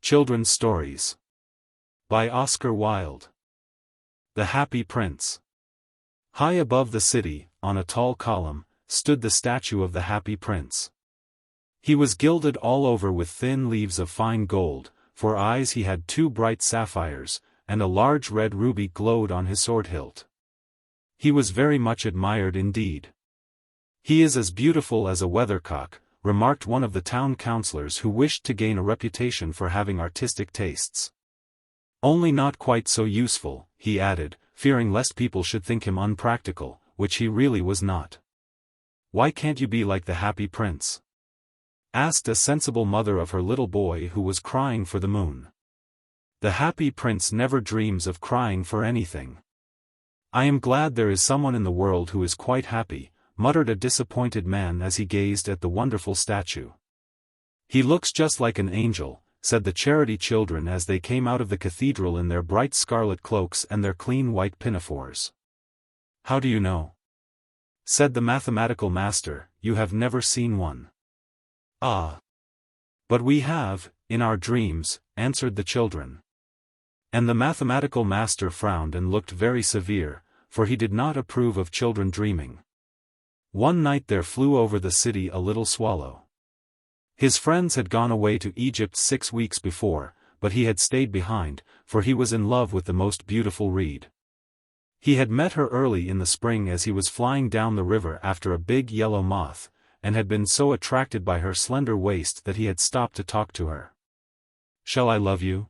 Children's Stories by Oscar Wilde. The Happy Prince. High above the city, on a tall column, stood the statue of the Happy Prince. He was gilded all over with thin leaves of fine gold, for eyes he had 2 bright sapphires, and a large red ruby glowed on his sword hilt. He was very much admired indeed. "He is as beautiful as a weathercock," remarked one of the town councillors who wished to gain a reputation for having artistic tastes. "Only not quite so useful," he added, fearing lest people should think him unpractical, which he really was not. "Why can't you be like the Happy Prince?" asked a sensible mother of her little boy who was crying for the moon. "The Happy Prince never dreams of crying for anything." "I am glad there is someone in the world who is quite happy," muttered a disappointed man as he gazed at the wonderful statue. "He looks just like an angel," said the charity children as they came out of the cathedral in their bright scarlet cloaks and their clean white pinafores. "How do you know?" said the mathematical master. "You have never seen one." "Ah! But we have, in our dreams," answered the children. And the mathematical master frowned and looked very severe, for he did not approve of children dreaming. One night there flew over the city a little swallow. His friends had gone away to Egypt 6 weeks before, but he had stayed behind, for he was in love with the most beautiful reed. He had met her early in the spring as he was flying down the river after a big yellow moth, and had been so attracted by her slender waist that he had stopped to talk to her. "Shall I love you?"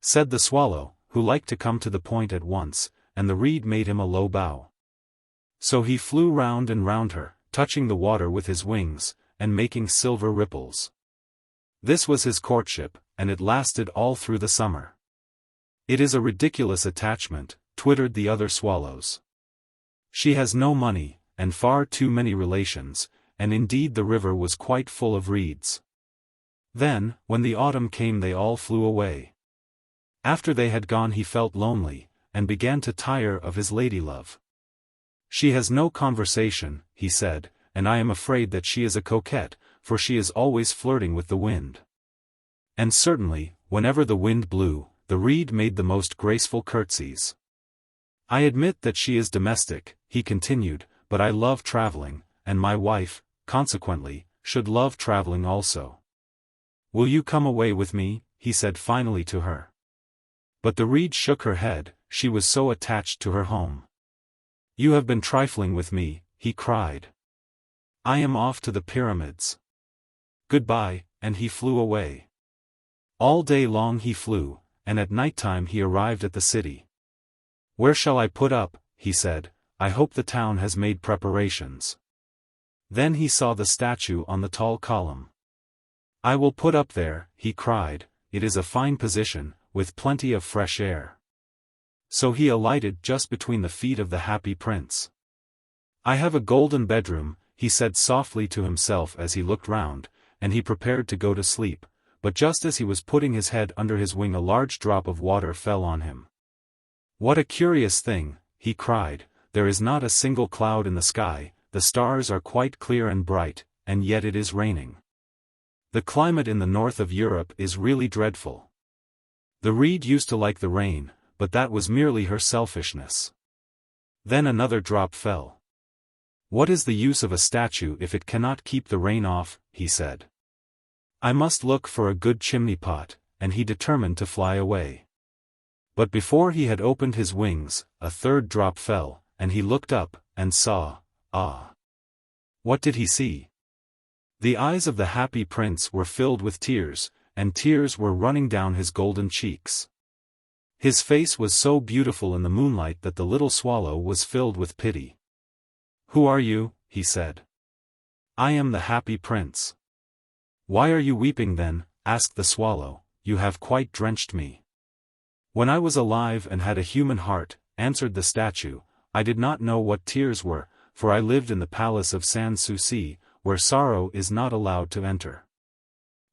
said the swallow, who liked to come to the point at once, and the reed made him a low bow. So he flew round and round her, touching the water with his wings, and making silver ripples. This was his courtship, and it lasted all through the summer. "It is a ridiculous attachment," twittered the other swallows. "She has no money, and far too many relations," and indeed the river was quite full of reeds. Then, when the autumn came, they all flew away. After they had gone he felt lonely, and began to tire of his ladylove. "She has no conversation," he said, "and I am afraid that she is a coquette, for she is always flirting with the wind." And certainly, whenever the wind blew, the reed made the most graceful curtsies. "I admit that she is domestic," he continued, "but I love traveling, and my wife, consequently, should love traveling also. Will you come away with me?" he said finally to her. But the reed shook her head, she was so attached to her home. "You have been trifling with me," he cried. "I am off to the pyramids. Goodbye," and he flew away. All day long he flew, and at night time he arrived at the city. "Where shall I put up?" he said. "I hope the town has made preparations." Then he saw the statue on the tall column. "I will put up there," he cried, "it is a fine position, with plenty of fresh air." So he alighted just between the feet of the Happy Prince. "I have a golden bedroom," he said softly to himself as he looked round, and he prepared to go to sleep, but just as he was putting his head under his wing a large drop of water fell on him. "What a curious thing," he cried, "there is not a single cloud in the sky, the stars are quite clear and bright, and yet it is raining. The climate in the north of Europe is really dreadful." The reed used to like the rain, but that was merely her selfishness. Then another drop fell. "What is the use of a statue if it cannot keep the rain off?" he said. "I must look for a good chimney pot," and he determined to fly away. But before he had opened his wings, a third drop fell, and he looked up, and saw, ah! What did he see? The eyes of the Happy Prince were filled with tears, and tears were running down his golden cheeks. His face was so beautiful in the moonlight that the little swallow was filled with pity. "Who are you?" he said. "I am the Happy Prince." "Why are you weeping then?" asked the swallow. "You have quite drenched me." "When I was alive and had a human heart," answered the statue, "I did not know what tears were, for I lived in the palace of Sans Souci, where sorrow is not allowed to enter.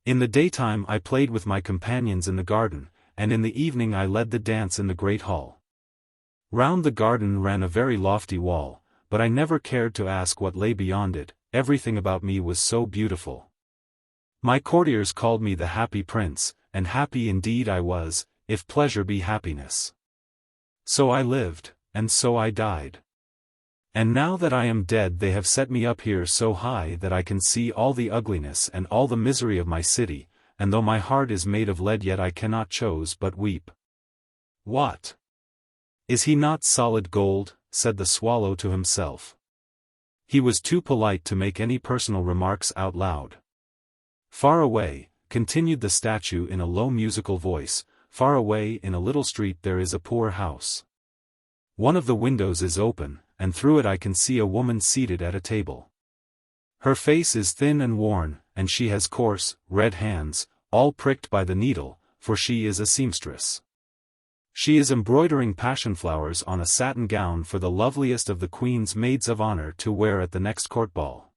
In the daytime I played with my companions in the garden, and in the evening I led the dance in the great hall. Round the garden ran a very lofty wall, but I never cared to ask what lay beyond it, everything about me was so beautiful. My courtiers called me the Happy Prince, and happy indeed I was, if pleasure be happiness. So I lived, and so I died. And now that I am dead they have set me up here so high that I can see all the ugliness and all the misery of my city, and though my heart is made of lead yet I cannot choose but weep. What? Is he not solid gold? Said the swallow to himself. He was too polite to make any personal remarks out loud. Far away, continued the statue in a low musical voice, far away in a little street there is a poor house. One of the windows is open, and through it I can see a woman seated at a table. Her face is thin and worn, and she has coarse, red hands, all pricked by the needle, for she is a seamstress. She is embroidering passion flowers on a satin gown for the loveliest of the Queen's maids of honor to wear at the next court ball.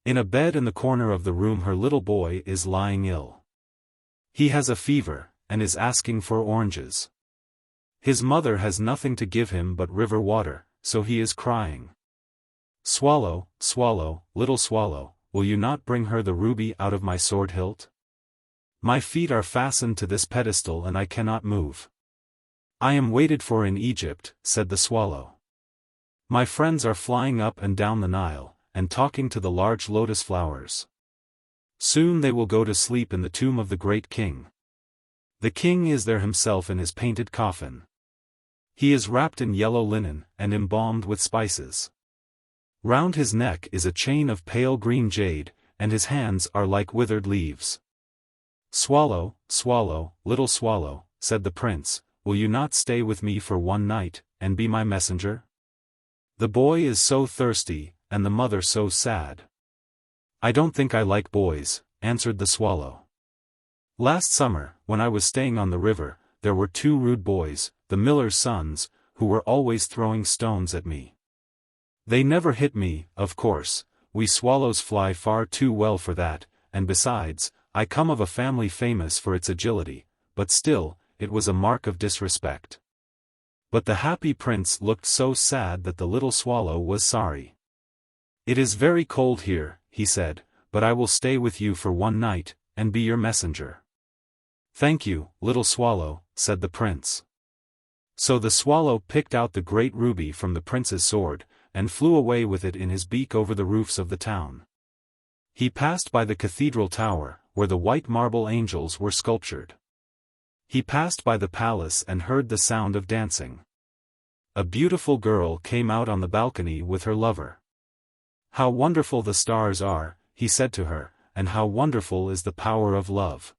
In a bed in the corner of the room her little boy is lying ill. He has a fever, and is asking for oranges. His mother has nothing to give him but river water, so he is crying. Swallow, swallow, little swallow, will you not bring her the ruby out of my sword hilt? My feet are fastened to this pedestal and I cannot move. I am waited for in Egypt, said the swallow. My friends are flying up and down the Nile, and talking to the large lotus flowers. Soon they will go to sleep in the tomb of the great king. The king is there himself in his painted coffin. He is wrapped in yellow linen, and embalmed with spices. Round his neck is a chain of pale green jade, and his hands are like withered leaves. Swallow, swallow, little swallow, said the prince, will you not stay with me for one night, and be my messenger? The boy is so thirsty, and the mother so sad. I don't think I like boys, answered the swallow. Last summer, when I was staying on the river, there were 2 rude boys, the miller's sons, who were always throwing stones at me. They never hit me, of course, we swallows fly far too well for that, and besides, I come of a family famous for its agility, but still, it was a mark of disrespect. But the happy prince looked so sad that the little swallow was sorry. It is very cold here, he said, but I will stay with you for one night, and be your messenger. Thank you, little swallow, said the prince. So the swallow picked out the great ruby from the prince's sword, and flew away with it in his beak over the roofs of the town. He passed by the cathedral tower, where the white marble angels were sculptured. He passed by the palace and heard the sound of dancing. A beautiful girl came out on the balcony with her lover. How wonderful the stars are, he said to her, and how wonderful is the power of love.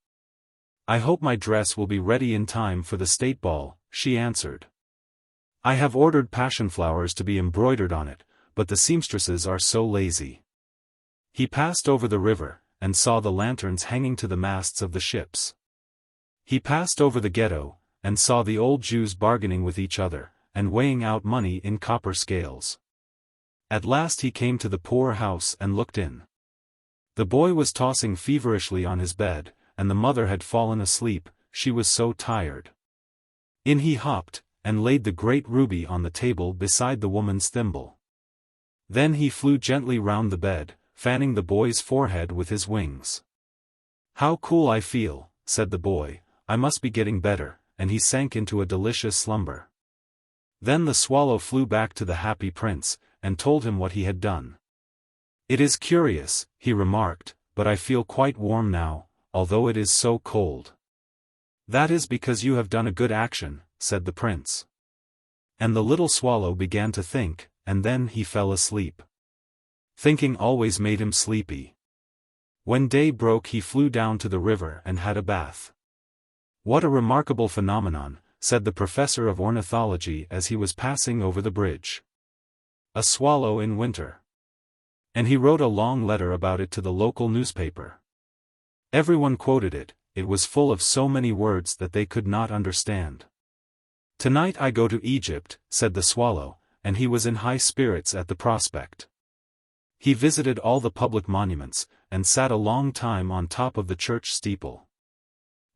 I hope my dress will be ready in time for the state ball, she answered. I have ordered passion flowers to be embroidered on it, but the seamstresses are so lazy. He passed over the river, and saw the lanterns hanging to the masts of the ships. He passed over the ghetto, and saw the old Jews bargaining with each other, and weighing out money in copper scales. At last he came to the poor house and looked in. The boy was tossing feverishly on his bed, and the mother had fallen asleep, she was so tired. In he hopped, and laid the great ruby on the table beside the woman's thimble. Then he flew gently round the bed, fanning the boy's forehead with his wings. How cool I feel, said the boy, I must be getting better, and he sank into a delicious slumber. Then the swallow flew back to the happy prince, and told him what he had done. It is curious, he remarked, but I feel quite warm now, although it is so cold. That is because you have done a good action, said the prince. And the little swallow began to think, and then he fell asleep. Thinking always made him sleepy. When day broke he flew down to the river and had a bath. What a remarkable phenomenon, said the professor of ornithology as he was passing over the bridge. A swallow in winter. And he wrote a long letter about it to the local newspaper. Everyone quoted it, it was full of so many words that they could not understand. Tonight I go to Egypt, said the swallow, and he was in high spirits at the prospect. He visited all the public monuments, and sat a long time on top of the church steeple.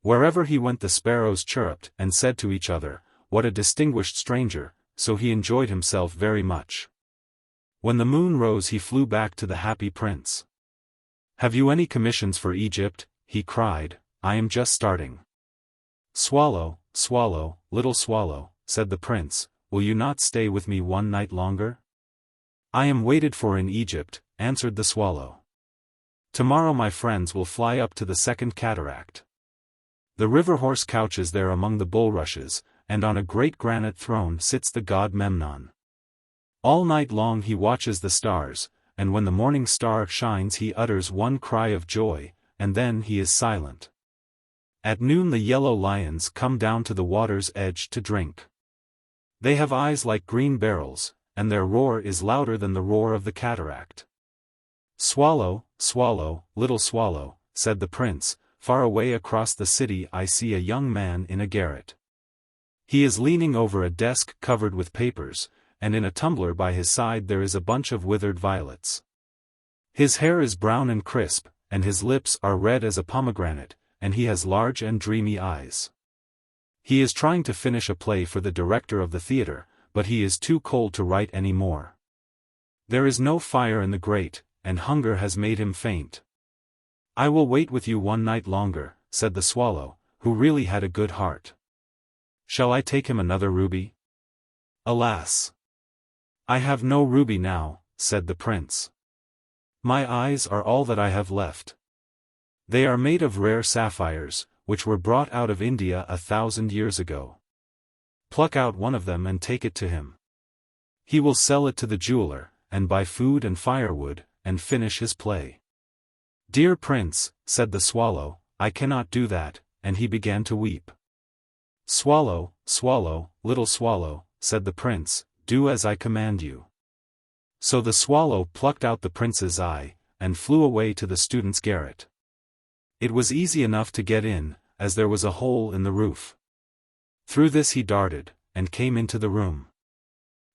Wherever he went the sparrows chirruped and said to each other, what a distinguished stranger, so he enjoyed himself very much. When the moon rose he flew back to the happy prince. Have you any commissions for Egypt? He cried, I am just starting. Swallow, swallow, little swallow, said the prince, will you not stay with me one night longer? I am waited for in Egypt, answered the swallow. Tomorrow my friends will fly up to the second cataract. The river horse couches there among the bulrushes, and on a great granite throne sits the god Memnon. All night long he watches the stars, and when the morning star shines he utters one cry of joy, and then he is silent. At noon the yellow lions come down to the water's edge to drink. They have eyes like green beryls, and their roar is louder than the roar of the cataract. Swallow, swallow, little swallow, said the prince, far away across the city I see a young man in a garret. He is leaning over a desk covered with papers, and in a tumbler by his side there is a bunch of withered violets. His hair is brown and crisp, and his lips are red as a pomegranate, and he has large and dreamy eyes. He is trying to finish a play for the director of the theater, but he is too cold to write any more. There is no fire in the grate, and hunger has made him faint. I will wait with you one night longer, said the swallow, who really had a good heart. Shall I take him another ruby? Alas! I have no ruby now, said the prince. My eyes are all that I have left. They are made of rare sapphires, which were brought out of India 1,000 years ago. Pluck out one of them and take it to him. He will sell it to the jeweler, and buy food and firewood, and finish his play. Dear prince, said the swallow, I cannot do that, and he began to weep. Swallow, swallow, little swallow, said the prince, do as I command you. So the swallow plucked out the prince's eye, and flew away to the student's garret. It was easy enough to get in, as there was a hole in the roof. Through this he darted, and came into the room.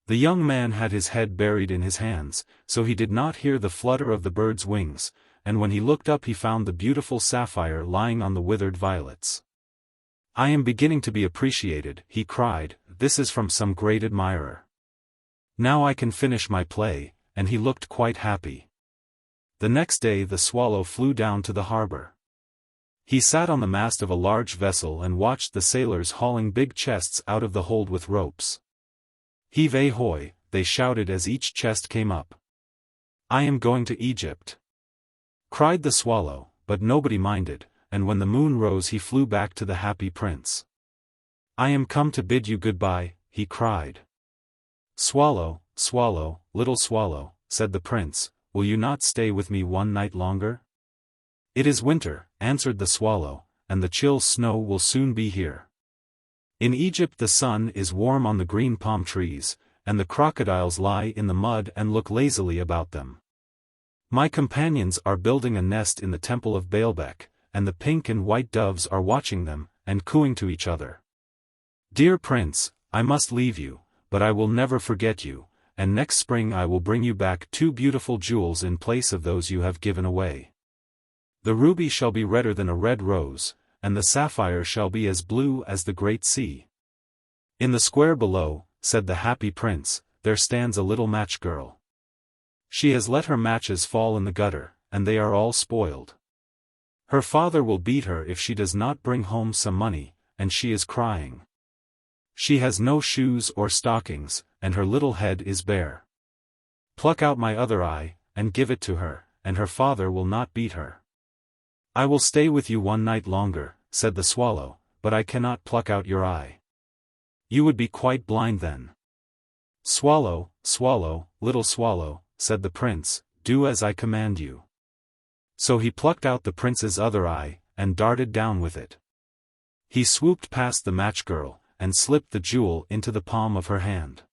The young man had his head buried in his hands, so he did not hear the flutter of the bird's wings, and when he looked up he found the beautiful sapphire lying on the withered violets. I am beginning to be appreciated, he cried, this is from some great admirer. Now I can finish my play, and he looked quite happy. The next day the swallow flew down to the harbor. He sat on the mast of a large vessel and watched the sailors hauling big chests out of the hold with ropes. Heave ahoy, they shouted as each chest came up. I am going to Egypt, cried the swallow, but nobody minded, and when the moon rose he flew back to the happy prince. I am come to bid you goodbye, he cried. Swallow, swallow, little swallow, said the prince, will you not stay with me one night longer? It is winter, answered the swallow, and the chill snow will soon be here. In Egypt the sun is warm on the green palm trees, and the crocodiles lie in the mud and look lazily about them. My companions are building a nest in the temple of Baalbec, and the pink and white doves are watching them, and cooing to each other. Dear prince, I must leave you, but I will never forget you, and next spring I will bring you back 2 beautiful jewels in place of those you have given away. The ruby shall be redder than a red rose, and the sapphire shall be as blue as the great sea. In the square below, said the happy prince, there stands a little match girl. She has let her matches fall in the gutter, and they are all spoiled. Her father will beat her if she does not bring home some money, and she is crying. She has no shoes or stockings, and her little head is bare. Pluck out my other eye, and give it to her, and her father will not beat her. I will stay with you one night longer, said the swallow, but I cannot pluck out your eye. You would be quite blind then. Swallow, swallow, little swallow, said the prince, do as I command you. So he plucked out the prince's other eye, and darted down with it. He swooped past the match girl, and slipped the jewel into the palm of her hand.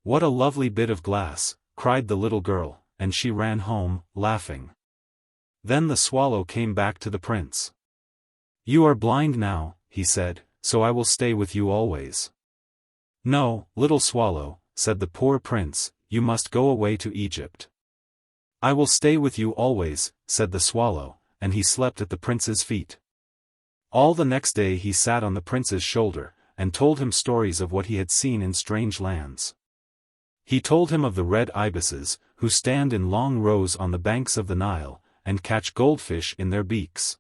What a lovely bit of glass, cried the little girl, and she ran home, laughing. Then the swallow came back to the prince. You are blind now, he said, so I will stay with you always. No, little swallow, said the poor prince, you must go away to Egypt. I will stay with you always, said the swallow, and he slept at the prince's feet. All the next day he sat on the prince's shoulder, and told him stories of what he had seen in strange lands. He told him of the red ibises, who stand in long rows on the banks of the Nile, and catch goldfish in their beaks.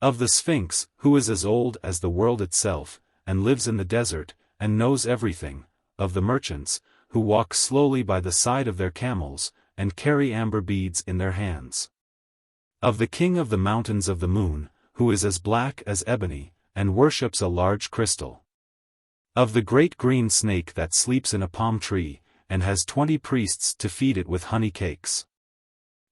Of the Sphinx, who is as old as the world itself, and lives in the desert, and knows everything. Of the merchants, who walk slowly by the side of their camels, and carry amber beads in their hands. Of the king of the mountains of the moon, who is as black as ebony, and worships a large crystal. Of the great green snake that sleeps in a palm tree, and has 20 priests to feed it with honey cakes.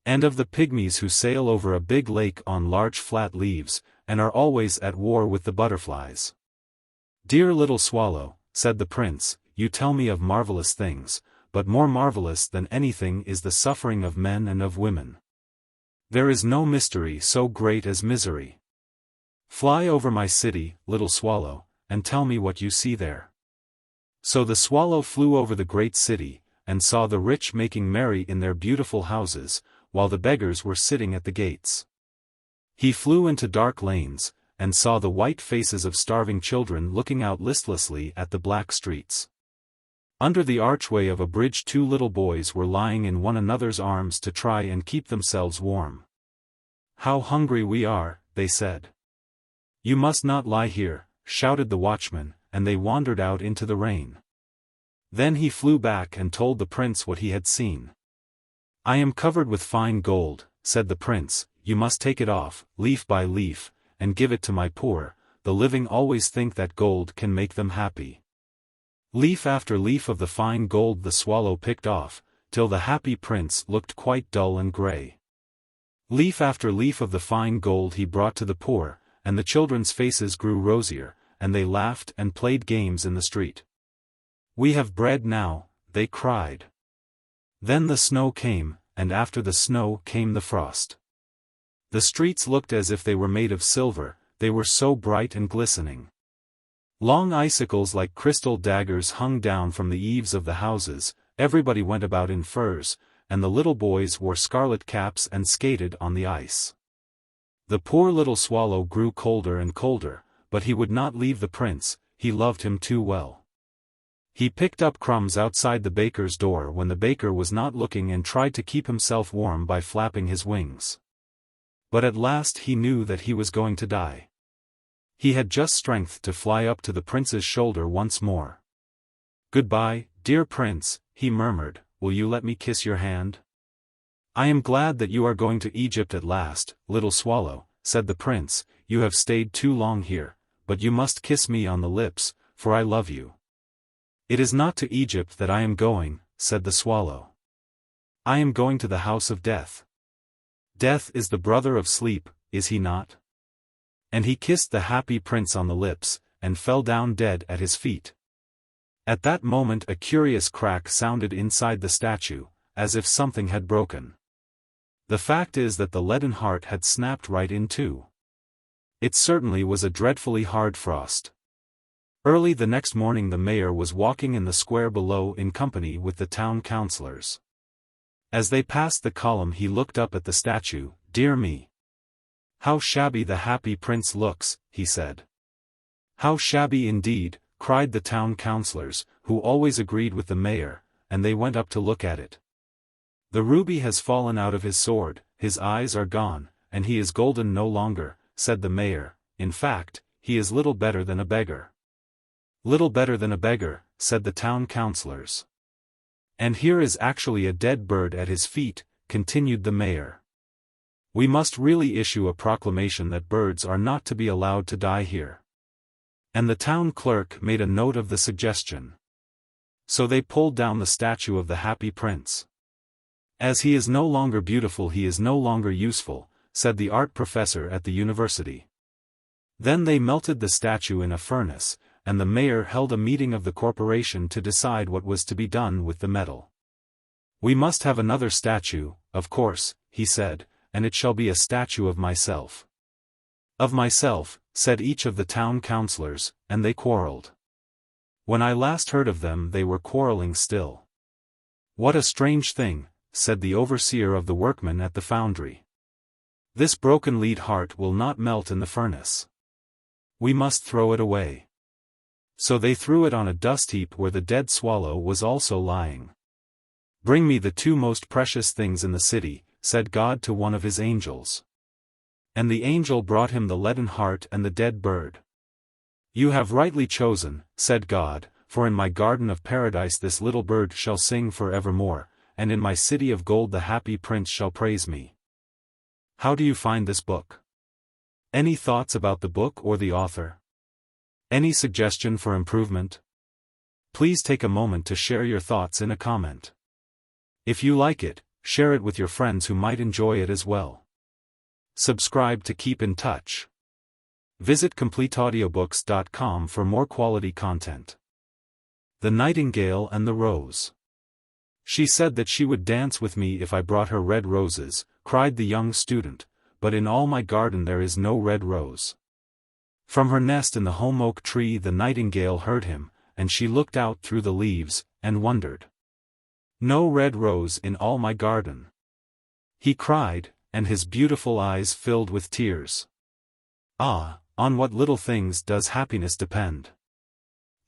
And of the pygmies who sail over a big lake on large flat leaves, and are always at war with the butterflies. "Dear little swallow," said the prince, "you tell me of marvelous things, but more marvelous than anything is the suffering of men and of women. There is no mystery so great as misery. Fly over my city, little swallow, and tell me what you see there." So the swallow flew over the great city, and saw the rich making merry in their beautiful houses, while the beggars were sitting at the gates. He flew into dark lanes, and saw the white faces of starving children looking out listlessly at the black streets. Under the archway of a bridge 2 little boys were lying in one another's arms to try and keep themselves warm. "How hungry we are," they said. "You must not lie here," shouted the watchman, and they wandered out into the rain. Then he flew back and told the prince what he had seen. "I am covered with fine gold," said the prince, "you must take it off, leaf by leaf, and give it to my poor. The living always think that gold can make them happy." Leaf after leaf of the fine gold the swallow picked off, till the happy prince looked quite dull and grey. Leaf after leaf of the fine gold he brought to the poor, and the children's faces grew rosier, and they laughed and played games in the street. "We have bread now," they cried. Then the snow came, and after the snow came the frost. The streets looked as if they were made of silver, they were so bright and glistening. Long icicles like crystal daggers hung down from the eaves of the houses, everybody went about in furs, and the little boys wore scarlet caps and skated on the ice. The poor little swallow grew colder and colder, but he would not leave the prince, he loved him too well. He picked up crumbs outside the baker's door when the baker was not looking and tried to keep himself warm by flapping his wings. But at last he knew that he was going to die. He had just strength to fly up to the prince's shoulder once more. "Goodbye, dear prince," he murmured, "will you let me kiss your hand?" "I am glad that you are going to Egypt at last, little swallow," said the prince, "you have stayed too long here, but you must kiss me on the lips, for I love you." "It is not to Egypt that I am going," said the swallow. "I am going to the house of death. Death is the brother of sleep, is he not?" And he kissed the happy prince on the lips, and fell down dead at his feet. At that moment a curious crack sounded inside the statue, as if something had broken. The fact is that the leaden heart had snapped right in two. It certainly was a dreadfully hard frost. Early the next morning the mayor was walking in the square below in company with the town councillors. As they passed the column he looked up at the statue. "Dear me! How shabby the happy prince looks," he said. "How shabby indeed," cried the town councillors, who always agreed with the mayor, and they went up to look at it. "The ruby has fallen out of his sword, his eyes are gone, and he is golden no longer," said the mayor. "In fact, he is little better than a beggar." "Little better than a beggar," said the town councillors. "And here is actually a dead bird at his feet," continued the mayor. "We must really issue a proclamation that birds are not to be allowed to die here." And the town clerk made a note of the suggestion. So they pulled down the statue of the happy prince. "As he is no longer beautiful he is no longer useful," said the art professor at the university. Then they melted the statue in a furnace, and the mayor held a meeting of the corporation to decide what was to be done with the metal. "We must have another statue, of course," he said, "and it shall be a statue of myself." "Of myself," said each of the town councillors, and they quarrelled. When I last heard of them they were quarrelling still. "What a strange thing," said the overseer of the workmen at the foundry. "This broken lead heart will not melt in the furnace. We must throw it away." So they threw it on a dust heap where the dead swallow was also lying. "Bring me the 2 most precious things in the city," said God to one of his angels. And the angel brought him the leaden heart and the dead bird. "You have rightly chosen," said God, "for in my garden of paradise this little bird shall sing for evermore, and in my city of gold the happy prince shall praise me." How do you find this book? Any thoughts about the book or the author? Any suggestion for improvement? Please take a moment to share your thoughts in a comment. If you like it, share it with your friends who might enjoy it as well. Subscribe to keep in touch. Visit completeaudiobooks.com for more quality content. The Nightingale and the Rose. "She said that she would dance with me if I brought her red roses," cried the young student, "but in all my garden there is no red rose." From her nest in the holm oak tree the nightingale heard him, and she looked out through the leaves, and wondered. "No red rose in all my garden," he cried, and his beautiful eyes filled with tears. "Ah, on what little things does happiness depend!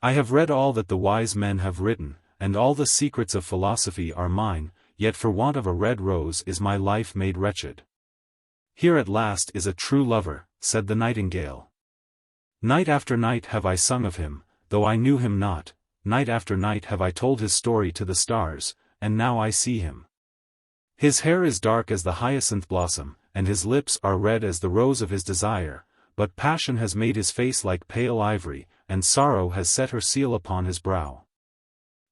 I have read all that the wise men have written, and all the secrets of philosophy are mine, yet for want of a red rose is my life made wretched. Here at last is a true lover," said the nightingale. "Night after night have I sung of him, though I knew him not, night after night have I told his story to the stars, and now I see him. His hair is dark as the hyacinth blossom, and his lips are red as the rose of his desire, but passion has made his face like pale ivory, and sorrow has set her seal upon his brow.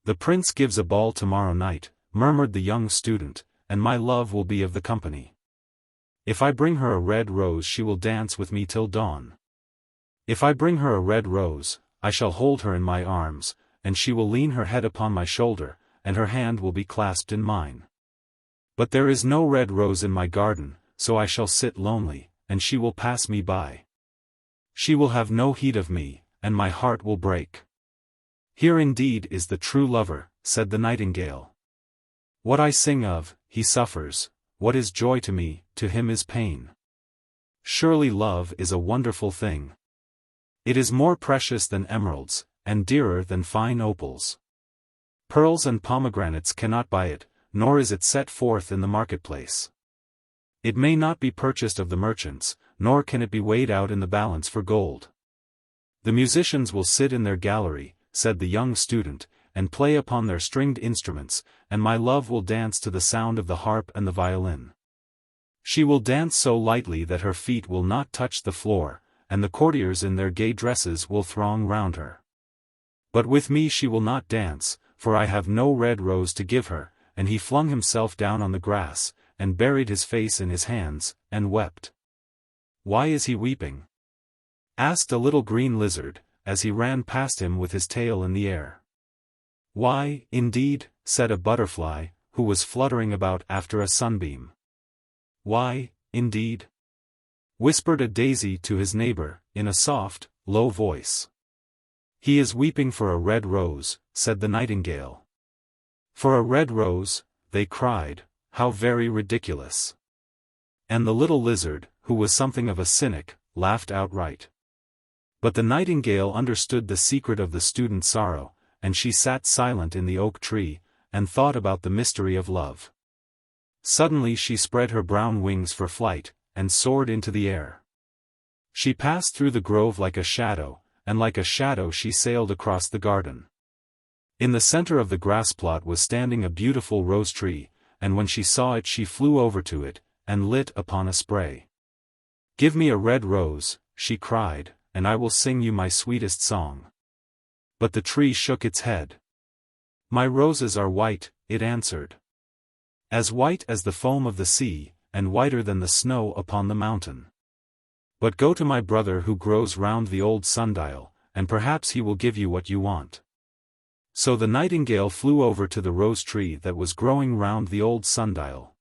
The prince gives a ball tomorrow night," murmured the young student, "and my love will be of the company. If I bring her a red rose she will dance with me till dawn. If I bring her a red rose, I shall hold her in my arms, and she will lean her head upon my shoulder, and her hand will be clasped in mine. But there is no red rose in my garden, so I shall sit lonely, and she will pass me by. She will have no heed of me, and my heart will break. Here indeed is the true lover," said the nightingale. "What I sing of, he suffers, what is joy to me, to him is pain. Surely love is a wonderful thing. It is more precious than emeralds, and dearer than fine opals. Pearls and pomegranates cannot buy it, nor is it set forth in the marketplace. It may not be purchased of the merchants, nor can it be weighed out in the balance for gold. The musicians will sit in their gallery," said the young student, "and play upon their stringed instruments, and my love will dance to the sound of the harp and the violin. She will dance so lightly that her feet will not touch the floor, and the courtiers in their gay dresses will throng round her. But with me she will not dance, for I have no red rose to give her," and he flung himself down on the grass, and buried his face in his hands, and wept. "Why is he weeping?" asked a little green lizard, as he ran past him with his tail in the air. "Why, indeed," said a butterfly, who was fluttering about after a sunbeam. "Why, indeed?" whispered a daisy to his neighbor, in a soft, low voice. "He is weeping for a red rose," said the nightingale. "For a red rose," they cried, "how very ridiculous." And the little lizard, who was something of a cynic, laughed outright. But the nightingale understood the secret of the student's sorrow, and she sat silent in the oak tree, and thought about the mystery of love. Suddenly she spread her brown wings for flight, and soared into the air. She passed through the grove like a shadow, and like a shadow she sailed across the garden. In the center of the grass plot was standing a beautiful rose tree, and when she saw it she flew over to it, and lit upon a spray. "Give me a red rose," she cried, "and I will sing you my sweetest song." But the tree shook its head. "My roses are white," it answered. "As white as the foam of the sea, and whiter than the snow upon the mountain. But go to my brother who grows round the old sundial, and perhaps he will give you what you want." So the nightingale flew over to the rose tree that was growing round the old sundial.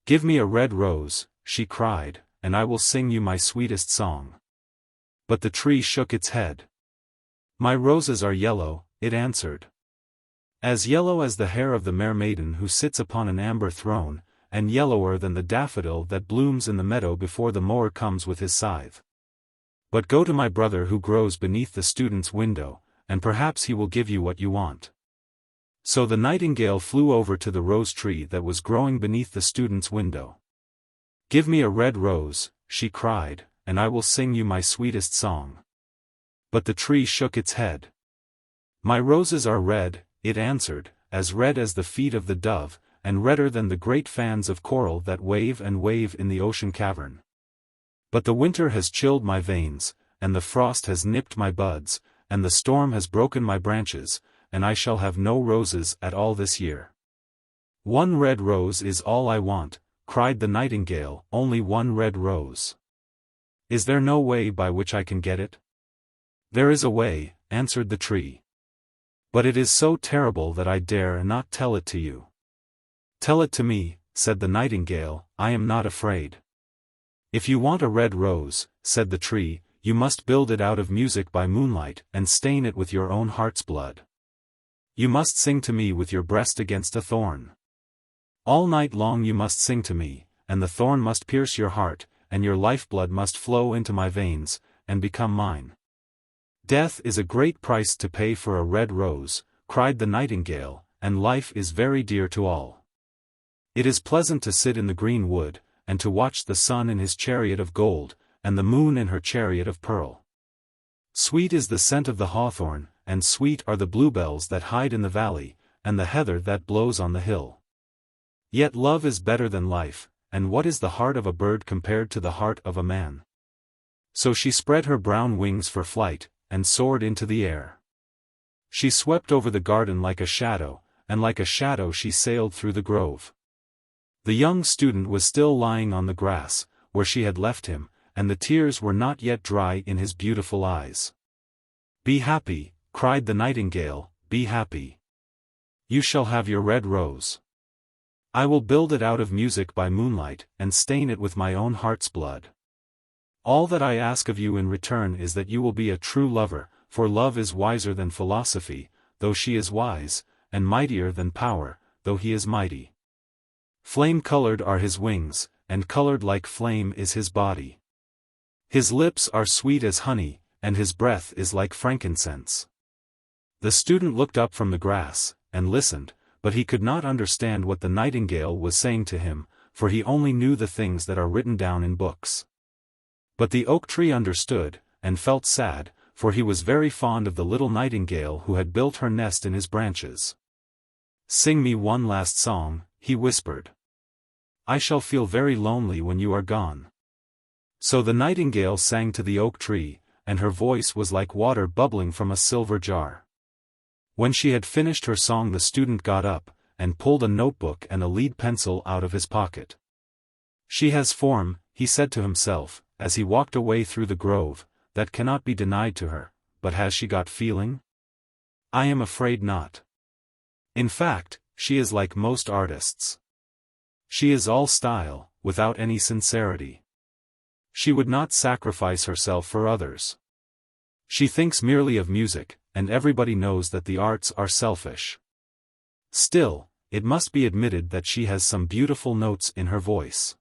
"Give me a red rose," she cried, "and I will sing you my sweetest song." But the tree shook its head. "My roses are yellow," it answered. "As yellow as the hair of the mermaiden who sits upon an amber throne, and yellower than the daffodil that blooms in the meadow before the mower comes with his scythe. But go to my brother who grows beneath the student's window, and perhaps he will give you what you want." So the nightingale flew over to the rose tree that was growing beneath the student's window. "Give me a red rose," she cried, and I will sing you my sweetest song. But the tree shook its head. My roses are red, it answered, as red as the feet of the dove, and redder than the great fans of coral that wave and wave in the ocean cavern. But the winter has chilled my veins, and the frost has nipped my buds, and the storm has broken my branches, and I shall have no roses at all this year. One red rose is all I want, cried the nightingale, only one red rose. Is there no way by which I can get it? There is a way, answered the tree. But it is so terrible that I dare not tell it to you. Tell it to me, said the nightingale, I am not afraid. If you want a red rose, said the tree, you must build it out of music by moonlight and stain it with your own heart's blood. You must sing to me with your breast against a thorn. All night long you must sing to me, and the thorn must pierce your heart, and your lifeblood must flow into my veins, and become mine. Death is a great price to pay for a red rose, cried the nightingale, and life is very dear to all. It is pleasant to sit in the green wood, and to watch the sun in his chariot of gold, and the moon in her chariot of pearl. Sweet is the scent of the hawthorn, and sweet are the bluebells that hide in the valley, and the heather that blows on the hill. Yet love is better than life, and what is the heart of a bird compared to the heart of a man? So she spread her brown wings for flight, and soared into the air. She swept over the garden like a shadow, and like a shadow she sailed through the grove. The young student was still lying on the grass, where she had left him, and the tears were not yet dry in his beautiful eyes. Be happy, cried the nightingale, be happy. You shall have your red rose. I will build it out of music by moonlight, and stain it with my own heart's blood. All that I ask of you in return is that you will be a true lover, for love is wiser than philosophy, though she is wise, and mightier than power, though he is mighty. Flame-colored are his wings, and colored like flame is his body. His lips are sweet as honey, and his breath is like frankincense. The student looked up from the grass, and listened, but he could not understand what the nightingale was saying to him, for he only knew the things that are written down in books. But the oak tree understood, and felt sad, for he was very fond of the little nightingale who had built her nest in his branches. Sing me one last song, he whispered. I shall feel very lonely when you are gone. So the nightingale sang to the oak tree, and her voice was like water bubbling from a silver jar. When she had finished her song, the student got up, and pulled a notebook and a lead pencil out of his pocket. She has form, he said to himself, as he walked away through the grove, that cannot be denied to her, but has she got feeling? I am afraid not. In fact, she is like most artists. She is all style, without any sincerity. She would not sacrifice herself for others. She thinks merely of music, and everybody knows that the arts are selfish. Still, it must be admitted that she has some beautiful notes in her voice.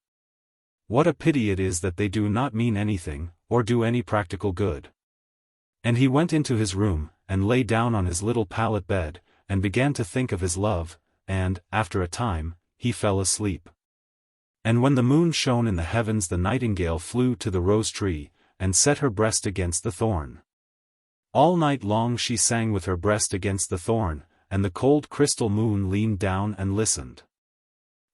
What a pity it is that they do not mean anything, or do any practical good. And he went into his room, and lay down on his little pallet bed, and began to think of his love, and, after a time, he fell asleep. And when the moon shone in the heavens, the nightingale flew to the rose tree, and set her breast against the thorn. All night long she sang with her breast against the thorn, and the cold crystal moon leaned down and listened.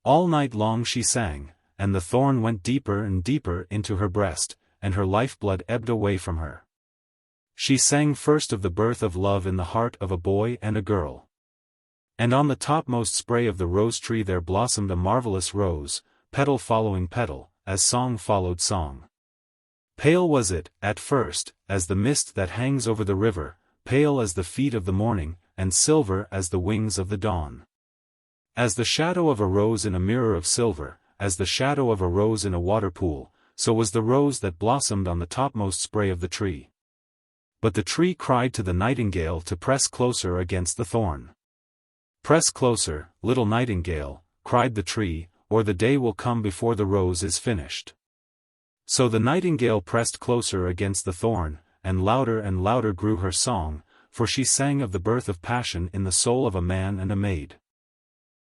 All night long she sang, and the thorn went deeper and deeper into her breast, and her lifeblood ebbed away from her. She sang first of the birth of love in the heart of a boy and a girl. And on the topmost spray of the rose tree there blossomed a marvelous rose, petal following petal, as song followed song. Pale was it, at first, as the mist that hangs over the river, pale as the feet of the morning, and silver as the wings of the dawn. As the shadow of a rose in a mirror of silver, as the shadow of a rose in a water pool, so was the rose that blossomed on the topmost spray of the tree. But the tree cried to the nightingale to press closer against the thorn. Press closer, little nightingale, cried the tree, or the day will come before the rose is finished. So the nightingale pressed closer against the thorn, and louder grew her song, for she sang of the birth of passion in the soul of a man and a maid.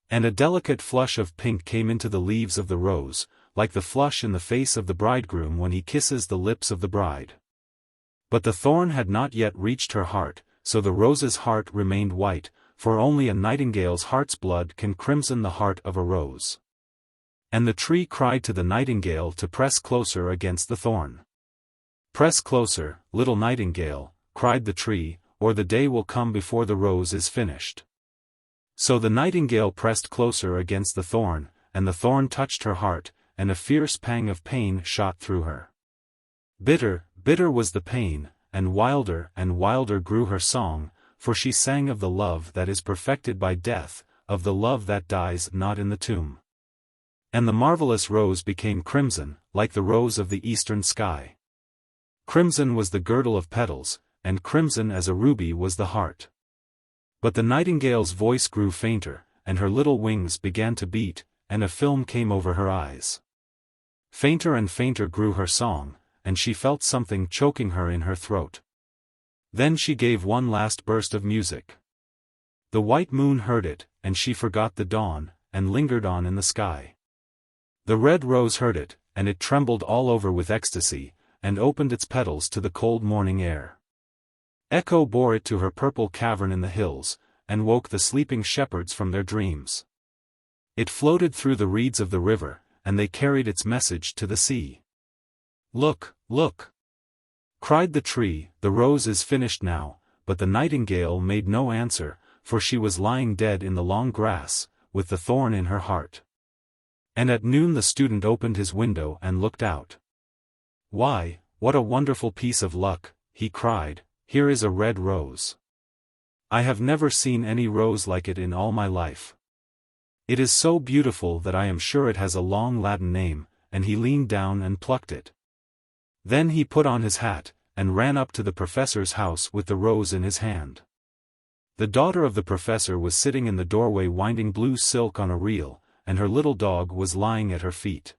And a delicate flush of pink came into the leaves of the rose, like the flush in the face of the bridegroom when he kisses the lips of the bride. But the thorn had not yet reached her heart, so the rose's heart remained white, for only a nightingale's heart's blood can crimson the heart of a rose. And the tree cried to the nightingale to press closer against the thorn. "Press closer, little nightingale," cried the tree, "or the day will come before the rose is finished." So the nightingale pressed closer against the thorn, and the thorn touched her heart, and a fierce pang of pain shot through her. Bitter, bitter was the pain, and wilder grew her song, for she sang of the love that is perfected by death, of the love that dies not in the tomb. And the marvelous rose became crimson, like the rose of the eastern sky. Crimson was the girdle of petals, and crimson as a ruby was the heart. But the nightingale's voice grew fainter, and her little wings began to beat, and a film came over her eyes. Fainter and fainter grew her song, and she felt something choking her in her throat. Then she gave one last burst of music. The white moon heard it, and she forgot the dawn, and lingered on in the sky. The red rose heard it, and it trembled all over with ecstasy, and opened its petals to the cold morning air. Echo bore it to her purple cavern in the hills, and woke the sleeping shepherds from their dreams. It floated through the reeds of the river, and they carried its message to the sea. "Look, look!" cried the tree, "the rose is finished now," but the nightingale made no answer, for she was lying dead in the long grass, with the thorn in her heart. And at noon the student opened his window and looked out. "Why, what a wonderful piece of luck," he cried, "here is a red rose. I have never seen any rose like it in all my life. It is so beautiful that I am sure it has a long Latin name," and he leaned down and plucked it. Then he put on his hat, and ran up to the professor's house with the rose in his hand. The daughter of the professor was sitting in the doorway winding blue silk on a reel, and her little dog was lying at her feet.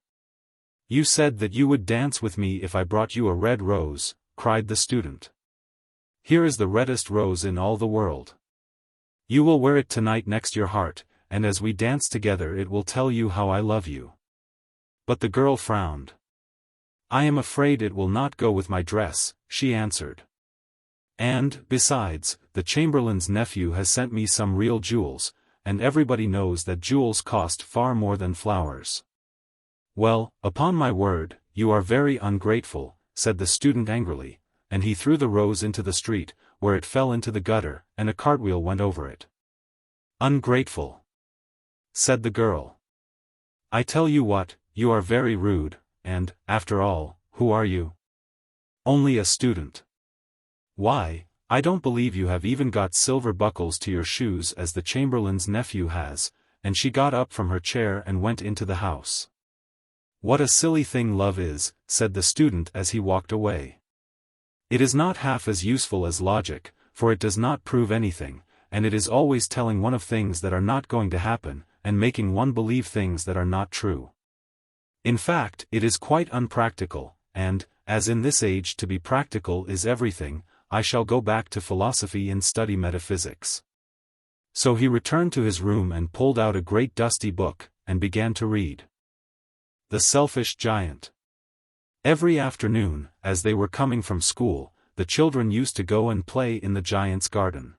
"You said that you would dance with me if I brought you a red rose," cried the student. "Here is the reddest rose in all the world. You will wear it tonight next your heart, and as we dance together it will tell you how I love you." But the girl frowned. "I am afraid it will not go with my dress," she answered. "And, besides, the chamberlain's nephew has sent me some real jewels, and everybody knows that jewels cost far more than flowers." "Well, upon my word, you are very ungrateful," said the student angrily, and he threw the rose into the street, where it fell into the gutter, and a cartwheel went over it. "Ungrateful," said the girl. "I tell you what, you are very rude, and, after all, who are you? Only a student. Why, I don't believe you have even got silver buckles to your shoes as the chamberlain's nephew has," and she got up from her chair and went into the house. "What a silly thing love is," said the student as he walked away. "It is not half as useful as logic, for it does not prove anything, and it is always telling one of things that are not going to happen, and making one believe things that are not true. In fact, it is quite unpractical, and, as in this age to be practical is everything, I shall go back to philosophy and study metaphysics." So he returned to his room and pulled out a great dusty book, and began to read. The Selfish Giant. Every afternoon, as they were coming from school, the children used to go and play in the giant's garden.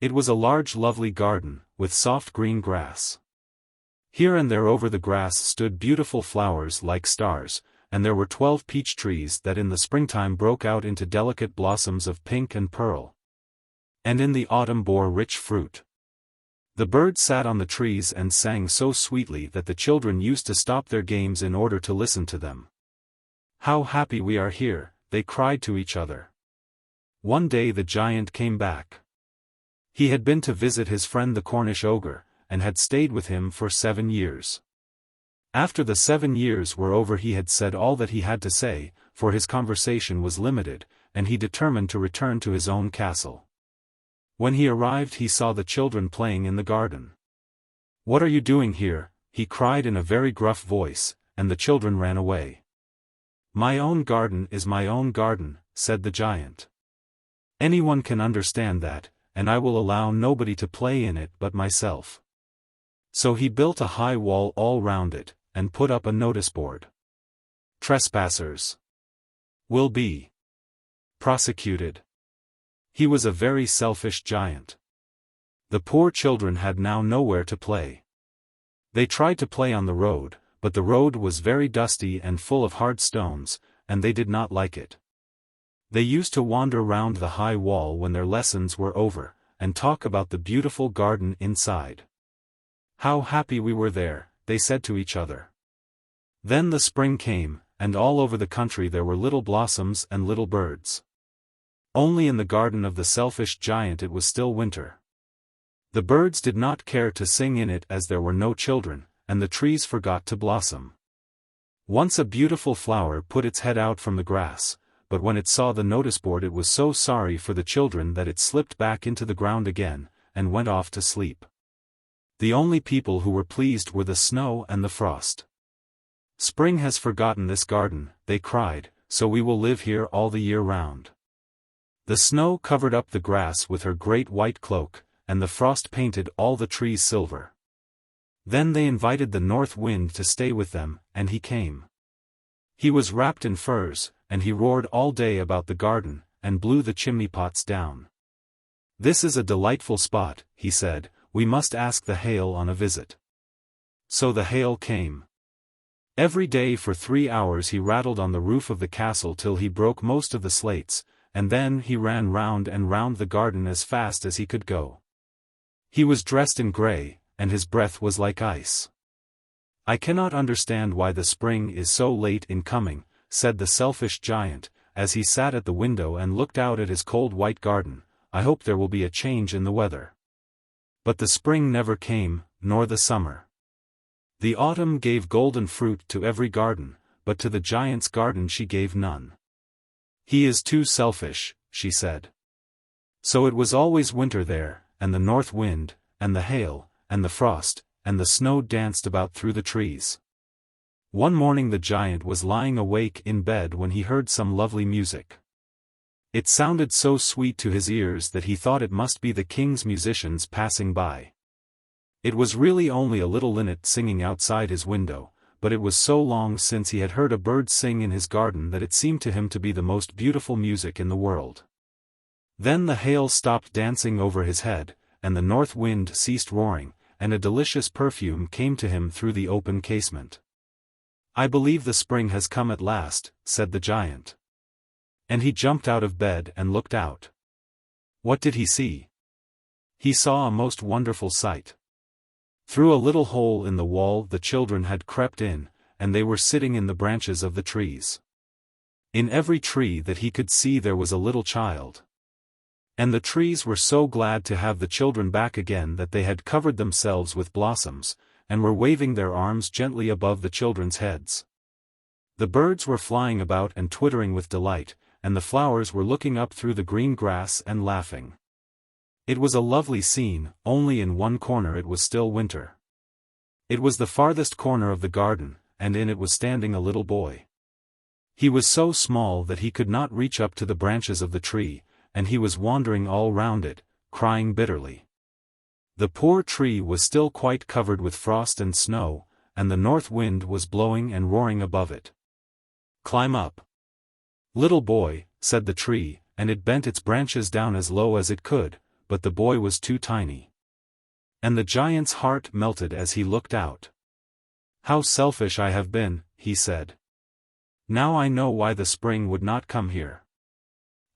It was a large lovely garden, with soft green grass. Here and there over the grass stood beautiful flowers like stars, and there were 12 peach trees that in the springtime broke out into delicate blossoms of pink and pearl, and in the autumn bore rich fruit. The birds sat on the trees and sang so sweetly that the children used to stop their games in order to listen to them. "How happy we are here," they cried to each other. One day the giant came back. He had been to visit his friend the Cornish ogre, and had stayed with him for 7 years. After the 7 years were over he had said all that he had to say, for his conversation was limited, and he determined to return to his own castle. When he arrived he saw the children playing in the garden. "What are you doing here?" he cried in a very gruff voice, and the children ran away. "My own garden is my own garden," said the giant. "Anyone can understand that, and I will allow nobody to play in it but myself." So he built a high wall all round it, and put up a notice board. Trespassers will be prosecuted. He was a very selfish giant. The poor children had now nowhere to play. They tried to play on the road, but the road was very dusty and full of hard stones, and they did not like it. They used to wander round the high wall when their lessons were over, and talk about the beautiful garden inside. "How happy we were there," they said to each other. Then the spring came, and all over the country there were little blossoms and little birds. Only in the garden of the selfish giant it was still winter. The birds did not care to sing in it as there were no children, and the trees forgot to blossom. Once a beautiful flower put its head out from the grass, but when it saw the notice board it was so sorry for the children that it slipped back into the ground again, and went off to sleep. The only people who were pleased were the snow and the frost. "Spring has forgotten this garden," they cried, "so we will live here all the year round." The snow covered up the grass with her great white cloak, and the frost painted all the trees silver. Then they invited the north wind to stay with them, and he came. He was wrapped in furs, and he roared all day about the garden, and blew the chimney pots down. "This is a delightful spot," he said, "we must ask the hail on a visit." So the hail came. Every day for 3 hours he rattled on the roof of the castle till he broke most of the slates, and then he ran round and round the garden as fast as he could go. He was dressed in grey, and his breath was like ice. "I cannot understand why the spring is so late in coming," said the selfish giant, as he sat at the window and looked out at his cold white garden. "I hope there will be a change in the weather." But the spring never came, nor the summer. The autumn gave golden fruit to every garden, but to the giant's garden she gave none. "He is too selfish," she said. So it was always winter there, and the north wind, and the hail, and the frost, and the snow danced about through the trees. One morning the giant was lying awake in bed when he heard some lovely music. It sounded so sweet to his ears that he thought it must be the king's musicians passing by. It was really only a little linnet singing outside his window, but it was so long since he had heard a bird sing in his garden that it seemed to him to be the most beautiful music in the world. Then the hail stopped dancing over his head, and the north wind ceased roaring, and a delicious perfume came to him through the open casement. "I believe the spring has come at last," said the giant. And he jumped out of bed and looked out. What did he see? He saw a most wonderful sight. Through a little hole in the wall the children had crept in, and they were sitting in the branches of the trees. In every tree that he could see there was a little child. And the trees were so glad to have the children back again that they had covered themselves with blossoms, and were waving their arms gently above the children's heads. The birds were flying about and twittering with delight, and the flowers were looking up through the green grass and laughing. It was a lovely scene, only in one corner it was still winter. It was the farthest corner of the garden, and in it was standing a little boy. He was so small that he could not reach up to the branches of the tree, and he was wandering all round it, crying bitterly. The poor tree was still quite covered with frost and snow, and the north wind was blowing and roaring above it. "Climb up, little boy," said the tree, and it bent its branches down as low as it could, but the boy was too tiny. And the giant's heart melted as he looked out. "How selfish I have been," he said. "Now I know why the spring would not come here.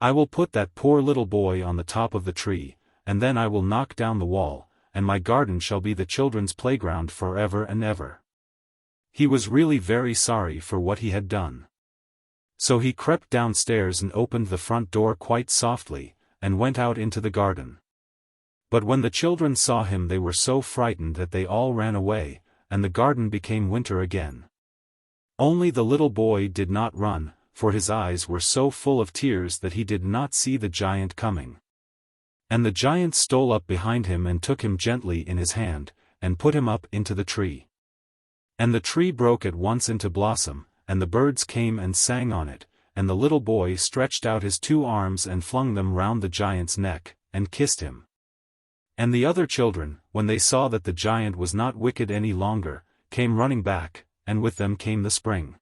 I will put that poor little boy on the top of the tree, and then I will knock down the wall, and my garden shall be the children's playground forever and ever." He was really very sorry for what he had done. So he crept downstairs and opened the front door quite softly, and went out into the garden. But when the children saw him they were so frightened that they all ran away, and the garden became winter again. Only the little boy did not run, for his eyes were so full of tears that he did not see the giant coming. And the giant stole up behind him and took him gently in his hand, and put him up into the tree. And the tree broke at once into blossom, and the birds came and sang on it, and the little boy stretched out his 2 arms and flung them round the giant's neck, and kissed him. And the other children, when they saw that the giant was not wicked any longer, came running back, and with them came the spring.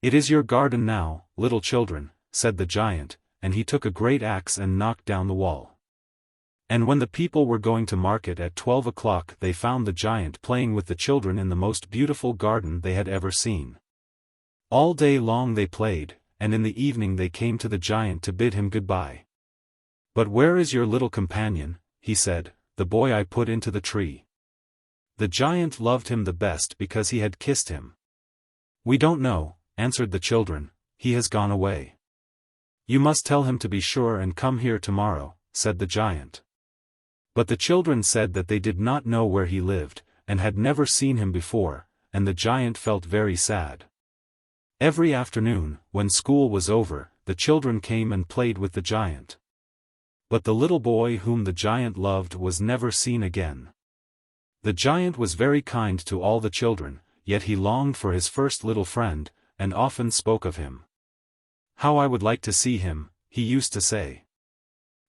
"It is your garden now, little children," said the giant, and he took a great axe and knocked down the wall. And when the people were going to market at 12 o'clock, they found the giant playing with the children in the most beautiful garden they had ever seen. All day long they played, and in the evening they came to the giant to bid him goodbye. "But where is your little companion?" he said, "the boy I put into the tree." The giant loved him the best because he had kissed him. "We don't know," answered the children, "he has gone away." "You must tell him to be sure and come here tomorrow," said the giant. But the children said that they did not know where he lived, and had never seen him before, and the giant felt very sad. Every afternoon, when school was over, the children came and played with the giant. But the little boy whom the giant loved was never seen again. The giant was very kind to all the children, yet he longed for his first little friend, and often spoke of him. "How I would like to see him," he used to say.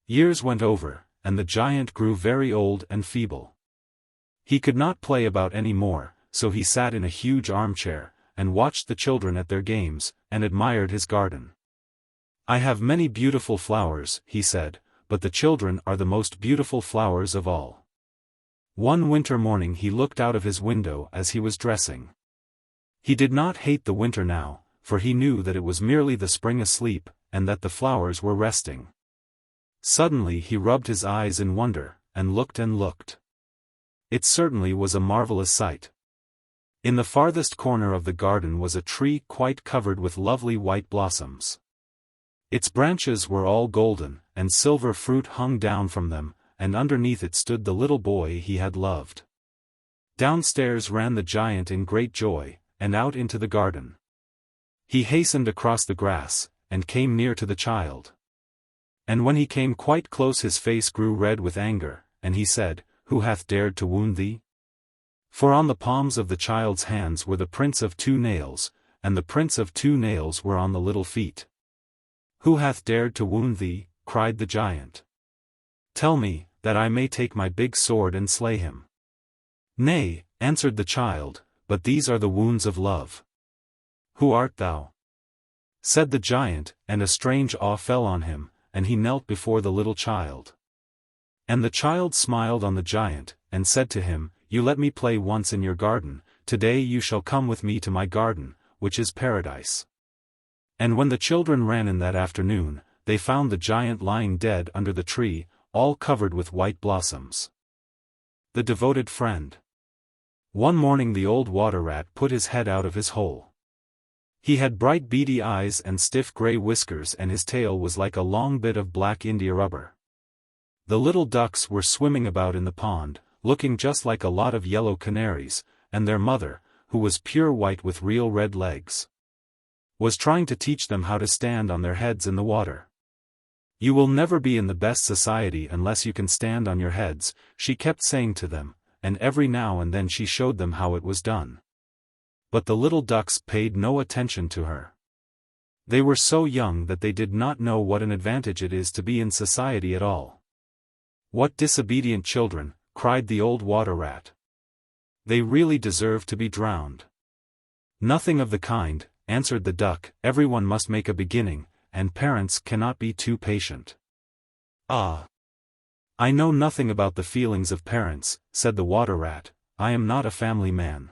Years went over, and the giant grew very old and feeble. He could not play about any more, so he sat in a huge armchair, and watched the children at their games, and admired his garden. "I have many beautiful flowers," he said, "but the children are the most beautiful flowers of all." One winter morning he looked out of his window as he was dressing. He did not hate the winter now, for he knew that it was merely the spring asleep, and that the flowers were resting. Suddenly he rubbed his eyes in wonder, and looked and looked. It certainly was a marvelous sight. In the farthest corner of the garden was a tree quite covered with lovely white blossoms. Its branches were all golden, and silver fruit hung down from them, and underneath it stood the little boy he had loved. Downstairs ran the giant in great joy, and out into the garden. He hastened across the grass, and came near to the child. And when he came quite close his face grew red with anger, and he said, "Who hath dared to wound thee?" For on the palms of the child's hands were the prints of 2 nails, and the prints of 2 nails were on the little feet. "Who hath dared to wound thee?" cried the giant. "Tell me, that I may take my big sword and slay him." "Nay," answered the child, "but these are the wounds of love." "Who art thou?" said the giant, and a strange awe fell on him, and he knelt before the little child. And the child smiled on the giant, and said to him, "You let me play once in your garden, today you shall come with me to my garden, which is paradise." And when the children ran in that afternoon, they found the giant lying dead under the tree, all covered with white blossoms. The devoted friend. One morning the old water rat put his head out of his hole. He had bright beady eyes and stiff grey whiskers, and his tail was like a long bit of black india rubber. The little ducks were swimming about in the pond, looking just like a lot of yellow canaries, and their mother, who was pure white with real red legs, was trying to teach them how to stand on their heads in the water. "You will never be in the best society unless you can stand on your heads," she kept saying to them, and every now and then she showed them how it was done. But the little ducks paid no attention to her. They were so young that they did not know what an advantage it is to be in society at all. "What disobedient children," cried the old water rat. "They really deserve to be drowned." "Nothing of the kind," answered the duck, "everyone must make a beginning, and parents cannot be too patient." "Ah! I know nothing about the feelings of parents," said the water rat, "I am not a family man.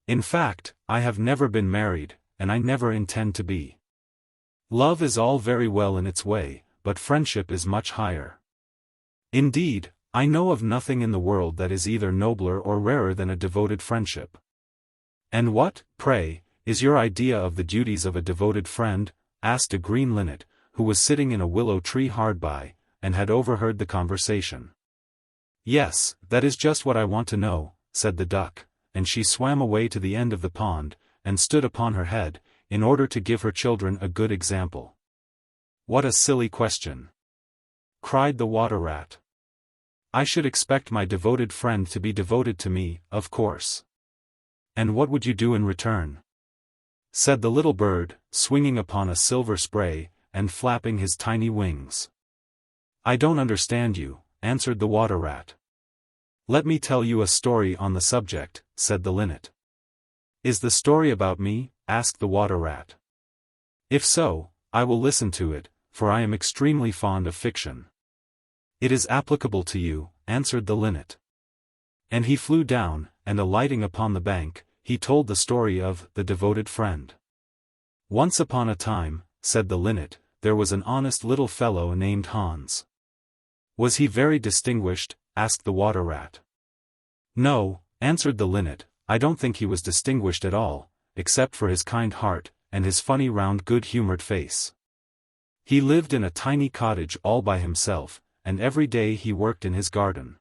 In fact, I have never been married, and I never intend to be. Love is all very well in its way, but friendship is much higher. Indeed, I know of nothing in the world that is either nobler or rarer than a devoted friendship." "And what, pray, is your idea of the duties of a devoted friend?" asked a green linnet, who was sitting in a willow tree hard by, and had overheard the conversation. "Yes, that is just what I want to know," said the duck, and she swam away to the end of the pond, and stood upon her head, in order to give her children a good example. "What a silly question!" cried the water rat. "I should expect my devoted friend to be devoted to me, of course." "And what would you do in return?" said the little bird, swinging upon a silver spray, and flapping his tiny wings. "I don't understand you," answered the water rat. "Let me tell you a story on the subject," said the linnet. Is the story about me? Asked the water rat. If so, I will listen to it, for I am extremely fond of fiction. It is applicable to you, answered the linnet. And he flew down, and alighting upon the bank, he told the story of the devoted friend. Once upon a time, said the linnet, there was an honest little fellow named Hans. Was he very distinguished? Asked the water rat. No, answered the linnet, I don't think he was distinguished at all, except for his kind heart, and his funny round good-humored face. He lived in a tiny cottage all by himself, and every day he worked in his garden.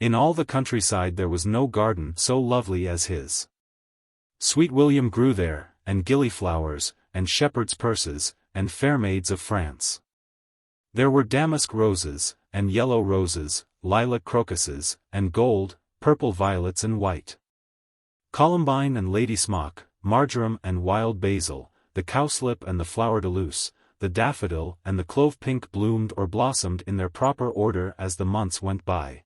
In all the countryside there was no garden so lovely as his. Sweet William grew there, and gillyflowers, and shepherd's purses, and fair maids of France. There were damask roses, and yellow roses, lilac crocuses, and gold, purple violets and white. Columbine and lady smock, marjoram and wild basil, the cowslip and the flower de luce, the daffodil and the clove pink bloomed or blossomed in their proper order as the months went by.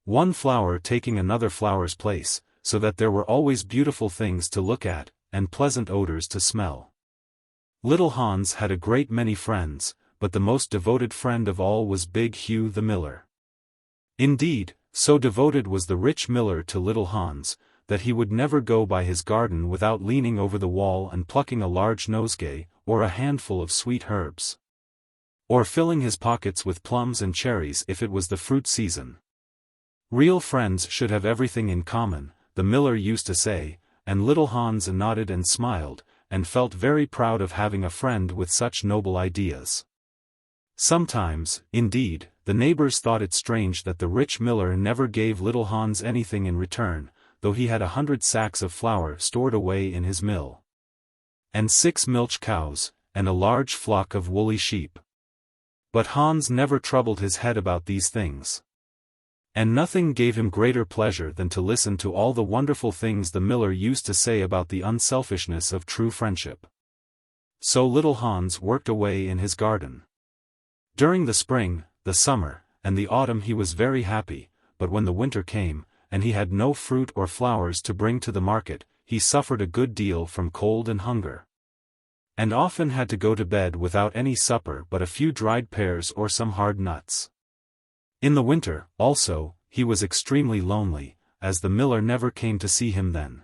One flower taking another flower's place, so that there were always beautiful things to look at, and pleasant odors to smell. Little Hans had a great many friends, but the most devoted friend of all was Big Hugh the miller. Indeed, so devoted was the rich miller to little Hans, that he would never go by his garden without leaning over the wall and plucking a large nosegay, or a handful of sweet herbs. Or filling his pockets with plums and cherries if it was the fruit season. Real friends should have everything in common, the miller used to say, and little Hans nodded and smiled, and felt very proud of having a friend with such noble ideas. Sometimes, indeed, the neighbors thought it strange that the rich miller never gave little Hans anything in return, though he had 100 sacks of flour stored away in his mill. And 6 milch cows, and a large flock of woolly sheep. But Hans never troubled his head about these things. And nothing gave him greater pleasure than to listen to all the wonderful things the miller used to say about the unselfishness of true friendship. So little Hans worked away in his garden. During the spring, the summer, and the autumn he was very happy, but when the winter came, and he had no fruit or flowers to bring to the market, he suffered a good deal from cold and hunger. And often had to go to bed without any supper but a few dried pears or some hard nuts. In the winter, also, he was extremely lonely, as the miller never came to see him then.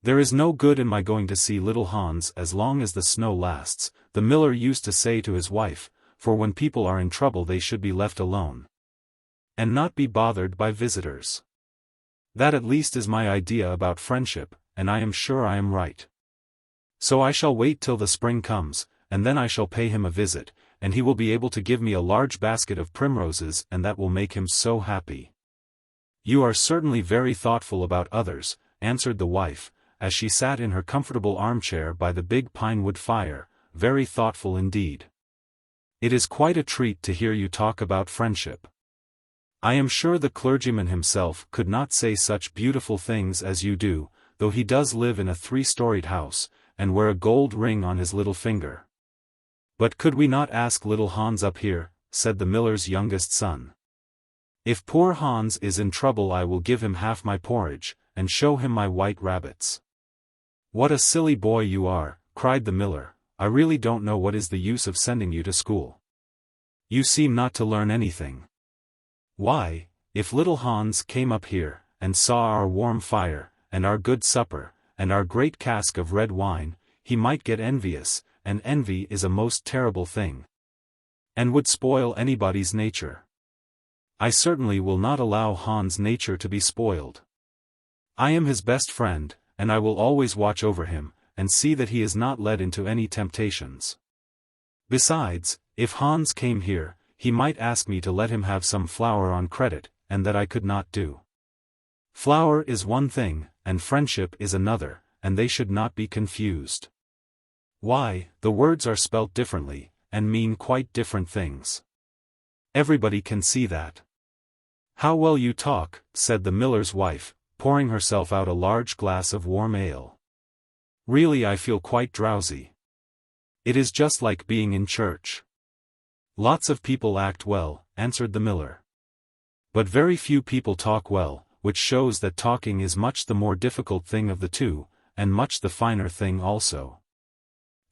There is no good in my going to see little Hans as long as the snow lasts, the miller used to say to his wife, for when people are in trouble they should be left alone. And not be bothered by visitors. That at least is my idea about friendship, and I am sure I am right. So I shall wait till the spring comes, and then I shall pay him a visit, and he will be able to give me a large basket of primroses, and that will make him so happy. You are certainly very thoughtful about others, answered the wife, as she sat in her comfortable armchair by the big pine-wood fire, very thoughtful indeed. It is quite a treat to hear you talk about friendship. I am sure the clergyman himself could not say such beautiful things as you do, though he does live in a 3-storied house, and wear a gold ring on his little finger. But could we not ask little Hans up here, said the miller's youngest son. If poor Hans is in trouble I will give him half my porridge, and show him my white rabbits. What a silly boy you are, cried the miller, I really don't know what is the use of sending you to school. You seem not to learn anything. Why, if little Hans came up here, and saw our warm fire, and our good supper, and our great cask of red wine, he might get envious, and envy is a most terrible thing. And would spoil anybody's nature. I certainly will not allow Hans' nature to be spoiled. I am his best friend, and I will always watch over him, and see that he is not led into any temptations. Besides, if Hans came here, he might ask me to let him have some flour on credit, and that I could not do. Flour is one thing, and friendship is another, and they should not be confused. Why, the words are spelt differently, and mean quite different things. Everybody can see that. How well you talk, said the miller's wife, pouring herself out a large glass of warm ale. Really I feel quite drowsy. It is just like being in church. Lots of people act well, answered the miller. But very few people talk well, which shows that talking is much the more difficult thing of the two, and much the finer thing also.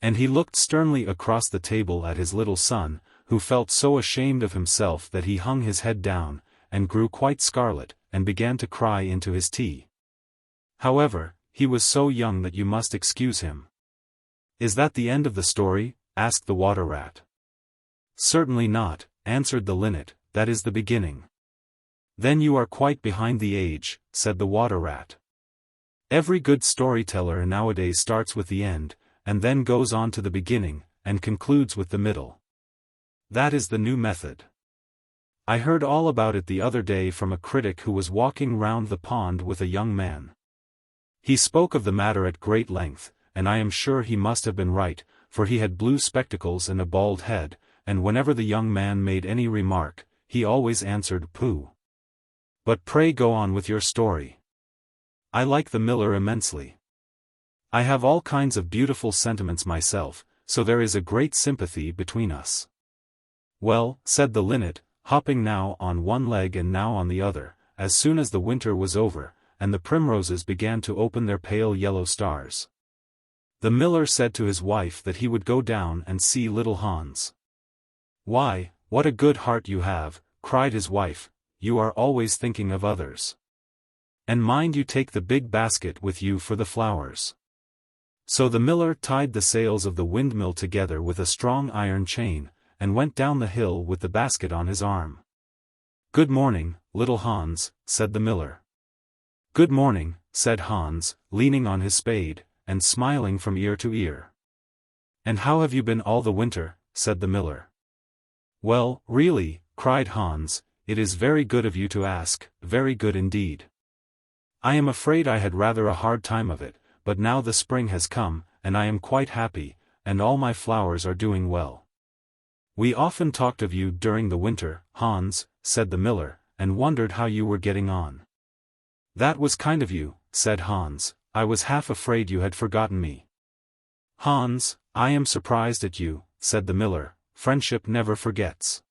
And he looked sternly across the table at his little son, who felt so ashamed of himself that he hung his head down, and grew quite scarlet, and began to cry into his tea. However, he was so young that you must excuse him. "Is that the end of the story?" asked the water rat. "Certainly not," answered the linnet, "that is the beginning." "Then you are quite behind the age," said the water rat. "Every good storyteller nowadays starts with the end, and then goes on to the beginning, and concludes with the middle. That is the new method. I heard all about it the other day from a critic who was walking round the pond with a young man. He spoke of the matter at great length, and I am sure he must have been right, for he had blue spectacles and a bald head, and whenever the young man made any remark, he always answered "Pooh." But pray go on with your story. I like the miller immensely. I have all kinds of beautiful sentiments myself, so there is a great sympathy between us. "Well," said the linnet, hopping now on one leg and now on the other, as soon as the winter was over, and the primroses began to open their pale yellow stars. The miller said to his wife that he would go down and see little Hans. "Why, what a good heart you have," cried his wife, "you are always thinking of others. And mind you take the big basket with you for the flowers." So the miller tied the sails of the windmill together with a strong iron chain, and went down the hill with the basket on his arm. "Good morning, little Hans," said the miller. "Good morning," said Hans, leaning on his spade, and smiling from ear to ear. "And how have you been all the winter?" said the miller. "Well, really," cried Hans, "it is very good of you to ask, very good indeed. I am afraid I had rather a hard time of it, but now the spring has come, and I am quite happy, and all my flowers are doing well." "We often talked of you during the winter, Hans," said the miller, "and wondered how you were getting on." "That was kind of you," said Hans, "I was half afraid you had forgotten me." "Hans, I am surprised at you," said the miller, "friendship never forgets.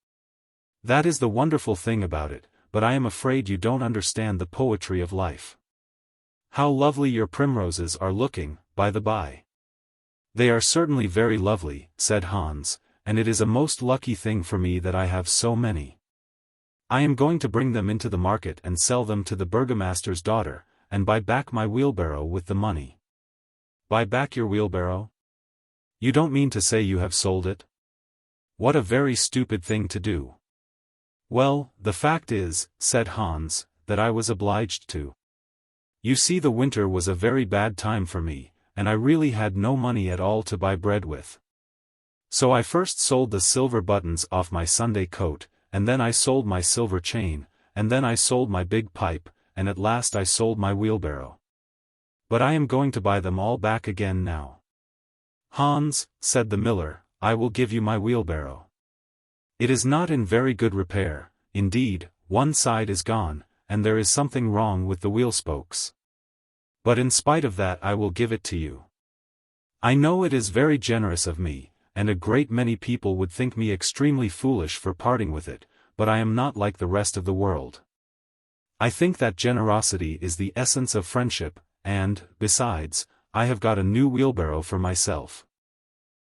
That is the wonderful thing about it, but I am afraid you don't understand the poetry of life. How lovely your primroses are looking, by the by." "They are certainly very lovely," said Hans, "and it is a most lucky thing for me that I have so many. I am going to bring them into the market and sell them to the burgomaster's daughter, and buy back my wheelbarrow with the money." "Buy back your wheelbarrow? You don't mean to say you have sold it? What a very stupid thing to do." "Well, the fact is," said Hans, "that I was obliged to. You see, the winter was a very bad time for me, and I really had no money at all to buy bread with. So I first sold the silver buttons off my Sunday coat, and then I sold my silver chain, and then I sold my big pipe, and at last I sold my wheelbarrow. But I am going to buy them all back again now." "Hans," said the miller, "I will give you my wheelbarrow. It is not in very good repair, indeed, one side is gone, and there is something wrong with the wheel spokes. But in spite of that I will give it to you. I know it is very generous of me, and a great many people would think me extremely foolish for parting with it, but I am not like the rest of the world. I think that generosity is the essence of friendship, and, besides, I have got a new wheelbarrow for myself.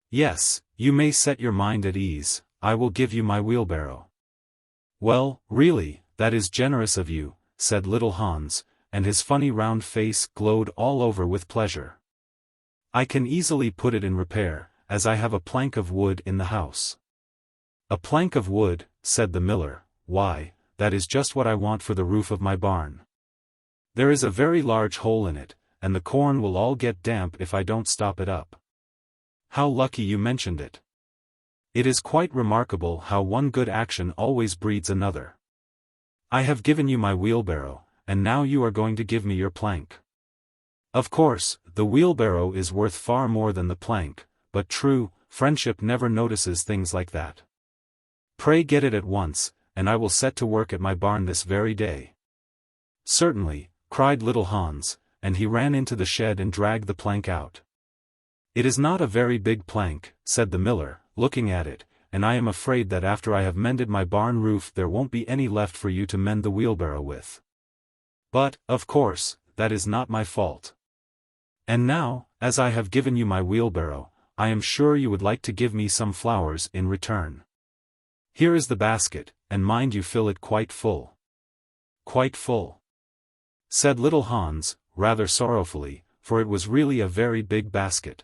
Yes, you may set your mind at ease, I will give you my wheelbarrow." "Well, really, that is generous of you," said little Hans, and his funny round face glowed all over with pleasure. "I can easily put it in repair, as I have a plank of wood in the house." "A plank of wood," said the miller, "why, that is just what I want for the roof of my barn. There is a very large hole in it, and the corn will all get damp if I don't stop it up." "How lucky you mentioned it. It is quite remarkable how one good action always breeds another. I have given you my wheelbarrow, and now you are going to give me your plank. Of course, the wheelbarrow is worth far more than the plank, but true, friendship never notices things like that. Pray get it at once, and I will set to work at my barn this very day." "Certainly," cried little Hans, and he ran into the shed and dragged the plank out. "It is not a very big plank," said the miller, looking at it, "and I am afraid that after I have mended my barn roof there won't be any left for you to mend the wheelbarrow with." But, of course, that is not my fault. And now, as I have given you my wheelbarrow, I am sure you would like to give me some flowers in return. Here is the basket, and mind you fill it quite full. Quite full," said little Hans, rather sorrowfully, for it was really a very big basket.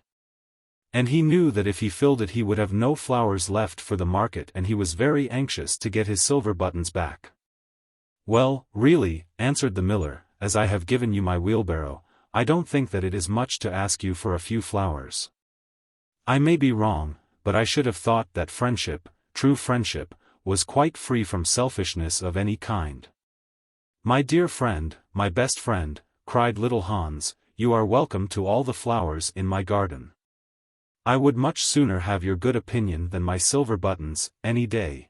And he knew that if he filled it he would have no flowers left for the market, and he was very anxious to get his silver buttons back. "Well, really," answered the miller, "as I have given you my wheelbarrow, I don't think that it is much to ask you for a few flowers. I may be wrong, but I should have thought that friendship, true friendship, was quite free from selfishness of any kind." "My dear friend, my best friend," cried little Hans, "you are welcome to all the flowers in my garden. I would much sooner have your good opinion than my silver buttons, any day."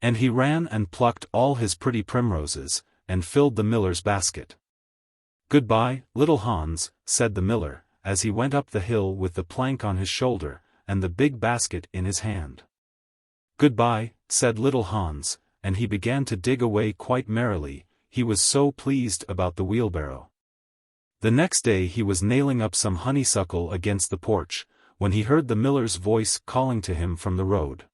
And he ran and plucked all his pretty primroses, and filled the miller's basket. "Goodbye, little Hans," said the miller, as he went up the hill with the plank on his shoulder, and the big basket in his hand. "Goodbye," said little Hans, and he began to dig away quite merrily, he was so pleased about the wheelbarrow. The next day he was nailing up some honeysuckle against the porch, when he heard the miller's voice calling to him from the road.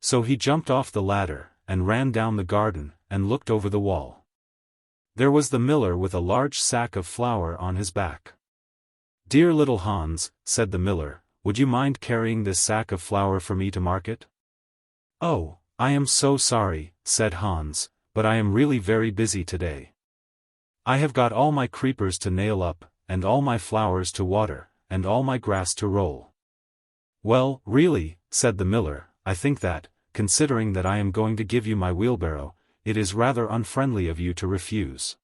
So he jumped off the ladder, and ran down the garden, and looked over the wall. There was the miller with a large sack of flour on his back. "Dear little Hans," said the miller, "would you mind carrying this sack of flour for me to market?" "Oh, I am so sorry," said Hans, "but I am really very busy today. I have got all my creepers to nail up, and all my flowers to water, and all my grass to roll." "Well, really," said the miller, "I think that, considering that I am going to give you my wheelbarrow, it is rather unfriendly of you to refuse."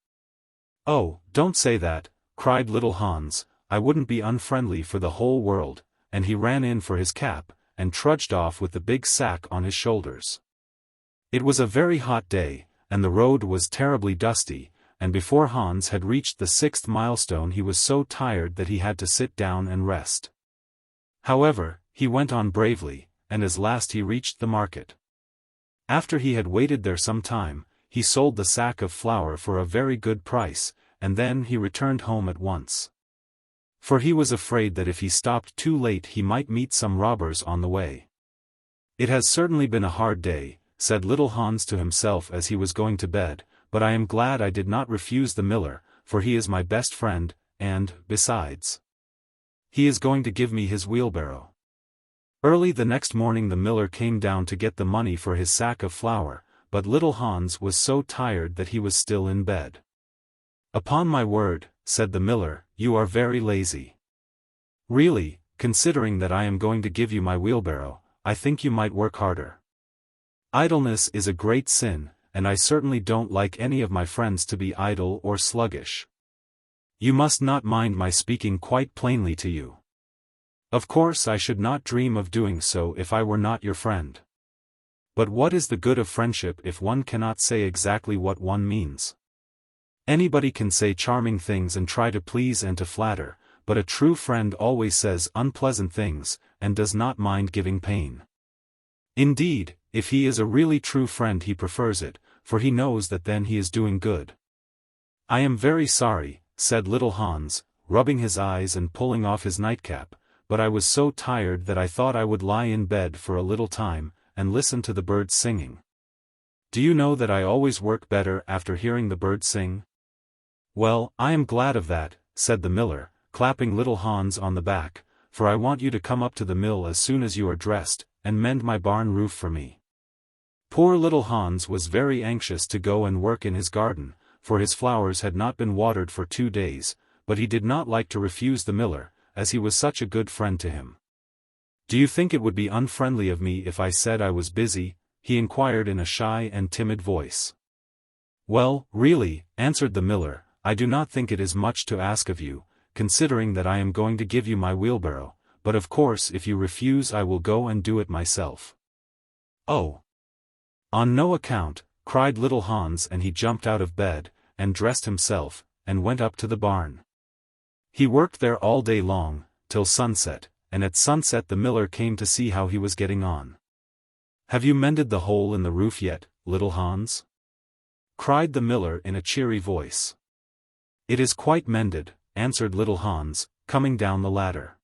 "Oh, don't say that," cried little Hans, "I wouldn't be unfriendly for the whole world," and he ran in for his cap, and trudged off with the big sack on his shoulders. It was a very hot day, and the road was terribly dusty, and before Hans had reached the 6th milestone he was so tired that he had to sit down and rest. However, he went on bravely, and at last he reached the market. After he had waited there some time, he sold the sack of flour for a very good price, and then he returned home at once. For he was afraid that if he stopped too late he might meet some robbers on the way. "It has certainly been a hard day," said little Hans to himself as he was going to bed, "but I am glad I did not refuse the miller, for he is my best friend, and, besides, he is going to give me his wheelbarrow." Early the next morning the miller came down to get the money for his sack of flour, but little Hans was so tired that he was still in bed. "Upon my word," said the miller, "you are very lazy. Really, considering that I am going to give you my wheelbarrow, I think you might work harder. Idleness is a great sin, and I certainly don't like any of my friends to be idle or sluggish. You must not mind my speaking quite plainly to you. Of course I should not dream of doing so if I were not your friend. But what is the good of friendship if one cannot say exactly what one means? Anybody can say charming things and try to please and to flatter, but a true friend always says unpleasant things, and does not mind giving pain. Indeed, if he is a really true friend he prefers it, for he knows that then he is doing good." "I am very sorry," said little Hans, rubbing his eyes and pulling off his nightcap, "but I was so tired that I thought I would lie in bed for a little time, and listen to the birds singing. Do you know that I always work better after hearing the birds sing?" "Well, I am glad of that," said the miller, clapping little Hans on the back, "for I want you to come up to the mill as soon as you are dressed, and mend my barn roof for me." Poor little Hans was very anxious to go and work in his garden, for his flowers had not been watered for 2 days, but he did not like to refuse the miller, as he was such a good friend to him. "Do you think it would be unfriendly of me if I said I was busy?" he inquired in a shy and timid voice. "Well, really," answered the miller, "I do not think it is much to ask of you, considering that I am going to give you my wheelbarrow, but of course if you refuse I will go and do it myself." "Oh! On no account," cried little Hans, and he jumped out of bed, and dressed himself, and went up to the barn. He worked there all day long, till sunset, and at sunset the miller came to see how he was getting on. "Have you mended the hole in the roof yet, little Hans?" cried the miller in a cheery voice. "It is quite mended," answered little Hans, coming down the ladder.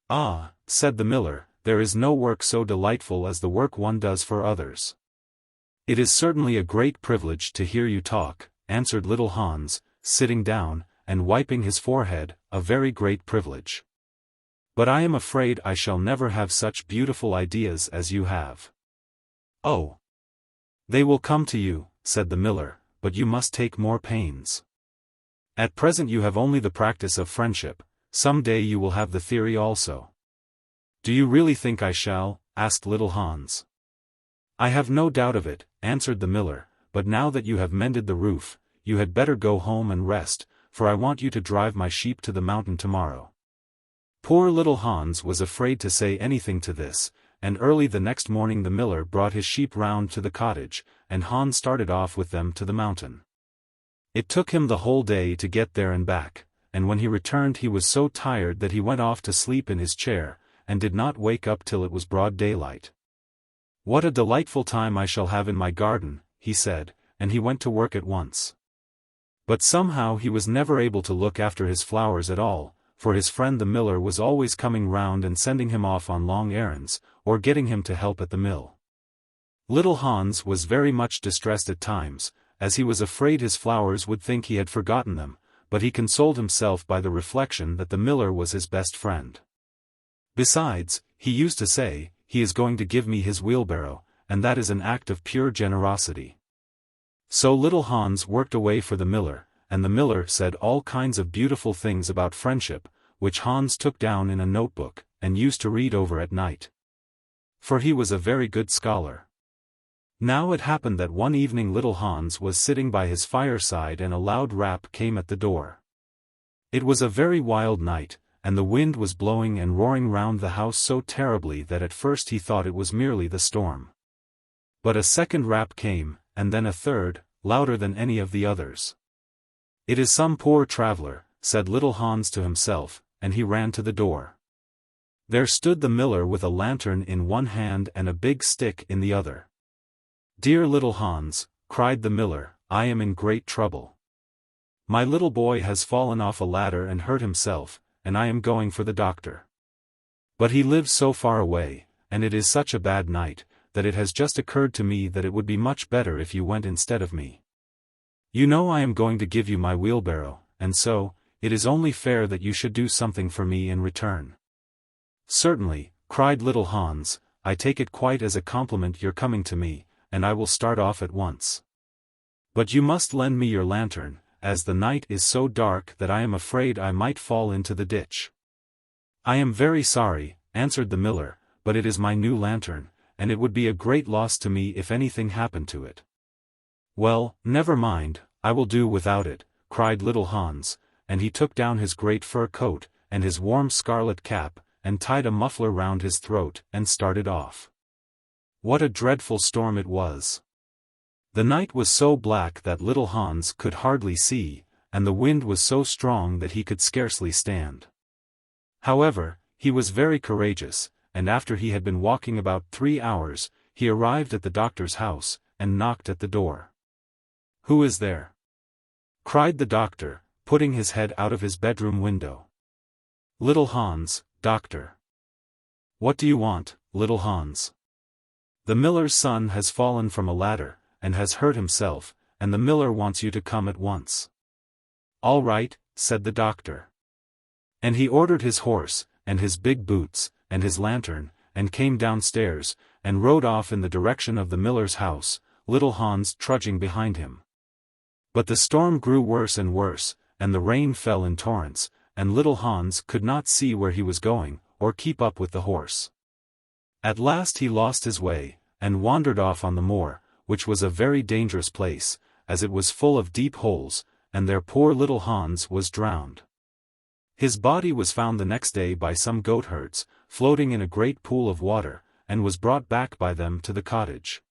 "Ah," said the miller, "there is no work so delightful as the work one does for others." "It is certainly a great privilege to hear you talk," answered little Hans, sitting down, and wiping his forehead, "a very great privilege. But I am afraid I shall never have such beautiful ideas as you have." "Oh! They will come to you," said the miller, "but you must take more pains. At present you have only the practice of friendship, some day you will have the theory also." "Do you really think I shall?" asked little Hans. "I have no doubt of it," answered the miller, "but now that you have mended the roof, you had better go home and rest, for I want you to drive my sheep to the mountain tomorrow." Poor little Hans was afraid to say anything to this, and early the next morning the miller brought his sheep round to the cottage, and Hans started off with them to the mountain. It took him the whole day to get there and back, and when he returned he was so tired that he went off to sleep in his chair, and did not wake up till it was broad daylight. "What a delightful time I shall have in my garden," he said, and he went to work at once. But somehow he was never able to look after his flowers at all, for his friend the miller was always coming round and sending him off on long errands, or getting him to help at the mill. Little Hans was very much distressed at times, as he was afraid his flowers would think he had forgotten them, but he consoled himself by the reflection that the miller was his best friend. Besides, he used to say, "He is going to give me his wheelbarrow, and that is an act of pure generosity." So little Hans worked away for the miller, and the miller said all kinds of beautiful things about friendship, which Hans took down in a notebook, and used to read over at night. For he was a very good scholar. Now it happened that one evening little Hans was sitting by his fireside and a loud rap came at the door. It was a very wild night, and the wind was blowing and roaring round the house so terribly that at first he thought it was merely the storm. But a second rap came, and then a third, louder than any of the others. "It is some poor traveler," said little Hans to himself, and he ran to the door. There stood the miller with a lantern in one hand and a big stick in the other. "Dear little Hans," cried the miller, "I am in great trouble. My little boy has fallen off a ladder and hurt himself, and I am going for the doctor. But he lives so far away, and it is such a bad night, that it has just occurred to me that it would be much better if you went instead of me. You know I am going to give you my wheelbarrow, and so, it is only fair that you should do something for me in return." "Certainly," cried little Hans, "I take it quite as a compliment your coming to me, and I will start off at once. But you must lend me your lantern, as the night is so dark that I am afraid I might fall into the ditch." "I am very sorry," answered the miller, "but it is my new lantern, and it would be a great loss to me if anything happened to it." "Well, never mind, I will do without it," cried little Hans, and he took down his great fur coat, and his warm scarlet cap, and tied a muffler round his throat, and started off. What a dreadful storm it was! The night was so black that little Hans could hardly see, and the wind was so strong that he could scarcely stand. However, he was very courageous, and after he had been walking about 3 hours, he arrived at the doctor's house, and knocked at the door. "Who is there?" cried the doctor, putting his head out of his bedroom window. "Little Hans, doctor." "What do you want, little Hans?" "The miller's son has fallen from a ladder, and has hurt himself, and the miller wants you to come at once." "All right," said the doctor. And he ordered his horse, and his big boots, and his lantern, and came downstairs, and rode off in the direction of the miller's house, little Hans trudging behind him. But the storm grew worse and worse, and the rain fell in torrents, and little Hans could not see where he was going, or keep up with the horse. At last he lost his way, and wandered off on the moor, which was a very dangerous place, as it was full of deep holes, and there poor little Hans was drowned. His body was found the next day by some goatherds, floating in a great pool of water, and was brought back by them to the cottage.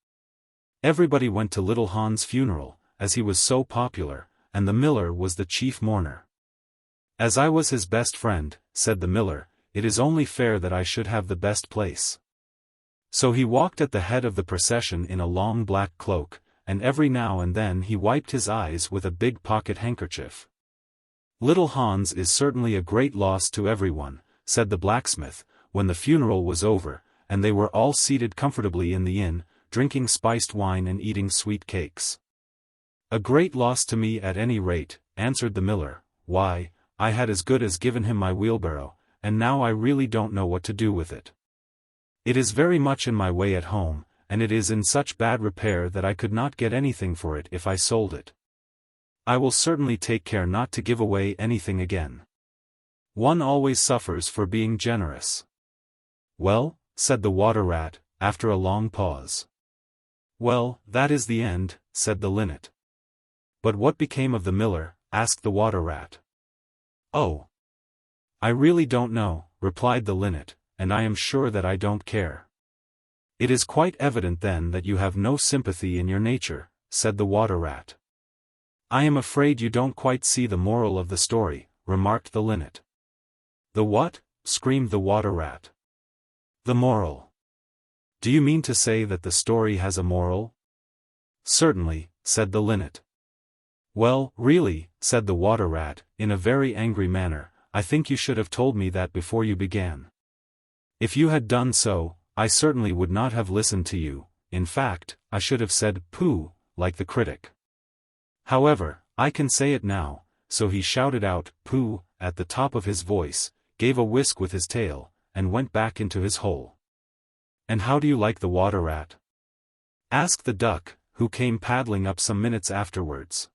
Everybody went to little Hans' funeral, as he was so popular, and the miller was the chief mourner. "As I was his best friend," said the miller, "it is only fair that I should have the best place." So he walked at the head of the procession in a long black cloak, and every now and then he wiped his eyes with a big pocket handkerchief. "Little Hans is certainly a great loss to everyone," said the blacksmith, when the funeral was over, and they were all seated comfortably in the inn, drinking spiced wine and eating sweet cakes. "A great loss to me at any rate," answered the miller. "Why, I had as good as given him my wheelbarrow, and now I really don't know what to do with it. It is very much in my way at home, and it is in such bad repair that I could not get anything for it if I sold it. I will certainly take care not to give away anything again. One always suffers for being generous." "Well," said the water rat, after a long pause. "Well, that is the end," said the linnet. "But what became of the miller?" asked the water rat. "Oh, I really don't know," replied the linnet, "and I am sure that I don't care." "It is quite evident then that you have no sympathy in your nature," said the water rat. "I am afraid you don't quite see the moral of the story," remarked the linnet. "The what?" screamed the water rat. "The moral. Do you mean to say that the story has a moral?" "Certainly," said the linnet. "Well, really," said the water rat, in a very angry manner, "I think you should have told me that before you began. If you had done so, I certainly would not have listened to you. In fact, I should have said, 'Pooh,' like the critic. However, I can say it now," so he shouted out, "Pooh," at the top of his voice, gave a whisk with his tail, and went back into his hole. "And how do you like the water rat?" asked the duck, who came paddling up some minutes afterwards.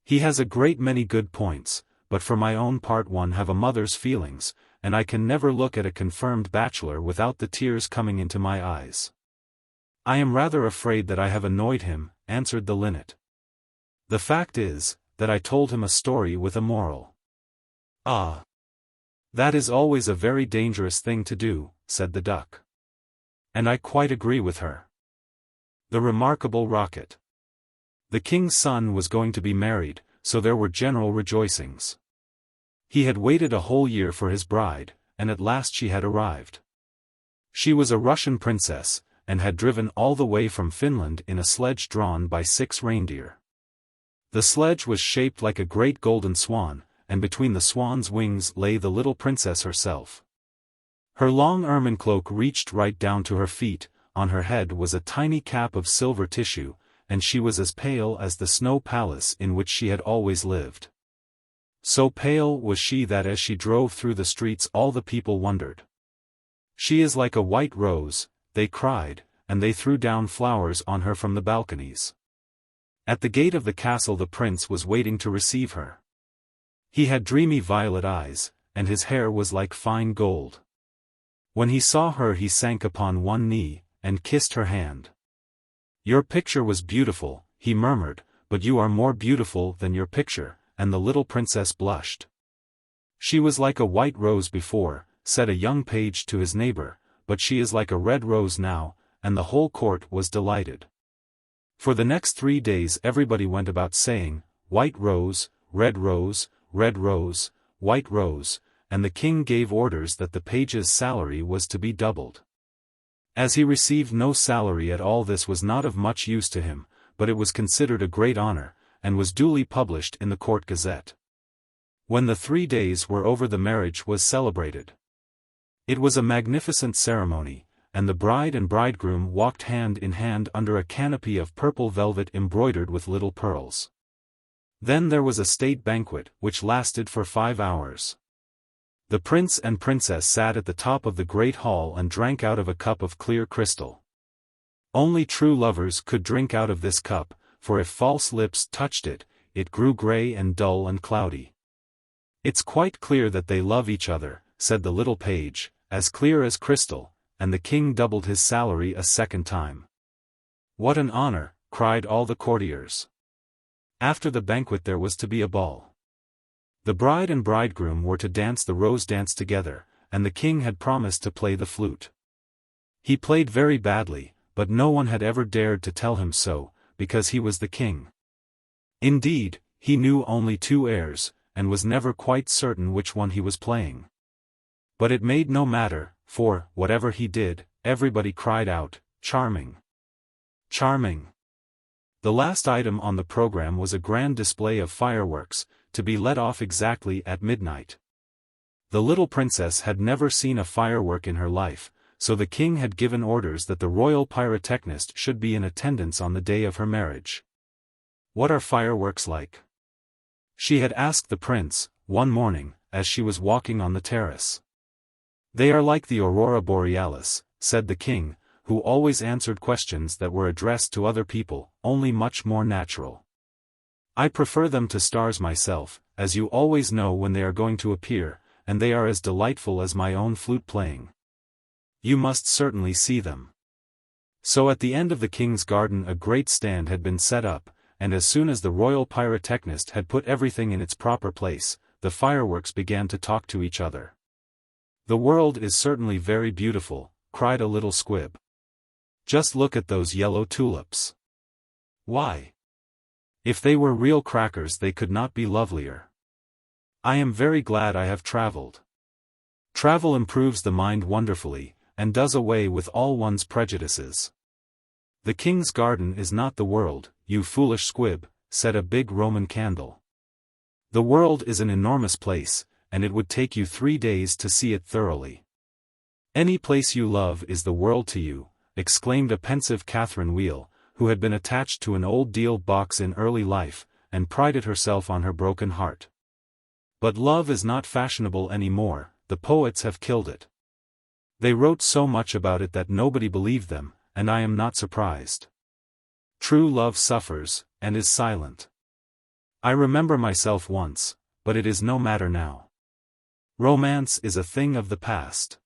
"He has a great many good points, but for my own part one have a mother's feelings, and I can never look at a confirmed bachelor without the tears coming into my eyes. I am rather afraid that I have annoyed him," answered the linnet. "The fact is, that I told him a story with a moral." "Ah! That is always a very dangerous thing to do," said the duck. "And I quite agree with her." The remarkable rocket. The king's son was going to be married, so there were general rejoicings. He had waited a whole year for his bride, and at last she had arrived. She was a Russian princess, and had driven all the way from Finland in a sledge drawn by 6 reindeer. The sledge was shaped like a great golden swan, and between the swan's wings lay the little princess herself. Her long ermine cloak reached right down to her feet, on her head was a tiny cap of silver tissue, and she was as pale as the snow palace in which she had always lived. So pale was she that as she drove through the streets all the people wondered. "She is like a white rose," they cried, and they threw down flowers on her from the balconies. At the gate of the castle the prince was waiting to receive her. He had dreamy violet eyes, and his hair was like fine gold. When he saw her he sank upon one knee, and kissed her hand. "Your picture was beautiful," he murmured, "but you are more beautiful than your picture," and the little princess blushed. "She was like a white rose before," said a young page to his neighbor, "but she is like a red rose now," and the whole court was delighted. For the next 3 days everybody went about saying, "White rose, red rose, red rose, white rose," and the king gave orders that the page's salary was to be doubled. As he received no salary at all, this was not of much use to him, but it was considered a great honor, and was duly published in the court gazette. When the 3 days were over the marriage was celebrated. It was a magnificent ceremony, and the bride and bridegroom walked hand in hand under a canopy of purple velvet embroidered with little pearls. Then there was a state banquet, which lasted for 5 hours. The prince and princess sat at the top of the great hall and drank out of a cup of clear crystal. Only true lovers could drink out of this cup, for if false lips touched it, it grew grey and dull and cloudy. "It's quite clear that they love each other," said the little page, "as clear as crystal," and the king doubled his salary a second time. "What an honor!" cried all the courtiers. After the banquet there was to be a ball. The bride and bridegroom were to dance the rose dance together, and the king had promised to play the flute. He played very badly, but no one had ever dared to tell him so, because he was the king. Indeed, he knew only 2 airs, and was never quite certain which one he was playing. But it made no matter, for, whatever he did, everybody cried out, "Charming! Charming!" The last item on the program was a grand display of fireworks, to be let off exactly at midnight. The little princess had never seen a firework in her life, so the king had given orders that the royal pyrotechnist should be in attendance on the day of her marriage. "What are fireworks like?" she had asked the prince, one morning, as she was walking on the terrace. "They are like the aurora borealis," said the king, who always answered questions that were addressed to other people, only much more natural. "I prefer them to stars myself, as you always know when they are going to appear, and they are as delightful as my own flute playing. You must certainly see them." So at the end of the king's garden a great stand had been set up, and as soon as the royal pyrotechnist had put everything in its proper place, the fireworks began to talk to each other. "The world is certainly very beautiful," cried a little squib. "Just look at those yellow tulips. Why, if they were real crackers they could not be lovelier. I am very glad I have traveled. Travel improves the mind wonderfully, and does away with all one's prejudices." "The king's garden is not the world, you foolish squib," said a big Roman candle. "The world is an enormous place, and it would take you 3 days to see it thoroughly." "Any place you love is the world to you," exclaimed a pensive Catherine Wheel, who had been attached to an old deal box in early life, and prided herself on her broken heart. "But love is not fashionable any more, the poets have killed it. They wrote so much about it that nobody believed them, and I am not surprised. True love suffers, and is silent. I remember myself once, but it is no matter now. Romance is a thing of the past."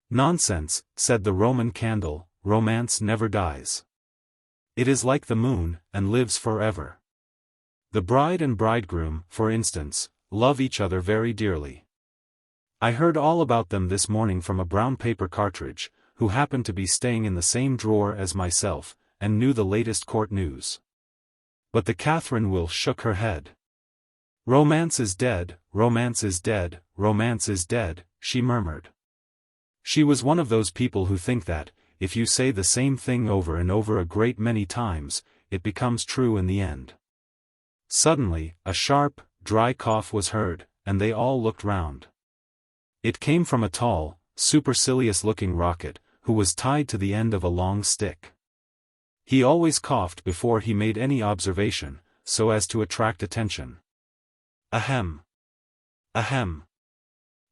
"Nonsense," said the Roman candle, "romance never dies. It is like the moon, and lives forever. The bride and bridegroom, for instance, love each other very dearly. I heard all about them this morning from a brown paper cartridge, who happened to be staying in the same drawer as myself, and knew the latest court news." But the Catherine Wheel shook her head. "Romance is dead, romance is dead, romance is dead," she murmured. She was one of those people who think that, if you say the same thing over and over a great many times, it becomes true in the end. Suddenly, a sharp, dry cough was heard, and they all looked round. It came from a tall, supercilious-looking rocket, who was tied to the end of a long stick. He always coughed before he made any observation, so as to attract attention. "Ahem! Ahem!"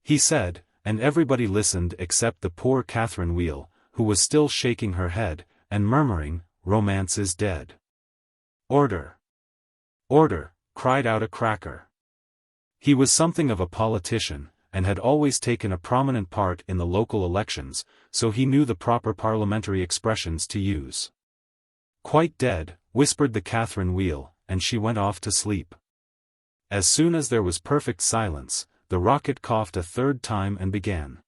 he said, and everybody listened except the poor Catherine Wheel, who was still shaking her head, and murmuring, "Romance is dead." "Order! Order!" cried out a cracker. He was something of a politician, and had always taken a prominent part in the local elections, so he knew the proper parliamentary expressions to use. "Quite dead," whispered the Catherine Wheel, and she went off to sleep. As soon as there was perfect silence, the rocket coughed a third time and began.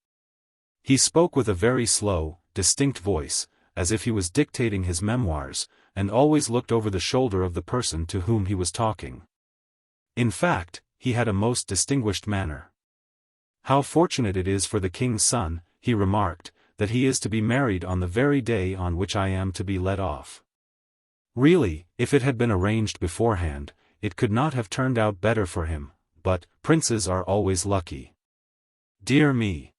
He spoke with a very slow, distinct voice, as if he was dictating his memoirs, and always looked over the shoulder of the person to whom he was talking. In fact, he had a most distinguished manner. "How fortunate it is for the king's son," he remarked, "that he is to be married on the very day on which I am to be let off. Really, if it had been arranged beforehand, it could not have turned out better for him, but princes are always lucky." "Dear me,"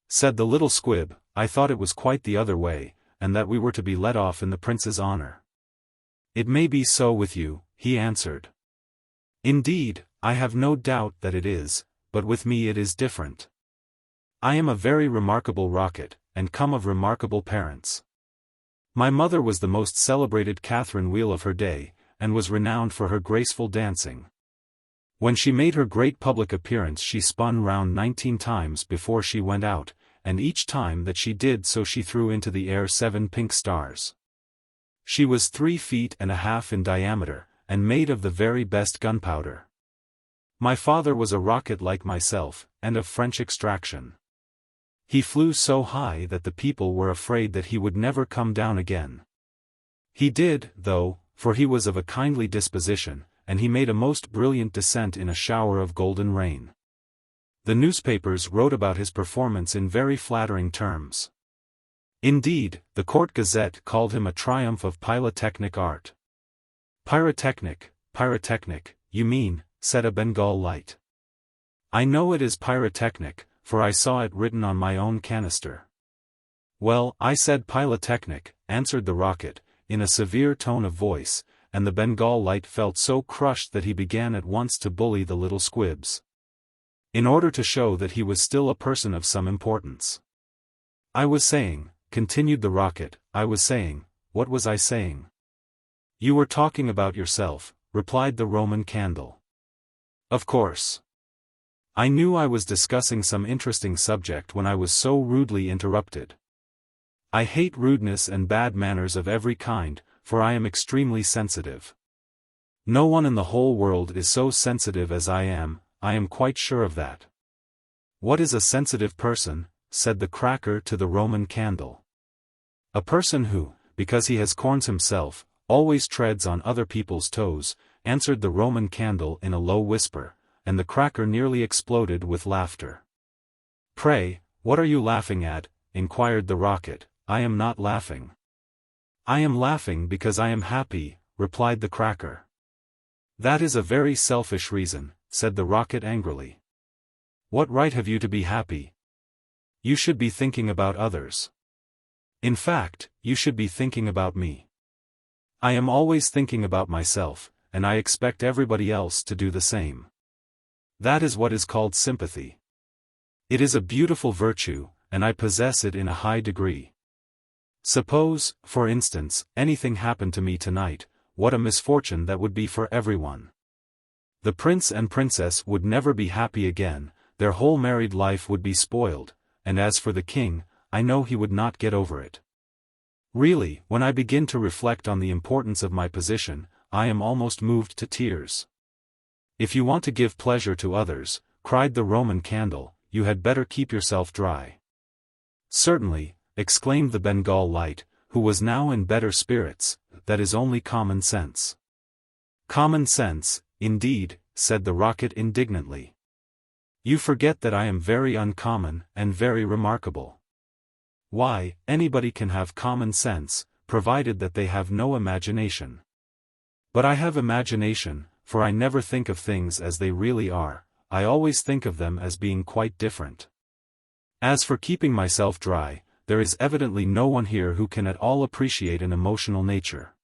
said the little squib, "I thought it was quite the other way, and that we were to be let off in the prince's honor." "It may be so with you," he answered. "Indeed, I have no doubt that it is, but with me it is different. I am a very remarkable rocket, and come of remarkable parents. My mother was the most celebrated Catherine Wheel of her day, and was renowned for her graceful dancing. When she made her great public appearance she spun round 19 times before she went out, and each time that she did so she threw into the air 7 pink stars. She was 3 feet and a half in diameter, and made of the very best gunpowder. My father was a rocket like myself, and of French extraction. He flew so high that the people were afraid that he would never come down again. He did, though, for he was of a kindly disposition, and he made a most brilliant descent in a shower of golden rain. The newspapers wrote about his performance in very flattering terms. Indeed, the Court Gazette called him a triumph of pyrotechnic art. Pyrotechnic, pyrotechnic, you mean, said a Bengal light. I know it is pyrotechnic, for I saw it written on my own canister. Well, I said pyrotechnic, answered the rocket, in a severe tone of voice, and the Bengal light felt so crushed that he began at once to bully the little squibs, in order to show that he was still a person of some importance. I was saying, continued the rocket, what was I saying? You were talking about yourself, replied the Roman candle. Of course. I knew I was discussing some interesting subject when I was so rudely interrupted. I hate rudeness and bad manners of every kind, for I am extremely sensitive. No one in the whole world is so sensitive as I am quite sure of that. What is a sensitive person? Said the cracker to the Roman candle. A person who, because he has corns himself, always treads on other people's toes, answered the Roman candle in a low whisper, and the cracker nearly exploded with laughter. Pray, what are you laughing at? Inquired the rocket. I am not laughing. I am laughing because I am happy, replied the cracker. That is a very selfish reason, said the rocket angrily. What right have you to be happy? You should be thinking about others. In fact, you should be thinking about me. I am always thinking about myself, and I expect everybody else to do the same. That is what is called sympathy. It is a beautiful virtue, and I possess it in a high degree. Suppose, for instance, anything happened to me tonight, what a misfortune that would be for everyone. The prince and princess would never be happy again, their whole married life would be spoiled, and as for the king, I know he would not get over it. Really, when I begin to reflect on the importance of my position, I am almost moved to tears. If you want to give pleasure to others, cried the Roman candle, you had better keep yourself dry. Certainly, exclaimed the Bengal light, who was now in better spirits, that is only common sense. Common sense, indeed, said the rocket indignantly. You forget that I am very uncommon, and very remarkable. Why, anybody can have common sense, provided that they have no imagination. But I have imagination, for I never think of things as they really are, I always think of them as being quite different. As for keeping myself dry, there is evidently no one here who can at all appreciate an emotional nature.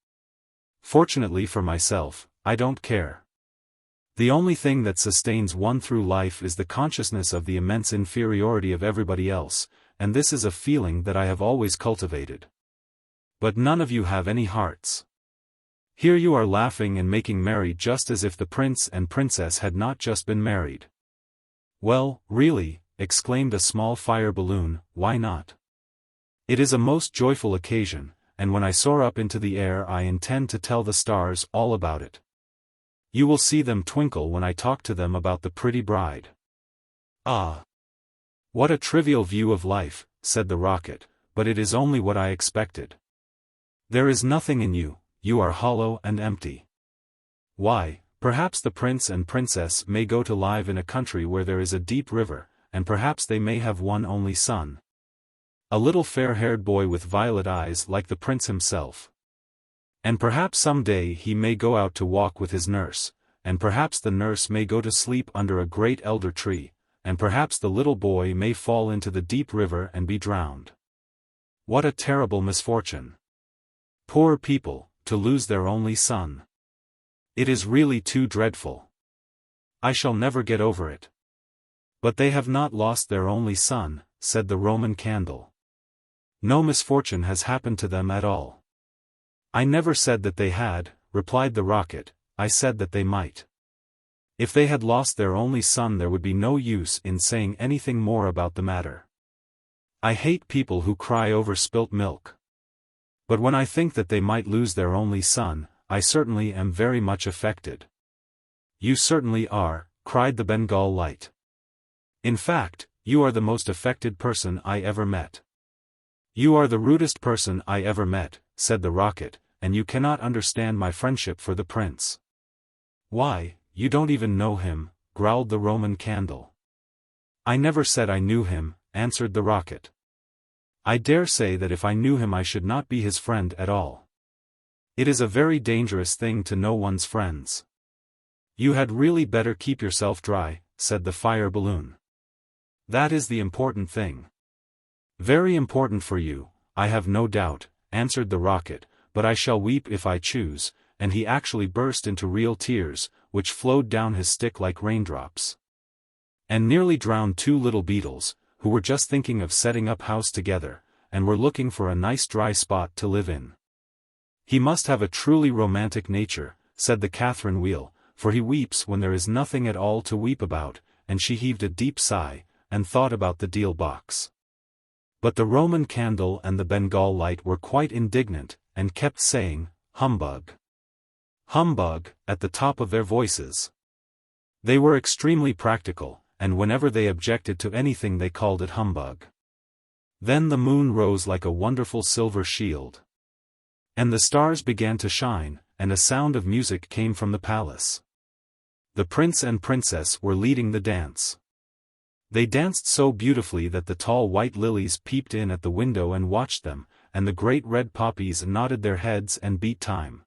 Fortunately for myself, I don't care. The only thing that sustains one through life is the consciousness of the immense inferiority of everybody else, and this is a feeling that I have always cultivated. But none of you have any hearts. Here you are laughing and making merry just as if the prince and princess had not just been married. Well, really, exclaimed a small fire balloon, why not? It is a most joyful occasion, and when I soar up into the air I intend to tell the stars all about it. You will see them twinkle when I talk to them about the pretty bride. Ah! What a trivial view of life, said the rocket, but it is only what I expected. There is nothing in you, you are hollow and empty. Why, perhaps the prince and princess may go to live in a country where there is a deep river, and perhaps they may have one only son. A little fair-haired boy with violet eyes like the prince himself. And perhaps some day he may go out to walk with his nurse, and perhaps the nurse may go to sleep under a great elder tree, and perhaps the little boy may fall into the deep river and be drowned. What a terrible misfortune! Poor people, to lose their only son. It is really too dreadful. I shall never get over it. But they have not lost their only son, said the Roman candle. No misfortune has happened to them at all. I never said that they had, replied the rocket, I said that they might. If they had lost their only son there would be no use in saying anything more about the matter. I hate people who cry over spilt milk. But when I think that they might lose their only son, I certainly am very much affected. You certainly are, cried the Bengal light. In fact, you are the most affected person I ever met. You are the rudest person I ever met, said the rocket, and you cannot understand my friendship for the prince. Why, you don't even know him, growled the Roman candle. I never said I knew him, answered the rocket. I dare say that if I knew him I should not be his friend at all. It is a very dangerous thing to know one's friends. You had really better keep yourself dry, said the fire balloon. That is the important thing. Very important for you, I have no doubt, answered the rocket, but I shall weep if I choose, and he actually burst into real tears, which flowed down his stick like raindrops. And nearly drowned two little beetles, who were just thinking of setting up house together, and were looking for a nice dry spot to live in. He must have a truly romantic nature, said the Catherine Wheel, for he weeps when there is nothing at all to weep about, and she heaved a deep sigh, and thought about the deal box. But the Roman candle and the Bengal light were quite indignant, and kept saying, "Humbug! Humbug," at the top of their voices. They were extremely practical, and whenever they objected to anything they called it humbug. Then the moon rose like a wonderful silver shield. And the stars began to shine, and a sound of music came from the palace. The prince and princess were leading the dance. They danced so beautifully that the tall white lilies peeped in at the window and watched them, and the great red poppies nodded their heads and beat time.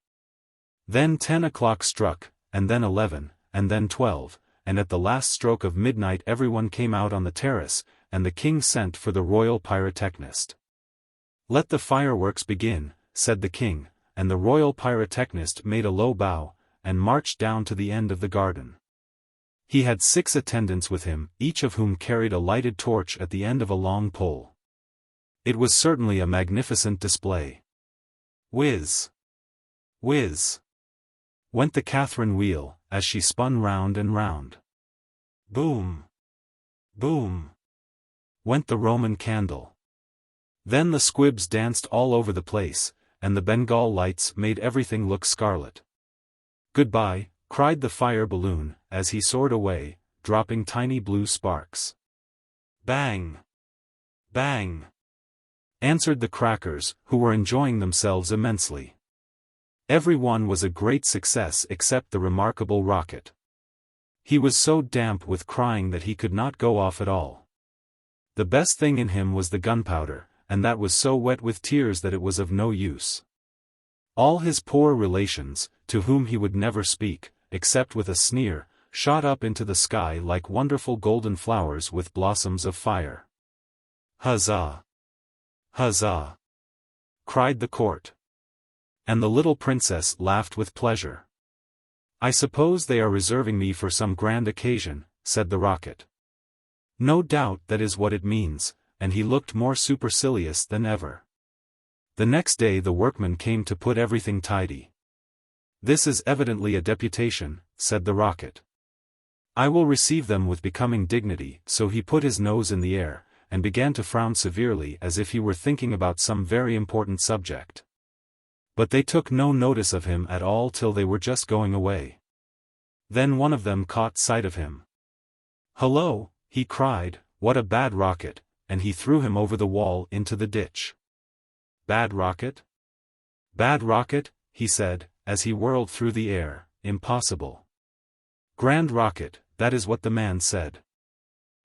Then 10 o'clock struck, and then 11, and then 12, and at the last stroke of midnight everyone came out on the terrace, and the king sent for the royal pyrotechnist. "Let the fireworks begin," said the king, and the royal pyrotechnist made a low bow, and marched down to the end of the garden. He had 6 attendants with him, each of whom carried a lighted torch at the end of a long pole. It was certainly a magnificent display. Whiz! Whiz! Went the Catherine Wheel, as she spun round and round. Boom! Boom! Went the Roman candle. Then the squibs danced all over the place, and the Bengal lights made everything look scarlet. "Goodbye," cried the fire balloon, as he soared away, dropping tiny blue sparks. Bang! Bang! Answered the crackers, who were enjoying themselves immensely. Every one was a great success except the remarkable rocket. He was so damp with crying that he could not go off at all. The best thing in him was the gunpowder, and that was so wet with tears that it was of no use. All his poor relations, to whom he would never speak, except with a sneer, shot up into the sky like wonderful golden flowers with blossoms of fire. "Huzzah! Huzzah!" cried the court. And the little princess laughed with pleasure. "I suppose they are reserving me for some grand occasion," said the rocket. "No doubt that is what it means," and he looked more supercilious than ever. The next day the workmen came to put everything tidy. "This is evidently a deputation," said the rocket. "I will receive them with becoming dignity," so he put his nose in the air, and began to frown severely as if he were thinking about some very important subject. But they took no notice of him at all till they were just going away. Then one of them caught sight of him. "Hullo!" he cried, "what a bad rocket," and he threw him over the wall into the ditch. "Bad rocket? Bad rocket," he said, as he whirled through the air, "impossible. Grand rocket," that is what the man said.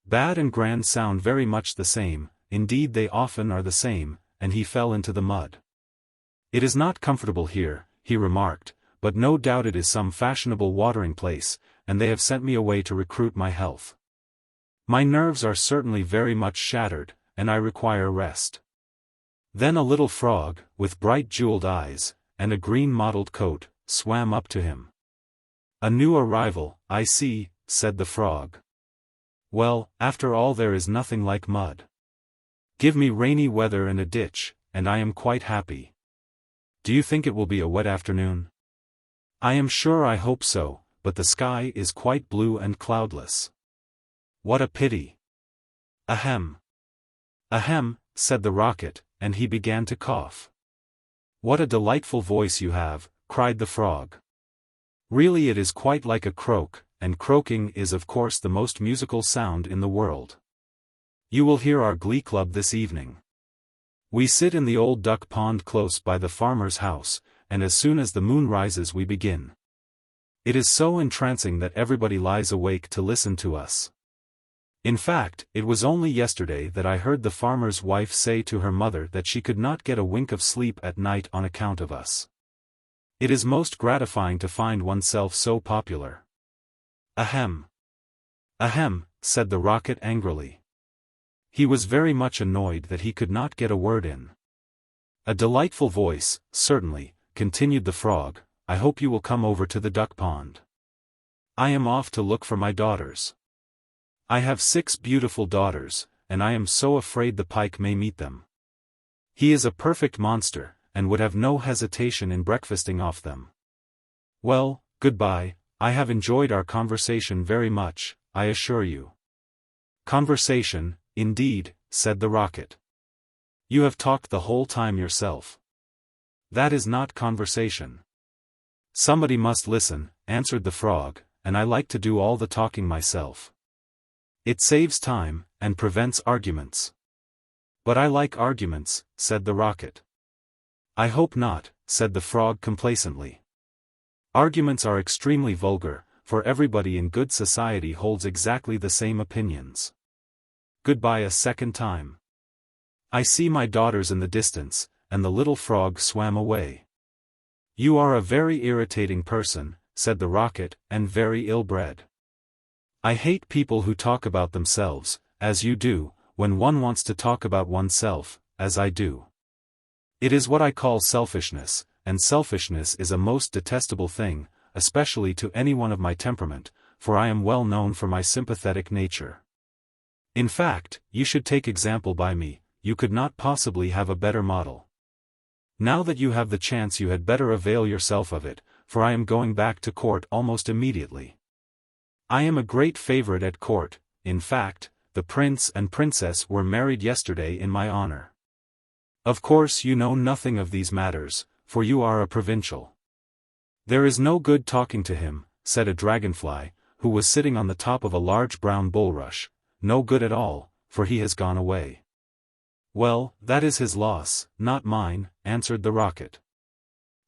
Bad and grand sound very much the same, indeed they often are the same, and he fell into the mud. "It is not comfortable here," he remarked, "but no doubt it is some fashionable watering place, and they have sent me away to recruit my health. My nerves are certainly very much shattered, and I require rest." Then a little frog, with bright jeweled eyes, and a green mottled coat, swam up to him. "A new arrival, I see," said the frog. "Well, after all there is nothing like mud. Give me rainy weather and a ditch, and I am quite happy. Do you think it will be a wet afternoon?" "I am sure I hope so, but the sky is quite blue and cloudless." "What a pity." "Ahem. Ahem," said the rocket, and he began to cough. "What a delightful voice you have," cried the frog. "Really it is quite like a croak, and croaking is of course the most musical sound in the world. You will hear our glee club this evening. We sit in the old duck pond close by the farmer's house, and as soon as the moon rises we begin. It is so entrancing that everybody lies awake to listen to us. In fact, it was only yesterday that I heard the farmer's wife say to her mother that she could not get a wink of sleep at night on account of us. It is most gratifying to find oneself so popular. Ahem. Ahem, said the rocket angrily. He was very much annoyed that he could not get a word in. A delightful voice, certainly, continued the frog. I hope you will come over to the duck pond. I am off to look for my daughters. I have 6 beautiful daughters, and I am so afraid the pike may meet them. He is a perfect monster, and would have no hesitation in breakfasting off them. Well, goodbye, I have enjoyed our conversation very much, I assure you. Conversation, indeed, said the rocket. You have talked the whole time yourself. That is not conversation. Somebody must listen, answered the frog, and I like to do all the talking myself. It saves time, and prevents arguments. But I like arguments, said the rocket. I hope not, said the frog complacently. Arguments are extremely vulgar, for everybody in good society holds exactly the same opinions. Goodbye a second time. I see my daughters in the distance, and the little frog swam away. You are a very irritating person, said the rocket, and very ill-bred. I hate people who talk about themselves, as you do, when one wants to talk about oneself, as I do. It is what I call selfishness, and selfishness is a most detestable thing, especially to anyone of my temperament, for I am well known for my sympathetic nature. In fact, you should take example by me, you could not possibly have a better model. Now that you have the chance you had better avail yourself of it, for I am going back to court almost immediately. I am a great favorite at court, in fact, the prince and princess were married yesterday in my honor. Of course you know nothing of these matters, for you are a provincial. There is no good talking to him, said a dragonfly, who was sitting on the top of a large brown bulrush, no good at all, for he has gone away. Well, that is his loss, not mine, answered the rocket.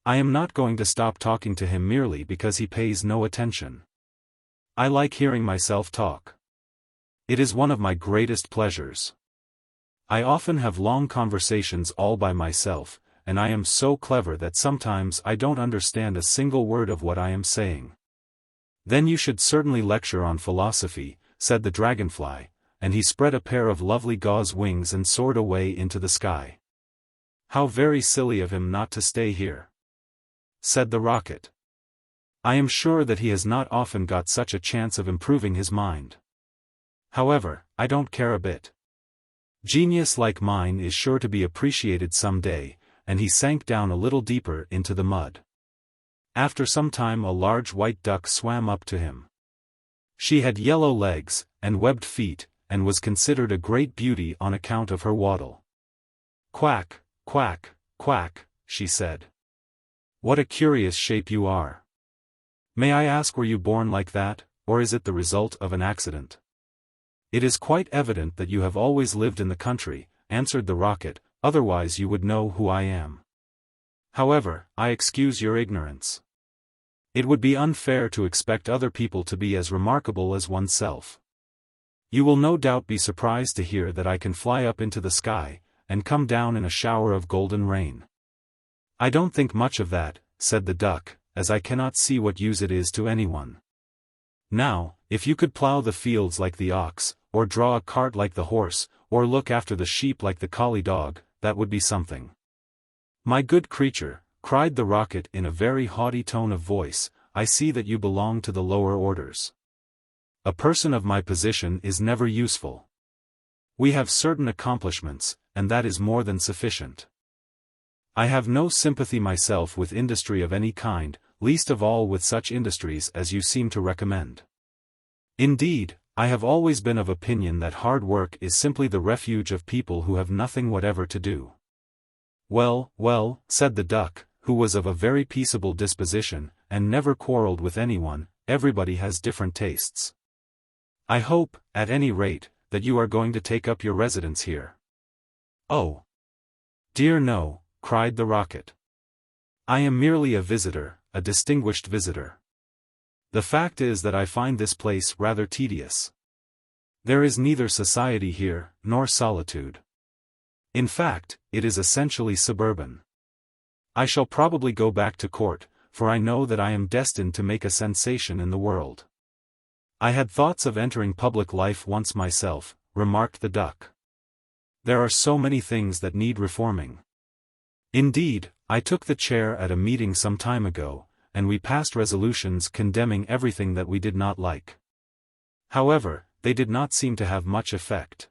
I am not going to stop talking to him merely because he pays no attention. I like hearing myself talk. It is one of my greatest pleasures. I often have long conversations all by myself, and I am so clever that sometimes I don't understand a single word of what I am saying. Then you should certainly lecture on philosophy, said the dragonfly, and he spread a pair of lovely gauze wings and soared away into the sky. How very silly of him not to stay here, said the rocket. I am sure that he has not often got such a chance of improving his mind. However, I don't care a bit. Genius like mine is sure to be appreciated some day, and he sank down a little deeper into the mud. After some time a large white duck swam up to him. She had yellow legs, and webbed feet, and was considered a great beauty on account of her waddle. Quack, quack, quack, she said. What a curious shape you are. May I ask, were you born like that, or is it the result of an accident? It is quite evident that you have always lived in the country, answered the rocket, otherwise you would know who I am. However, I excuse your ignorance. It would be unfair to expect other people to be as remarkable as oneself. You will no doubt be surprised to hear that I can fly up into the sky, and come down in a shower of golden rain. I don't think much of that, said the duck, as I cannot see what use it is to anyone. Now, if you could plow the fields like the ox, or draw a cart like the horse, or look after the sheep like the collie dog, that would be something. My good creature, cried the rocket in a very haughty tone of voice, I see that you belong to the lower orders. A person of my position is never useful. We have certain accomplishments, and that is more than sufficient. I have no sympathy myself with industry of any kind, least of all with such industries as you seem to recommend. Indeed, I have always been of opinion that hard work is simply the refuge of people who have nothing whatever to do. Well, well, said the duck, who was of a very peaceable disposition, and never quarreled with anyone, everybody has different tastes. I hope, at any rate, that you are going to take up your residence here. Oh, dear no, cried the rocket. I am merely a visitor, a distinguished visitor. The fact is that I find this place rather tedious. There is neither society here, nor solitude. In fact, it is essentially suburban. I shall probably go back to court, for I know that I am destined to make a sensation in the world. I had thoughts of entering public life once myself, remarked the duck. There are so many things that need reforming. Indeed, I took the chair at a meeting some time ago, and we passed resolutions condemning everything that we did not like. However, they did not seem to have much effect.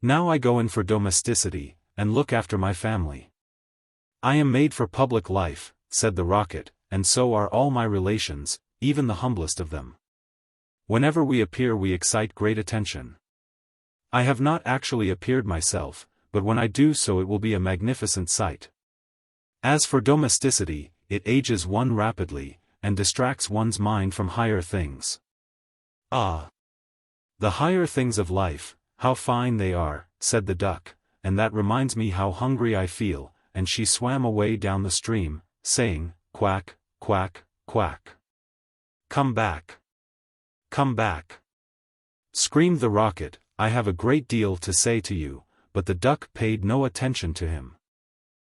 Now I go in for domesticity, and look after my family. I am made for public life, said the rocket, and so are all my relations, even the humblest of them. Whenever we appear we excite great attention. I have not actually appeared myself, but when I do so it will be a magnificent sight. As for domesticity, it ages one rapidly, and distracts one's mind from higher things. Ah! The higher things of life, how fine they are, said the duck, and that reminds me how hungry I feel, and she swam away down the stream, saying, quack, quack, quack. Come back. Come back. Screamed the rocket, I have a great deal to say to you, but the duck paid no attention to him.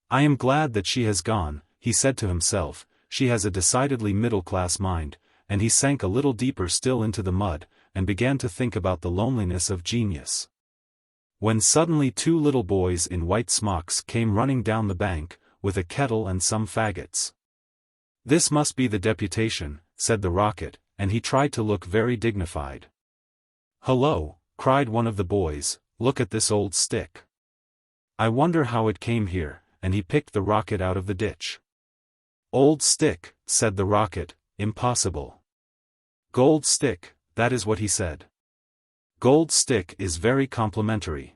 I am glad that she has gone, he said to himself, she has a decidedly middle-class mind, and he sank a little deeper still into the mud, and began to think about the loneliness of genius. When suddenly two little boys in white smocks came running down the bank, with a kettle and some faggots. This must be the deputation, said the rocket, and he tried to look very dignified. Hullo, cried one of the boys, look at this old stick. I wonder how it came here, and he picked the rocket out of the ditch. Old stick, said the rocket, impossible. Gold stick, that is what he said. Gold stick is very complimentary.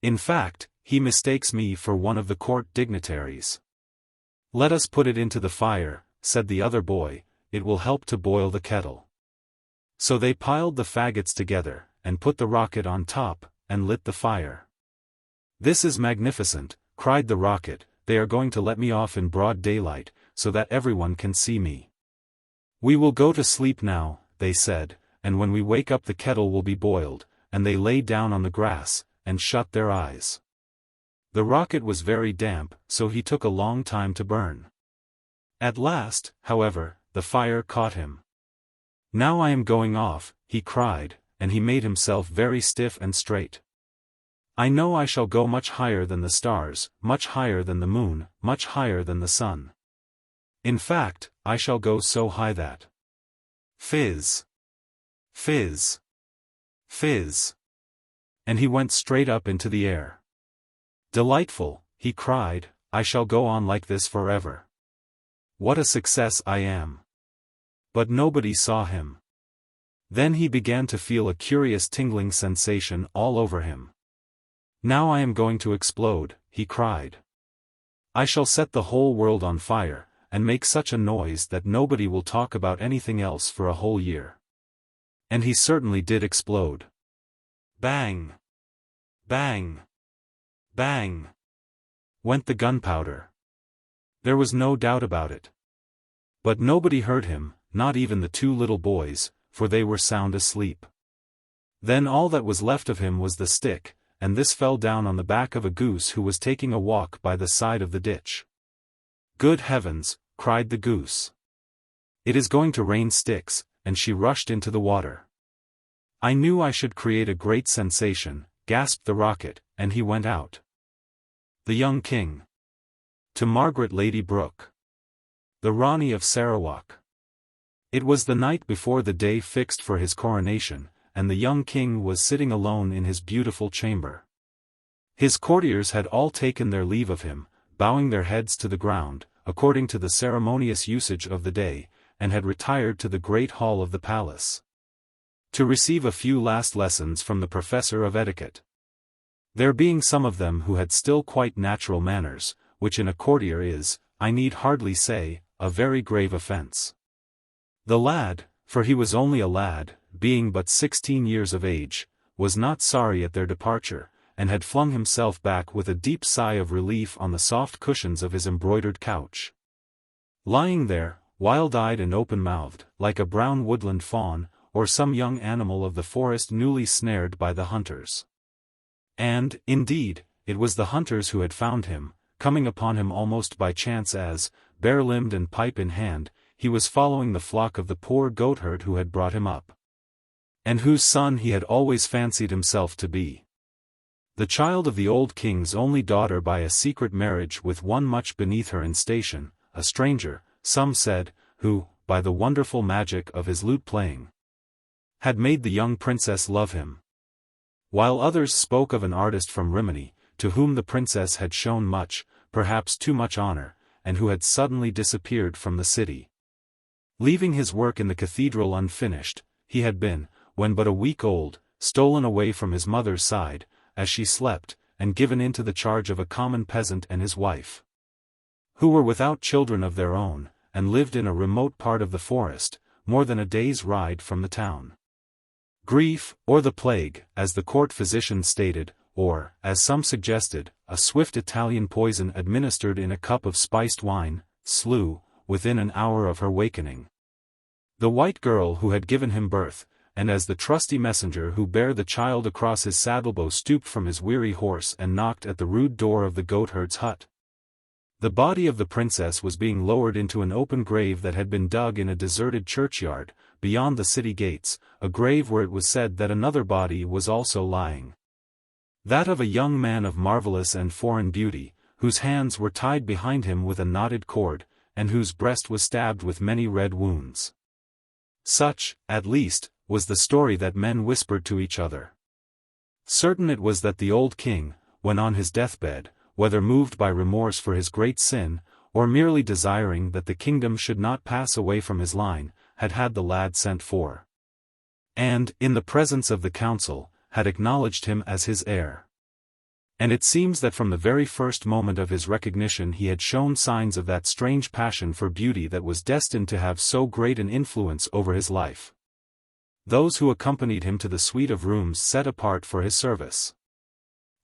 In fact, he mistakes me for one of the court dignitaries. Let us put it into the fire, said the other boy, it will help to boil the kettle. So they piled the faggots together, and put the rocket on top, and lit the fire. This is magnificent, cried the rocket, they are going to let me off in broad daylight, so that everyone can see me. We will go to sleep now, they said, and when we wake up the kettle will be boiled, and they lay down on the grass, and shut their eyes. The rocket was very damp, so he took a long time to burn. At last, however, the fire caught him. Now I am going off, he cried, and he made himself very stiff and straight. I know I shall go much higher than the stars, much higher than the moon, much higher than the sun. In fact, I shall go so high that... Fizz! Fizz! Fizz! And he went straight up into the air. Delightful, he cried, I shall go on like this forever. What a success I am! But nobody saw him. Then he began to feel a curious tingling sensation all over him. Now I am going to explode, he cried. I shall set the whole world on fire, and make such a noise that nobody will talk about anything else for a whole year. And he certainly did explode. Bang! Bang! Bang! Went the gunpowder. There was no doubt about it. But nobody heard him, not even the two little boys, for they were sound asleep. Then all that was left of him was the stick, and this fell down on the back of a goose who was taking a walk by the side of the ditch. Good heavens, cried the goose. It is going to rain sticks, and she rushed into the water. I knew I should create a great sensation, gasped the rocket, and he went out. The young king. To Margaret Lady Brooke. The Rani of Sarawak. It was the night before the day fixed for his coronation, and the young king was sitting alone in his beautiful chamber. His courtiers had all taken their leave of him, bowing their heads to the ground, according to the ceremonious usage of the day, and had retired to the great hall of the palace, to receive a few last lessons from the professor of etiquette. There being some of them who had still quite natural manners, which in a courtier is, I need hardly say, a very grave offense. The lad, for he was only a lad, being but 16 years of age, was not sorry at their departure, and had flung himself back with a deep sigh of relief on the soft cushions of his embroidered couch. Lying there, wild-eyed and open-mouthed, like a brown woodland fawn, or some young animal of the forest newly snared by the hunters. And, indeed, it was the hunters who had found him, coming upon him almost by chance as, bare-limbed and pipe in hand, he was following the flock of the poor goatherd who had brought him up, and whose son he had always fancied himself to be. The child of the old king's only daughter by a secret marriage with one much beneath her in station, a stranger, some said, who, by the wonderful magic of his lute-playing, had made the young princess love him. While others spoke of an artist from Rimini, to whom the princess had shown much, perhaps too much honor, and who had suddenly disappeared from the city. Leaving his work in the cathedral unfinished, he had been, when but a week old, stolen away from his mother's side, as she slept, and given into the charge of a common peasant and his wife, who were without children of their own, and lived in a remote part of the forest, more than a day's ride from the town. Grief, or the plague, as the court physician stated, or, as some suggested, a swift Italian poison administered in a cup of spiced wine, slew, within an hour of her wakening, the white girl who had given him birth, and as the trusty messenger who bare the child across his saddlebow stooped from his weary horse and knocked at the rude door of the goatherd's hut, the body of the princess was being lowered into an open grave that had been dug in a deserted churchyard, beyond the city gates, a grave where it was said that another body was also lying. That of a young man of marvelous and foreign beauty, whose hands were tied behind him with a knotted cord, and whose breast was stabbed with many red wounds. Such, at least, was the story that men whispered to each other. Certain it was that the old king, when on his deathbed, whether moved by remorse for his great sin, or merely desiring that the kingdom should not pass away from his line, had had the lad sent for, and, in the presence of the council, had acknowledged him as his heir. And it seems that from the very first moment of his recognition he had shown signs of that strange passion for beauty that was destined to have so great an influence over his life. Those who accompanied him to the suite of rooms set apart for his service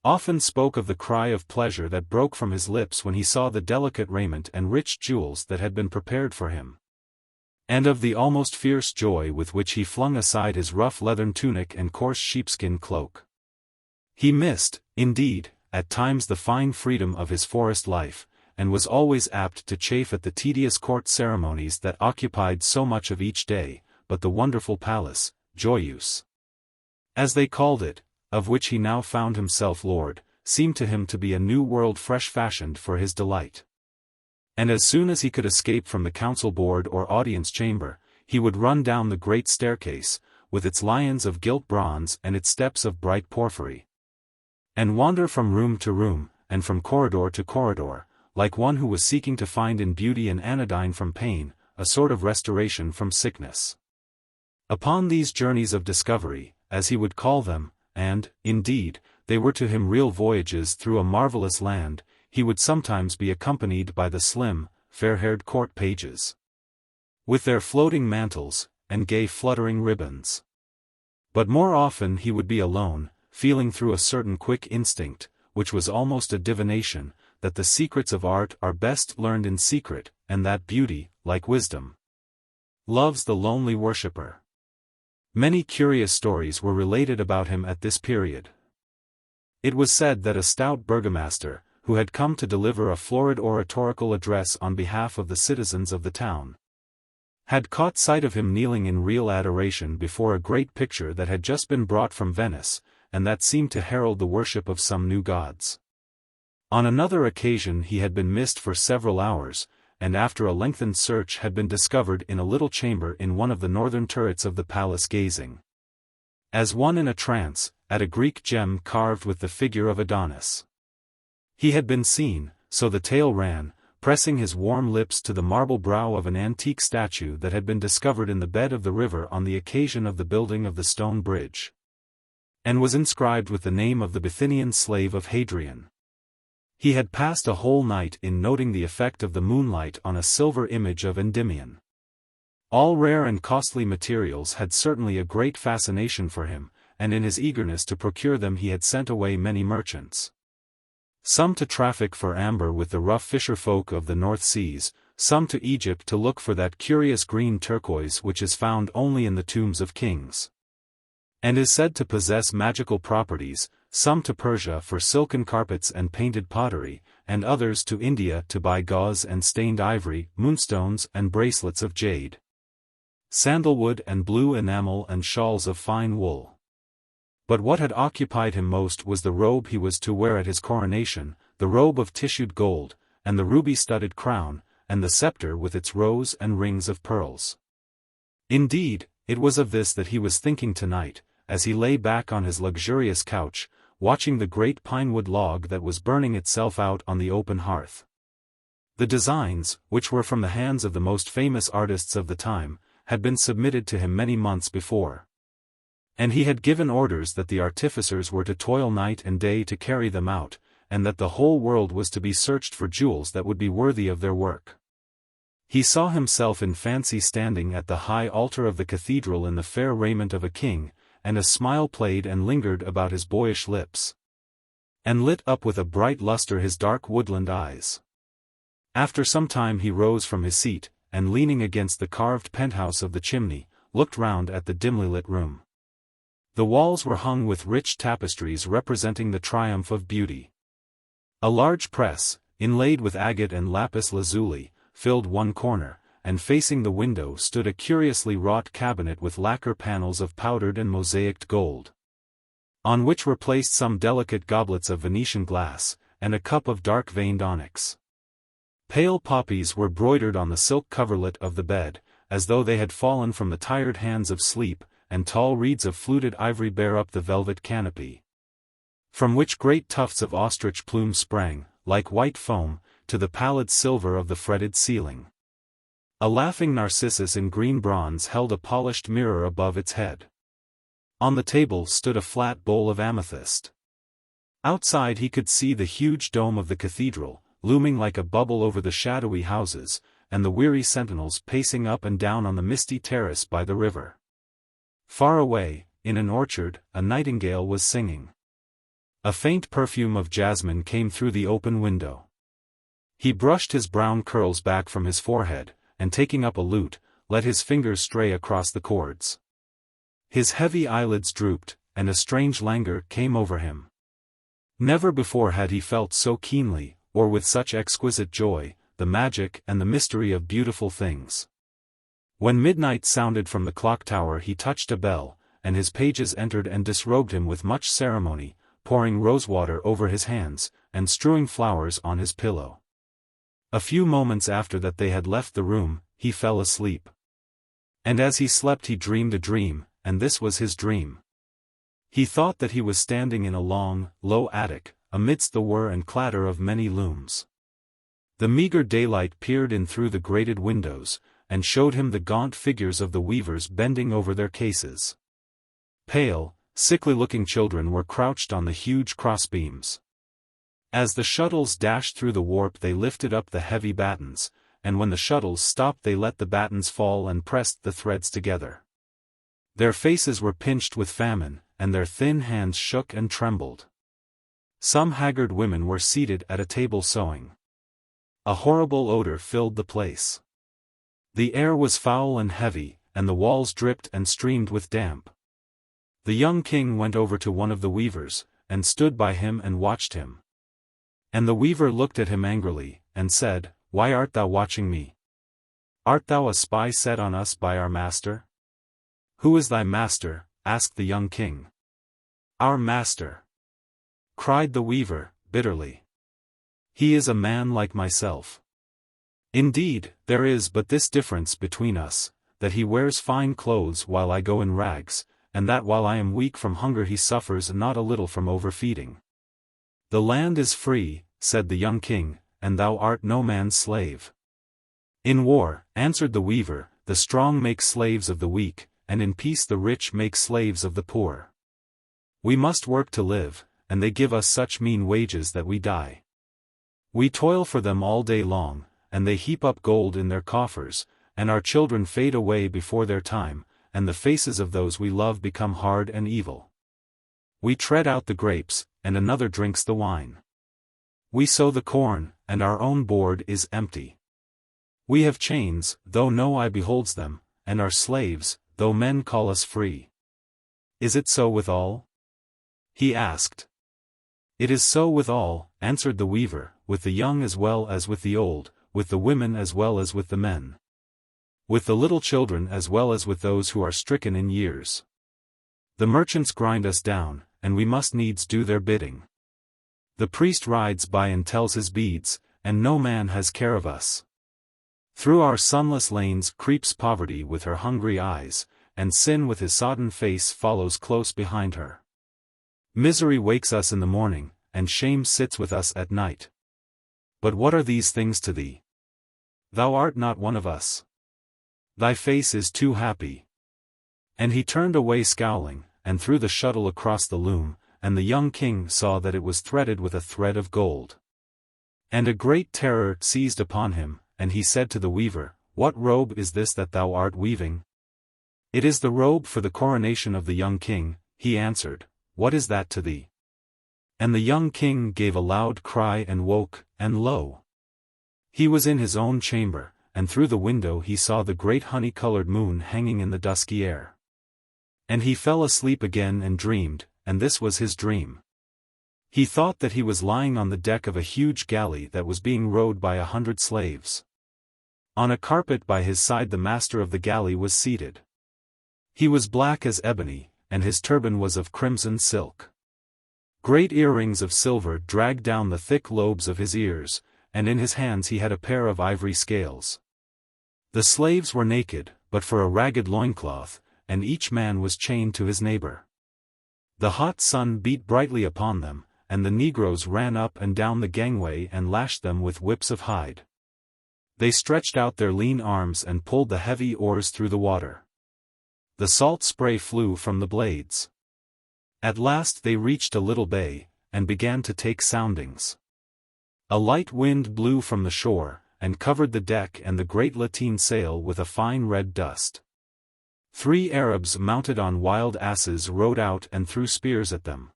often spoke of the cry of pleasure that broke from his lips when he saw the delicate raiment and rich jewels that had been prepared for him, and of the almost fierce joy with which he flung aside his rough leathern tunic and coarse sheepskin cloak. He missed, indeed, at times the fine freedom of his forest life, and was always apt to chafe at the tedious court ceremonies that occupied so much of each day, but the wonderful palace, Joyeuse, as they called it, of which he now found himself lord, seemed to him to be a new world fresh fashioned for his delight. And as soon as he could escape from the council board or audience chamber, he would run down the great staircase, with its lions of gilt bronze and its steps of bright porphyry, and wander from room to room, and from corridor to corridor, like one who was seeking to find in beauty an anodyne from pain, a sort of restoration from sickness. Upon these journeys of discovery, as he would call them, and, indeed, they were to him real voyages through a marvelous land, he would sometimes be accompanied by the slim, fair-haired court pages, with their floating mantles, and gay fluttering ribbons. But more often he would be alone, feeling through a certain quick instinct, which was almost a divination, that the secrets of art are best learned in secret, and that beauty, like wisdom, loves the lonely worshipper. Many curious stories were related about him at this period. It was said that a stout burgomaster, who had come to deliver a florid oratorical address on behalf of the citizens of the town, had caught sight of him kneeling in real adoration before a great picture that had just been brought from Venice, and that seemed to herald the worship of some new gods. On another occasion he had been missed for several hours, and after a lengthened search had been discovered in a little chamber in one of the northern turrets of the palace gazing, as one in a trance, at a Greek gem carved with the figure of Adonis. He had been seen, so the tale ran, pressing his warm lips to the marble brow of an antique statue that had been discovered in the bed of the river on the occasion of the building of the stone bridge, and was inscribed with the name of the Bithynian slave of Hadrian. He had passed a whole night in noting the effect of the moonlight on a silver image of Endymion. All rare and costly materials had certainly a great fascination for him, and in his eagerness to procure them he had sent away many merchants, some to traffic for amber with the rough fisher folk of the North Seas, some to Egypt to look for that curious green turquoise which is found only in the tombs of kings, and is said to possess magical properties, some to Persia for silken carpets and painted pottery, and others to India to buy gauze and stained ivory, moonstones and bracelets of jade, sandalwood and blue enamel and shawls of fine wool. But what had occupied him most was the robe he was to wear at his coronation, the robe of tissued gold, and the ruby-studded crown, and the scepter with its rows and rings of pearls. Indeed, it was of this that he was thinking tonight, as he lay back on his luxurious couch, watching the great pinewood log that was burning itself out on the open hearth. The designs, which were from the hands of the most famous artists of the time, had been submitted to him many months before. And he had given orders that the artificers were to toil night and day to carry them out, and that the whole world was to be searched for jewels that would be worthy of their work. He saw himself in fancy standing at the high altar of the cathedral in the fair raiment of a king, and a smile played and lingered about his boyish lips, and lit up with a bright luster his dark woodland eyes. After some time he rose from his seat, and leaning against the carved penthouse of the chimney, looked round at the dimly lit room. The walls were hung with rich tapestries representing the triumph of beauty. A large press, inlaid with agate and lapis lazuli, filled one corner, and facing the window stood a curiously wrought cabinet with lacquer panels of powdered and mosaicked gold, on which were placed some delicate goblets of Venetian glass, and a cup of dark-veined onyx. Pale poppies were broidered on the silk coverlet of the bed, as though they had fallen from the tired hands of sleep, and tall reeds of fluted ivory bear up the velvet canopy, from which great tufts of ostrich plumes sprang, like white foam, to the pallid silver of the fretted ceiling. A laughing narcissus in green bronze held a polished mirror above its head. On the table stood a flat bowl of amethyst. Outside he could see the huge dome of the cathedral, looming like a bubble over the shadowy houses, and the weary sentinels pacing up and down on the misty terrace by the river. Far away, in an orchard, a nightingale was singing. A faint perfume of jasmine came through the open window. He brushed his brown curls back from his forehead, and taking up a lute, let his fingers stray across the chords. His heavy eyelids drooped, and a strange languor came over him. Never before had he felt so keenly, or with such exquisite joy, the magic and the mystery of beautiful things. When midnight sounded from the clock tower he touched a bell, and his pages entered and disrobed him with much ceremony, pouring rosewater over his hands, and strewing flowers on his pillow. A few moments after that they had left the room, he fell asleep. And as he slept he dreamed a dream, and this was his dream. He thought that he was standing in a long, low attic, amidst the whir and clatter of many looms. The meager daylight peered in through the grated windows, and showed him the gaunt figures of the weavers bending over their cases. Pale, sickly-looking children were crouched on the huge crossbeams. As the shuttles dashed through the warp they lifted up the heavy battens, and when the shuttles stopped they let the battens fall and pressed the threads together. Their faces were pinched with famine, and their thin hands shook and trembled. Some haggard women were seated at a table sewing. A horrible odor filled the place. The air was foul and heavy, and the walls dripped and streamed with damp. The young king went over to one of the weavers, and stood by him and watched him. And the weaver looked at him angrily, and said, "Why art thou watching me? Art thou a spy set on us by our master?" "Who is thy master?" asked the young king. "Our master," cried the weaver, bitterly. "He is a man like myself. Indeed, there is but this difference between us, that he wears fine clothes while I go in rags, and that while I am weak from hunger he suffers not a little from overfeeding." "The land is free," said the young king, "and thou art no man's slave." "In war," answered the weaver, "the strong make slaves of the weak, and in peace the rich make slaves of the poor. We must work to live, and they give us such mean wages that we die. We toil for them all day long, and they heap up gold in their coffers, and our children fade away before their time, and the faces of those we love become hard and evil. We tread out the grapes, and another drinks the wine. We sow the corn, and our own board is empty. We have chains, though no eye beholds them, and are slaves, though men call us free. Is it so with all?" he asked. "It is so with all," answered the weaver, "with the young as well as with the old, with the women as well as with the men. With the little children as well as with those who are stricken in years. The merchants grind us down, and we must needs do their bidding. The priest rides by and tells his beads, and no man has care of us. Through our sunless lanes creeps poverty with her hungry eyes, and sin with his sodden face follows close behind her. Misery wakes us in the morning, and shame sits with us at night. But what are these things to thee? Thou art not one of us. Thy face is too happy." And he turned away scowling, and threw the shuttle across the loom, and the young king saw that it was threaded with a thread of gold. And a great terror seized upon him, and he said to the weaver, "What robe is this that thou art weaving?" "It is the robe for the coronation of the young king," he answered. "What is that to thee?" And the young king gave a loud cry and woke, and lo! He was in his own chamber, and through the window he saw the great honey-colored moon hanging in the dusky air. And he fell asleep again and dreamed, and this was his dream. He thought that he was lying on the deck of a huge galley that was being rowed by 100 slaves. On a carpet by his side the master of the galley was seated. He was black as ebony, and his turban was of crimson silk. Great earrings of silver dragged down the thick lobes of his ears, and in his hands he had a pair of ivory scales. The slaves were naked, but for a ragged loincloth, and each man was chained to his neighbor. The hot sun beat brightly upon them, and the negroes ran up and down the gangway and lashed them with whips of hide. They stretched out their lean arms and pulled the heavy oars through the water. The salt spray flew from the blades. At last they reached a little bay, and began to take soundings. A light wind blew from the shore, and covered the deck and the great lateen sail with a fine red dust. 3 Arabs mounted on wild asses rode out and threw spears at them.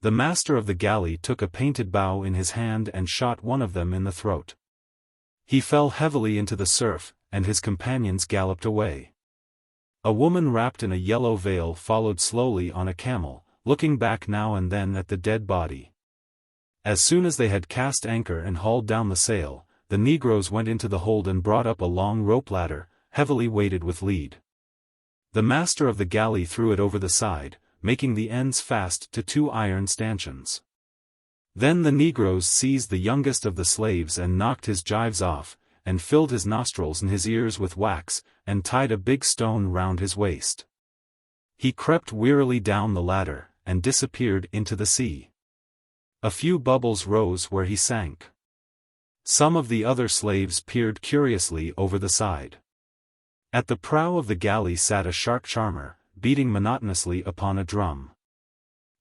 The master of the galley took a painted bow in his hand and shot one of them in the throat. He fell heavily into the surf, and his companions galloped away. A woman wrapped in a yellow veil followed slowly on a camel, looking back now and then at the dead body. As soon as they had cast anchor and hauled down the sail, the negroes went into the hold and brought up a long rope ladder, heavily weighted with lead. The master of the galley threw it over the side, making the ends fast to 2 iron stanchions. Then the negroes seized the youngest of the slaves and knocked his gyves off, and filled his nostrils and his ears with wax, and tied a big stone round his waist. He crept wearily down the ladder, and disappeared into the sea. A few bubbles rose where he sank. Some of the other slaves peered curiously over the side. At the prow of the galley sat a shark charmer, beating monotonously upon a drum.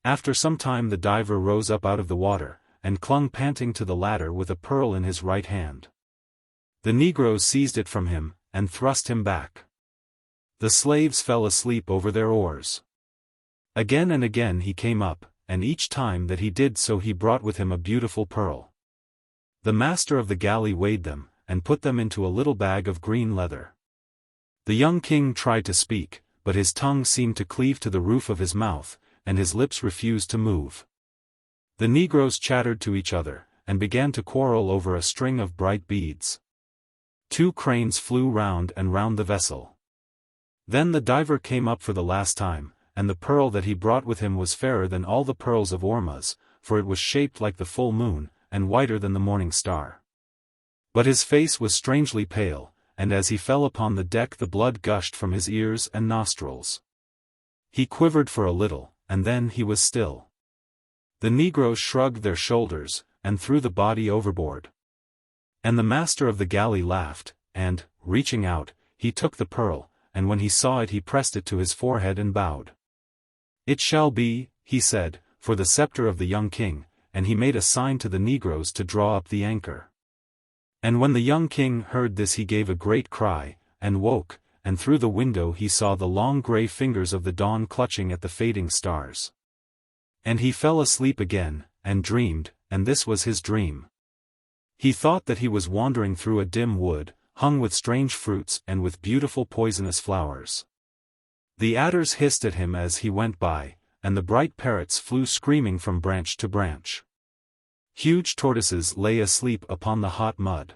After some time the diver rose up out of the water, and clung panting to the ladder with a pearl in his right hand. The negroes seized it from him, and thrust him back. The slaves fell asleep over their oars. Again and again he came up, and each time that he did so he brought with him a beautiful pearl. The master of the galley weighed them, and put them into a little bag of green leather. The young king tried to speak, but his tongue seemed to cleave to the roof of his mouth, and his lips refused to move. The negroes chattered to each other, and began to quarrel over a string of bright beads. 2 cranes flew round and round the vessel. Then the diver came up for the last time, and the pearl that he brought with him was fairer than all the pearls of Ormuz, for it was shaped like the full moon, and whiter than the morning star. But his face was strangely pale, and as he fell upon the deck the blood gushed from his ears and nostrils. He quivered for a little, and then he was still. The negroes shrugged their shoulders, and threw the body overboard. And the master of the galley laughed, and, reaching out, he took the pearl, and when he saw it he pressed it to his forehead and bowed. "It shall be," he said, "for the scepter of the young king," and he made a sign to the negroes to draw up the anchor. And when the young king heard this he gave a great cry, and woke, and through the window he saw the long grey fingers of the dawn clutching at the fading stars. And he fell asleep again, and dreamed, and this was his dream. He thought that he was wandering through a dim wood, hung with strange fruits and with beautiful poisonous flowers. The adders hissed at him as he went by, and the bright parrots flew screaming from branch to branch. Huge tortoises lay asleep upon the hot mud.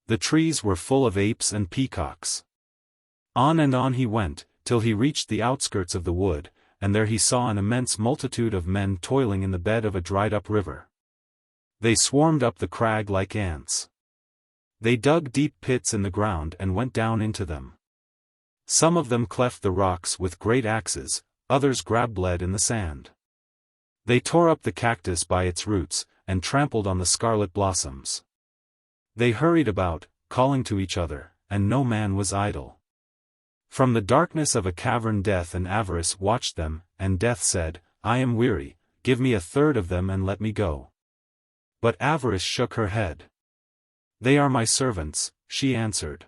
The trees were full of apes and peacocks. On and on he went, till he reached the outskirts of the wood, and there he saw an immense multitude of men toiling in the bed of a dried-up river. They swarmed up the crag like ants. They dug deep pits in the ground and went down into them. Some of them cleft the rocks with great axes, others grabbed lead in the sand. They tore up the cactus by its roots, and trampled on the scarlet blossoms. They hurried about, calling to each other, and no man was idle. From the darkness of a cavern Death and Avarice watched them, and Death said, I am weary, give me a third of them and let me go. But Avarice shook her head. They are my servants, she answered.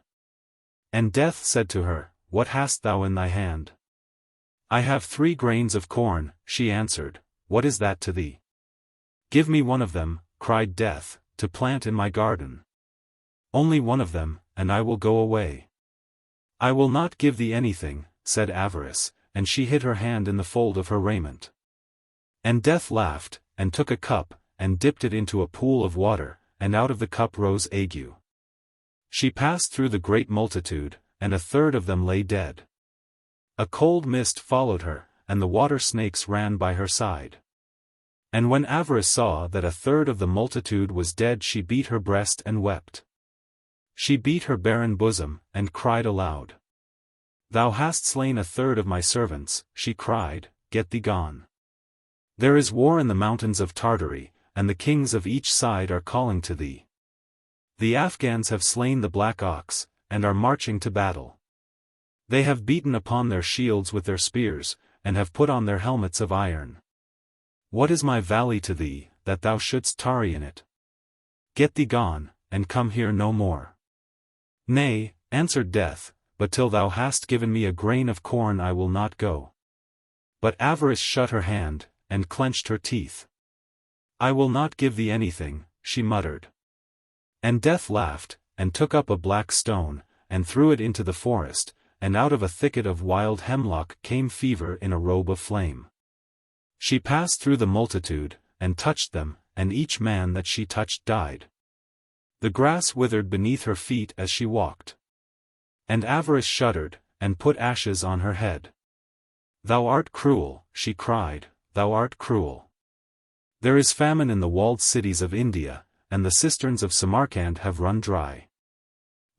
And Death said to her, What hast thou in thy hand? I have 3 grains of corn, she answered, what is that to thee? Give me one of them, cried Death, to plant in my garden. Only one of them, and I will go away. I will not give thee anything, said Avarice, and she hid her hand in the fold of her raiment. And Death laughed, and took a cup, and dipped it into a pool of water, and out of the cup rose ague. She passed through the great multitude, and a third of them lay dead. A cold mist followed her, and the water snakes ran by her side. And when Avarice saw that a third of the multitude was dead, she beat her breast and wept. She beat her barren bosom, and cried aloud. Thou hast slain a third of my servants, she cried, get thee gone. There is war in the mountains of Tartary, and the kings of each side are calling to thee. The Afghans have slain the black ox, and are marching to battle. They have beaten upon their shields with their spears, and have put on their helmets of iron. What is my valley to thee, that thou shouldst tarry in it? Get thee gone, and come here no more. Nay, answered Death, but till thou hast given me a grain of corn I will not go. But Avarice shut her hand, and clenched her teeth. I will not give thee anything, she muttered. And Death laughed, and took up a black stone, and threw it into the forest, and out of a thicket of wild hemlock came Fever in a robe of flame. She passed through the multitude, and touched them, and each man that she touched died. The grass withered beneath her feet as she walked. And Avarice shuddered, and put ashes on her head. Thou art cruel, she cried, thou art cruel. There is famine in the walled cities of India, and the cisterns of Samarkand have run dry.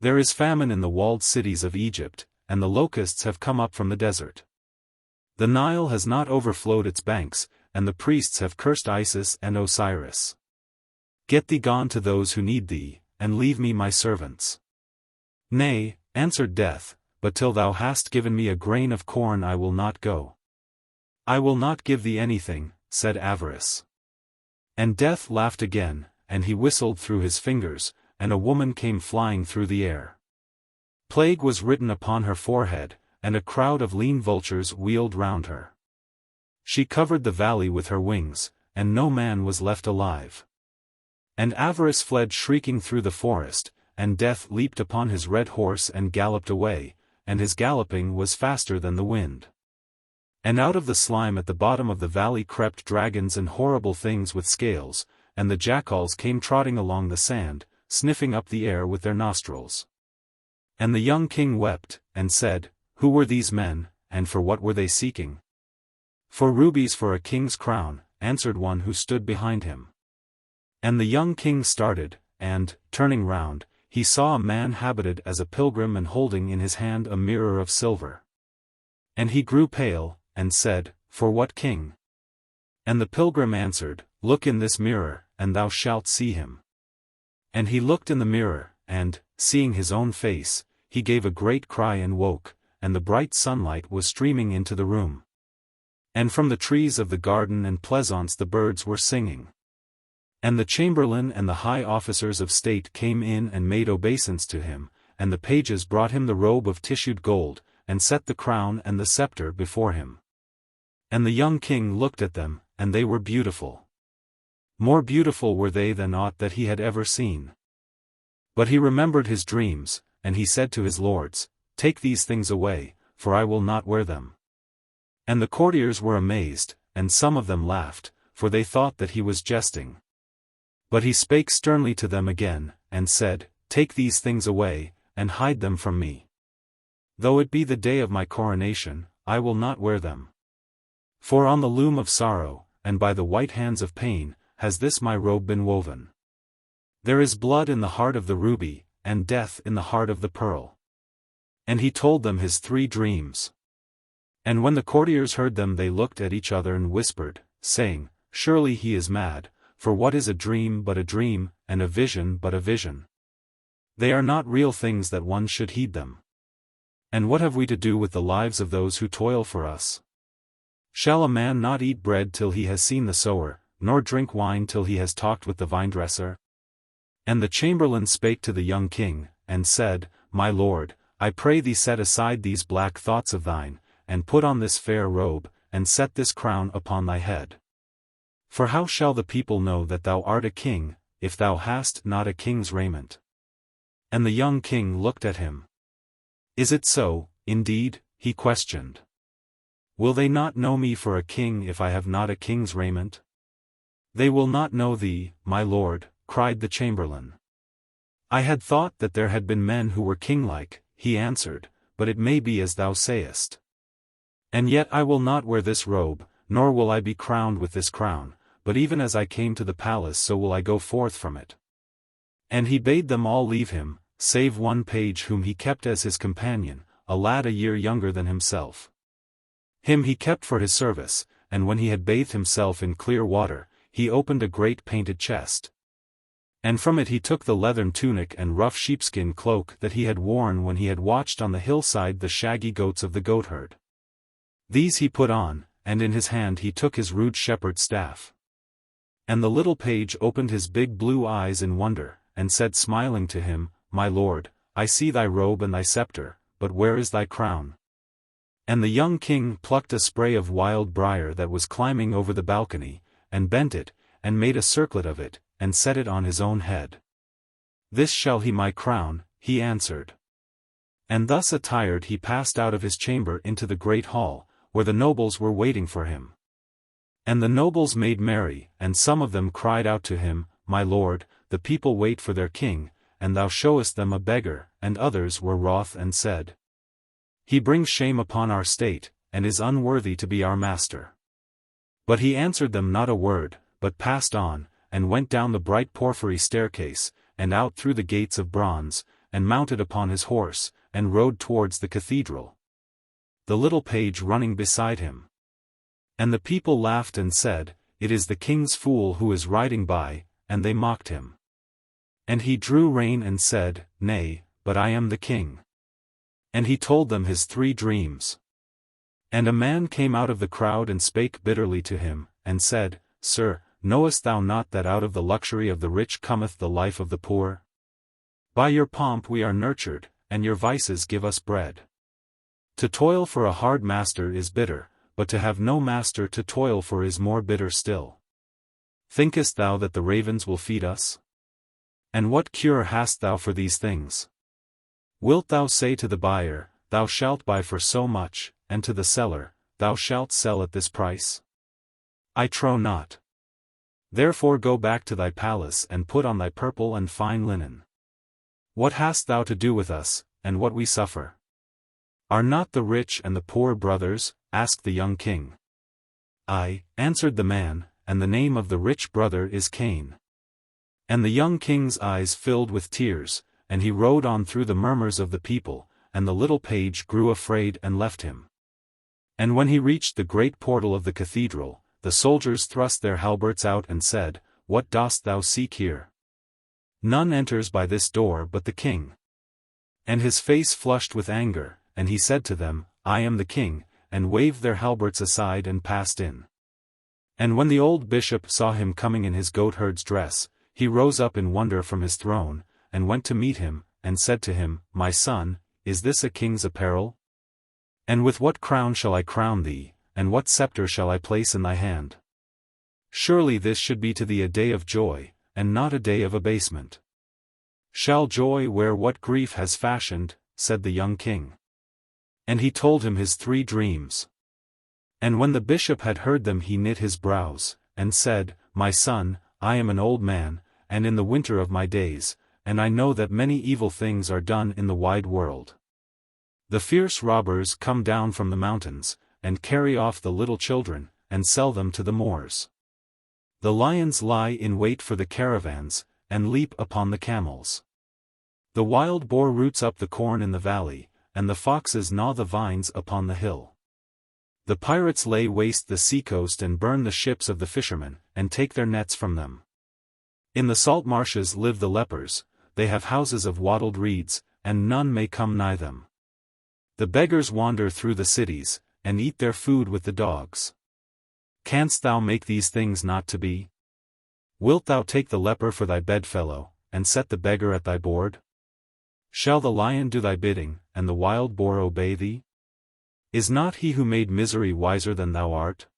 There is famine in the walled cities of Egypt, and the locusts have come up from the desert. The Nile has not overflowed its banks, and the priests have cursed Isis and Osiris. Get thee gone to those who need thee, and leave me my servants. Nay, answered Death, but till thou hast given me a grain of corn I will not go. I will not give thee anything, said Avarice. And Death laughed again, and he whistled through his fingers, and a woman came flying through the air. Plague was written upon her forehead, and a crowd of lean vultures wheeled round her. She covered the valley with her wings, and no man was left alive. And Avarice fled shrieking through the forest, and Death leaped upon his red horse and galloped away, and his galloping was faster than the wind. And out of the slime at the bottom of the valley crept dragons and horrible things with scales, and the jackals came trotting along the sand, sniffing up the air with their nostrils. And the young king wept, and said, Who were these men, and for what were they seeking? For rubies for a king's crown, answered one who stood behind him. And the young king started, and, turning round, he saw a man habited as a pilgrim and holding in his hand a mirror of silver. And he grew pale, and said, For what king? And the pilgrim answered, Look in this mirror, and thou shalt see him. And he looked in the mirror, and, seeing his own face, he gave a great cry and woke, and the bright sunlight was streaming into the room. And from the trees of the garden and pleasaunce the birds were singing. And the chamberlain and the high officers of state came in and made obeisance to him, and the pages brought him the robe of tissued gold, and set the crown and the scepter before him. And the young king looked at them, and they were beautiful. More beautiful were they than aught that he had ever seen. But he remembered his dreams, and he said to his lords, Take these things away, for I will not wear them. And the courtiers were amazed, and some of them laughed, for they thought that he was jesting. But he spake sternly to them again, and said, Take these things away, and hide them from me. Though it be the day of my coronation, I will not wear them. For on the loom of sorrow, and by the white hands of pain, has this my robe been woven. There is blood in the heart of the ruby, and death in the heart of the pearl. And he told them his 3 dreams. And when the courtiers heard them they looked at each other and whispered, saying, Surely he is mad, for what is a dream but a dream, and a vision but a vision? They are not real things that one should heed them. And what have we to do with the lives of those who toil for us? Shall a man not eat bread till he has seen the sower, nor drink wine till he has talked with the vinedresser? And the chamberlain spake to the young king, and said, My lord, I pray thee set aside these black thoughts of thine, and put on this fair robe, and set this crown upon thy head. For how shall the people know that thou art a king, if thou hast not a king's raiment? And the young king looked at him. Is it so, indeed? He questioned. Will they not know me for a king if I have not a king's raiment? They will not know thee, my lord, cried the chamberlain. I had thought that there had been men who were kinglike, he answered, but it may be as thou sayest. And yet I will not wear this robe, nor will I be crowned with this crown, but even as I came to the palace so will I go forth from it. And he bade them all leave him, save one page whom he kept as his companion, a lad a year younger than himself. Him he kept for his service, and when he had bathed himself in clear water, he opened a great painted chest. And from it he took the leathern tunic and rough sheepskin cloak that he had worn when he had watched on the hillside the shaggy goats of the goatherd. These he put on, and in his hand he took his rude shepherd's staff. And the little page opened his big blue eyes in wonder, and said smiling to him, My lord, I see thy robe and thy scepter, but where is thy crown? And the young king plucked a spray of wild briar that was climbing over the balcony, and bent it, and made a circlet of it, and set it on his own head. This shall he my crown, he answered. And thus attired he passed out of his chamber into the great hall, where the nobles were waiting for him. And the nobles made merry, and some of them cried out to him, My lord, the people wait for their king, and thou showest them a beggar, and others were wroth and said, He brings shame upon our state, and is unworthy to be our master. But he answered them not a word, but passed on, and went down the bright porphyry staircase, and out through the gates of bronze, and mounted upon his horse, and rode towards the cathedral, the little page running beside him. And the people laughed and said, It is the king's fool who is riding by, and they mocked him. And he drew rein and said, Nay, but I am the king. And he told them his 3 dreams. And a man came out of the crowd and spake bitterly to him, and said, Sir, knowest thou not that out of the luxury of the rich cometh the life of the poor? By your pomp we are nurtured, and your vices give us bread. To toil for a hard master is bitter, but to have no master to toil for is more bitter still. Thinkest thou that the ravens will feed us? And what cure hast thou for these things? Wilt thou say to the buyer, Thou shalt buy for so much, and to the seller, Thou shalt sell at this price? I trow not. Therefore go back to thy palace and put on thy purple and fine linen. What hast thou to do with us, and what we suffer? Are not the rich and the poor brothers? Asked the young king. Aye, answered the man, and the name of the rich brother is Cain. And the young king's eyes filled with tears, and he rode on through the murmurs of the people, and the little page grew afraid and left him. And when he reached the great portal of the cathedral, the soldiers thrust their halberts out and said, What dost thou seek here? None enters by this door but the king. And his face flushed with anger, and he said to them, I am the king, and waved their halberts aside and passed in. And when the old bishop saw him coming in his goatherd's dress, he rose up in wonder from his throne, and went to meet him, and said to him, My son, is this a king's apparel? And with what crown shall I crown thee, and what scepter shall I place in thy hand? Surely this should be to thee a day of joy, and not a day of abasement. Shall joy wear what grief has fashioned? Said the young king. And he told him his 3 dreams. And when the bishop had heard them he knit his brows, and said, My son, I am an old man, and in the winter of my days, and I know that many evil things are done in the wide world. The fierce robbers come down from the mountains, and carry off the little children, and sell them to the Moors. The lions lie in wait for the caravans, and leap upon the camels. The wild boar roots up the corn in the valley, and the foxes gnaw the vines upon the hill. The pirates lay waste the seacoast and burn the ships of the fishermen, and take their nets from them. In the salt marshes live the lepers, they have houses of wattled reeds, and none may come nigh them. The beggars wander through the cities, and eat their food with the dogs. Canst thou make these things not to be? Wilt thou take the leper for thy bedfellow, and set the beggar at thy board? Shall the lion do thy bidding, and the wild boar obey thee? Is not he who made misery wiser than thou art?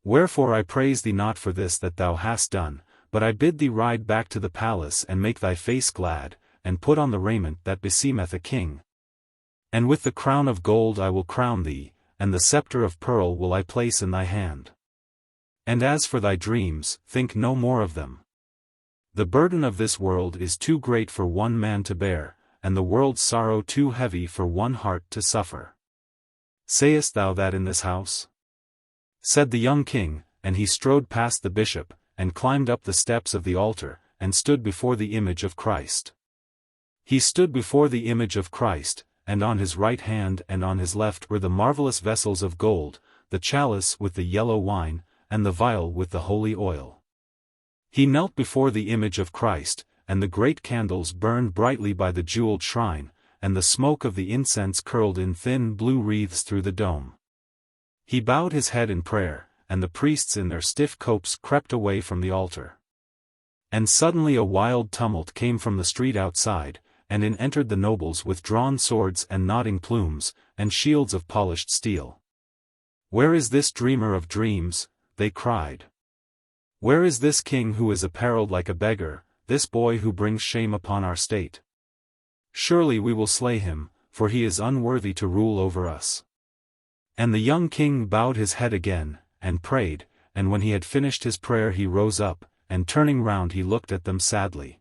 Wherefore I praise thee not for this that thou hast done, but I bid thee ride back to the palace and make thy face glad, and put on the raiment that beseemeth a king. And with the crown of gold I will crown thee, and the scepter of pearl will I place in thy hand. And as for thy dreams, think no more of them. The burden of this world is too great for one man to bear, and the world's sorrow too heavy for one heart to suffer. Sayest thou that in this house? Said the young king, and he strode past the bishop, and climbed up the steps of the altar, and stood before the image of Christ. He stood before the image of Christ, and on his right hand and on his left were the marvelous vessels of gold, the chalice with the yellow wine, and the vial with the holy oil. He knelt before the image of Christ, and the great candles burned brightly by the jeweled shrine, and the smoke of the incense curled in thin blue wreaths through the dome. He bowed his head in prayer, and the priests in their stiff copes crept away from the altar. And suddenly a wild tumult came from the street outside, and in entered the nobles with drawn swords and nodding plumes, and shields of polished steel. Where is this dreamer of dreams? They cried. Where is this king who is apparelled like a beggar, this boy who brings shame upon our state? Surely we will slay him, for he is unworthy to rule over us. And the young king bowed his head again, and prayed, and when he had finished his prayer he rose up, and turning round he looked at them sadly.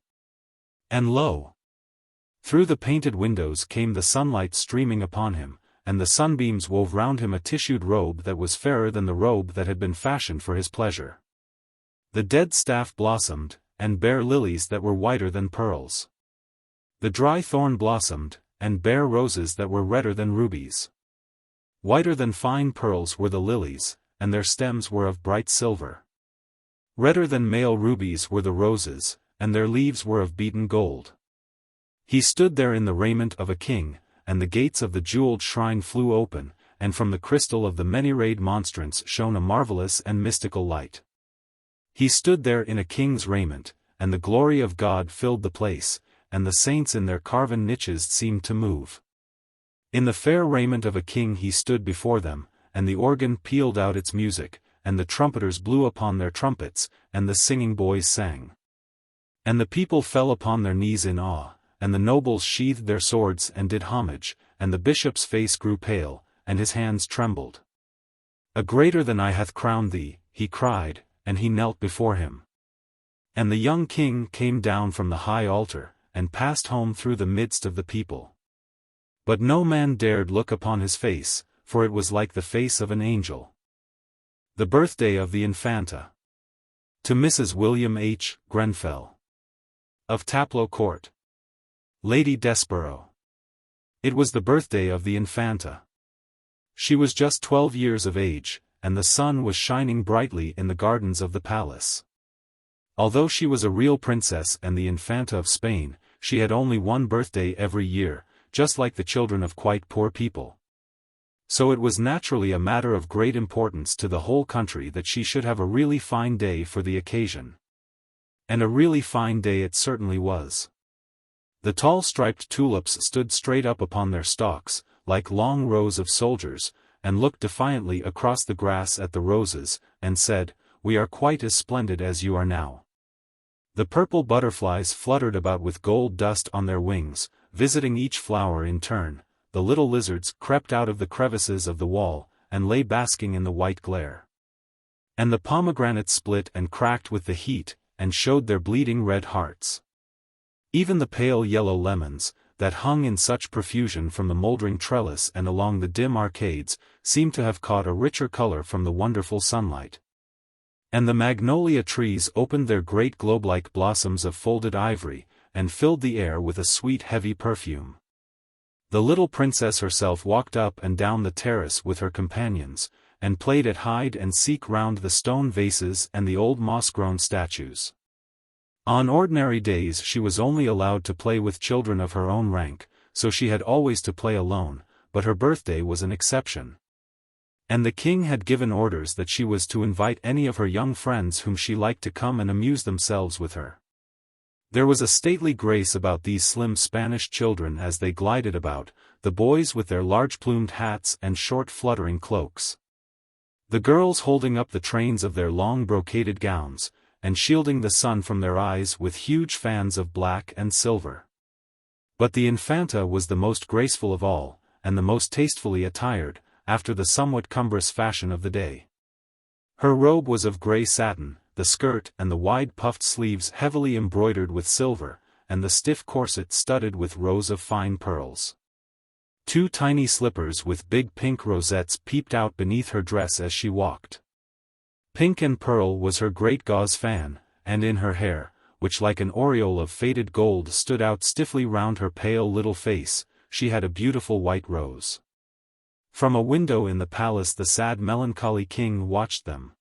And lo! Through the painted windows came the sunlight streaming upon him, and the sunbeams wove round him a tissued robe that was fairer than the robe that had been fashioned for his pleasure. The dead staff blossomed, and bare lilies that were whiter than pearls. The dry thorn blossomed, and bare roses that were redder than rubies. Whiter than fine pearls were the lilies, and their stems were of bright silver. Redder than male rubies were the roses, and their leaves were of beaten gold. He stood there in the raiment of a king, and the gates of the jeweled shrine flew open, and from the crystal of the many-rayed monstrance shone a marvelous and mystical light. He stood there in a king's raiment, and the glory of God filled the place, and the saints in their carven niches seemed to move. In the fair raiment of a king he stood before them, and the organ pealed out its music, and the trumpeters blew upon their trumpets, and the singing boys sang. And the people fell upon their knees in awe, and the nobles sheathed their swords and did homage, and the bishop's face grew pale, and his hands trembled. A greater than I hath crowned thee, he cried, and he knelt before him. And the young king came down from the high altar, and passed home through the midst of the people. But no man dared look upon his face, for it was like the face of an angel. The birthday of the Infanta. To Mrs. William H. Grenfell. Of Taplow Court. Lady Desborough. It was the birthday of the Infanta. She was just 12 years of age, and the sun was shining brightly in the gardens of the palace. Although she was a real princess and the Infanta of Spain, she had only one birthday every year, just like the children of quite poor people. So it was naturally a matter of great importance to the whole country that she should have a really fine day for the occasion. And a really fine day it certainly was. The tall striped tulips stood straight up upon their stalks, like long rows of soldiers, and looked defiantly across the grass at the roses, and said, "We are quite as splendid as you are now." The purple butterflies fluttered about with gold dust on their wings, visiting each flower in turn. The little lizards crept out of the crevices of the wall, and lay basking in the white glare. And the pomegranates split and cracked with the heat, and showed their bleeding red hearts. Even the pale yellow lemons, that hung in such profusion from the mouldering trellis and along the dim arcades, seemed to have caught a richer color from the wonderful sunlight. And the magnolia trees opened their great globe-like blossoms of folded ivory, and filled the air with a sweet heavy perfume. The little princess herself walked up and down the terrace with her companions, and played at hide-and-seek round the stone vases and the old moss-grown statues. On ordinary days she was only allowed to play with children of her own rank, so she had always to play alone, but her birthday was an exception. And the king had given orders that she was to invite any of her young friends whom she liked to come and amuse themselves with her. There was a stately grace about these slim Spanish children as they glided about, the boys with their large-plumed hats and short fluttering cloaks, the girls holding up the trains of their long brocaded gowns, and shielding the sun from their eyes with huge fans of black and silver. But the Infanta was the most graceful of all, and the most tastefully attired, after the somewhat cumbrous fashion of the day. Her robe was of grey satin, the skirt and the wide puffed sleeves heavily embroidered with silver, and the stiff corset studded with rows of fine pearls. 2 tiny slippers with big pink rosettes peeped out beneath her dress as she walked. Pink and pearl was her great gauze fan, and in her hair, which like an aureole of faded gold stood out stiffly round her pale little face, she had a beautiful white rose. From a window in the palace the sad melancholy king watched them.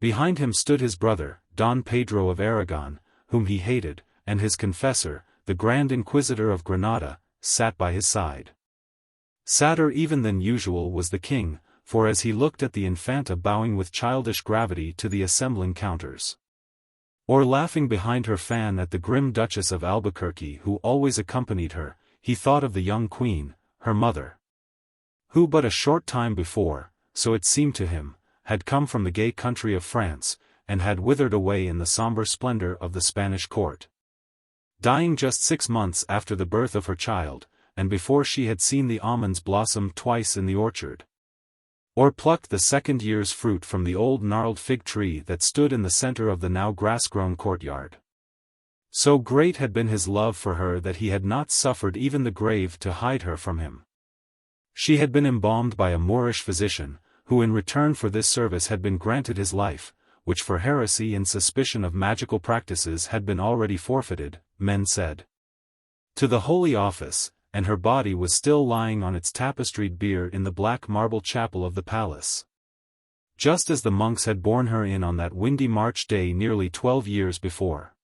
Behind him stood his brother, Don Pedro of Aragon, whom he hated, and his confessor, the Grand Inquisitor of Granada, sat by his side. Sadder even than usual was the king, for as he looked at the Infanta bowing with childish gravity to the assembling counters, or laughing behind her fan at the grim Duchess of Albuquerque who always accompanied her, he thought of the young queen, her mother, who but a short time before, so it seemed to him, had come from the gay country of France, and had withered away in the somber splendor of the Spanish court, dying just 6 months after the birth of her child, and before she had seen the almonds blossom twice in the orchard, or plucked the second year's fruit from the old gnarled fig tree that stood in the center of the now grass-grown courtyard. So great had been his love for her that he had not suffered even the grave to hide her from him. She had been embalmed by a Moorish physician, who in return for this service had been granted his life, which for heresy and suspicion of magical practices had been already forfeited, men said, to the Holy Office, and her body was still lying on its tapestried bier in the black marble chapel of the palace, just as the monks had borne her in on that windy March day nearly 12 years before.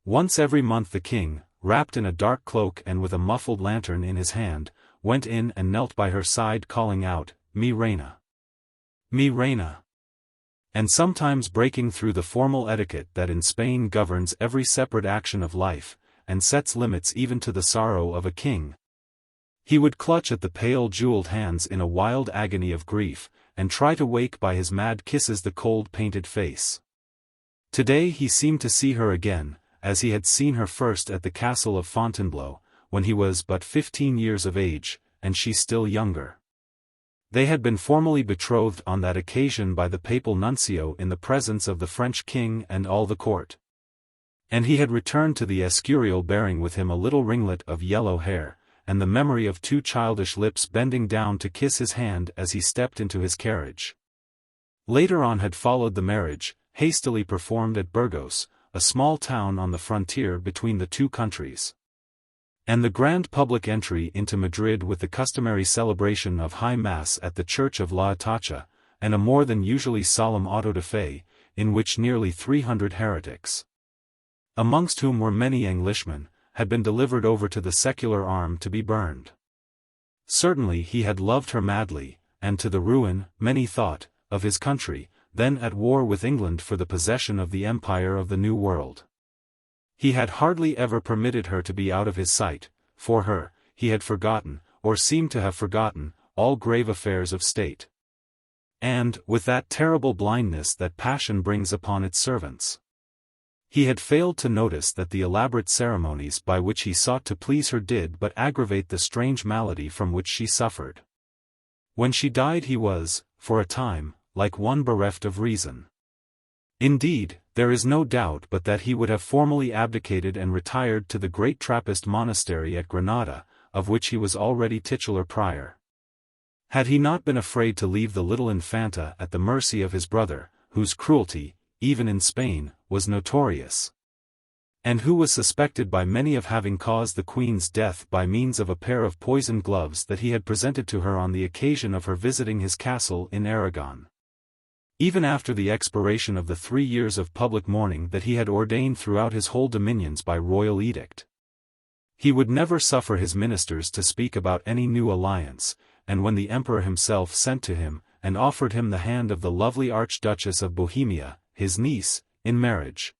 Once every month the king, wrapped in a dark cloak and with a muffled lantern in his hand, went in and knelt by her side calling out, "Mi reina! Mi reina!" and sometimes breaking through the formal etiquette that in Spain governs every separate action of life, and sets limits even to the sorrow of a king, he would clutch at the pale jeweled hands in a wild agony of grief, and try to wake by his mad kisses the cold painted face. Today he seemed to see her again, as he had seen her first at the castle of Fontainebleau, when he was but 15 years of age, and she still younger. They had been formally betrothed on that occasion by the papal nuncio in the presence of the French king and all the court. And he had returned to the Escurial bearing with him a little ringlet of yellow hair, and the memory of 2 childish lips bending down to kiss his hand as he stepped into his carriage. Later on had followed the marriage, hastily performed at Burgos, a small town on the frontier between the 2 countries, and the grand public entry into Madrid with the customary celebration of High Mass at the Church of La Atacha, and a more than usually solemn auto de fe, in which nearly 300 heretics, amongst whom were many Englishmen, had been delivered over to the secular arm to be burned. Certainly he had loved her madly, and to the ruin, many thought, of his country, then at war with England for the possession of the empire of the New World. He had hardly ever permitted her to be out of his sight. For her, he had forgotten, or seemed to have forgotten, all grave affairs of state. And, with that terrible blindness that passion brings upon its servants, he had failed to notice that the elaborate ceremonies by which he sought to please her did but aggravate the strange malady from which she suffered. When she died he was, for a time, like one bereft of reason. Indeed, there is no doubt but that he would have formally abdicated and retired to the great Trappist monastery at Granada, of which he was already titular prior. Had he not been afraid to leave the little Infanta at the mercy of his brother, whose cruelty, even in Spain, was notorious, and who was suspected by many of having caused the Queen's death by means of a pair of poisoned gloves that he had presented to her on the occasion of her visiting his castle in Aragon. Even after the expiration of the 3 years of public mourning that he had ordained throughout his whole dominions by royal edict, he would never suffer his ministers to speak about any new alliance, and when the emperor himself sent to him, and offered him the hand of the lovely Archduchess of Bohemia, his niece, in marriage,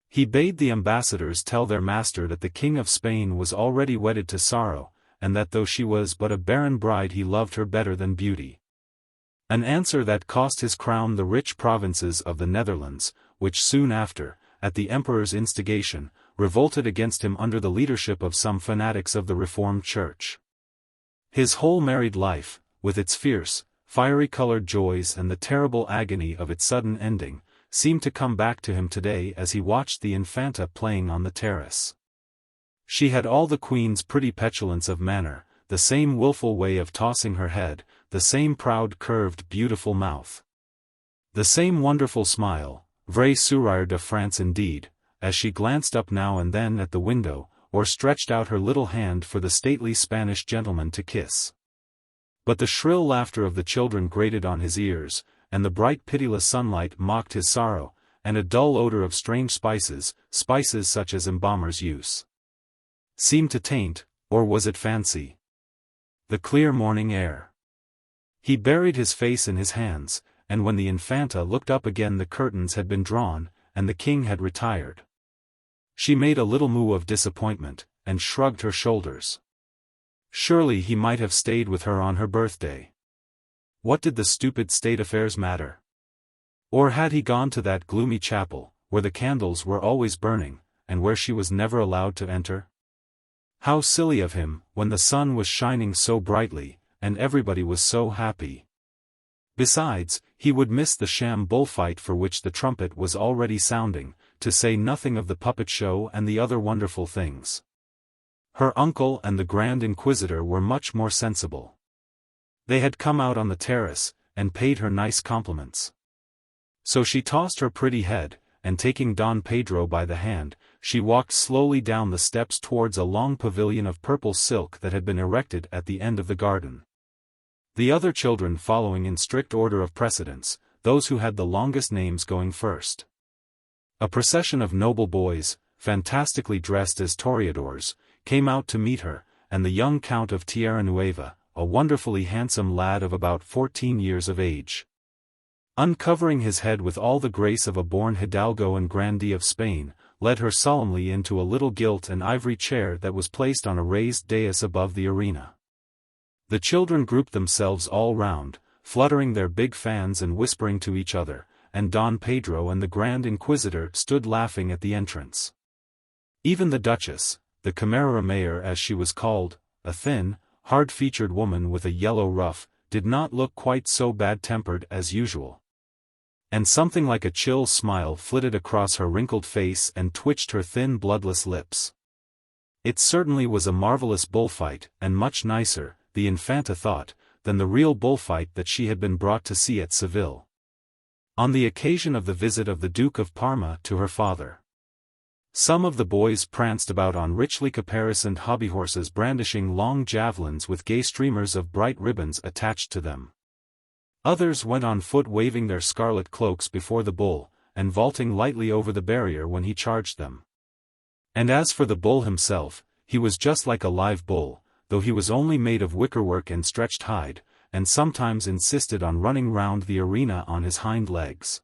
he bade the ambassadors tell their master that the King of Spain was already wedded to sorrow, and that though she was but a barren bride he loved her better than beauty. An answer that cost his crown the rich provinces of the Netherlands, which soon after, at the emperor's instigation, revolted against him under the leadership of some fanatics of the Reformed Church. His whole married life, with its fierce, fiery-colored joys and the terrible agony of its sudden ending, seemed to come back to him today as he watched the Infanta playing on the terrace. She had all the Queen's pretty petulance of manner, the same wilful way of tossing her head, the same proud curved beautiful mouth, the same wonderful smile, vrai sourire de France indeed, as she glanced up now and then at the window, or stretched out her little hand for the stately Spanish gentleman to kiss. But the shrill laughter of the children grated on his ears, and the bright pitiless sunlight mocked his sorrow, and a dull odor of strange spices such as embalmers use, seemed to taint, or was it fancy, the clear morning air. He buried his face in his hands, and when the Infanta looked up again the curtains had been drawn, and the king had retired. She made a little moue of disappointment, and shrugged her shoulders. Surely he might have stayed with her on her birthday. What did the stupid state affairs matter? Or had he gone to that gloomy chapel, where the candles were always burning, and where she was never allowed to enter? How silly of him, when the sun was shining so brightly, and everybody was so happy. Besides, he would miss the sham bullfight for which the trumpet was already sounding, to say nothing of the puppet show and the other wonderful things. Her uncle and the Grand Inquisitor were much more sensible. They had come out on the terrace, and paid her nice compliments. So she tossed her pretty head, and taking Don Pedro by the hand, she walked slowly down the steps towards a long pavilion of purple silk that had been erected at the end of the garden. The other children following in strict order of precedence, those who had the longest names going first. A procession of noble boys, fantastically dressed as toreadors, came out to meet her, and the young Count of Tierra-Nueva, a wonderfully handsome lad of about 14 years of age, uncovering his head with all the grace of a born hidalgo and grandee of Spain, led her solemnly into a little gilt and ivory chair that was placed on a raised dais above the arena. The children grouped themselves all round, fluttering their big fans and whispering to each other, and Don Pedro and the Grand Inquisitor stood laughing at the entrance. Even the Duchess, the Camarera Mayor as she was called, a thin, hard-featured woman with a yellow ruff, did not look quite so bad-tempered as usual. And something like a chill smile flitted across her wrinkled face and twitched her thin bloodless lips. It certainly was a marvelous bullfight, and much nicer, the Infanta thought, than the real bullfight that she had been brought to see at Seville, on the occasion of the visit of the Duke of Parma to her father. Some of the boys pranced about on richly caparisoned hobby-horses brandishing long javelins with gay streamers of bright ribbons attached to them. Others went on foot waving their scarlet cloaks before the bull, and vaulting lightly over the barrier when he charged them. And as for the bull himself, he was just like a live bull, though he was only made of wickerwork and stretched hide, and sometimes insisted on running round the arena on his hind legs,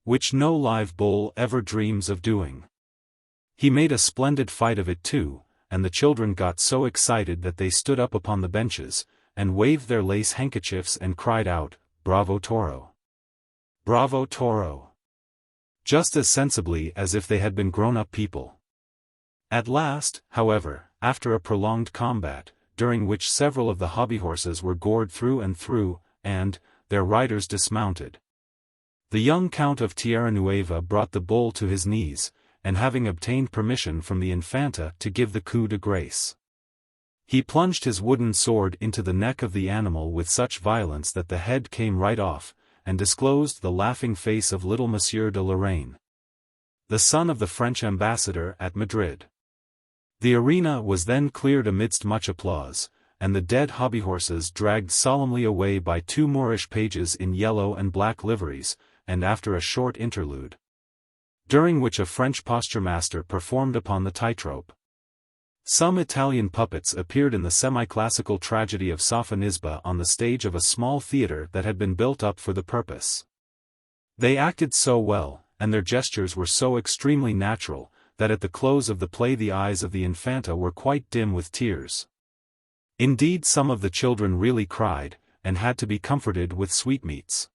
which no live bull ever dreams of doing. He made a splendid fight of it too, and the children got so excited that they stood up upon the benches, and waved their lace handkerchiefs and cried out, "Bravo Toro! Bravo Toro!" just as sensibly as if they had been grown-up people. At last, however, after a prolonged combat, during which several of the hobby horses were gored through and through, and, their riders dismounted. The young Count of Tierra brought the bull to his knees, and having obtained permission from the Infanta to give the coup de grace, he plunged his wooden sword into the neck of the animal with such violence that the head came right off, and disclosed the laughing face of little Monsieur de Lorraine, the son of the French ambassador at Madrid. The arena was then cleared amidst much applause, and the dead hobby horses dragged solemnly away by two Moorish pages in yellow and black liveries, and after a short interlude, during which a French posturemaster performed upon the tightrope, some Italian puppets appeared in the semi-classical tragedy of Sophonisba on the stage of a small theatre that had been built up for the purpose. They acted so well, and their gestures were so extremely natural, that at the close of the play the eyes of the Infanta were quite dim with tears. Indeed, some of the children really cried, and had to be comforted with sweetmeats.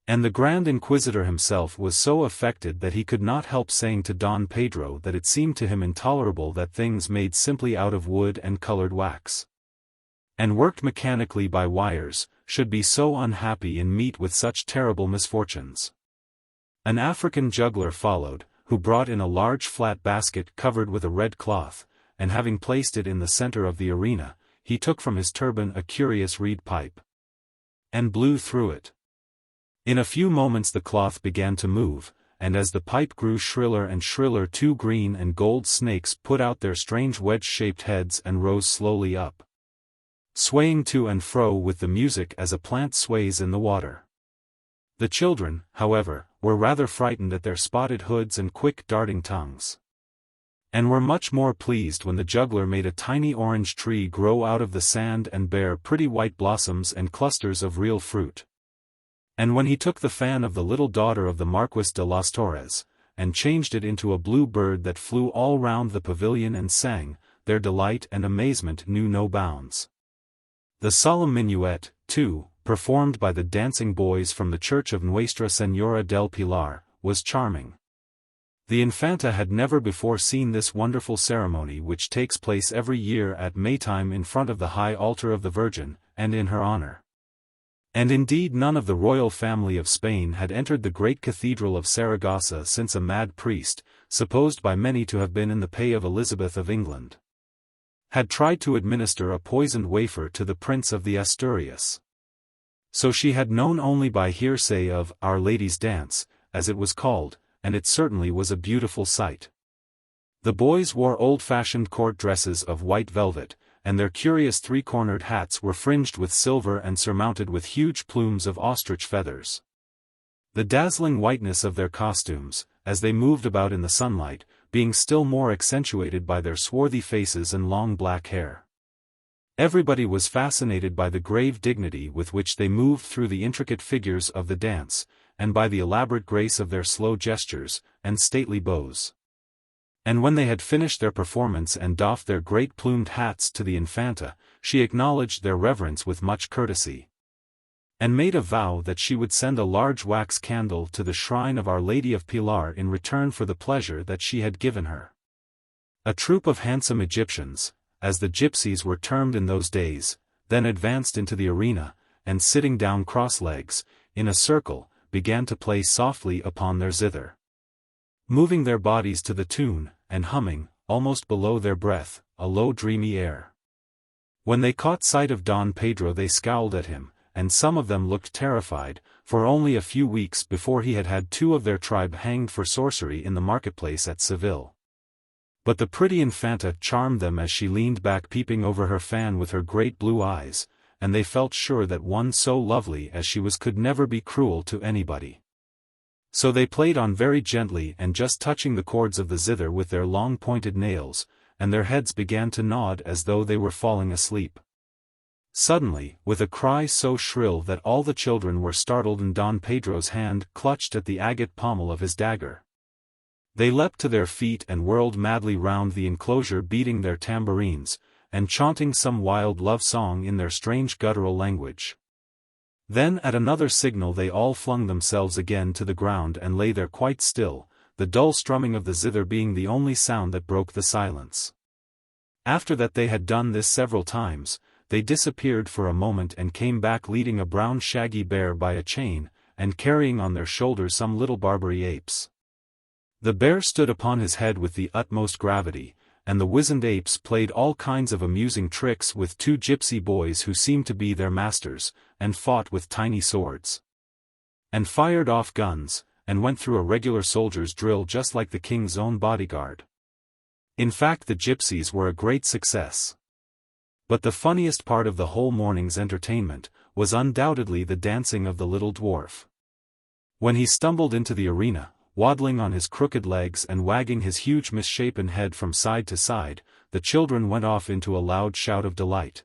And the Grand Inquisitor himself was so affected that he could not help saying to Don Pedro that it seemed to him intolerable that things made simply out of wood and colored wax, and worked mechanically by wires, should be so unhappy and meet with such terrible misfortunes. An African juggler followed, who brought in a large flat basket covered with a red cloth, and having placed it in the center of the arena, he took from his turban a curious reed pipe, and blew through it. In a few moments the cloth began to move, and as the pipe grew shriller and shriller, two green and gold snakes put out their strange wedge-shaped heads and rose slowly up, swaying to and fro with the music as a plant sways in the water. The children, however, were rather frightened at their spotted hoods and quick darting tongues, and were much more pleased when the juggler made a tiny orange tree grow out of the sand and bear pretty white blossoms and clusters of real fruit. And when he took the fan of the little daughter of the Marquis de las Torres, and changed it into a blue bird that flew all round the pavilion and sang, their delight and amazement knew no bounds. The solemn minuet, too, performed by the dancing boys from the church of Nuestra Señora del Pilar, was charming. The Infanta had never before seen this wonderful ceremony which takes place every year at Maytime in front of the high altar of the Virgin, and in her honor. And indeed none of the royal family of Spain had entered the great cathedral of Saragossa since a mad priest, supposed by many to have been in the pay of Elizabeth of England, had tried to administer a poisoned wafer to the Prince of the Asturias. So she had known only by hearsay of Our Lady's Dance, as it was called, and it certainly was a beautiful sight. The boys wore old-fashioned court dresses of white velvet, and their curious three-cornered hats were fringed with silver and surmounted with huge plumes of ostrich feathers. The dazzling whiteness of their costumes, as they moved about in the sunlight, being still more accentuated by their swarthy faces and long black hair. Everybody was fascinated by the grave dignity with which they moved through the intricate figures of the dance, and by the elaborate grace of their slow gestures, and stately bows. And when they had finished their performance and doffed their great plumed hats to the Infanta, she acknowledged their reverence with much courtesy, and made a vow that she would send a large wax candle to the shrine of Our Lady of Pilar in return for the pleasure that she had given her. A troop of handsome Egyptians, as the gypsies were termed in those days, then advanced into the arena, and sitting down cross-legs, in a circle, began to play softly upon their zither, moving their bodies to the tune, and humming, almost below their breath, a low dreamy air. When they caught sight of Don Pedro they scowled at him, and some of them looked terrified, for only a few weeks before he had had two of their tribe hanged for sorcery in the marketplace at Seville. But the pretty Infanta charmed them as she leaned back peeping over her fan with her great blue eyes, and they felt sure that one so lovely as she was could never be cruel to anybody. So they played on very gently and just touching the cords of the zither with their long pointed nails, and their heads began to nod as though they were falling asleep. Suddenly, with a cry so shrill that all the children were startled and Don Pedro's hand clutched at the agate pommel of his dagger, they leapt to their feet and whirled madly round the enclosure beating their tambourines, and chanting some wild love song in their strange guttural language. Then at another signal they all flung themselves again to the ground and lay there quite still, the dull strumming of the zither being the only sound that broke the silence. After that they had done this several times, they disappeared for a moment and came back leading a brown shaggy bear by a chain, and carrying on their shoulders some little Barbary apes. The bear stood upon his head with the utmost gravity, and the wizened apes played all kinds of amusing tricks with two gypsy boys who seemed to be their masters, and fought with tiny swords, and fired off guns, and went through a regular soldier's drill just like the king's own bodyguard. In fact, the gypsies were a great success. But the funniest part of the whole morning's entertainment was undoubtedly the dancing of the little dwarf. When he stumbled into the arena, waddling on his crooked legs and wagging his huge misshapen head from side to side, the children went off into a loud shout of delight.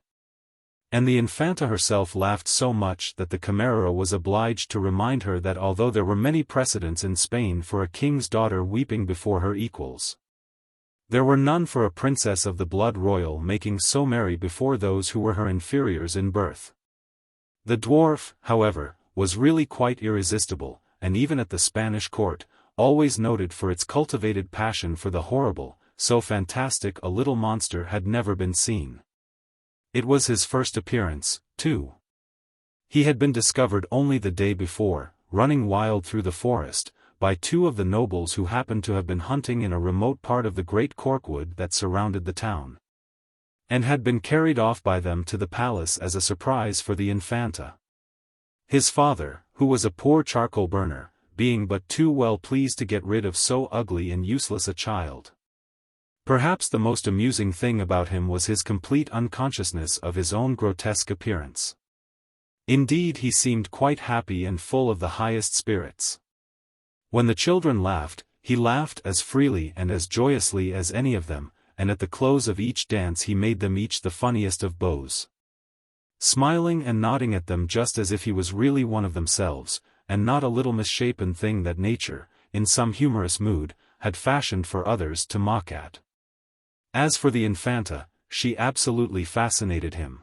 And the Infanta herself laughed so much that the Camarera was obliged to remind her that although there were many precedents in Spain for a king's daughter weeping before her equals, there were none for a princess of the blood royal making so merry before those who were her inferiors in birth. The dwarf, however, was really quite irresistible, and even at the Spanish court, always noted for its cultivated passion for the horrible, so fantastic a little monster had never been seen. It was his first appearance, too. He had been discovered only the day before, running wild through the forest, by two of the nobles who happened to have been hunting in a remote part of the great corkwood that surrounded the town, and had been carried off by them to the palace as a surprise for the Infanta. His father, who was a poor charcoal burner, being but too well pleased to get rid of so ugly and useless a child. Perhaps the most amusing thing about him was his complete unconsciousness of his own grotesque appearance. Indeed, he seemed quite happy and full of the highest spirits. When the children laughed, he laughed as freely and as joyously as any of them, and at the close of each dance he made them each the funniest of bows, smiling and nodding at them just as if he was really one of themselves, and not a little misshapen thing that nature, in some humorous mood, had fashioned for others to mock at. As for the Infanta, she absolutely fascinated him.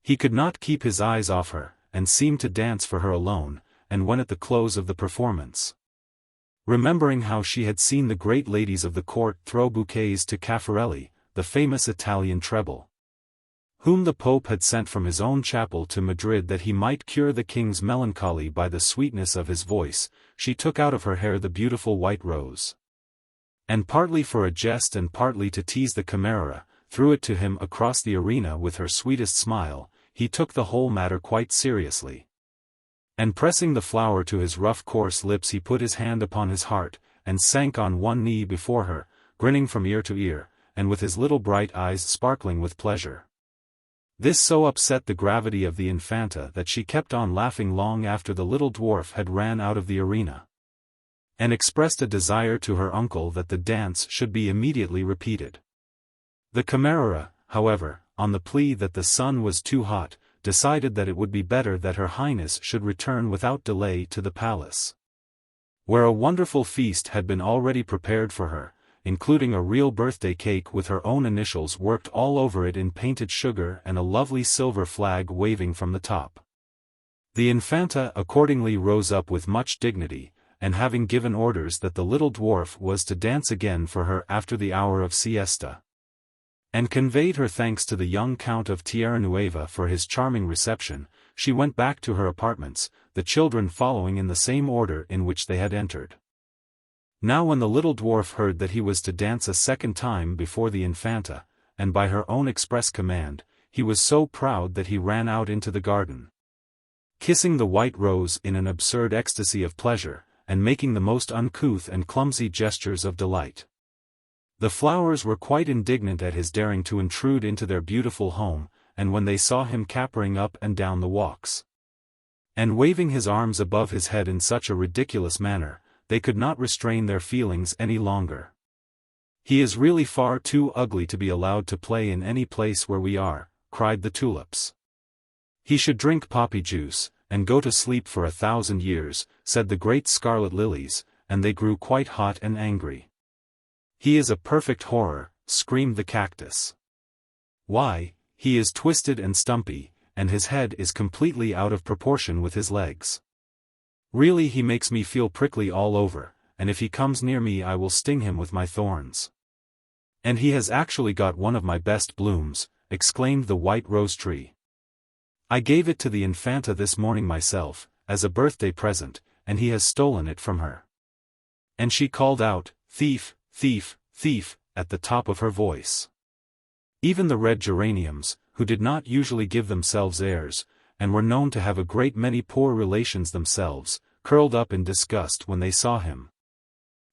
He could not keep his eyes off her, and seemed to dance for her alone, and when at the close of the performance, remembering how she had seen the great ladies of the court throw bouquets to Caffarelli, the famous Italian treble, whom the Pope had sent from his own chapel to Madrid that he might cure the king's melancholy by the sweetness of his voice, she took out of her hair the beautiful white rose, and partly for a jest and partly to tease the Camarera, threw it to him across the arena with her sweetest smile. He took the whole matter quite seriously, and pressing the flower to his rough coarse lips he put his hand upon his heart, and sank on one knee before her, grinning from ear to ear, and with his little bright eyes sparkling with pleasure. This so upset the gravity of the Infanta that she kept on laughing long after the little dwarf had ran out of the arena, and expressed a desire to her uncle that the dance should be immediately repeated. The Camarera, however, on the plea that the sun was too hot, decided that it would be better that her highness should return without delay to the palace, where a wonderful feast had been already prepared for her, including a real birthday cake with her own initials worked all over it in painted sugar and a lovely silver flag waving from the top. The Infanta accordingly rose up with much dignity, and having given orders that the little dwarf was to dance again for her after the hour of siesta, and conveyed her thanks to the young Count of Tierranueva for his charming reception, she went back to her apartments, the children following in the same order in which they had entered. Now when the little dwarf heard that he was to dance a second time before the Infanta, and by her own express command, he was so proud that he ran out into the garden, kissing the white rose in an absurd ecstasy of pleasure, and making the most uncouth and clumsy gestures of delight. The flowers were quite indignant at his daring to intrude into their beautiful home, and when they saw him capering up and down the walks, and waving his arms above his head in such a ridiculous manner, they could not restrain their feelings any longer. "He is really far too ugly to be allowed to play in any place where we are," cried the tulips. "He should drink poppy juice, and go to sleep for 1,000 years, said the great scarlet lilies, and they grew quite hot and angry. "He is a perfect horror," screamed the cactus. "Why, he is twisted and stumpy, and his head is completely out of proportion with his legs. Really he makes me feel prickly all over, and if he comes near me I will sting him with my thorns." And he has actually got one of my best blooms," exclaimed the white rose tree. "I gave it to the Infanta this morning myself, as a birthday present, and he has stolen it from her." And she called out, "Thief, thief, thief," at the top of her voice. Even the red geraniums, who did not usually give themselves airs, and were known to have a great many poor relations themselves, curled up in disgust when they saw him.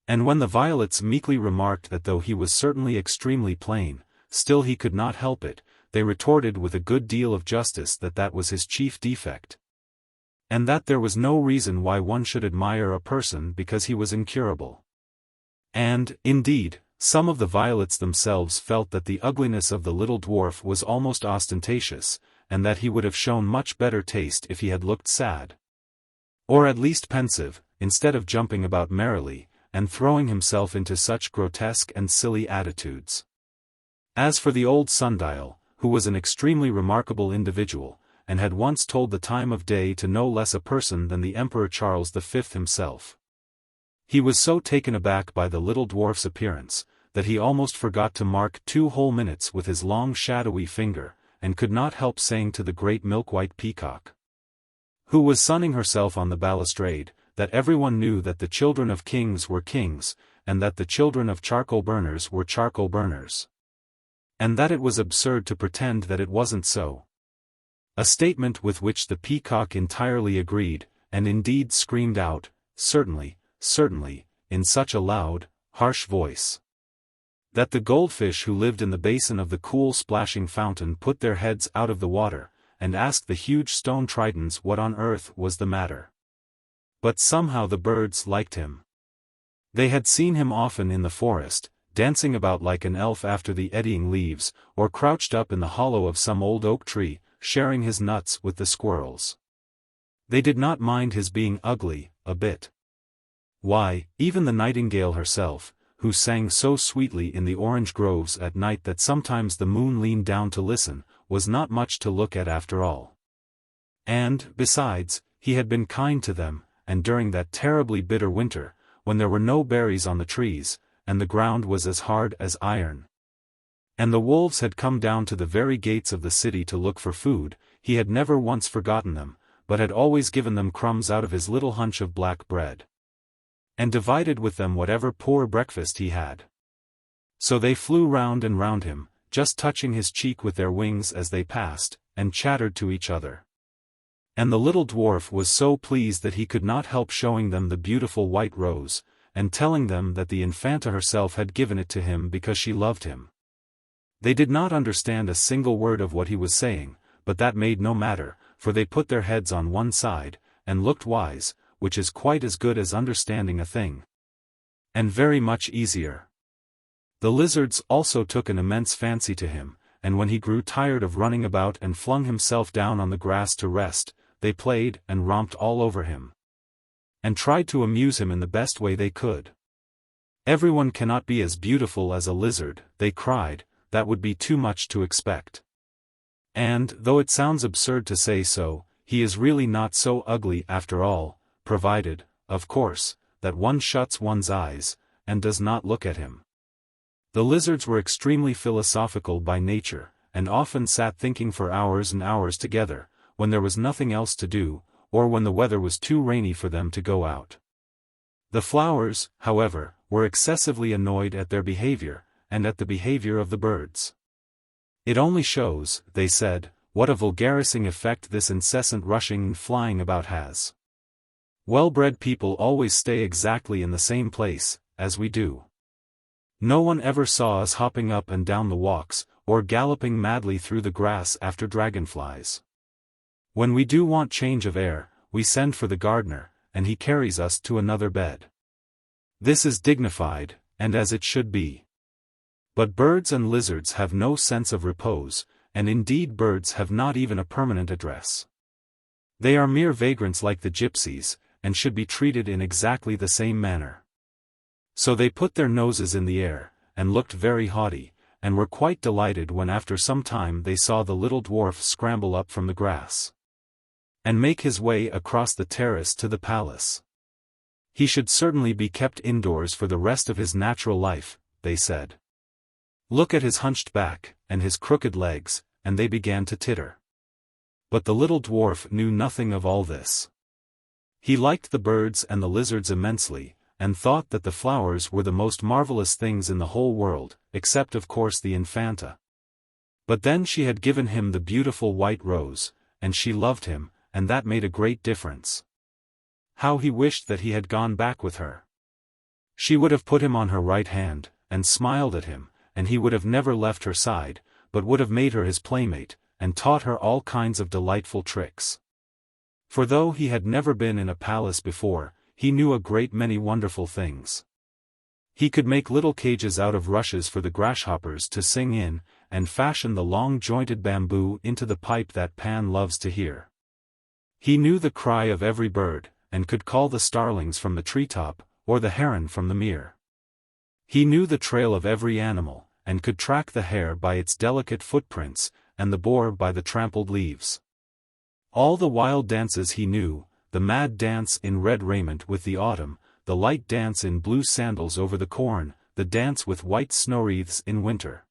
And when the violets meekly remarked that though he was certainly extremely plain, still he could not help it, they retorted with a good deal of justice that that was his chief defect. And that there was no reason why one should admire a person because he was incurable. And, indeed, some of the violets themselves felt that the ugliness of the little dwarf was almost ostentatious, and that he would have shown much better taste if he had looked sad. Or at least pensive, instead of jumping about merrily, and throwing himself into such grotesque and silly attitudes. As for the old sundial, who was an extremely remarkable individual, and had once told the time of day to no less a person than the Emperor Charles V himself. He was so taken aback by the little dwarf's appearance, that he almost forgot to mark 2 whole minutes with his long shadowy finger, and could not help saying to the great milk-white peacock, who was sunning herself on the balustrade, that everyone knew that the children of kings were kings, and that the children of charcoal burners were charcoal burners. And that it was absurd to pretend that it wasn't so. A statement with which the peacock entirely agreed, and indeed screamed out, "Certainly, certainly," in such a loud, harsh voice, that the goldfish who lived in the basin of the cool splashing fountain put their heads out of the water, and asked the huge stone tritons what on earth was the matter. But somehow the birds liked him. They had seen him often in the forest, dancing about like an elf after the eddying leaves, or crouched up in the hollow of some old oak tree, sharing his nuts with the squirrels. They did not mind his being ugly, a bit. Why, even the nightingale herself, who sang so sweetly in the orange groves at night that sometimes the moon leaned down to listen, was not much to look at after all. And, besides, he had been kind to them, and during that terribly bitter winter, when there were no berries on the trees, and the ground was as hard as iron, and the wolves had come down to the very gates of the city to look for food, he had never once forgotten them, but had always given them crumbs out of his little hunch of black bread, and divided with them whatever poor breakfast he had. So they flew round and round him, just touching his cheek with their wings as they passed, and chattered to each other. And the little dwarf was so pleased that he could not help showing them the beautiful white rose, and telling them that the Infanta herself had given it to him because she loved him. They did not understand a single word of what he was saying, but that made no matter, for they put their heads on one side, and looked wise, which is quite as good as understanding a thing. And very much easier. The lizards also took an immense fancy to him, and when he grew tired of running about and flung himself down on the grass to rest, they played and romped all over him, and tried to amuse him in the best way they could. "Everyone cannot be as beautiful as a lizard," they cried, "that would be too much to expect. And, though it sounds absurd to say so, he is really not so ugly after all, provided, of course, that one shuts one's eyes, and does not look at him." The lizards were extremely philosophical by nature, and often sat thinking for hours and hours together, when there was nothing else to do, or when the weather was too rainy for them to go out. The flowers, however, were excessively annoyed at their behavior, and at the behavior of the birds. "It only shows," they said, "what a vulgarising effect this incessant rushing and flying about has. Well-bred people always stay exactly in the same place, as we do. No one ever saw us hopping up and down the walks, or galloping madly through the grass after dragonflies. When we do want change of air, we send for the gardener, and he carries us to another bed. This is dignified, and as it should be. But birds and lizards have no sense of repose, and indeed birds have not even a permanent address. They are mere vagrants like the gypsies, and should be treated in exactly the same manner." So they put their noses in the air, and looked very haughty, and were quite delighted when after some time they saw the little dwarf scramble up from the grass, and make his way across the terrace to the palace. He should certainly be kept indoors for the rest of his natural life, they said. Look at his hunched back, and his crooked legs, and they began to titter. But the little dwarf knew nothing of all this. He liked the birds and the lizards immensely, and thought that the flowers were the most marvelous things in the whole world, except of course the Infanta. But then she had given him the beautiful white rose, and she loved him, and that made a great difference. How he wished that he had gone back with her. She would have put him on her right hand, and smiled at him, and he would have never left her side, but would have made her his playmate, and taught her all kinds of delightful tricks. For though he had never been in a palace before, he knew a great many wonderful things. He could make little cages out of rushes for the grasshoppers to sing in, and fashion the long jointed bamboo into the pipe that Pan loves to hear. He knew the cry of every bird, and could call the starlings from the treetop, or the heron from the mere. He knew the trail of every animal, and could track the hare by its delicate footprints, and the boar by the trampled leaves. All the wild dances he knew, the mad dance in red raiment with the autumn, the light dance in blue sandals over the corn, the dance with white snow wreaths in winter,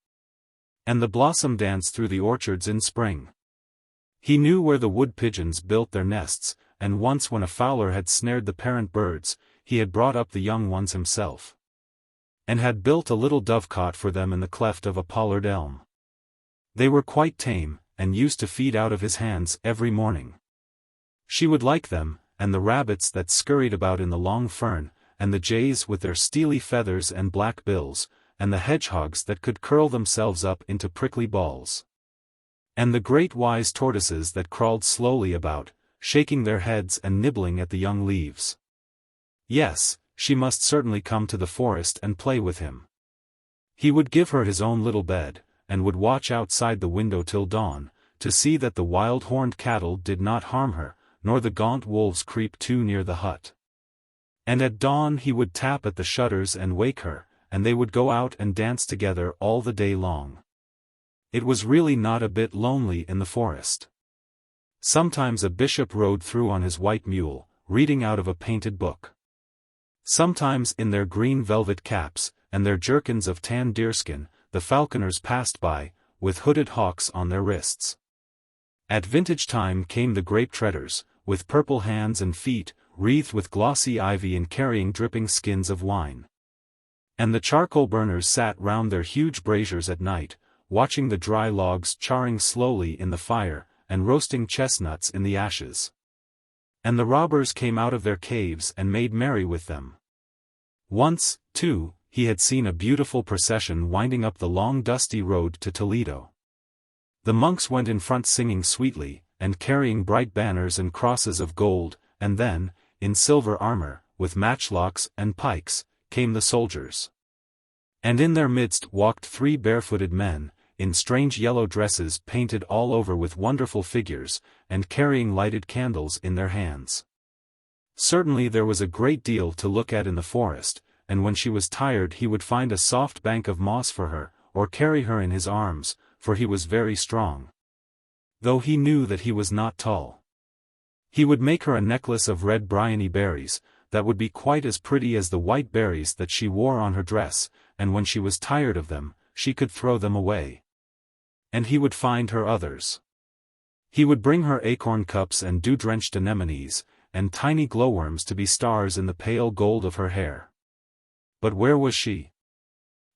and the blossom dance through the orchards in spring. He knew where the wood pigeons built their nests, and once when a fowler had snared the parent birds, he had brought up the young ones himself, and had built a little dovecot for them in the cleft of a pollard elm. They were quite tame, and used to feed out of his hands every morning. She would like them, and the rabbits that scurried about in the long fern, and the jays with their steely feathers and black bills, and the hedgehogs that could curl themselves up into prickly balls, and the great wise tortoises that crawled slowly about, shaking their heads and nibbling at the young leaves. Yes, she must certainly come to the forest and play with him. He would give her his own little bed, and would watch outside the window till dawn, to see that the wild horned cattle did not harm her, nor the gaunt wolves creep too near the hut. And at dawn he would tap at the shutters and wake her, and they would go out and dance together all the day long. It was really not a bit lonely in the forest. Sometimes a bishop rode through on his white mule, reading out of a painted book. Sometimes in their green velvet caps, and their jerkins of tan deerskin, the falconers passed by, with hooded hawks on their wrists. At vintage time came the grape treaders, with purple hands and feet, wreathed with glossy ivy and carrying dripping skins of wine. And the charcoal burners sat round their huge braziers at night, watching the dry logs charring slowly in the fire, and roasting chestnuts in the ashes. And the robbers came out of their caves and made merry with them. Once, too, he had seen a beautiful procession winding up the long dusty road to Toledo. The monks went in front singing sweetly, and carrying bright banners and crosses of gold, and then, in silver armor, with matchlocks and pikes, came the soldiers. And in their midst walked 3 barefooted men, in strange yellow dresses painted all over with wonderful figures, and carrying lighted candles in their hands. Certainly there was a great deal to look at in the forest, and when she was tired he would find a soft bank of moss for her, or carry her in his arms, for he was very strong, though he knew that he was not tall. He would make her a necklace of red bryony berries, that would be quite as pretty as the white berries that she wore on her dress, and when she was tired of them, she could throw them away. And he would find her others. He would bring her acorn cups and dew-drenched anemones, and tiny glowworms to be stars in the pale gold of her hair. But where was she?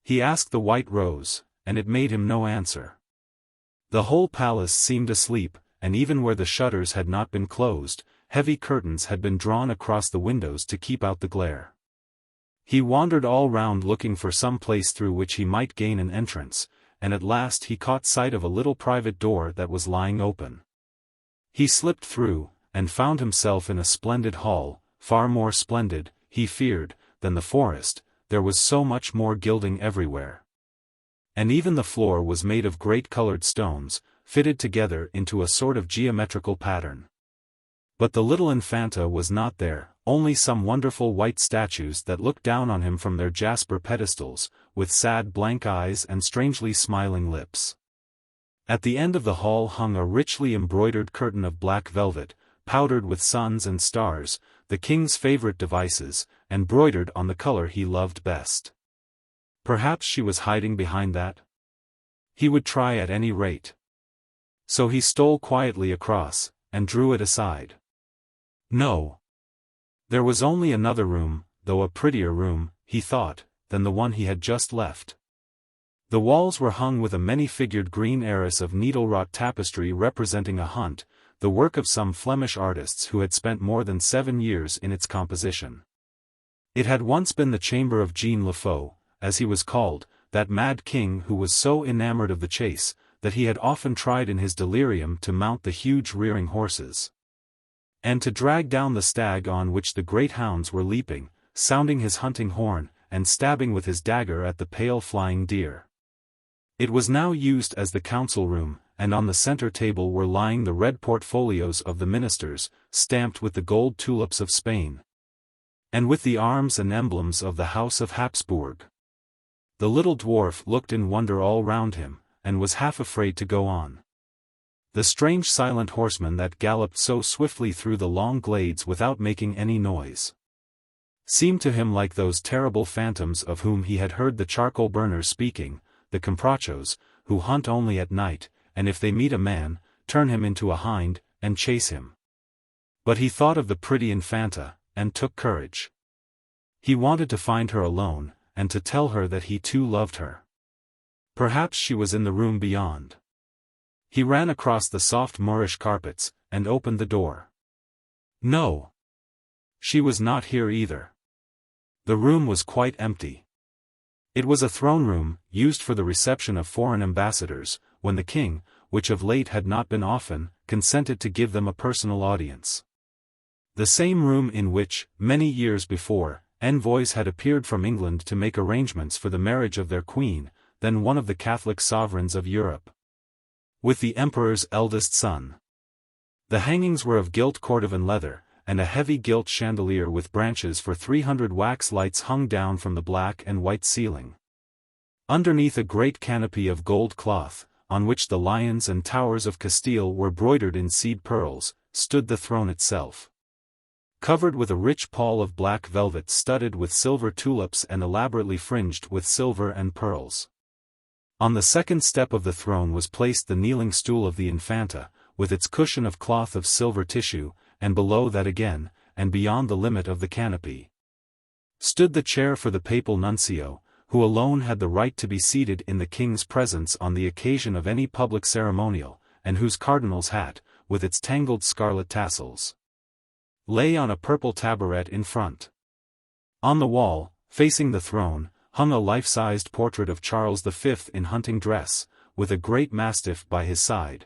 He asked the white rose, and it made him no answer. The whole palace seemed asleep, and even where the shutters had not been closed, heavy curtains had been drawn across the windows to keep out the glare. He wandered all round looking for some place through which he might gain an entrance, and at last he caught sight of a little private door that was lying open. He slipped through, and found himself in a splendid hall, far more splendid, he feared, than the forest. There was so much more gilding everywhere. And even the floor was made of great colored stones, fitted together into a sort of geometrical pattern. But the little Infanta was not there, only some wonderful white statues that looked down on him from their jasper pedestals, with sad blank eyes and strangely smiling lips. At the end of the hall hung a richly embroidered curtain of black velvet, powdered with suns and stars, the king's favorite devices, embroidered on the color he loved best. Perhaps she was hiding behind that? He would try at any rate. So he stole quietly across, and drew it aside. No. There was only another room, though a prettier room, he thought, than the one he had just left. The walls were hung with a many-figured green arras of needle-wrought tapestry representing a hunt, the work of some Flemish artists who had spent more than 7 years in its composition. It had once been the chamber of Jean Le Fou, as he was called, that mad king who was so enamored of the chase, that he had often tried in his delirium to mount the huge rearing horses, and to drag down the stag on which the great hounds were leaping, sounding his hunting horn, and stabbing with his dagger at the pale flying deer. It was now used as the council room, and on the center table were lying the red portfolios of the ministers, stamped with the gold tulips of Spain, and with the arms and emblems of the House of Habsburg. The little dwarf looked in wonder all round him, and was half afraid to go on. The strange silent horsemen that galloped so swiftly through the long glades without making any noise seemed to him like those terrible phantoms of whom he had heard the charcoal burners speaking, the comprachos, who hunt only at night, and if they meet a man, turn him into a hind, and chase him. But he thought of the pretty Infanta, and took courage. He wanted to find her alone, and to tell her that he too loved her. Perhaps she was in the room beyond. He ran across the soft Moorish carpets, and opened the door. No. She was not here either. The room was quite empty. It was a throne room, used for the reception of foreign ambassadors, when the king, which of late had not been often, consented to give them a personal audience. The same room in which, many years before, envoys had appeared from England to make arrangements for the marriage of their queen, then one of the Catholic sovereigns of Europe, with the emperor's eldest son. The hangings were of gilt cordovan leather, and a heavy gilt chandelier with branches for 300 wax lights hung down from the black and white ceiling. Underneath a great canopy of gold cloth, on which the lions and towers of Castile were broidered in seed pearls, stood the throne itself, covered with a rich pall of black velvet studded with silver tulips and elaborately fringed with silver and pearls. On the second step of the throne was placed the kneeling stool of the Infanta, with its cushion of cloth of silver tissue, and below that again, and beyond the limit of the canopy, stood the chair for the papal nuncio, who alone had the right to be seated in the king's presence on the occasion of any public ceremonial, and whose cardinal's hat, with its tangled scarlet tassels, lay on a purple tabouret in front. On the wall, facing the throne, hung a life-sized portrait of Charles V in hunting dress, with a great mastiff by his side.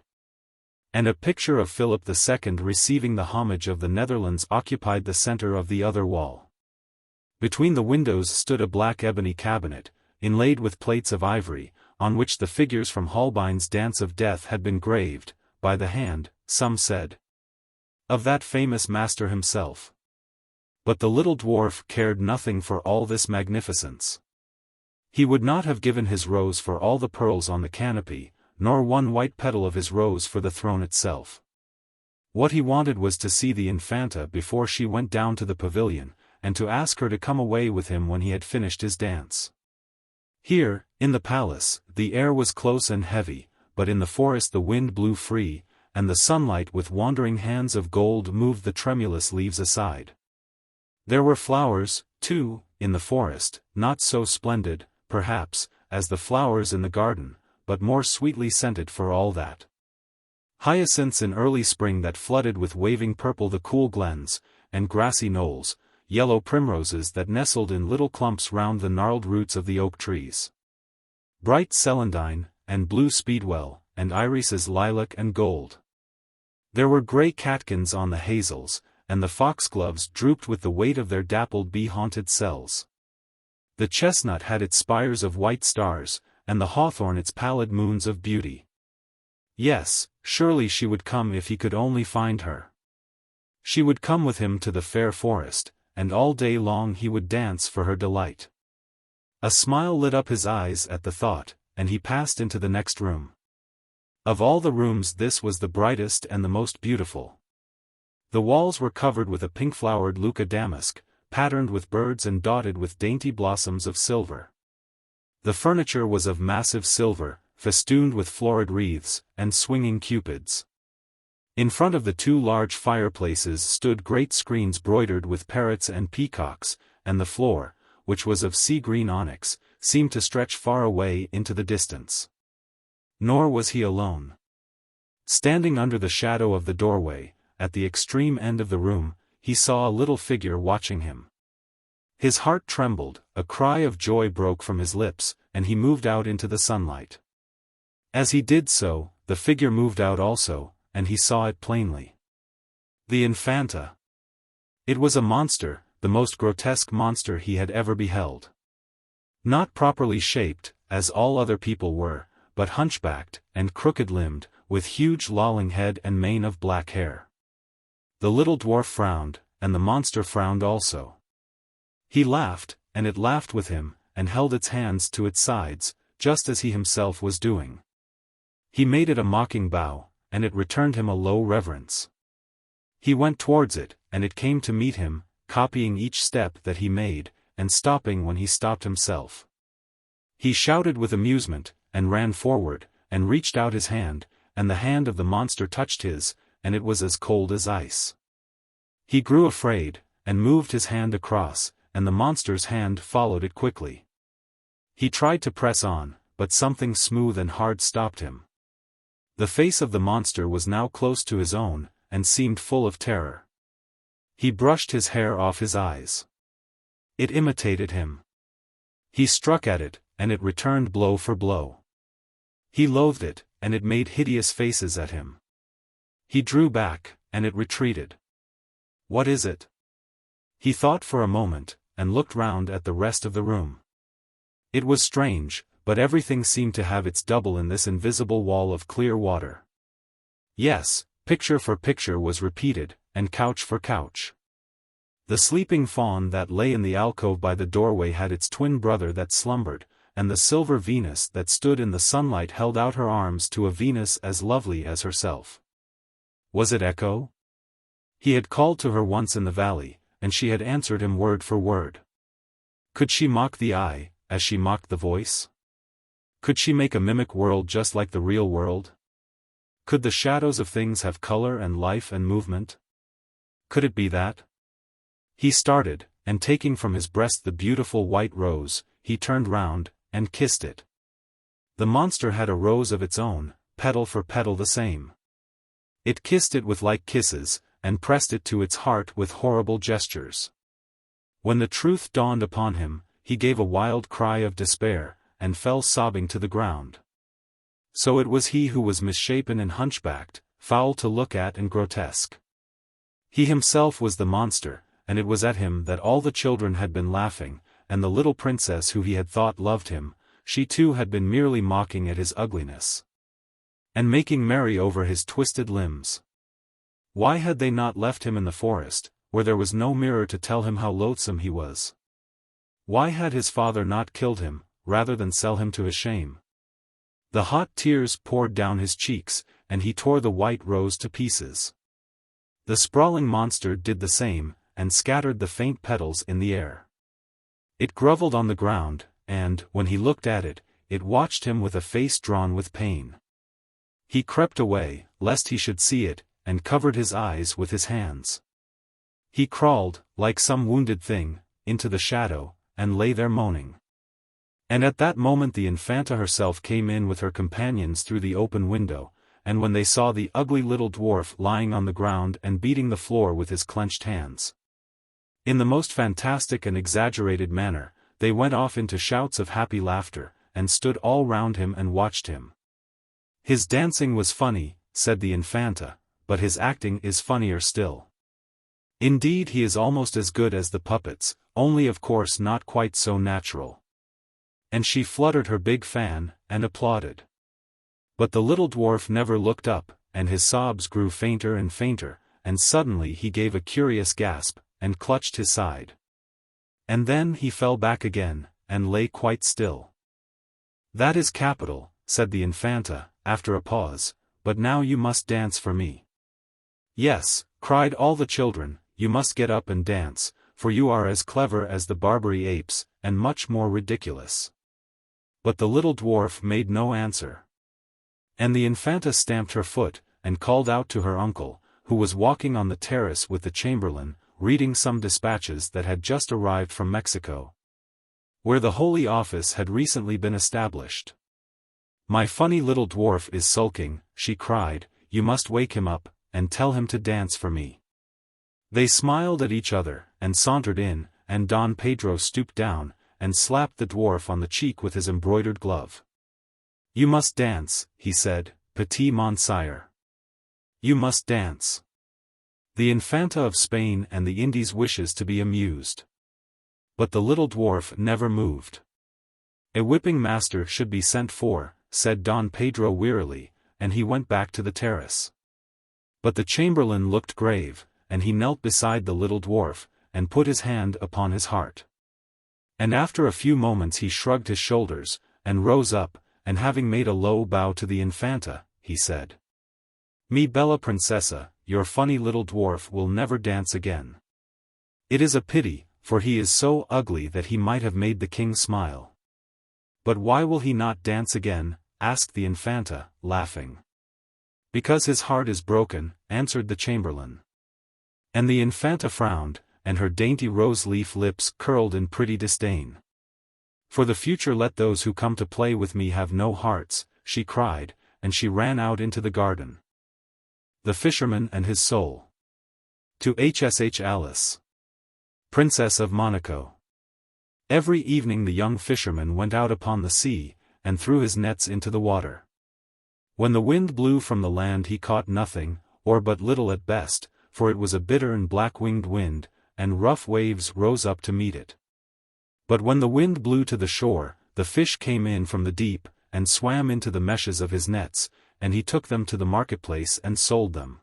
And a picture of Philip II receiving the homage of the Netherlands occupied the center of the other wall. Between the windows stood a black ebony cabinet, inlaid with plates of ivory, on which the figures from Holbein's Dance of Death had been graved, by the hand, some said, of that famous master himself. But the little dwarf cared nothing for all this magnificence. He would not have given his rose for all the pearls on the canopy, nor one white petal of his rose for the throne itself. What he wanted was to see the Infanta before she went down to the pavilion, and to ask her to come away with him when he had finished his dance. Here, in the palace, the air was close and heavy, but in the forest the wind blew free, and the sunlight with wandering hands of gold moved the tremulous leaves aside. There were flowers, too, in the forest, not so splendid, perhaps, as the flowers in the garden, but more sweetly scented for all that. Hyacinths in early spring that flooded with waving purple the cool glens, and grassy knolls, yellow primroses that nestled in little clumps round the gnarled roots of the oak trees. Bright celandine, and blue speedwell, and irises lilac and gold. There were grey catkins on the hazels, and the foxgloves drooped with the weight of their dappled bee-haunted cells. The chestnut had its spires of white stars, and the hawthorn its pallid moons of beauty. Yes, surely she would come if he could only find her. She would come with him to the fair forest, and all day long he would dance for her delight. A smile lit up his eyes at the thought, and he passed into the next room. Of all the rooms this was the brightest and the most beautiful. The walls were covered with a pink-flowered Lucca damask, patterned with birds and dotted with dainty blossoms of silver. The furniture was of massive silver, festooned with florid wreaths, and swinging cupids. In front of the two large fireplaces stood great screens broidered with parrots and peacocks, and the floor, which was of sea-green onyx, seemed to stretch far away into the distance. Nor was he alone. Standing under the shadow of the doorway, at the extreme end of the room, he saw a little figure watching him. His heart trembled, a cry of joy broke from his lips, and he moved out into the sunlight. As he did so, the figure moved out also, and he saw it plainly. The Infanta. It was a monster, the most grotesque monster he had ever beheld. Not properly shaped, as all other people were, but hunchbacked, and crooked-limbed, with huge lolling head and mane of black hair. The little dwarf frowned, and the monster frowned also. He laughed, and it laughed with him, and held its hands to its sides, just as he himself was doing. He made it a mocking bow, and it returned him a low reverence. He went towards it, and it came to meet him, copying each step that he made, and stopping when he stopped himself. He shouted with amusement, and ran forward, and reached out his hand, and the hand of the monster touched his, and it was as cold as ice. He grew afraid, and moved his hand across, and the monster's hand followed it quickly. He tried to press on, but something smooth and hard stopped him. The face of the monster was now close to his own, and seemed full of terror. He brushed his hair off his eyes. It imitated him. He struck at it, and it returned blow for blow. He loathed it, and it made hideous faces at him. He drew back, and it retreated. What is it? He thought for a moment, and looked round at the rest of the room. It was strange, but everything seemed to have its double in this invisible wall of clear water. Yes, picture for picture was repeated, and couch for couch. The sleeping fawn that lay in the alcove by the doorway had its twin brother that slumbered, and the silver Venus that stood in the sunlight held out her arms to a Venus as lovely as herself. Was it Echo? He had called to her once in the valley, and she had answered him word for word. Could she mock the eye, as she mocked the voice? Could she make a mimic world just like the real world? Could the shadows of things have color and life and movement? Could it be that? He started, and taking from his breast the beautiful white rose, he turned round, and kissed it. The monster had a rose of its own, petal for petal the same. It kissed it with like kisses, and pressed it to its heart with horrible gestures. When the truth dawned upon him, he gave a wild cry of despair, and fell sobbing to the ground. So it was he who was misshapen and hunchbacked, foul to look at and grotesque. He himself was the monster, and it was at him that all the children had been laughing, and the little princess who he had thought loved him, she too had been merely mocking at his ugliness, and making merry over his twisted limbs. Why had they not left him in the forest, where there was no mirror to tell him how loathsome he was? Why had his father not killed him, rather than sell him to his shame? The hot tears poured down his cheeks, and he tore the white rose to pieces. The sprawling monster did the same, and scattered the faint petals in the air. It grovelled on the ground, and, when he looked at it, it watched him with a face drawn with pain. He crept away, lest he should see it, and covered his eyes with his hands. He crawled, like some wounded thing, into the shadow, and lay there moaning. And at that moment the Infanta herself came in with her companions through the open window, and when they saw the ugly little dwarf lying on the ground and beating the floor with his clenched hands, in the most fantastic and exaggerated manner, they went off into shouts of happy laughter, and stood all round him and watched him. His dancing was funny, said the Infanta, but his acting is funnier still. Indeed, he is almost as good as the puppets, only of course not quite so natural. And she fluttered her big fan, and applauded. But the little dwarf never looked up, and his sobs grew fainter and fainter, and suddenly he gave a curious gasp, and clutched his side. And then he fell back again, and lay quite still. That is capital, said the Infanta, after a pause, but now you must dance for me. Yes, cried all the children, you must get up and dance, for you are as clever as the Barbary apes, and much more ridiculous. But the little dwarf made no answer. And the Infanta stamped her foot, and called out to her uncle, who was walking on the terrace with the chamberlain, reading some dispatches that had just arrived from Mexico, where the Holy Office had recently been established. "My funny little dwarf is sulking," she cried, "you must wake him up, and tell him to dance for me." They smiled at each other, and sauntered in, and Don Pedro stooped down, and slapped the dwarf on the cheek with his embroidered glove. "You must dance," he said, "petit monsignor. You must dance. The Infanta of Spain and the Indies wishes to be amused." But the little dwarf never moved. "A whipping master should be sent for," said Don Pedro wearily, and he went back to the terrace. But the chamberlain looked grave, and he knelt beside the little dwarf, and put his hand upon his heart. And after a few moments he shrugged his shoulders, and rose up, and having made a low bow to the Infanta, he said, "Mi bella princessa, your funny little dwarf will never dance again. It is a pity, for he is so ugly that he might have made the king smile." "But why will he not dance again?" asked the Infanta, laughing. "Because his heart is broken," answered the chamberlain. And the Infanta frowned, and her dainty rose-leaf lips curled in pretty disdain. "For the future let those who come to play with me have no hearts," she cried, and she ran out into the garden. The Fisherman and His Soul. To Hsh Alice, Princess of Monaco. Every evening the young fisherman went out upon the sea, and threw his nets into the water. When the wind blew from the land he caught nothing, or but little at best, for it was a bitter and black-winged wind, and rough waves rose up to meet it. But when the wind blew to the shore, the fish came in from the deep, and swam into the meshes of his nets, and he took them to the marketplace and sold them.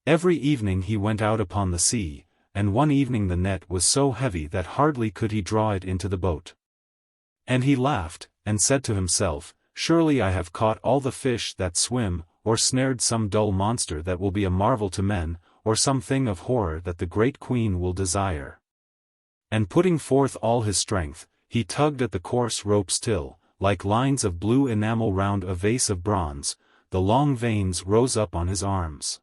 Every evening he went out upon the sea, and one evening the net was so heavy that hardly could he draw it into the boat. And he laughed, and said to himself, "Surely I have caught all the fish that swim, or snared some dull monster that will be a marvel to men, or some thing of horror that the great queen will desire." And putting forth all his strength, he tugged at the coarse ropes till, like lines of blue enamel round a vase of bronze, the long veins rose up on his arms.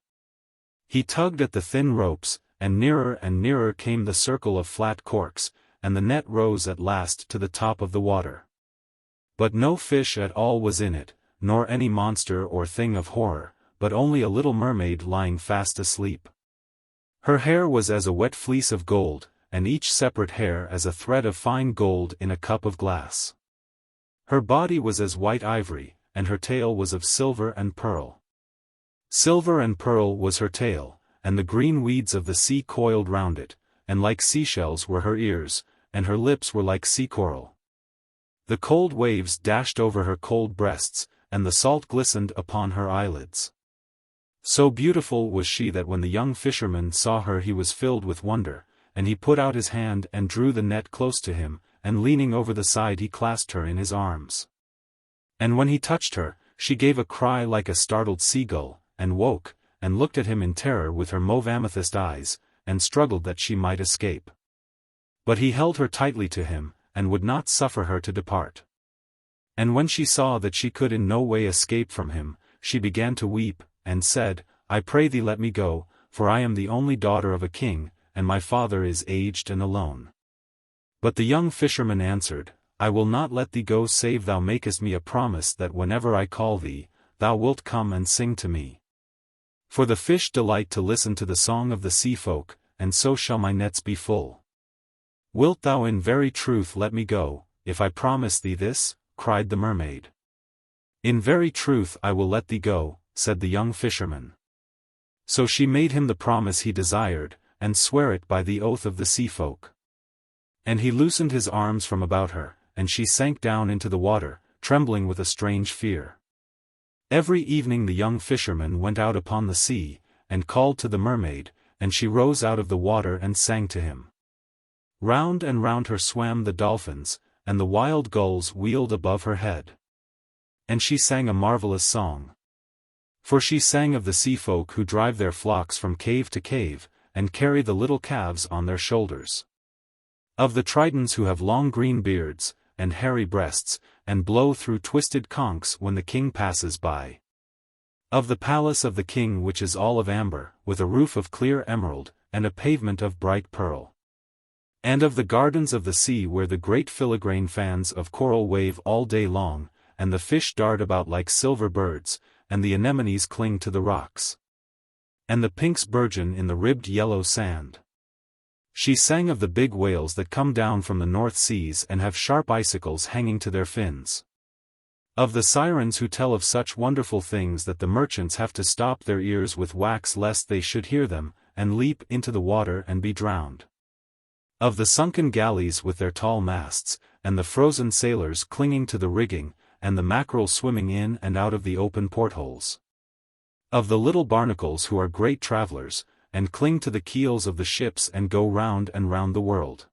He tugged at the thin ropes, and nearer came the circle of flat corks, and the net rose at last to the top of the water. But no fish at all was in it, nor any monster or thing of horror, but only a little mermaid lying fast asleep. Her hair was as a wet fleece of gold, and each separate hair as a thread of fine gold in a cup of glass. Her body was as white ivory, and her tail was of silver and pearl. Silver and pearl was her tail, and the green weeds of the sea coiled round it, and like seashells were her ears, and her lips were like sea coral. The cold waves dashed over her cold breasts, and the salt glistened upon her eyelids. So beautiful was she that when the young fisherman saw her he was filled with wonder, and he put out his hand and drew the net close to him, and leaning over the side he clasped her in his arms. And when he touched her, she gave a cry like a startled seagull, and woke, and looked at him in terror with her mauve amethyst eyes, and struggled that she might escape. But he held her tightly to him, and would not suffer her to depart. And when she saw that she could in no way escape from him, she began to weep, and said, "I pray thee let me go, for I am the only daughter of a king, and my father is aged and alone." But the young fisherman answered, "I will not let thee go save thou makest me a promise that whenever I call thee, thou wilt come and sing to me. For the fish delight to listen to the song of the sea folk, and so shall my nets be full." "Wilt thou in very truth let me go, if I promise thee this?" cried the mermaid. "In very truth I will let thee go," said the young fisherman. So she made him the promise he desired, and sware it by the oath of the sea folk. And he loosened his arms from about her, and she sank down into the water, trembling with a strange fear. Every evening the young fisherman went out upon the sea, and called to the mermaid, and she rose out of the water and sang to him. Round and round her swam the dolphins, and the wild gulls wheeled above her head. And she sang a marvelous song. For she sang of the sea folk who drive their flocks from cave to cave, and carry the little calves on their shoulders. Of the tritons who have long green beards, and hairy breasts, and blow through twisted conchs when the king passes by. Of the palace of the king which is all of amber, with a roof of clear emerald, and a pavement of bright pearl. And of the gardens of the sea where the great filigrane fans of coral wave all day long, and the fish dart about like silver birds, and the anemones cling to the rocks. And the pinks burgeon in the ribbed yellow sand. She sang of the big whales that come down from the North Seas and have sharp icicles hanging to their fins. Of the sirens who tell of such wonderful things that the merchants have to stop their ears with wax lest they should hear them, and leap into the water and be drowned. Of the sunken galleys with their tall masts, and the frozen sailors clinging to the rigging, and the mackerel swimming in and out of the open portholes. Of the little barnacles who are great travelers, and cling to the keels of the ships and go round and round the world.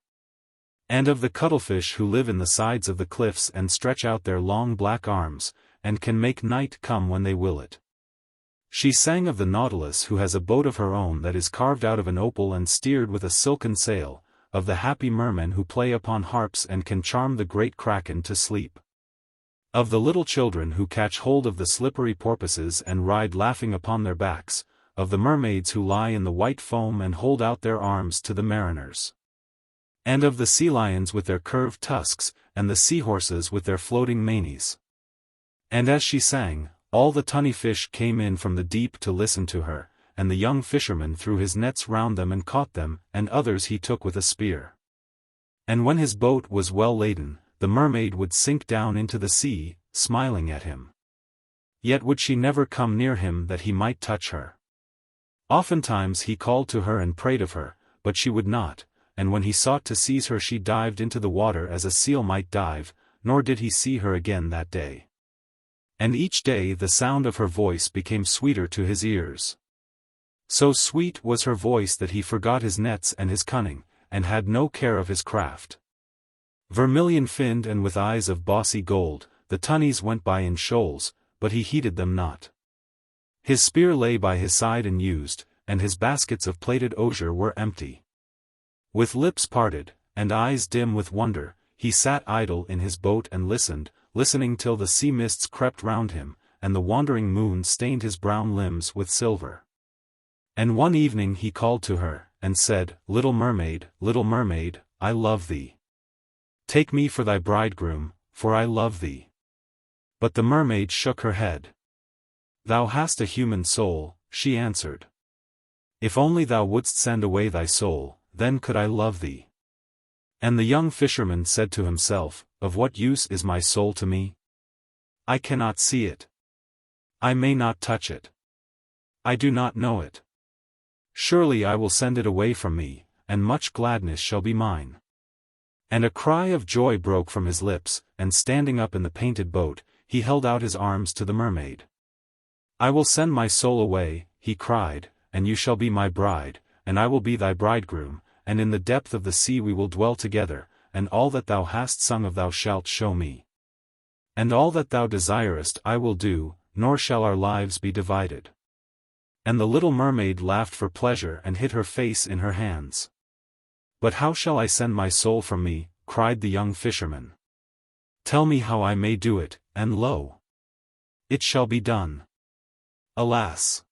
And of the cuttlefish who live in the sides of the cliffs and stretch out their long black arms, and can make night come when they will it. She sang of the nautilus who has a boat of her own that is carved out of an opal and steered with a silken sail, of the happy mermen who play upon harps and can charm the great kraken to sleep. Of the little children who catch hold of the slippery porpoises and ride laughing upon their backs, of the mermaids who lie in the white foam and hold out their arms to the mariners. And of the sea lions with their curved tusks, and the seahorses with their floating manes. And as she sang, all the tunny fish came in from the deep to listen to her, and the young fisherman threw his nets round them and caught them, and others he took with a spear. And when his boat was well laden, the mermaid would sink down into the sea, smiling at him. Yet would she never come near him that he might touch her. Oftentimes he called to her and prayed of her, but she would not, and when he sought to seize her she dived into the water as a seal might dive, nor did he see her again that day. And each day the sound of her voice became sweeter to his ears. So sweet was her voice that he forgot his nets and his cunning, and had no care of his craft. Vermilion-finned and with eyes of bossy gold, the tunnies went by in shoals, but he heeded them not. His spear lay by his side unused, and his baskets of plaited osier were empty. With lips parted, and eyes dim with wonder, he sat idle in his boat and listening till the sea mists crept round him, and the wandering moon stained his brown limbs with silver. And one evening he called to her, and said, little mermaid, I love thee. Take me for thy bridegroom, for I love thee. But the mermaid shook her head. Thou hast a human soul, she answered. If only thou wouldst send away thy soul, then could I love thee. And the young fisherman said to himself, of what use is my soul to me? I cannot see it. I may not touch it. I do not know it. Surely I will send it away from me, and much gladness shall be mine. And a cry of joy broke from his lips, and standing up in the painted boat, he held out his arms to the mermaid. I will send my soul away, he cried, and you shall be my bride, and I will be thy bridegroom, and in the depth of the sea we will dwell together, and all that thou hast sung of thou shalt show me. And all that thou desirest I will do, nor shall our lives be divided. And the little mermaid laughed for pleasure and hid her face in her hands. But how shall I send my soul from me? Cried the young fisherman. Tell me how I may do it, and lo! It shall be done. Alas!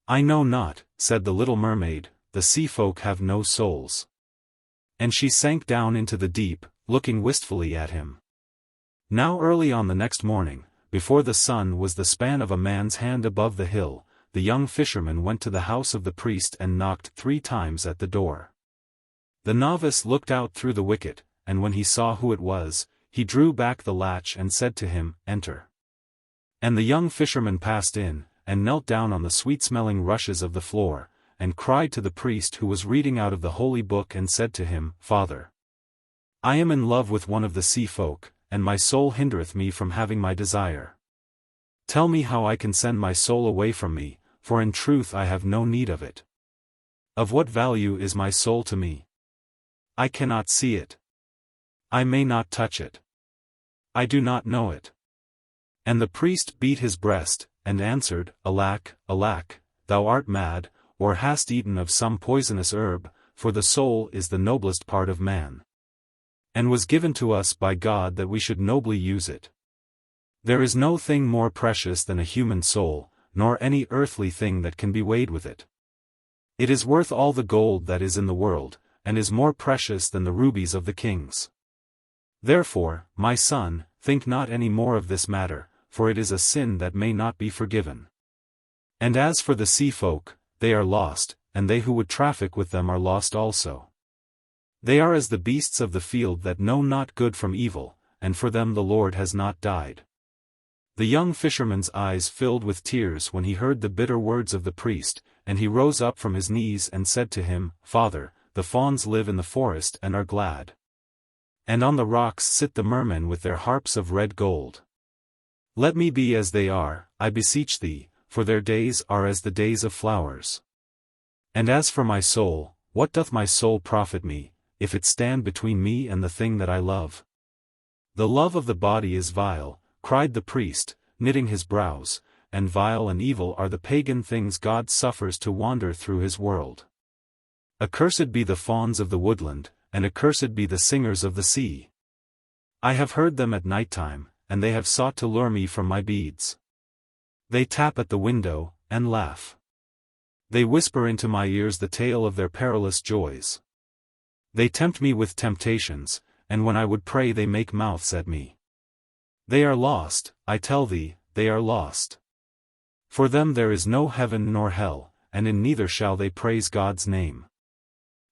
I know not, said the little mermaid, the sea folk have no souls. And she sank down into the deep, looking wistfully at him. Now early on the next morning, before the sun was the span of a man's hand above the hill, the young fisherman went to the house of the priest and knocked 3 times at the door. The novice looked out through the wicket, and when he saw who it was, he drew back the latch and said to him, Enter. And the young fisherman passed in, and knelt down on the sweet-smelling rushes of the floor, and cried to the priest who was reading out of the holy book and said to him, Father, I am in love with one of the sea folk, and my soul hindereth me from having my desire. Tell me how I can send my soul away from me, for in truth I have no need of it. Of what value is my soul to me? I cannot see it. I may not touch it. I do not know it. And the priest beat his breast, and answered, Alack, alack, thou art mad, or hast eaten of some poisonous herb, for the soul is the noblest part of man. and was given to us by God that we should nobly use it. There is no thing more precious than a human soul, nor any earthly thing that can be weighed with it. It is worth all the gold that is in the world, and is more precious than the rubies of the kings. Therefore, my son, think not any more of this matter, for it is a sin that may not be forgiven. And as for the sea folk, they are lost, and they who would traffic with them are lost also. They are as the beasts of the field that know not good from evil, and for them the Lord has not died. The young fisherman's eyes filled with tears when he heard the bitter words of the priest, and he rose up from his knees and said to him, Father, the fawns live in the forest and are glad. And on the rocks sit the mermen with their harps of red gold. Let me be as they are, I beseech thee, for their days are as the days of flowers. And as for my soul, what doth my soul profit me, if it stand between me and the thing that I love? The love of the body is vile, cried the priest, knitting his brows, and vile and evil are the pagan things God suffers to wander through his world. Accursed be the fawns of the woodland, and accursed be the singers of the sea. I have heard them at night time, and they have sought to lure me from my beads. They tap at the window, and laugh. They whisper into my ears the tale of their perilous joys. They tempt me with temptations, and when I would pray they make mouths at me. They are lost, I tell thee, they are lost. For them there is no heaven nor hell, and in neither shall they praise God's name.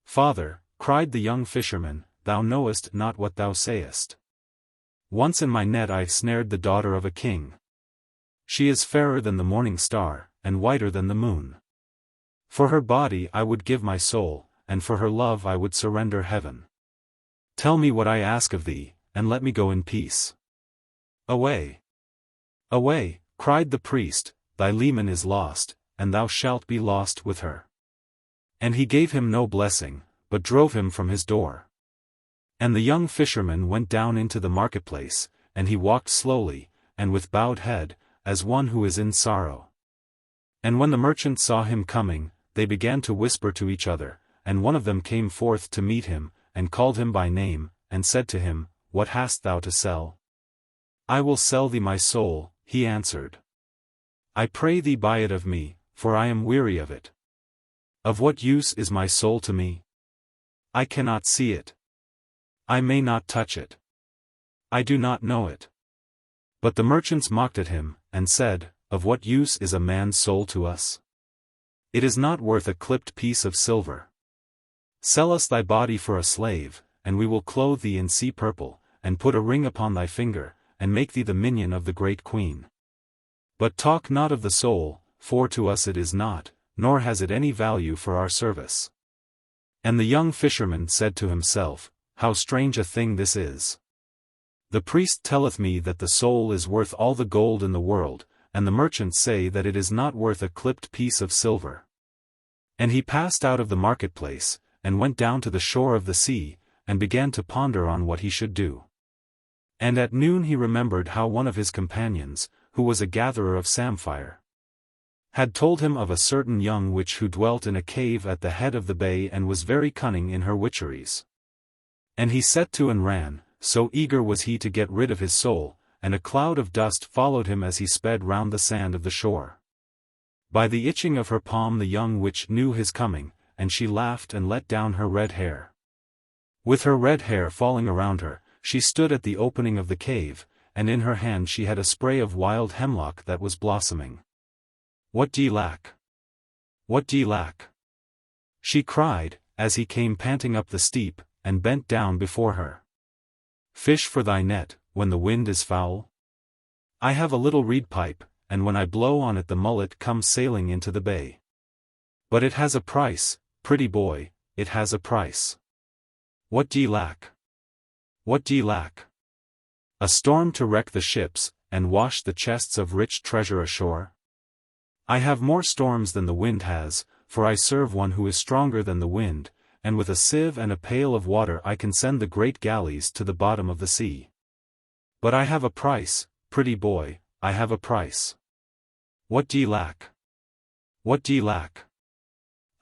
Father, cried the young fisherman, thou knowest not what thou sayest. Once in my net I snared the daughter of a king. She is fairer than the morning star, and whiter than the moon. For her body I would give my soul, and for her love I would surrender heaven. Tell me what I ask of thee, and let me go in peace. Away! Away, cried the priest, thy leman is lost, and thou shalt be lost with her. And he gave him no blessing, but drove him from his door. And the young fisherman went down into the marketplace, and he walked slowly, and with bowed head, as one who is in sorrow. And when the merchants saw him coming, they began to whisper to each other, and one of them came forth to meet him, and called him by name, and said to him, What hast thou to sell? I will sell thee my soul, he answered. I pray thee buy it of me, for I am weary of it. Of what use is my soul to me? I cannot see it. I may not touch it. I do not know it. But the merchants mocked at him, and said, Of what use is a man's soul to us? It is not worth a clipped piece of silver. Sell us thy body for a slave, and we will clothe thee in sea purple, and put a ring upon thy finger, and make thee the minion of the great queen. But talk not of the soul, for to us it is not, nor has it any value for our service. And the young fisherman said to himself, How strange a thing this is! The priest telleth me that the soul is worth all the gold in the world, and the merchants say that it is not worth a clipped piece of silver. And he passed out of the marketplace, and went down to the shore of the sea, and began to ponder on what he should do. And at noon he remembered how one of his companions, who was a gatherer of samphire, had told him of a certain young witch who dwelt in a cave at the head of the bay and was very cunning in her witcheries. And he set to and ran, so eager was he to get rid of his soul, and a cloud of dust followed him as he sped round the sand of the shore. By the itching of her palm the young witch knew his coming, and she laughed and let down her red hair. With her red hair falling around her, she stood at the opening of the cave, and in her hand she had a spray of wild hemlock that was blossoming. What d'ye lack? What d'ye lack? She cried, as he came panting up the steep, and bent down before her. Fish for thy net, when the wind is foul? I have a little reed pipe, and when I blow on it the mullet comes sailing into the bay. But it has a price, pretty boy, it has a price. What d'ye lack? What d'ye lack? A storm to wreck the ships, and wash the chests of rich treasure ashore? I have more storms than the wind has, for I serve one who is stronger than the wind, and with a sieve and a pail of water I can send the great galleys to the bottom of the sea. But I have a price, pretty boy, I have a price. What d'ye lack? What d'ye lack?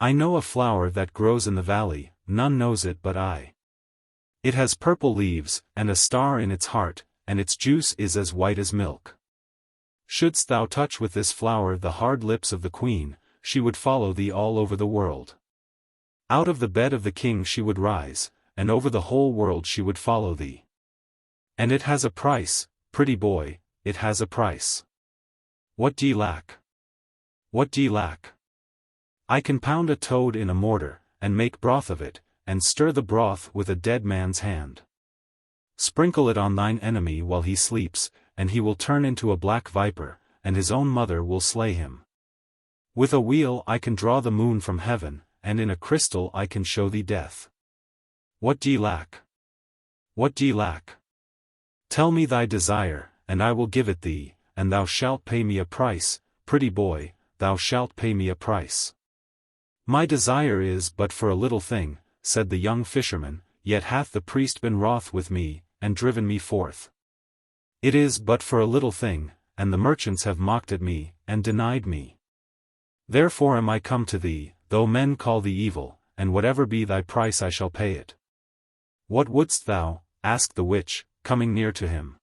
I know a flower that grows in the valley, none knows it but I. It has purple leaves, and a star in its heart, and its juice is as white as milk. Shouldst thou touch with this flower the hard lips of the queen, she would follow thee all over the world. Out of the bed of the king she would rise, and over the whole world she would follow thee. And it has a price, pretty boy, it has a price. What d'ye lack? What d'ye lack? I can pound a toad in a mortar, and make broth of it, and stir the broth with a dead man's hand. Sprinkle it on thine enemy while he sleeps, and he will turn into a black viper, and his own mother will slay him. With a wheel I can draw the moon from heaven, and in a crystal I can show thee death. What d'ye lack? What d'ye lack? Tell me thy desire, and I will give it thee, and thou shalt pay me a price, pretty boy, thou shalt pay me a price. My desire is but for a little thing, said the young fisherman, yet hath the priest been wroth with me, and driven me forth. It is but for a little thing, and the merchants have mocked at me, and denied me. Therefore am I come to thee, though men call thee evil, and whatever be thy price I shall pay it. What wouldst thou? Asked the witch, coming near to him.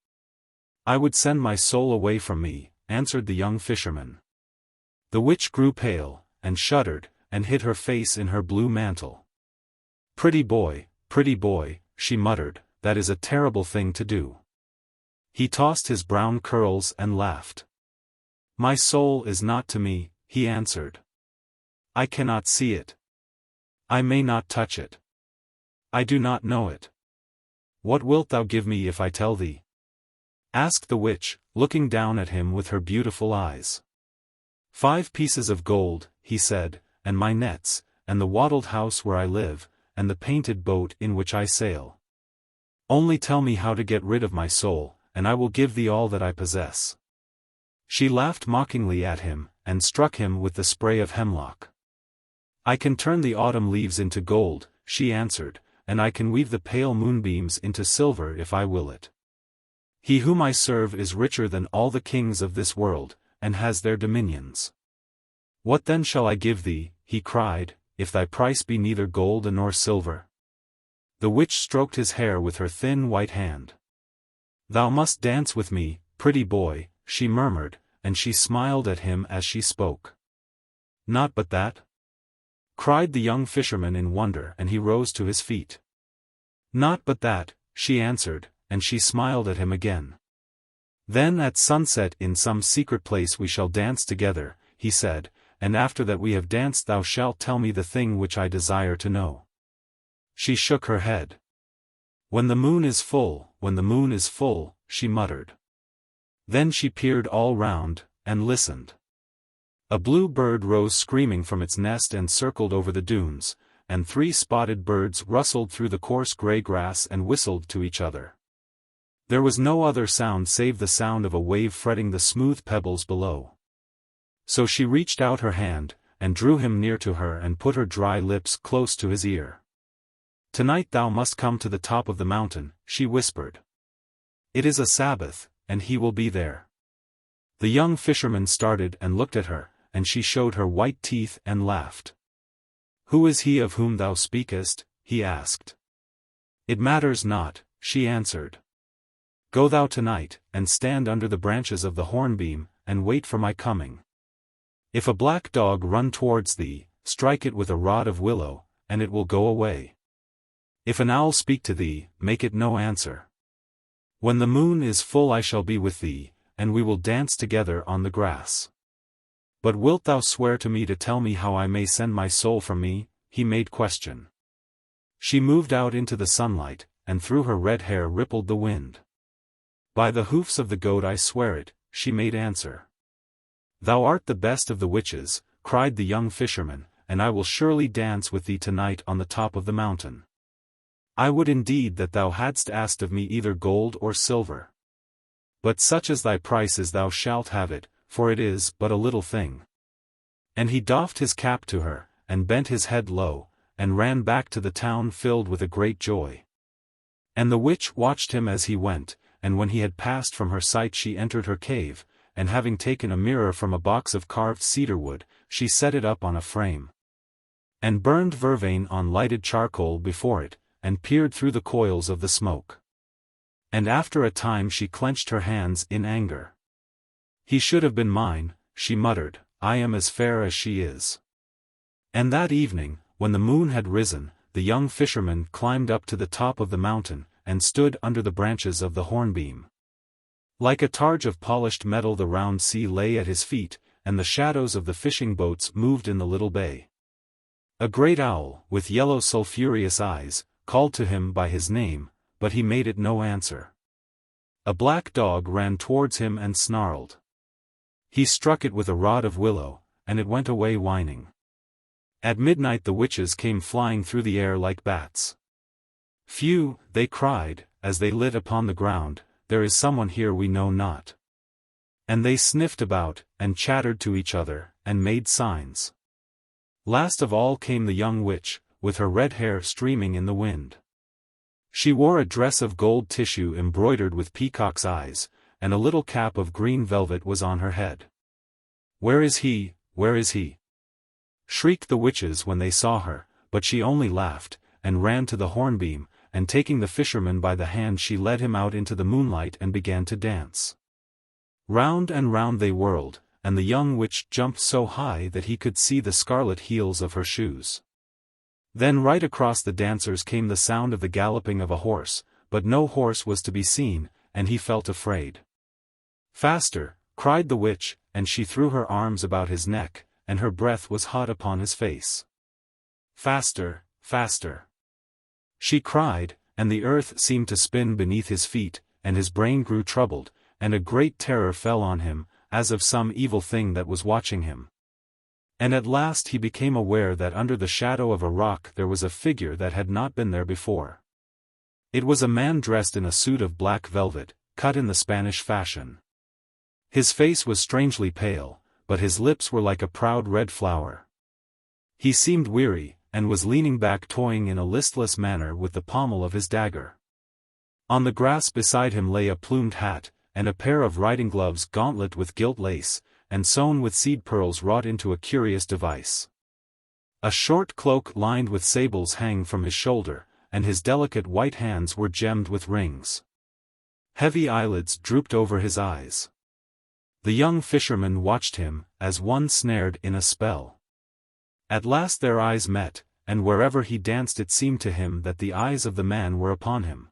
I would send my soul away from me, answered the young fisherman. The witch grew pale, and shuddered, and hid her face in her blue mantle. Pretty boy, she muttered, that is a terrible thing to do. He tossed his brown curls and laughed. My soul is not to me, he answered. I cannot see it. I may not touch it. I do not know it. What wilt thou give me if I tell thee? Asked the witch, looking down at him with her beautiful eyes. 5 pieces of gold, he said, and my nets, and the wattled house where I live, and the painted boat in which I sail. Only tell me how to get rid of my soul, and I will give thee all that I possess. She laughed mockingly at him, and struck him with the spray of hemlock. I can turn the autumn leaves into gold, she answered, and I can weave the pale moonbeams into silver if I will it. He whom I serve is richer than all the kings of this world, and has their dominions. What then shall I give thee, he cried, if thy price be neither gold nor silver? The witch stroked his hair with her thin white hand. Thou must dance with me, pretty boy, she murmured, and she smiled at him as she spoke. Not but that? Cried the young fisherman in wonder, and he rose to his feet. Not but that, she answered, and she smiled at him again. Then at sunset in some secret place we shall dance together, he said, and after that we have danced thou shalt tell me the thing which I desire to know. She shook her head. When the moon is full, she muttered. Then she peered all round, and listened. A blue bird rose screaming from its nest and circled over the dunes, and 3 spotted birds rustled through the coarse grey grass and whistled to each other. There was no other sound save the sound of a wave fretting the smooth pebbles below. So she reached out her hand, and drew him near to her and put her dry lips close to his ear. Tonight thou must come to the top of the mountain, she whispered. It is a Sabbath, and he will be there. The young fisherman started and looked at her, and she showed her white teeth and laughed. Who is he of whom thou speakest? He asked. It matters not, she answered. Go thou tonight, and stand under the branches of the hornbeam, and wait for my coming. If a black dog run towards thee, strike it with a rod of willow, and it will go away. If an owl speak to thee, make it no answer. When the moon is full I shall be with thee, and we will dance together on the grass. But wilt thou swear to me to tell me how I may send my soul from me? He made question. She moved out into the sunlight, and through her red hair rippled the wind. By the hoofs of the goat I swear it, she made answer. Thou art the best of the witches, cried the young fisherman, and I will surely dance with thee tonight on the top of the mountain. I would indeed that thou hadst asked of me either gold or silver. But such as thy price is thou shalt have it, for it is but a little thing. And he doffed his cap to her, and bent his head low, and ran back to the town filled with a great joy. And the witch watched him as he went, and when he had passed from her sight she entered her cave, and having taken a mirror from a box of carved cedar wood, she set it up on a frame, and burned vervain on lighted charcoal before it, and peered through the coils of the smoke. And after a time she clenched her hands in anger. "He should have been mine," she muttered, "I am as fair as she is." And that evening, when the moon had risen, the young fisherman climbed up to the top of the mountain, and stood under the branches of the hornbeam. Like a targe of polished metal the round sea lay at his feet, and the shadows of the fishing boats moved in the little bay. A great owl, with yellow sulphurous eyes, called to him by his name, but he made it no answer. A black dog ran towards him and snarled. He struck it with a rod of willow, and it went away whining. At midnight the witches came flying through the air like bats. "Phew," they cried, as they lit upon the ground, "there is someone here we know not." And they sniffed about, and chattered to each other, and made signs. Last of all came the young witch, with her red hair streaming in the wind. She wore a dress of gold tissue embroidered with peacock's eyes, and a little cap of green velvet was on her head. "Where is he? Where is he?" shrieked the witches when they saw her, but she only laughed, and ran to the hornbeam, and taking the fisherman by the hand she led him out into the moonlight and began to dance. Round and round they whirled, and the young witch jumped so high that he could see the scarlet heels of her shoes. Then right across the dancers came the sound of the galloping of a horse, but no horse was to be seen, and he felt afraid. "Faster!" cried the witch, and she threw her arms about his neck, and her breath was hot upon his face. "Faster, faster!" she cried, and the earth seemed to spin beneath his feet, and his brain grew troubled, and a great terror fell on him, as of some evil thing that was watching him. And at last he became aware that under the shadow of a rock there was a figure that had not been there before. It was a man dressed in a suit of black velvet, cut in the Spanish fashion. His face was strangely pale, but his lips were like a proud red flower. He seemed weary, and was leaning back toying in a listless manner with the pommel of his dagger. On the grass beside him lay a plumed hat, and a pair of riding gloves gauntlet with gilt lace, and sewn with seed pearls wrought into a curious device. A short cloak lined with sables hung from his shoulder, and his delicate white hands were gemmed with rings. Heavy eyelids drooped over his eyes. The young fisherman watched him, as one snared in a spell. At last their eyes met, and wherever he danced it seemed to him that the eyes of the man were upon him.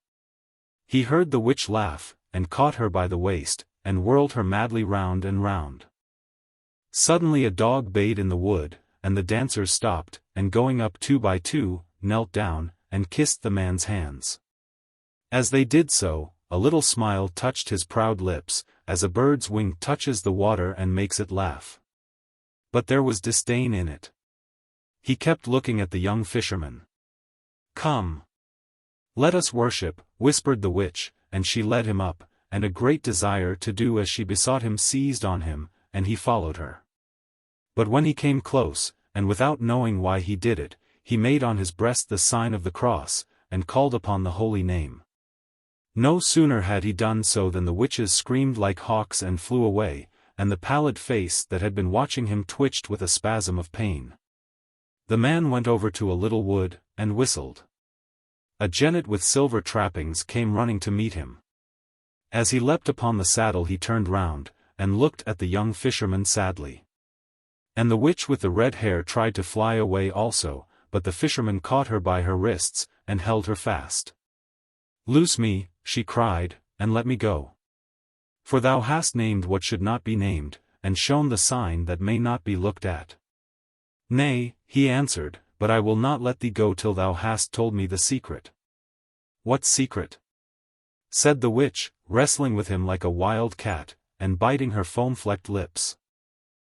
He heard the witch laugh, and caught her by the waist, and whirled her madly round and round. Suddenly a dog bayed in the wood, and the dancers stopped, and going up 2 by 2, knelt down, and kissed the man's hands. As they did so, a little smile touched his proud lips, as a bird's wing touches the water and makes it laugh. But there was disdain in it. He kept looking at the young fisherman. "Come. Let us worship," whispered the witch, and she led him up, and a great desire to do as she besought him seized on him, and he followed her. But when he came close, and without knowing why he did it, he made on his breast the sign of the cross, and called upon the holy name. No sooner had he done so than the witches screamed like hawks and flew away, and the pallid face that had been watching him twitched with a spasm of pain. The man went over to a little wood, and whistled. A jennet with silver trappings came running to meet him. As he leapt upon the saddle he turned round, and looked at the young fisherman sadly. And the witch with the red hair tried to fly away also, but the fisherman caught her by her wrists, and held her fast. "Loose me," she cried, "and let me go. For thou hast named what should not be named, and shown the sign that may not be looked at." "Nay," he answered, "but I will not let thee go till thou hast told me the secret." "What secret?" said the witch, wrestling with him like a wild cat, and biting her foam-flecked lips.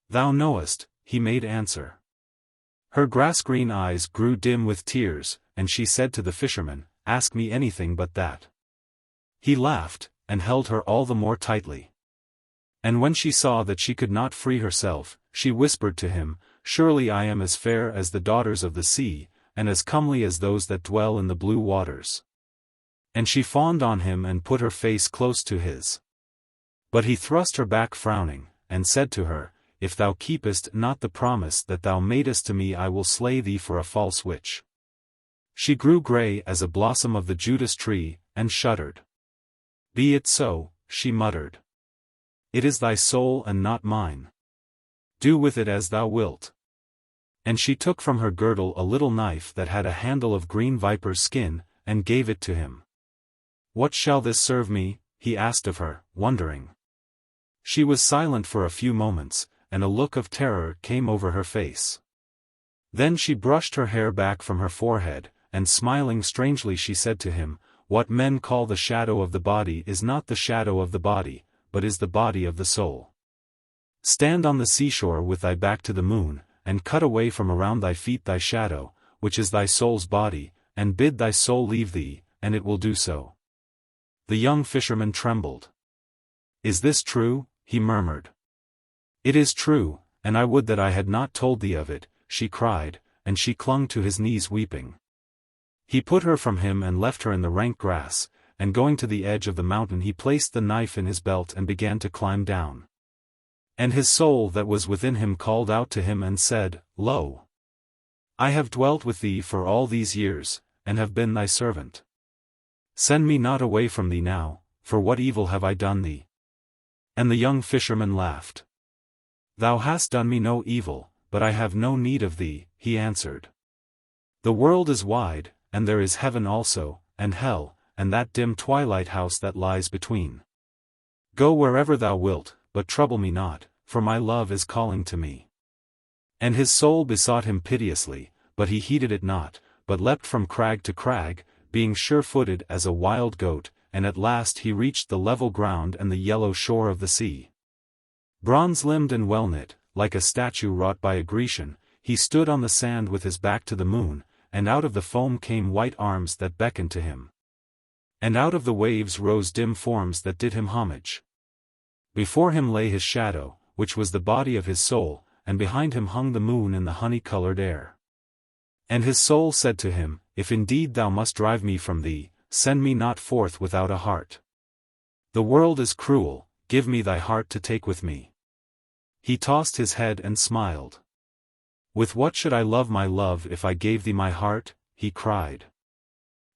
"Thou knowest," he made answer. Her grass-green eyes grew dim with tears, and she said to the fisherman, "Ask me anything but that." He laughed, and held her all the more tightly. And when she saw that she could not free herself, she whispered to him, "Surely I am as fair as the daughters of the sea, and as comely as those that dwell in the blue waters." And she fawned on him and put her face close to his. But he thrust her back frowning, and said to her, "If thou keepest not the promise that thou madest to me I will slay thee for a false witch." She grew grey as a blossom of the Judas tree, and shuddered. "Be it so," she muttered. "It is thy soul and not mine. Do with it as thou wilt." And she took from her girdle a little knife that had a handle of green viper's skin, and gave it to him. "What shall this serve me?" he asked of her, wondering. She was silent for a few moments, and a look of terror came over her face. Then she brushed her hair back from her forehead, and smiling strangely she said to him, "What men call the shadow of the body is not the shadow of the body, but is the body of the soul. Stand on the seashore with thy back to the moon, and cut away from around thy feet thy shadow, which is thy soul's body, and bid thy soul leave thee, and it will do so." The young fisherman trembled. "Is this true?" he murmured. "It is true, and I would that I had not told thee of it," she cried, and she clung to his knees weeping. He put her from him and left her in the rank grass, and going to the edge of the mountain he placed the knife in his belt and began to climb down. And his soul that was within him called out to him and said, "Lo! I have dwelt with thee for all these years, and have been thy servant. Send me not away from thee now, for what evil have I done thee?" And the young fisherman laughed. "Thou hast done me no evil, but I have no need of thee," he answered. "The world is wide, and there is heaven also, and hell, and that dim twilight house that lies between. Go wherever thou wilt, but trouble me not, for my love is calling to me." And his soul besought him piteously, but he heeded it not, but leapt from crag to crag, being sure-footed as a wild goat, and at last he reached the level ground and the yellow shore of the sea. Bronze-limbed and well-knit, like a statue wrought by a Grecian, he stood on the sand with his back to the moon, and out of the foam came white arms that beckoned to him. And out of the waves rose dim forms that did him homage. Before him lay his shadow, which was the body of his soul, and behind him hung the moon in the honey-colored air. And his soul said to him, "If indeed thou must drive me from thee, send me not forth without a heart. The world is cruel, give me thy heart to take with me." He tossed his head and smiled. "With what should I love my love if I gave thee my heart?" he cried.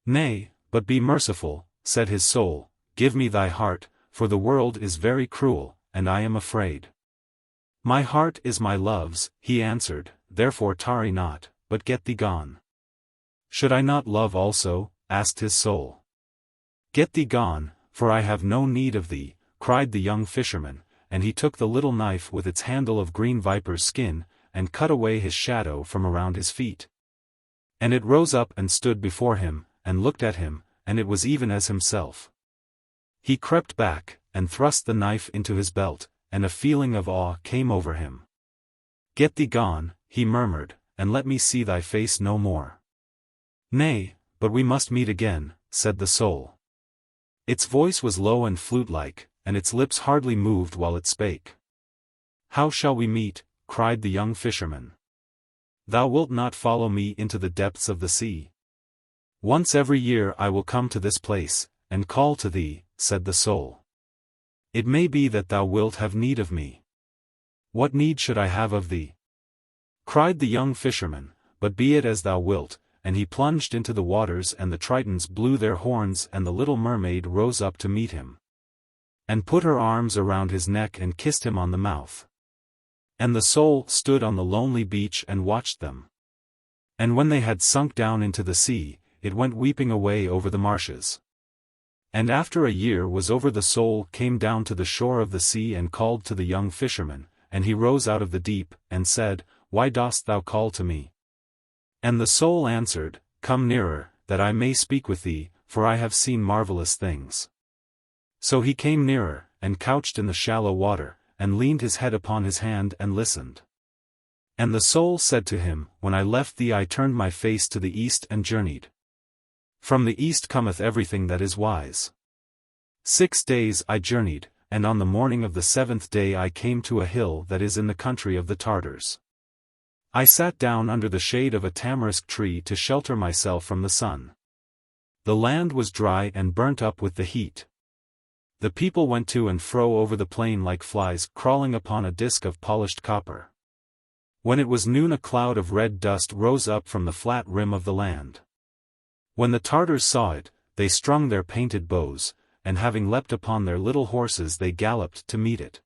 "Nay, but be merciful," said his soul, "give me thy heart, for the world is very cruel, and I am afraid." "My heart is my love's," he answered, "therefore tarry not, but get thee gone." "Should I not love also?" asked his soul. "Get thee gone, for I have no need of thee," cried the young fisherman, and he took the little knife with its handle of green viper's skin, and cut away his shadow from around his feet. And it rose up and stood before him, and looked at him, and it was even as himself. He crept back, and thrust the knife into his belt, and a feeling of awe came over him. "Get thee gone," he murmured, "and let me see thy face no more." "Nay, but we must meet again," said the soul. Its voice was low and flute-like, and its lips hardly moved while it spake. "How shall we meet?" cried the young fisherman. "Thou wilt not follow me into the depths of the sea. Once every year I will come to this place, and call to thee," said the soul. "It may be that thou wilt have need of me." "What need should I have of thee?" cried the young fisherman, "but be it as thou wilt," and he plunged into the waters and the tritons blew their horns and the little mermaid rose up to meet him, and put her arms around his neck and kissed him on the mouth. And the soul stood on the lonely beach and watched them. And when they had sunk down into the sea, it went weeping away over the marshes. And after a year was over the soul came down to the shore of the sea and called to the young fisherman, and he rose out of the deep, and said, "Why dost thou call to me?" And the soul answered, "Come nearer, that I may speak with thee, for I have seen marvelous things." So he came nearer, and couched in the shallow water, and leaned his head upon his hand and listened. And the soul said to him, "When I left thee I turned my face to the east and journeyed. From the east cometh everything that is wise. 6 days I journeyed, and on the morning of the 7th day I came to a hill that is in the country of the Tartars. I sat down under the shade of a tamarisk tree to shelter myself from the sun. The land was dry and burnt up with the heat. The people went to and fro over the plain like flies crawling upon a disk of polished copper. When it was noon a cloud of red dust rose up from the flat rim of the land. When the Tartars saw it, they strung their painted bows, and having leapt upon their little horses they galloped to meet it.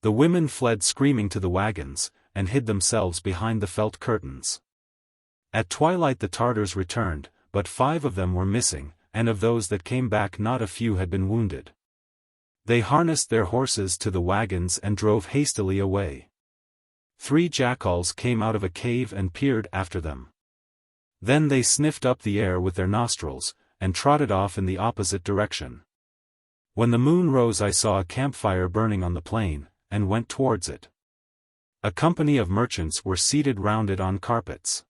The women fled screaming to the wagons, and hid themselves behind the felt curtains. At twilight the Tartars returned, but 5 of them were missing, and of those that came back not a few had been wounded. They harnessed their horses to the wagons and drove hastily away. 3 jackals came out of a cave and peered after them. Then they sniffed up the air with their nostrils, and trotted off in the opposite direction. When the moon rose I saw a campfire burning on the plain, and went towards it. A company of merchants were seated round it on carpets.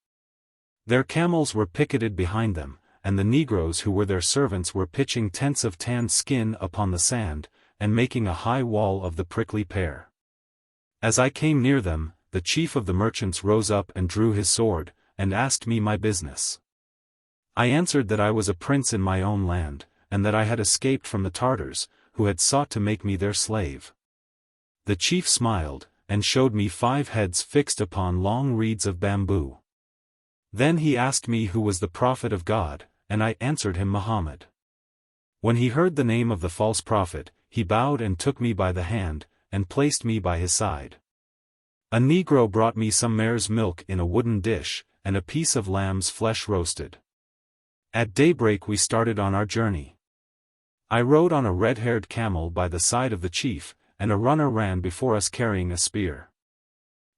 Their camels were picketed behind them, and the negroes who were their servants were pitching tents of tanned skin upon the sand, and making a high wall of the prickly pear. As I came near them, the chief of the merchants rose up and drew his sword, and asked me my business. I answered that I was a prince in my own land, and that I had escaped from the Tartars, who had sought to make me their slave. The chief smiled, and showed me 5 heads fixed upon long reeds of bamboo. Then he asked me who was the prophet of God, and I answered him Muhammad. When he heard the name of the false prophet, he bowed and took me by the hand, and placed me by his side. A negro brought me some mare's milk in a wooden dish, and a piece of lamb's flesh roasted. At daybreak we started on our journey. I rode on a red-haired camel by the side of the chief, and a runner ran before us carrying a spear.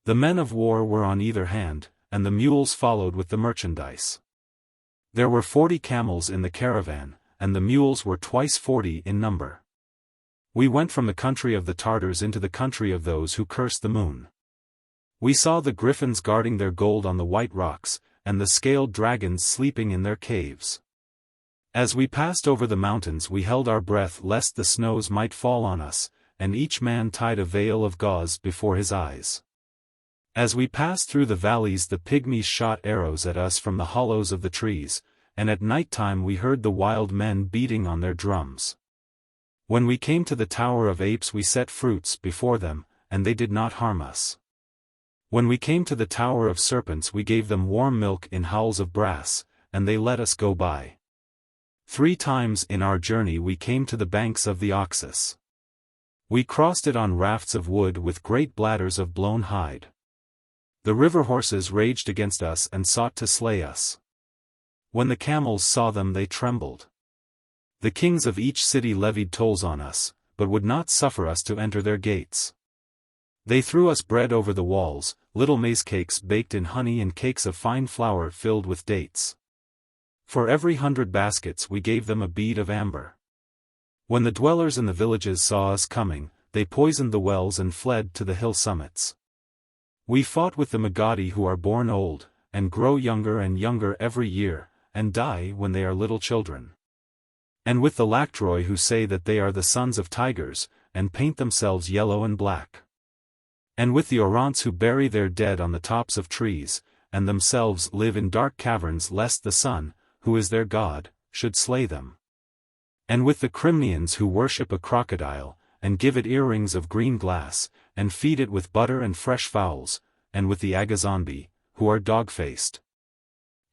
The men of war were on either hand, and the mules followed with the merchandise. There were 40 camels in the caravan, and the mules were twice 40 in number. We went from the country of the Tartars into the country of those who curse the moon. We saw the griffins guarding their gold on the white rocks, and the scaled dragons sleeping in their caves. As we passed over the mountains we held our breath lest the snows might fall on us, and each man tied a veil of gauze before his eyes. As we passed through the valleys the pygmies shot arrows at us from the hollows of the trees, and at night time we heard the wild men beating on their drums. When we came to the Tower of Apes we set fruits before them, and they did not harm us. When we came to the Tower of Serpents we gave them warm milk in howls of brass, and they let us go by. 3 times in our journey we came to the banks of the Oxus. We crossed it on rafts of wood with great bladders of blown hide. The river horses raged against us and sought to slay us. When the camels saw them they trembled. The kings of each city levied tolls on us, but would not suffer us to enter their gates. They threw us bread over the walls, little maize cakes baked in honey and cakes of fine flour filled with dates. For every 100 baskets we gave them a bead of amber. When the dwellers in the villages saw us coming, they poisoned the wells and fled to the hill summits. We fought with the Magadi who are born old, and grow younger and younger every year, and die when they are little children. And with the Lactroi who say that they are the sons of tigers, and paint themselves yellow and black. And with the Orants who bury their dead on the tops of trees, and themselves live in dark caverns lest the sun, who is their god, should slay them. And with the Crimnians who worship a crocodile, and give it earrings of green glass, and feed it with butter and fresh fowls, and with the Agazonbi, who are dog-faced.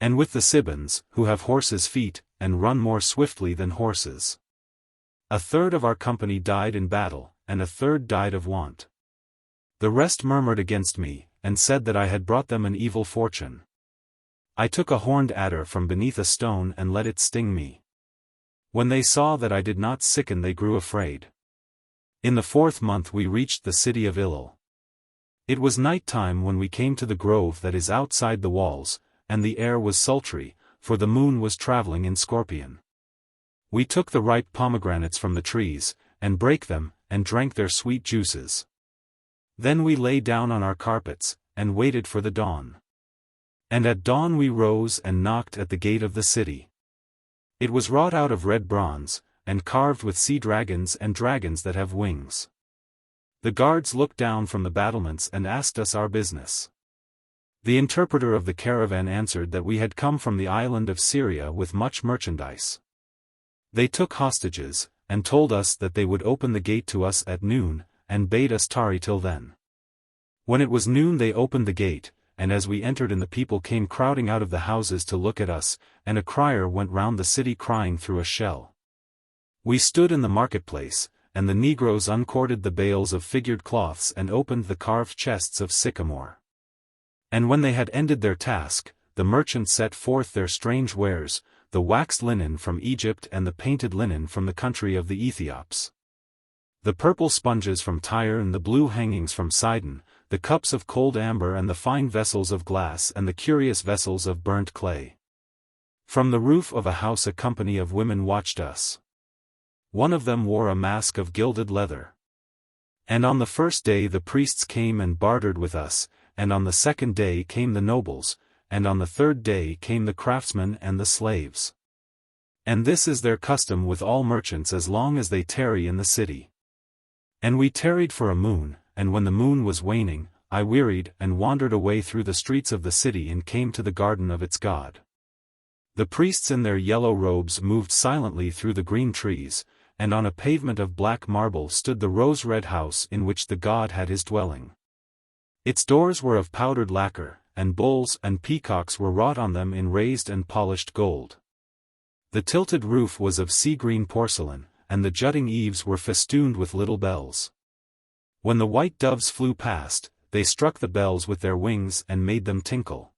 And with the Sibans, who have horses' feet, and run more swiftly than horses. 1/3 of our company died in battle, and 1/3 died of want. The rest murmured against me, and said that I had brought them an evil fortune. I took a horned adder from beneath a stone and let it sting me. When they saw that I did not sicken they grew afraid. In the 4th month we reached the city of Ilil. It was night time when we came to the grove that is outside the walls, and the air was sultry, for the moon was traveling in Scorpion. We took the ripe pomegranates from the trees, and brake them, and drank their sweet juices. Then we lay down on our carpets, and waited for the dawn. And at dawn we rose and knocked at the gate of the city. It was wrought out of red bronze, and carved with sea dragons and dragons that have wings. The guards looked down from the battlements and asked us our business. The interpreter of the caravan answered that we had come from the island of Syria with much merchandise. They took hostages, and told us that they would open the gate to us at noon, and bade us tarry till then. When it was noon they opened the gate, and as we entered in the people came crowding out of the houses to look at us, and a crier went round the city crying through a shell. We stood in the marketplace, and the negroes uncorded the bales of figured cloths and opened the carved chests of sycamore. And when they had ended their task, the merchants set forth their strange wares, the waxed linen from Egypt and the painted linen from the country of the Ethiops. The purple sponges from Tyre and the blue hangings from Sidon, the cups of cold amber and the fine vessels of glass and the curious vessels of burnt clay. From the roof of a house a company of women watched us. One of them wore a mask of gilded leather. And on the first day the priests came and bartered with us, and on the second day came the nobles, and on the third day came the craftsmen and the slaves. And this is their custom with all merchants as long as they tarry in the city. And we tarried for a moon, and when the moon was waning, I wearied and wandered away through the streets of the city and came to the garden of its god. The priests in their yellow robes moved silently through the green trees, and on a pavement of black marble stood the rose-red house in which the god had his dwelling. Its doors were of powdered lacquer, and bulls and peacocks were wrought on them in raised and polished gold. The tilted roof was of sea-green porcelain, and the jutting eaves were festooned with little bells. When the white doves flew past, they struck the bells with their wings and made them tinkle.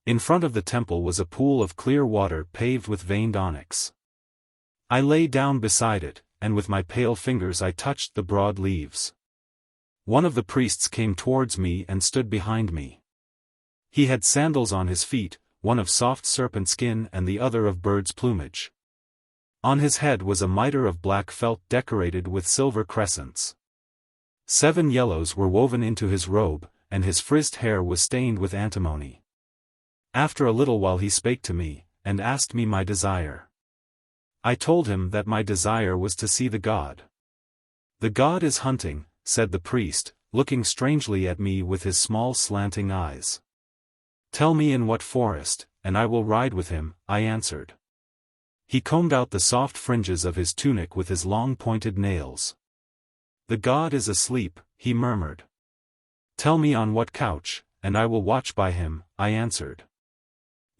In front of the temple was a pool of clear water paved with veined onyx. I lay down beside it, and with my pale fingers I touched the broad leaves. One of the priests came towards me and stood behind me. He had sandals on his feet, one of soft serpent skin and the other of bird's plumage. On his head was a mitre of black felt decorated with silver crescents. 7 yellows were woven into his robe, and his frizzed hair was stained with antimony. After a little while he spake to me, and asked me my desire. I told him that my desire was to see the god. The god is hunting, said the priest, looking strangely at me with his small slanting eyes. Tell me in what forest, and I will ride with him, I answered. He combed out the soft fringes of his tunic with his long pointed nails. The god is asleep, he murmured. Tell me on what couch, and I will watch by him, I answered.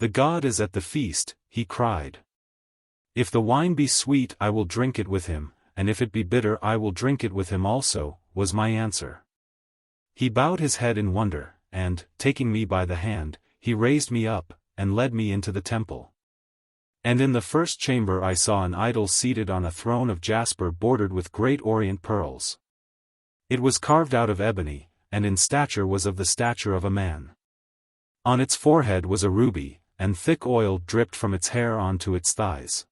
The god is at the feast, he cried. If the wine be sweet I will drink it with him, and if it be bitter I will drink it with him also, was my answer. He bowed his head in wonder, and, taking me by the hand, he raised me up, and led me into the temple. And in the first chamber I saw an idol seated on a throne of jasper bordered with great orient pearls. It was carved out of ebony, and in stature was of the stature of a man. On its forehead was a ruby, and thick oil dripped from its hair onto its thighs.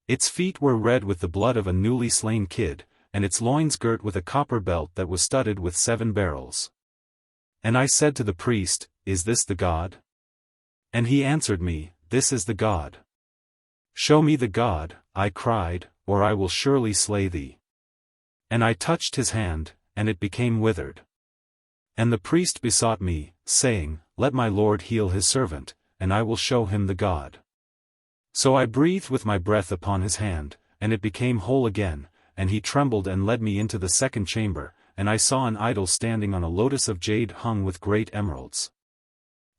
Its feet were red with the blood of a newly slain kid, and its loins girt with a copper belt that was studded with 7 beryls. And I said to the priest, Is this the god? And he answered me, This is the god. Show me the god, I cried, or I will surely slay thee. And I touched his hand, and it became withered. And the priest besought me, saying, Let my lord heal his servant, and I will show him the god. So I breathed with my breath upon his hand, and it became whole again, and he trembled and led me into the second chamber, and I saw an idol standing on a lotus of jade hung with great emeralds.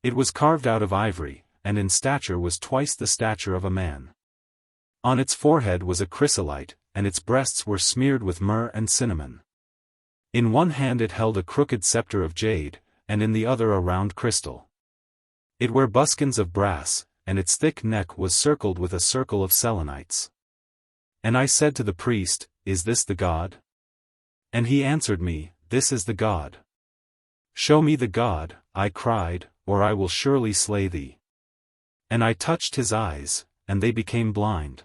It was carved out of ivory, and in stature was twice the stature of a man. On its forehead was a chrysolite, and its breasts were smeared with myrrh and cinnamon. In one hand it held a crooked scepter of jade, and in the other a round crystal. It wore buskins of brass, and its thick neck was circled with a circle of selenites. And I said to the priest, Is this the god? And he answered me, This is the god. Show me the god, I cried, or I will surely slay thee. And I touched his eyes, and they became blind.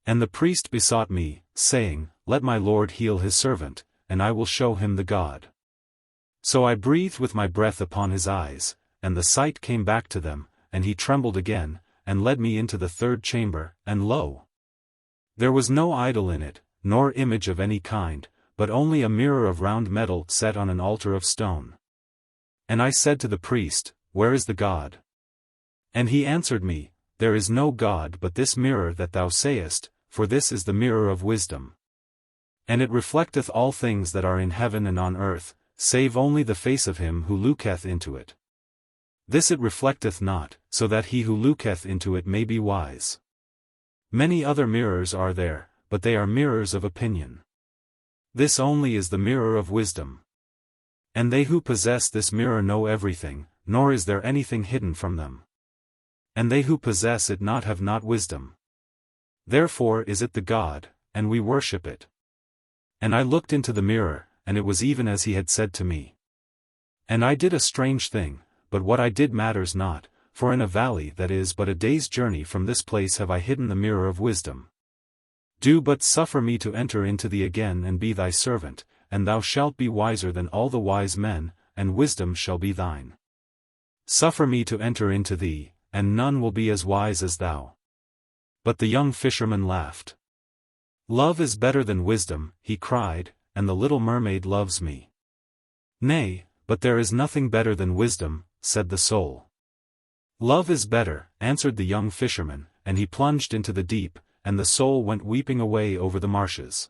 And the priest besought me, saying, Let my lord heal his servant, and I will show him the god. So I breathed with my breath upon his eyes, and the sight came back to them, and he trembled again, and led me into the third chamber, and lo! There was no idol in it, nor image of any kind, but only a mirror of round metal set on an altar of stone. And I said to the priest, Where is the god? And he answered me, There is no god but this mirror that thou sayest, for this is the mirror of wisdom. And it reflecteth all things that are in heaven and on earth, save only the face of him who looketh into it. This it reflecteth not, so that he who looketh into it may be wise. Many other mirrors are there, but they are mirrors of opinion. This only is the mirror of wisdom. And they who possess this mirror know everything, nor is there anything hidden from them. And they who possess it not have not wisdom. Therefore is it the God, and we worship it. And I looked into the mirror, and it was even as he had said to me. And I did a strange thing, but what I did matters not, for in a valley that is but a day's journey from this place have I hidden the mirror of wisdom. Do but suffer me to enter into thee again and be thy servant, and thou shalt be wiser than all the wise men, and wisdom shall be thine. Suffer me to enter into thee, and none will be as wise as thou. But the young fisherman laughed. Love is better than wisdom, he cried, and the little mermaid loves me. Nay, but there is nothing better than wisdom, said the soul. Love is better, answered the young fisherman, and he plunged into the deep, and the soul went weeping away over the marshes.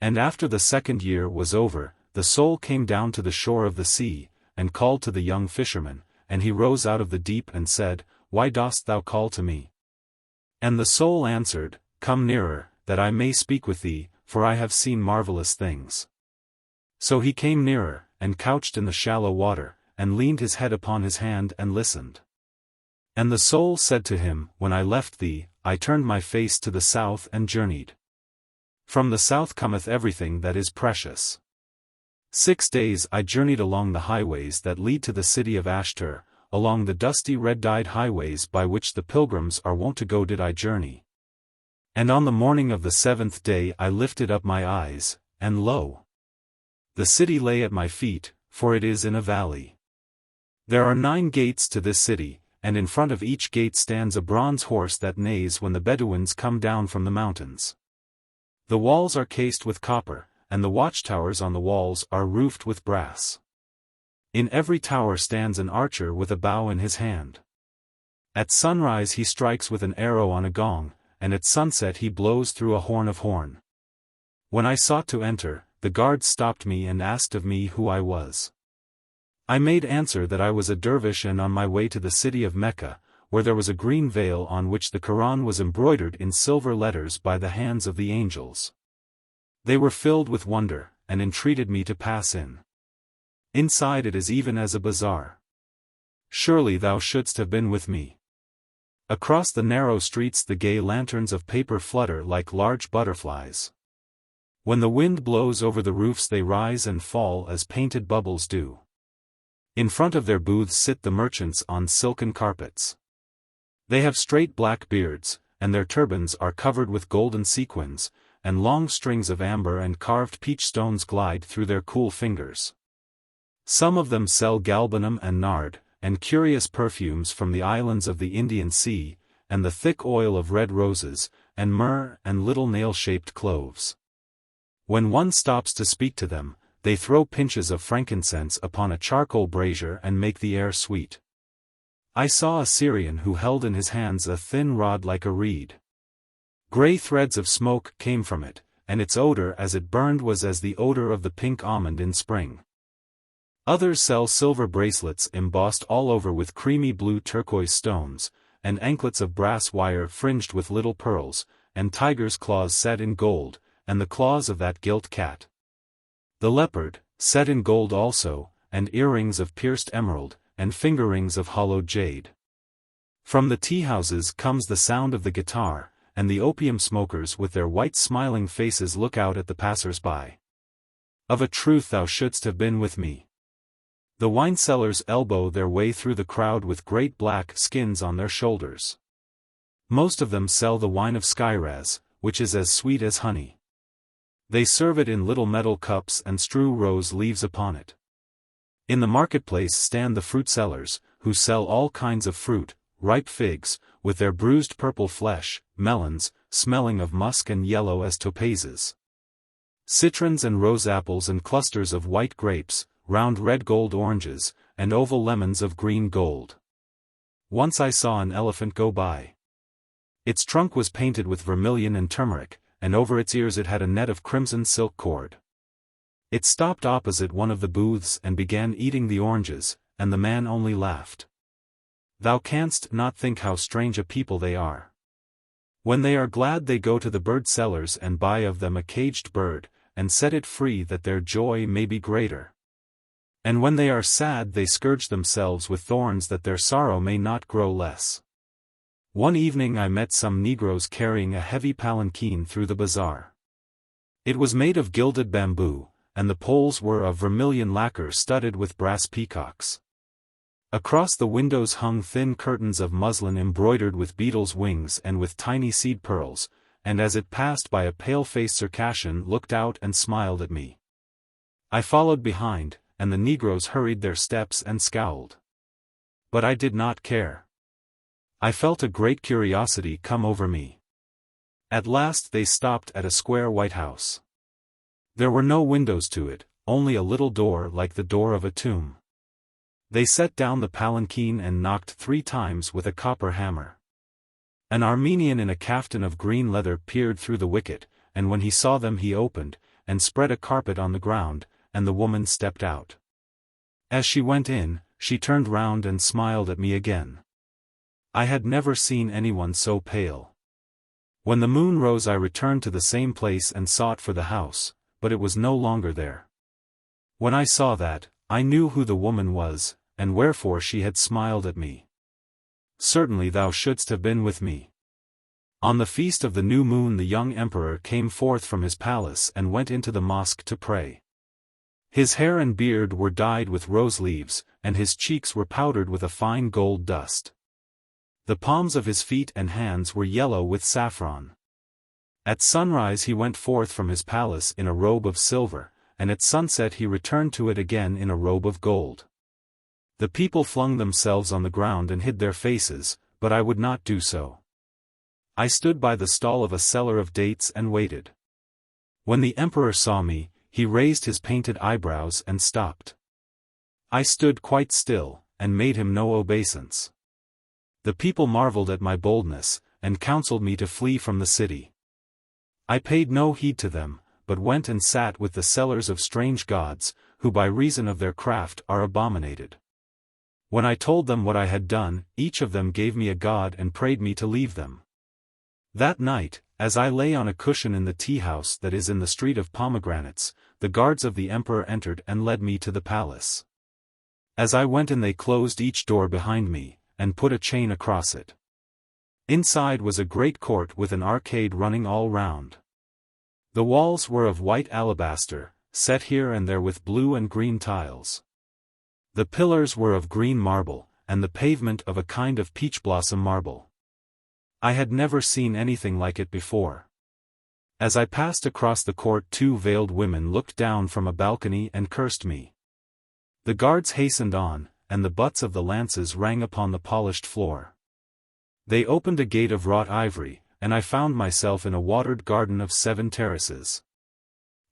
And after the 2nd year was over, the soul came down to the shore of the sea, and called to the young fisherman, and he rose out of the deep and said, Why dost thou call to me? And the soul answered, Come nearer, that I may speak with thee, for I have seen marvelous things. So he came nearer, and couched in the shallow water, and leaned his head upon his hand and listened. And the soul said to him, When I left thee, I turned my face to the south and journeyed. From the south cometh everything that is precious. 6 days I journeyed along the highways that lead to the city of Ashtur, along the dusty red-dyed highways by which the pilgrims are wont to go did I journey. And on the morning of the 7th day I lifted up my eyes, and lo! The city lay at my feet, for it is in a valley. There are 9 gates to this city, and in front of each gate stands a bronze horse that neighs when the Bedouins come down from the mountains. The walls are cased with copper, and the watchtowers on the walls are roofed with brass. In every tower stands an archer with a bow in his hand. At sunrise he strikes with an arrow on a gong, and at sunset he blows through a horn of horn. When I sought to enter, the guards stopped me and asked of me who I was. I made answer that I was a dervish and on my way to the city of Mecca, where there was a green veil on which the Quran was embroidered in silver letters by the hands of the angels. They were filled with wonder, and entreated me to pass in. Inside it is even as a bazaar. Surely thou shouldst have been with me. Across the narrow streets the gay lanterns of paper flutter like large butterflies. When the wind blows over the roofs they rise and fall as painted bubbles do. In front of their booths sit the merchants on silken carpets. They have straight black beards, and their turbans are covered with golden sequins, and long strings of amber and carved peach stones glide through their cool fingers. Some of them sell galbanum and nard, and curious perfumes from the islands of the Indian Sea, and the thick oil of red roses, and myrrh and little nail-shaped cloves. When one stops to speak to them, they throw pinches of frankincense upon a charcoal brazier and make the air sweet. I saw a Syrian who held in his hands a thin rod like a reed. Grey threads of smoke came from it, and its odor as it burned was as the odor of the pink almond in spring. Others sell silver bracelets embossed all over with creamy blue turquoise stones, and anklets of brass wire fringed with little pearls, and tiger's claws set in gold, and the claws of that gilt cat. The leopard, set in gold also, and earrings of pierced emerald, and finger rings of hollowed jade. From the tea-houses comes the sound of the guitar, and the opium smokers with their white smiling faces look out at the passers-by. Of a truth thou shouldst have been with me. The wine-sellers elbow their way through the crowd with great black skins on their shoulders. Most of them sell the wine of Skyraz, which is as sweet as honey. They serve it in little metal cups and strew rose leaves upon it. In the marketplace stand the fruit sellers, who sell all kinds of fruit, ripe figs, with their bruised purple flesh, melons, smelling of musk and yellow as topazes. Citrons and rose apples and clusters of white grapes, round red gold oranges, and oval lemons of green gold. Once I saw an elephant go by. Its trunk was painted with vermilion and turmeric, and over its ears it had a net of crimson silk cord. It stopped opposite one of the booths and began eating the oranges, and the man only laughed. Thou canst not think how strange a people they are. When they are glad they go to the bird sellers and buy of them a caged bird, and set it free that their joy may be greater. And when they are sad they scourge themselves with thorns that their sorrow may not grow less. One evening I met some Negroes carrying a heavy palanquin through the bazaar. It was made of gilded bamboo, and the poles were of vermilion lacquer studded with brass peacocks. Across the windows hung thin curtains of muslin embroidered with beetles' wings and with tiny seed pearls, and as it passed by a pale-faced Circassian looked out and smiled at me. I followed behind, and the Negroes hurried their steps and scowled. But I did not care. I felt a great curiosity come over me. At last they stopped at a square white house. There were no windows to it, only a little door like the door of a tomb. They set down the palanquin and knocked 3 times with a copper hammer. An Armenian in a caftan of green leather peered through the wicket, and when he saw them he opened, and spread a carpet on the ground, and the woman stepped out. As she went in, she turned round and smiled at me again. I had never seen anyone so pale. When the moon rose I returned to the same place and sought for the house, but it was no longer there. When I saw that, I knew who the woman was, and wherefore she had smiled at me. Certainly thou shouldst have been with me. On the feast of the new moon the young emperor came forth from his palace and went into the mosque to pray. His hair and beard were dyed with rose leaves, and his cheeks were powdered with a fine gold dust. The palms of his feet and hands were yellow with saffron. At sunrise he went forth from his palace in a robe of silver, and at sunset he returned to it again in a robe of gold. The people flung themselves on the ground and hid their faces, but I would not do so. I stood by the stall of a seller of dates and waited. When the emperor saw me, he raised his painted eyebrows and stopped. I stood quite still, and made him no obeisance. The people marveled at my boldness, and counseled me to flee from the city. I paid no heed to them, but went and sat with the sellers of strange gods, who by reason of their craft are abominated. When I told them what I had done, each of them gave me a god and prayed me to leave them. That night, as I lay on a cushion in the tea-house that is in the street of Pomegranates, the guards of the emperor entered and led me to the palace. As I went in they closed each door behind me, and put a chain across it. Inside was a great court with an arcade running all round. The walls were of white alabaster, set here and there with blue and green tiles. The pillars were of green marble, and the pavement of a kind of peach blossom marble. I had never seen anything like it before. As I passed across the court 2 veiled women looked down from a balcony and cursed me. The guards hastened on, and the butts of the lances rang upon the polished floor. They opened a gate of wrought ivory, and I found myself in a watered garden of 7 terraces.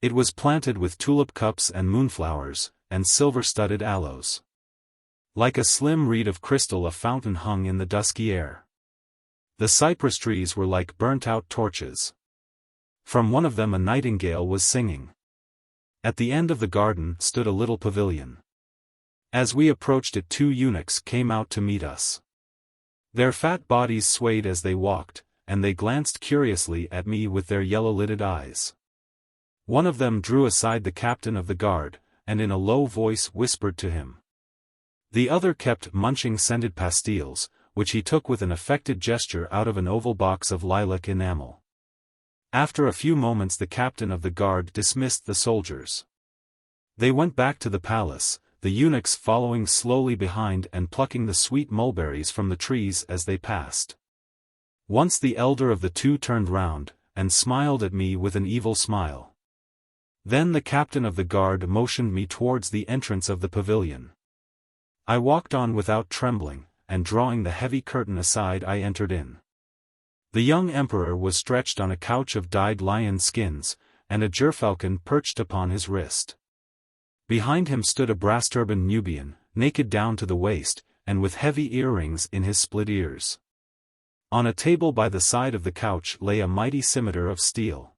It was planted with tulip cups and moonflowers, and silver-studded aloes. Like a slim reed of crystal a fountain hung in the dusky air. The cypress trees were like burnt-out torches. From one of them a nightingale was singing. At the end of the garden stood a little pavilion. As we approached it 2 eunuchs came out to meet us. Their fat bodies swayed as they walked, and they glanced curiously at me with their yellow-lidded eyes. One of them drew aside the captain of the guard, and in a low voice whispered to him. The other kept munching scented pastilles, which he took with an affected gesture out of an oval box of lilac enamel. After a few moments the captain of the guard dismissed the soldiers. They went back to the palace, the eunuchs following slowly behind and plucking the sweet mulberries from the trees as they passed. Once the elder of the 2 turned round, and smiled at me with an evil smile. Then the captain of the guard motioned me towards the entrance of the pavilion. I walked on without trembling, and drawing the heavy curtain aside I entered in. The young emperor was stretched on a couch of dyed lion skins, and a gerfalcon perched upon his wrist. Behind him stood a brass-turbaned Nubian, naked down to the waist, and with heavy earrings in his split ears. On a table by the side of the couch lay a mighty scimitar of steel.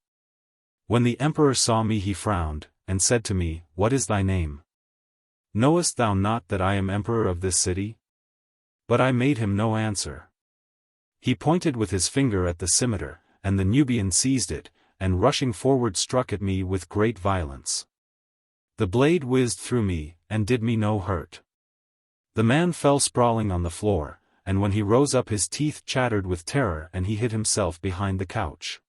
When the emperor saw me he frowned, and said to me, "What is thy name? Knowest thou not that I am emperor of this city?" But I made him no answer. He pointed with his finger at the scimitar, and the Nubian seized it, and rushing forward struck at me with great violence. The blade whizzed through me, and did me no hurt. The man fell sprawling on the floor, and when he rose up his teeth chattered with terror and he hid himself behind the couch.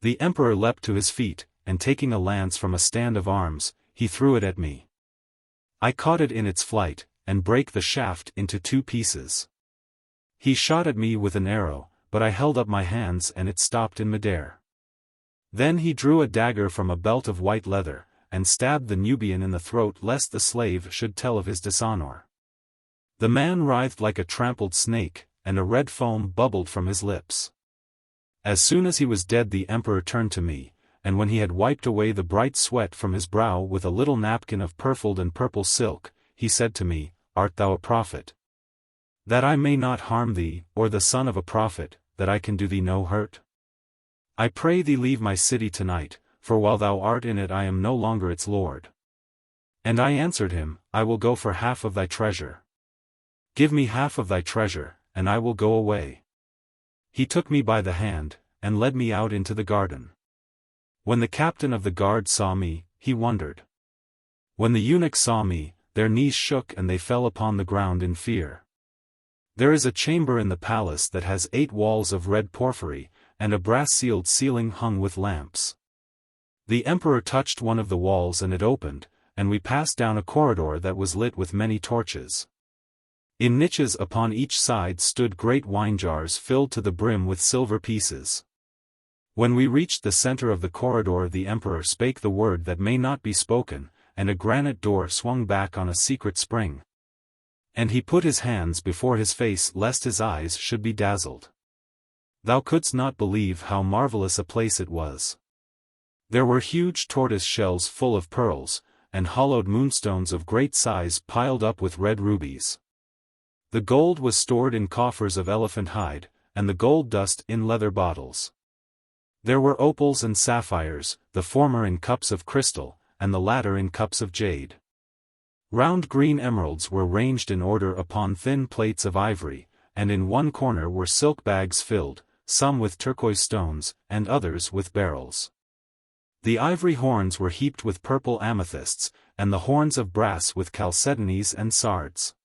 The emperor leapt to his feet, and taking a lance from a stand of arms, he threw it at me. I caught it in its flight, and brake the shaft into 2 pieces. He shot at me with an arrow, but I held up my hands and it stopped in midair. Then he drew a dagger from a belt of white leather, and stabbed the Nubian in the throat lest the slave should tell of his dishonor. The man writhed like a trampled snake, and a red foam bubbled from his lips. As soon as he was dead the emperor turned to me, and when he had wiped away the bright sweat from his brow with a little napkin of purfled and purple silk, he said to me, "Art thou a prophet? That I may not harm thee, or the son of a prophet, that I can do thee no hurt? I pray thee leave my city tonight, for while thou art in it I am no longer its lord." And I answered him, "I will go for half of thy treasure. Give me half of thy treasure, and I will go away." He took me by the hand, and led me out into the garden. When the captain of the guard saw me, he wondered. When the eunuchs saw me, their knees shook and they fell upon the ground in fear. There is a chamber in the palace that has 8 walls of red porphyry, and a brass-sealed ceiling hung with lamps. The emperor touched one of the walls and it opened, and we passed down a corridor that was lit with many torches. In niches upon each side stood great wine jars filled to the brim with silver pieces. When we reached the center of the corridor the emperor spake the word that may not be spoken, and a granite door swung back on a secret spring. And he put his hands before his face lest his eyes should be dazzled. Thou couldst not believe how marvelous a place it was. There were huge tortoise shells full of pearls, and hollowed moonstones of great size piled up with red rubies. The gold was stored in coffers of elephant hide, and the gold dust in leather bottles. There were opals and sapphires, the former in cups of crystal, and the latter in cups of jade. Round green emeralds were ranged in order upon thin plates of ivory, and in one corner were silk bags filled, some with turquoise stones, and others with beryls. The ivory horns were heaped with purple amethysts, and the horns of brass with chalcedonies and sards.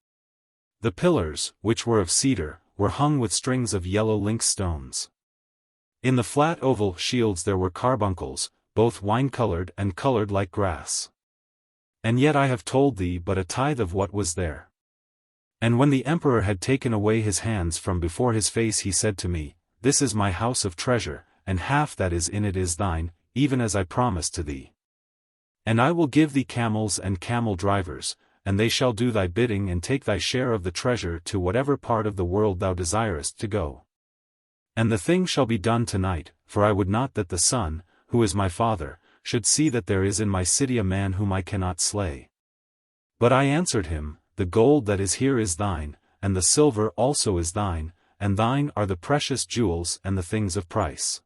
The pillars, which were of cedar, were hung with strings of yellow lynx stones. In the flat oval shields there were carbuncles, both wine-colored and colored like grass. And yet I have told thee but a tithe of what was there. And when the emperor had taken away his hands from before his face he said to me, "This is my house of treasure, and half that is in it is thine, even as I promised to thee. And I will give thee camels and camel drivers, and they shall do thy bidding and take thy share of the treasure to whatever part of the world thou desirest to go. And the thing shall be done tonight, for I would not that the son, who is my father, should see that there is in my city a man whom I cannot slay." But I answered him, "The gold that is here is thine, and the silver also is thine, and thine are the precious jewels and the things of price.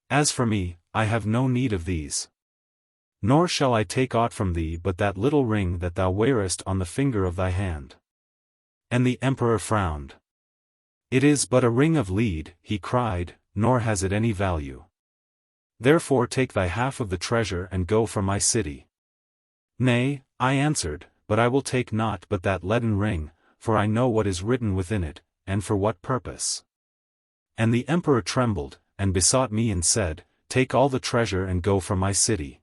As for me, I have no need of these. Nor shall I take aught from thee but that little ring that thou wearest on the finger of thy hand." And the emperor frowned. "It is but a ring of lead," he cried, "nor has it any value. Therefore take thy half of the treasure and go from my city." "Nay," I answered, "but I will take naught but that leaden ring, for I know what is written within it, and for what purpose." And the emperor trembled, and besought me and said, "Take all the treasure and go from my city.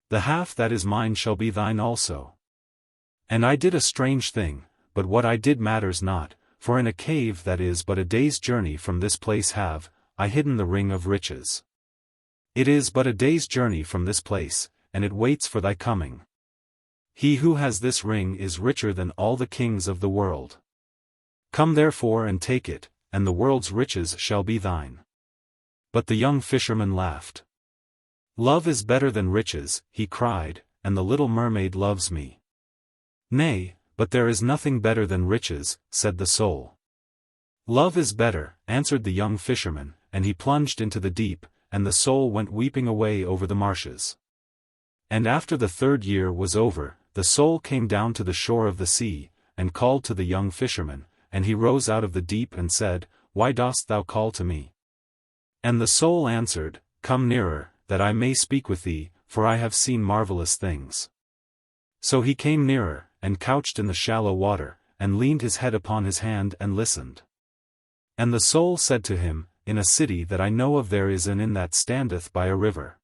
The half that is mine shall be thine also." And I did a strange thing, but what I did matters not, for in a cave that is but a day's journey from this place have I hidden the ring of riches. It is but a day's journey from this place, and it waits for thy coming. He who has this ring is richer than all the kings of the world. Come therefore and take it, and the world's riches shall be thine." But the young fisherman laughed. "Love is better than riches," he cried, "and the little mermaid loves me." "Nay, but there is nothing better than riches," said the soul. "Love is better," answered the young fisherman, and he plunged into the deep, and the soul went weeping away over the marshes. And after the 3rd year was over, the soul came down to the shore of the sea, and called to the young fisherman, and he rose out of the deep and said, Why dost thou call to me? And the soul answered, Come nearer, that I may speak with thee, for I have seen marvelous things. So he came nearer, and couched in the shallow water, and leaned his head upon his hand and listened. And the soul said to him, In a city that I know of there is an inn that standeth by a river.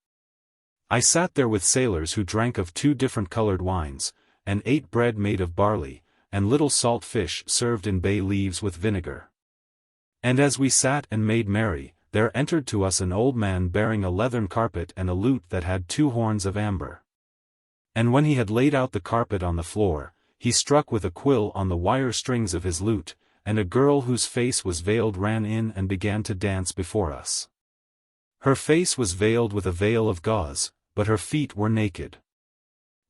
I sat there with sailors who drank of 2 different colored wines, and ate bread made of barley, and little salt fish served in bay leaves with vinegar. And as we sat and made merry, there entered to us an old man bearing a leathern carpet and a lute that had 2 horns of amber. And when he had laid out the carpet on the floor, he struck with a quill on the wire strings of his lute, and a girl whose face was veiled ran in and began to dance before us. Her face was veiled with a veil of gauze, but her feet were naked.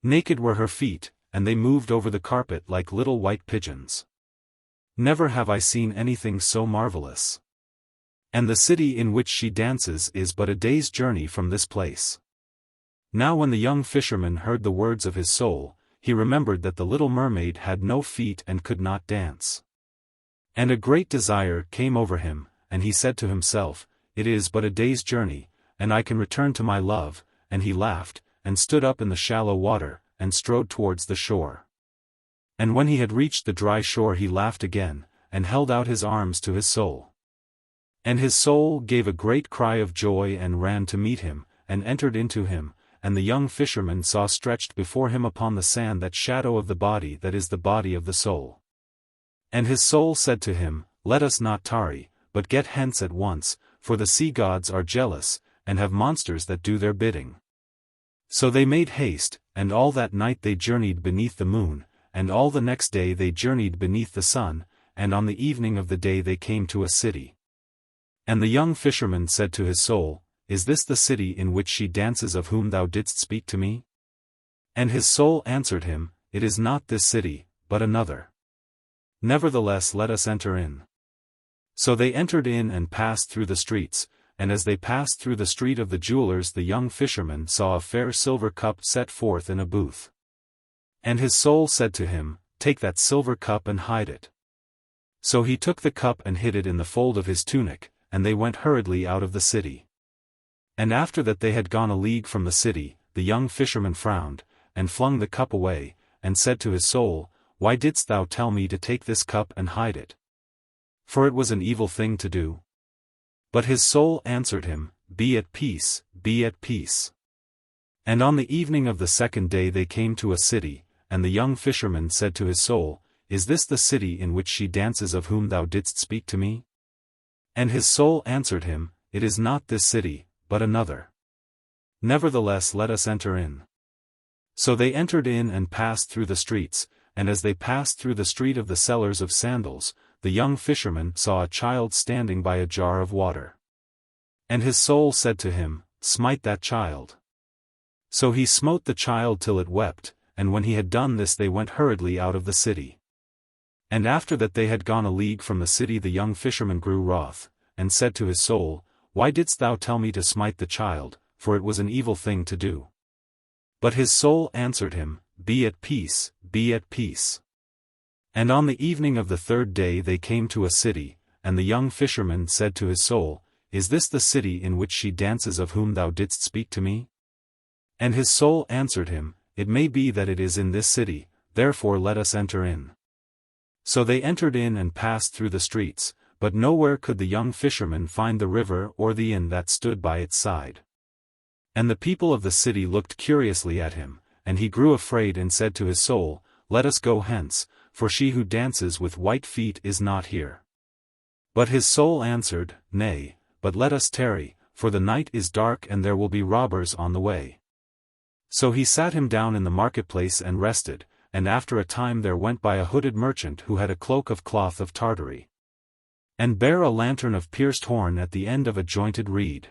Naked were her feet, and they moved over the carpet like little white pigeons. Never have I seen anything so marvelous. And the city in which she dances is but a day's journey from this place. Now when the young fisherman heard the words of his soul, he remembered that the little mermaid had no feet and could not dance. And a great desire came over him, and he said to himself, It is but a day's journey, and I can return to my love, and he laughed, and stood up in the shallow water, and strode towards the shore. And when he had reached the dry shore he laughed again, and held out his arms to his soul. And his soul gave a great cry of joy and ran to meet him, and entered into him, and the young fisherman saw stretched before him upon the sand that shadow of the body that is the body of the soul. And his soul said to him, Let us not tarry, but get hence at once, for the sea gods are jealous, and have monsters that do their bidding. So they made haste, and all that night they journeyed beneath the moon, and all the next day they journeyed beneath the sun, and on the evening of the day they came to a city. And the young fisherman said to his soul, Is this the city in which she dances of whom thou didst speak to me? And his soul answered him, It is not this city, but another. Nevertheless let us enter in. So they entered in and passed through the streets, and as they passed through the street of the jewelers the young fisherman saw a fair silver cup set forth in a booth. And his soul said to him, Take that silver cup and hide it. So he took the cup and hid it in the fold of his tunic, and they went hurriedly out of the city. And after that they had gone a league from the city, the young fisherman frowned, and flung the cup away, and said to his soul, Why didst thou tell me to take this cup and hide it? For it was an evil thing to do. But his soul answered him, Be at peace, be at peace. And on the evening of the 2nd day they came to a city, and the young fisherman said to his soul, Is this the city in which she dances of whom thou didst speak to me? And his soul answered him, It is not this city, but another. Nevertheless let us enter in. So they entered in and passed through the streets, and as they passed through the street of the sellers of sandals, the young fisherman saw a child standing by a jar of water. And his soul said to him, Smite that child. So he smote the child till it wept, and when he had done this they went hurriedly out of the city. And after that they had gone a league from the city the young fisherman grew wroth, and said to his soul, Why didst thou tell me to smite the child, for it was an evil thing to do? But his soul answered him, Be at peace, be at peace. And on the evening of the 3rd day they came to a city, and the young fisherman said to his soul, Is this the city in which she dances of whom thou didst speak to me? And his soul answered him, It may be that it is in this city, therefore let us enter in. So they entered in and passed through the streets, but nowhere could the young fisherman find the river or the inn that stood by its side. And the people of the city looked curiously at him, and he grew afraid and said to his soul, Let us go hence, for she who dances with white feet is not here. But his soul answered, Nay, but let us tarry, for the night is dark and there will be robbers on the way. So he sat him down in the marketplace and rested, and after a time there went by a hooded merchant who had a cloak of cloth of Tartary, and bare a lantern of pierced horn at the end of a jointed reed.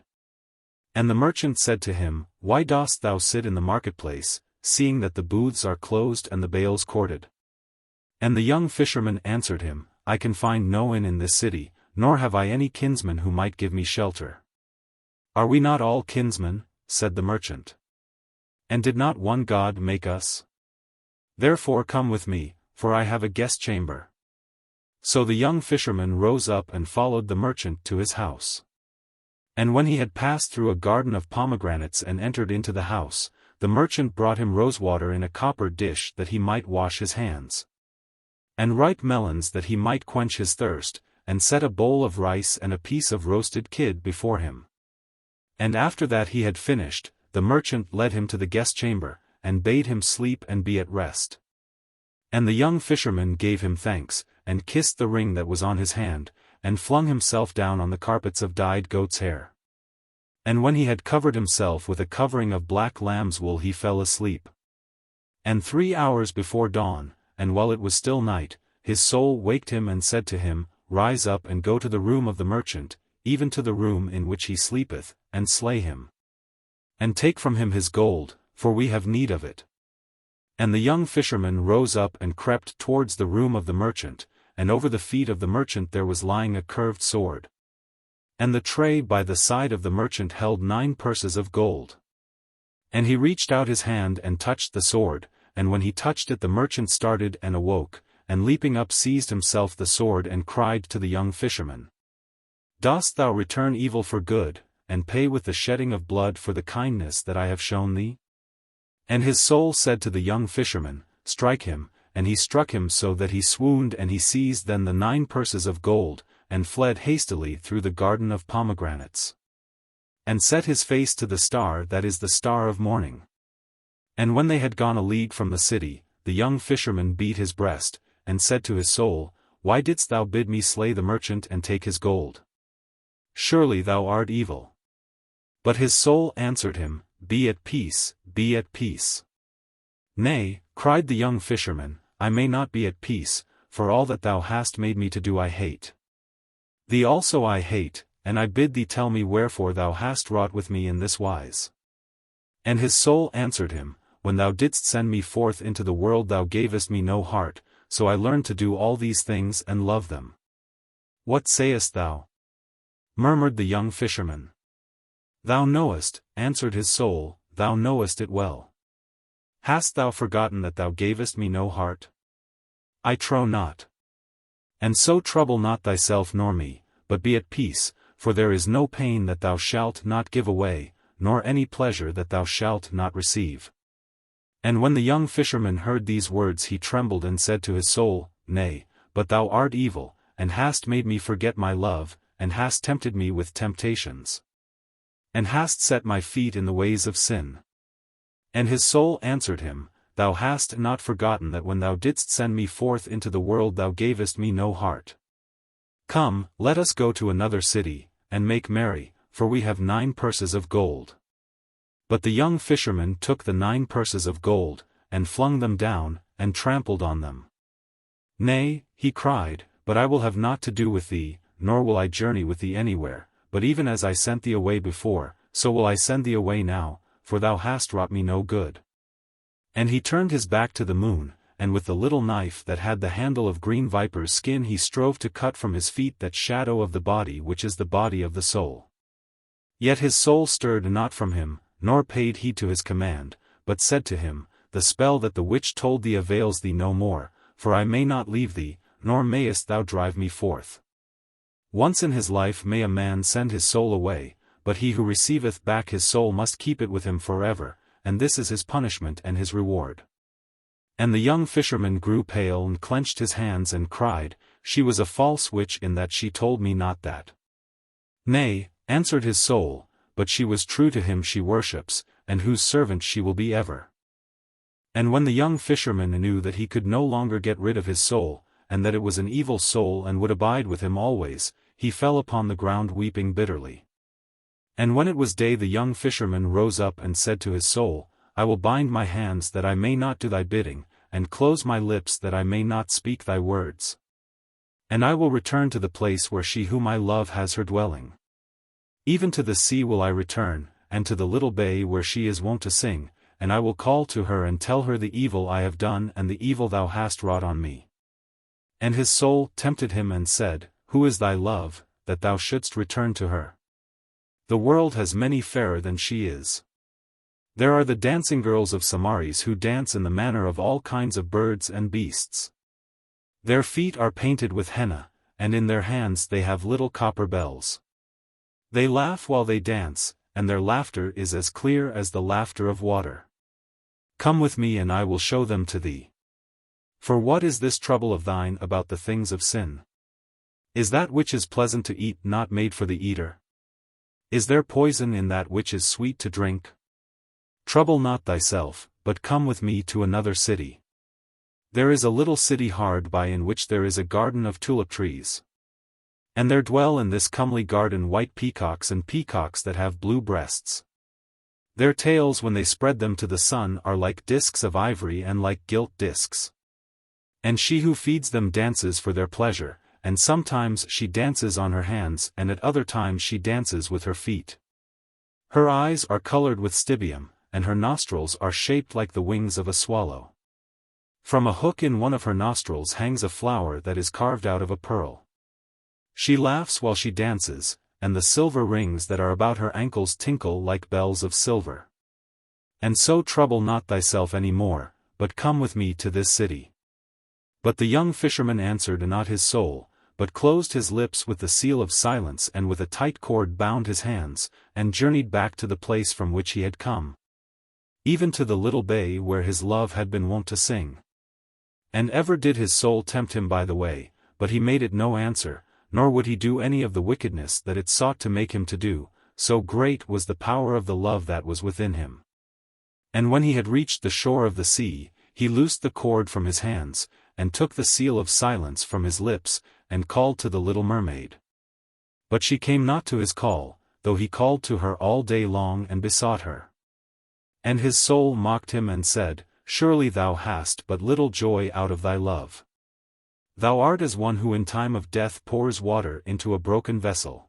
And the merchant said to him, Why dost thou sit in the marketplace, seeing that the booths are closed and the bales corded? And the young fisherman answered him, I can find no inn in this city, nor have I any kinsman who might give me shelter. Are we not all kinsmen? Said the merchant. And did not one God make us? Therefore come with me, for I have a guest chamber. So the young fisherman rose up and followed the merchant to his house. And when he had passed through a garden of pomegranates and entered into the house, the merchant brought him rosewater in a copper dish that he might wash his hands, and ripe melons that he might quench his thirst, and set a bowl of rice and a piece of roasted kid before him. And after that he had finished, the merchant led him to the guest chamber, and bade him sleep and be at rest. And the young fisherman gave him thanks, and kissed the ring that was on his hand, and flung himself down on the carpets of dyed goat's hair. And when he had covered himself with a covering of black lamb's wool he fell asleep. And 3 hours before dawn, and while it was still night, his soul waked him and said to him, Rise up and go to the room of the merchant, even to the room in which he sleepeth, and slay him. And take from him his gold, for we have need of it. And the young fisherman rose up and crept towards the room of the merchant, and over the feet of the merchant there was lying a curved sword. And the tray by the side of the merchant held 9 purses of gold. And he reached out his hand and touched the sword, and when he touched it the merchant started and awoke, and leaping up seized himself the sword and cried to the young fisherman, Dost thou return evil for good, and pay with the shedding of blood for the kindness that I have shown thee? And his soul said to the young fisherman, Strike him, and he struck him so that he swooned, and he seized then the 9 purses of gold, and fled hastily through the garden of pomegranates. And set his face to the star that is the star of morning. And when they had gone a league from the city, the young fisherman beat his breast, and said to his soul, Why didst thou bid me slay the merchant and take his gold? Surely thou art evil. But his soul answered him, Be at peace, be at peace. Nay, cried the young fisherman, I may not be at peace, for all that thou hast made me to do I hate. Thee also I hate, and I bid thee tell me wherefore thou hast wrought with me in this wise. And his soul answered him, When thou didst send me forth into the world thou gavest me no heart, so I learned to do all these things and love them. What sayest thou? Murmured the young fisherman. Thou knowest, answered his soul, thou knowest it well. Hast thou forgotten that thou gavest me no heart? I trow not. And so trouble not thyself nor me, but be at peace, for there is no pain that thou shalt not give away, nor any pleasure that thou shalt not receive. And when the young fisherman heard these words he trembled and said to his soul, Nay, but thou art evil, and hast made me forget my love, and hast tempted me with temptations, and hast set my feet in the ways of sin. And his soul answered him, Thou hast not forgotten that when thou didst send me forth into the world thou gavest me no heart. Come, let us go to another city, and make merry, for we have 9 purses of gold. But the young fisherman took the 9 purses of gold, and flung them down, and trampled on them. Nay, he cried, but I will have naught to do with thee, nor will I journey with thee anywhere, but even as I sent thee away before, so will I send thee away now, for thou hast wrought me no good. And he turned his back to the moon, and with the little knife that had the handle of green viper's skin he strove to cut from his feet that shadow of the body which is the body of the soul. Yet his soul stirred not from him, nor paid heed to his command, but said to him, The spell that the witch told thee avails thee no more, for I may not leave thee, nor mayest thou drive me forth. Once in his life may a man send his soul away, but he who receiveth back his soul must keep it with him forever, and this is his punishment and his reward. And the young fisherman grew pale and clenched his hands and cried, She was a false witch in that she told me not that. Nay, answered his soul, but she was true to him she worships, and whose servant she will be ever. And when the young fisherman knew that he could no longer get rid of his soul, and that it was an evil soul and would abide with him always, he fell upon the ground weeping bitterly. And when it was day the young fisherman rose up and said to his soul, I will bind my hands that I may not do thy bidding, and close my lips that I may not speak thy words. And I will return to the place where she whom I love has her dwelling. Even to the sea will I return, and to the little bay where she is wont to sing, and I will call to her and tell her the evil I have done and the evil thou hast wrought on me. And his soul tempted him and said, Who is thy love, that thou shouldst return to her? The world has many fairer than she is. There are the dancing girls of Samaris who dance in the manner of all kinds of birds and beasts. Their feet are painted with henna, and in their hands they have little copper bells. They laugh while they dance, and their laughter is as clear as the laughter of water. Come with me and I will show them to thee. For what is this trouble of thine about the things of sin? Is that which is pleasant to eat not made for the eater? Is there poison in that which is sweet to drink? Trouble not thyself, but come with me to another city. There is a little city hard by in which there is a garden of tulip trees. And there dwell in this comely garden white peacocks and peacocks that have blue breasts. Their tails when they spread them to the sun are like discs of ivory and like gilt discs. And she who feeds them dances for their pleasure, and sometimes she dances on her hands and at other times she dances with her feet. Her eyes are colored with stibium, and her nostrils are shaped like the wings of a swallow. From a hook in one of her nostrils hangs a flower that is carved out of a pearl. She laughs while she dances, and the silver rings that are about her ankles tinkle like bells of silver. And so trouble not thyself any more, but come with me to this city. But the young fisherman answered not his soul, but closed his lips with the seal of silence and with a tight cord bound his hands, and journeyed back to the place from which he had come. Even to the little bay where his love had been wont to sing. And ever did his soul tempt him by the way, but he made it no answer, nor would he do any of the wickedness that it sought to make him to do, so great was the power of the love that was within him. And when he had reached the shore of the sea, he loosed the cord from his hands, and took the seal of silence from his lips, and called to the little mermaid. But she came not to his call, though he called to her all day long and besought her. And his soul mocked him and said, Surely thou hast but little joy out of thy love. Thou art as one who in time of death pours water into a broken vessel.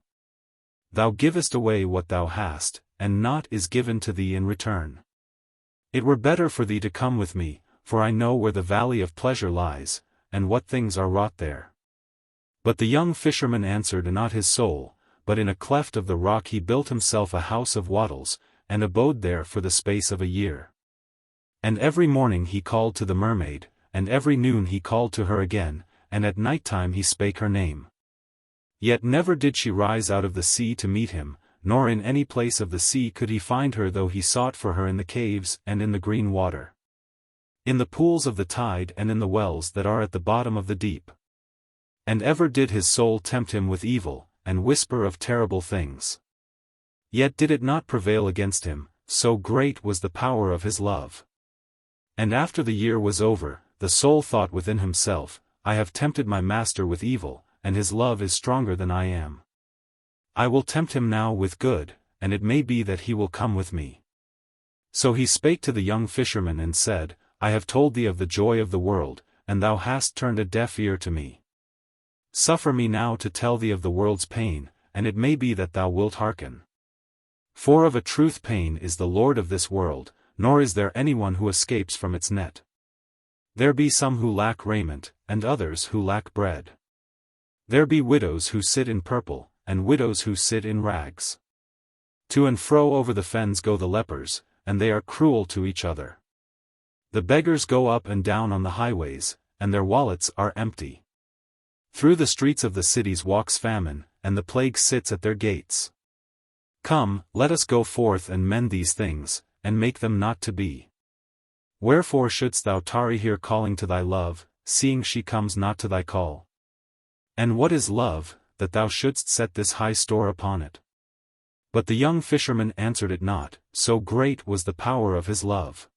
Thou givest away what thou hast, and naught is given to thee in return. It were better for thee to come with me, for I know where the valley of pleasure lies, and what things are wrought there. But the young fisherman answered not his soul, but in a cleft of the rock he built himself a house of wattles, and abode there for the space of a year. And every morning he called to the mermaid, and every noon he called to her again, and at night time he spake her name. Yet never did she rise out of the sea to meet him, nor in any place of the sea could he find her though he sought for her in the caves and in the green water. In the pools of the tide and in the wells that are at the bottom of the deep. And ever did his soul tempt him with evil, and whisper of terrible things. Yet did it not prevail against him, so great was the power of his love. And after the year was over, the soul thought within himself, I have tempted my master with evil, and his love is stronger than I am. I will tempt him now with good, and it may be that he will come with me. So he spake to the young fisherman and said, I have told thee of the joy of the world, and thou hast turned a deaf ear to me. Suffer me now to tell thee of the world's pain, and it may be that thou wilt hearken. For of a truth pain is the lord of this world, nor is there anyone who escapes from its net. There be some who lack raiment, and others who lack bread. There be widows who sit in purple, and widows who sit in rags. To and fro over the fens go the lepers, and they are cruel to each other. The beggars go up and down on the highways, and their wallets are empty. Through the streets of the cities walks famine, and the plague sits at their gates. Come, let us go forth and mend these things, and make them not to be. Wherefore shouldst thou tarry here calling to thy love, seeing she comes not to thy call? And what is love, that thou shouldst set this high store upon it? But the young fisherman answered it not, so great was the power of his love.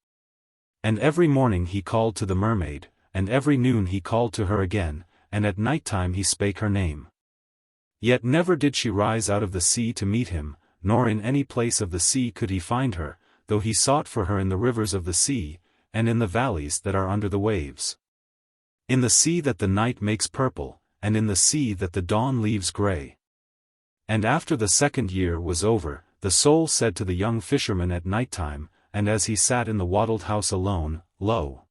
And every morning he called to the mermaid, and every noon he called to her again, and at night time he spake her name. Yet never did she rise out of the sea to meet him, nor in any place of the sea could he find her, though he sought for her in the rivers of the sea, and in the valleys that are under the waves. In the sea that the night makes purple, and in the sea that the dawn leaves grey. And after the second year was over, the soul said to the young fisherman at night time, and as he sat in the wattled house alone, Lo!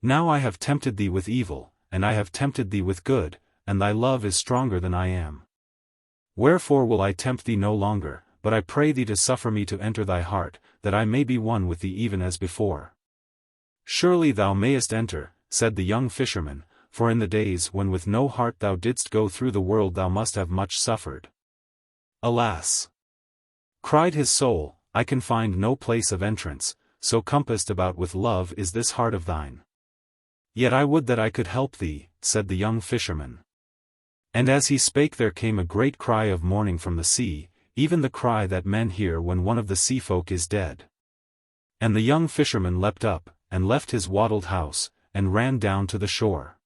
Now I have tempted thee with evil, and I have tempted thee with good, and thy love is stronger than I am. Wherefore will I tempt thee no longer, but I pray thee to suffer me to enter thy heart, that I may be one with thee even as before. Surely thou mayest enter, said the young fisherman, for in the days when with no heart thou didst go through the world thou must have much suffered. Alas! Cried his soul, I can find no place of entrance, so compassed about with love is this heart of thine. Yet I would that I could help thee, said the young fisherman. And as he spake there came a great cry of mourning from the sea, even the cry that men hear when one of the sea folk is dead. And the young fisherman leapt up, and left his wattled house, and ran down to the shore.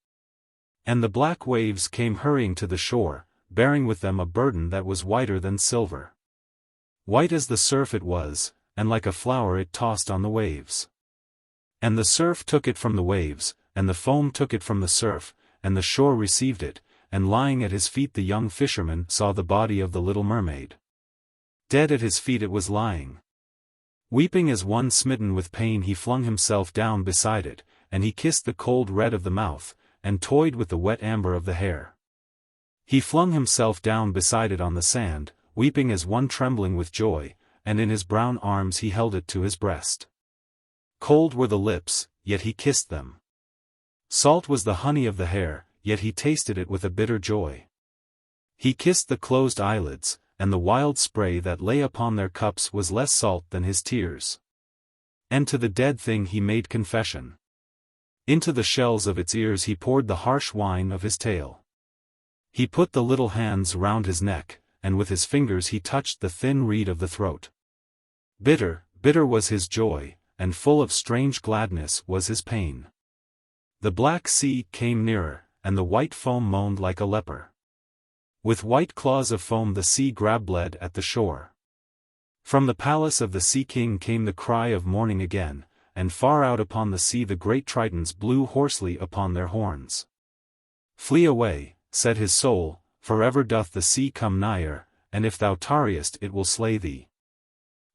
And the black waves came hurrying to the shore, bearing with them a burden that was whiter than silver. White as the surf it was, and like a flower it tossed on the waves. And the surf took it from the waves, and the foam took it from the surf, and the shore received it, and lying at his feet the young fisherman saw the body of the little mermaid. Dead at his feet it was lying. Weeping as one smitten with pain he flung himself down beside it, and he kissed the cold red of the mouth, and toyed with the wet amber of the hair. He flung himself down beside it on the sand, weeping as one trembling with joy, and in his brown arms he held it to his breast. Cold were the lips, yet he kissed them. Salt was the honey of the hair, yet he tasted it with a bitter joy. He kissed the closed eyelids, and the wild spray that lay upon their cups was less salt than his tears. And to the dead thing he made confession. Into the shells of its ears he poured the harsh wine of his tale. He put the little hands round his neck, and with his fingers he touched the thin reed of the throat. Bitter, bitter was his joy, and full of strange gladness was his pain. The black sea came nearer, and the white foam moaned like a leper. With white claws of foam the sea grab-bled at the shore. From the palace of the Sea King came the cry of mourning again, and far out upon the sea the great tritons blew hoarsely upon their horns. Flee away, said his soul, for ever doth the sea come nigher, and if thou tarriest it will slay thee.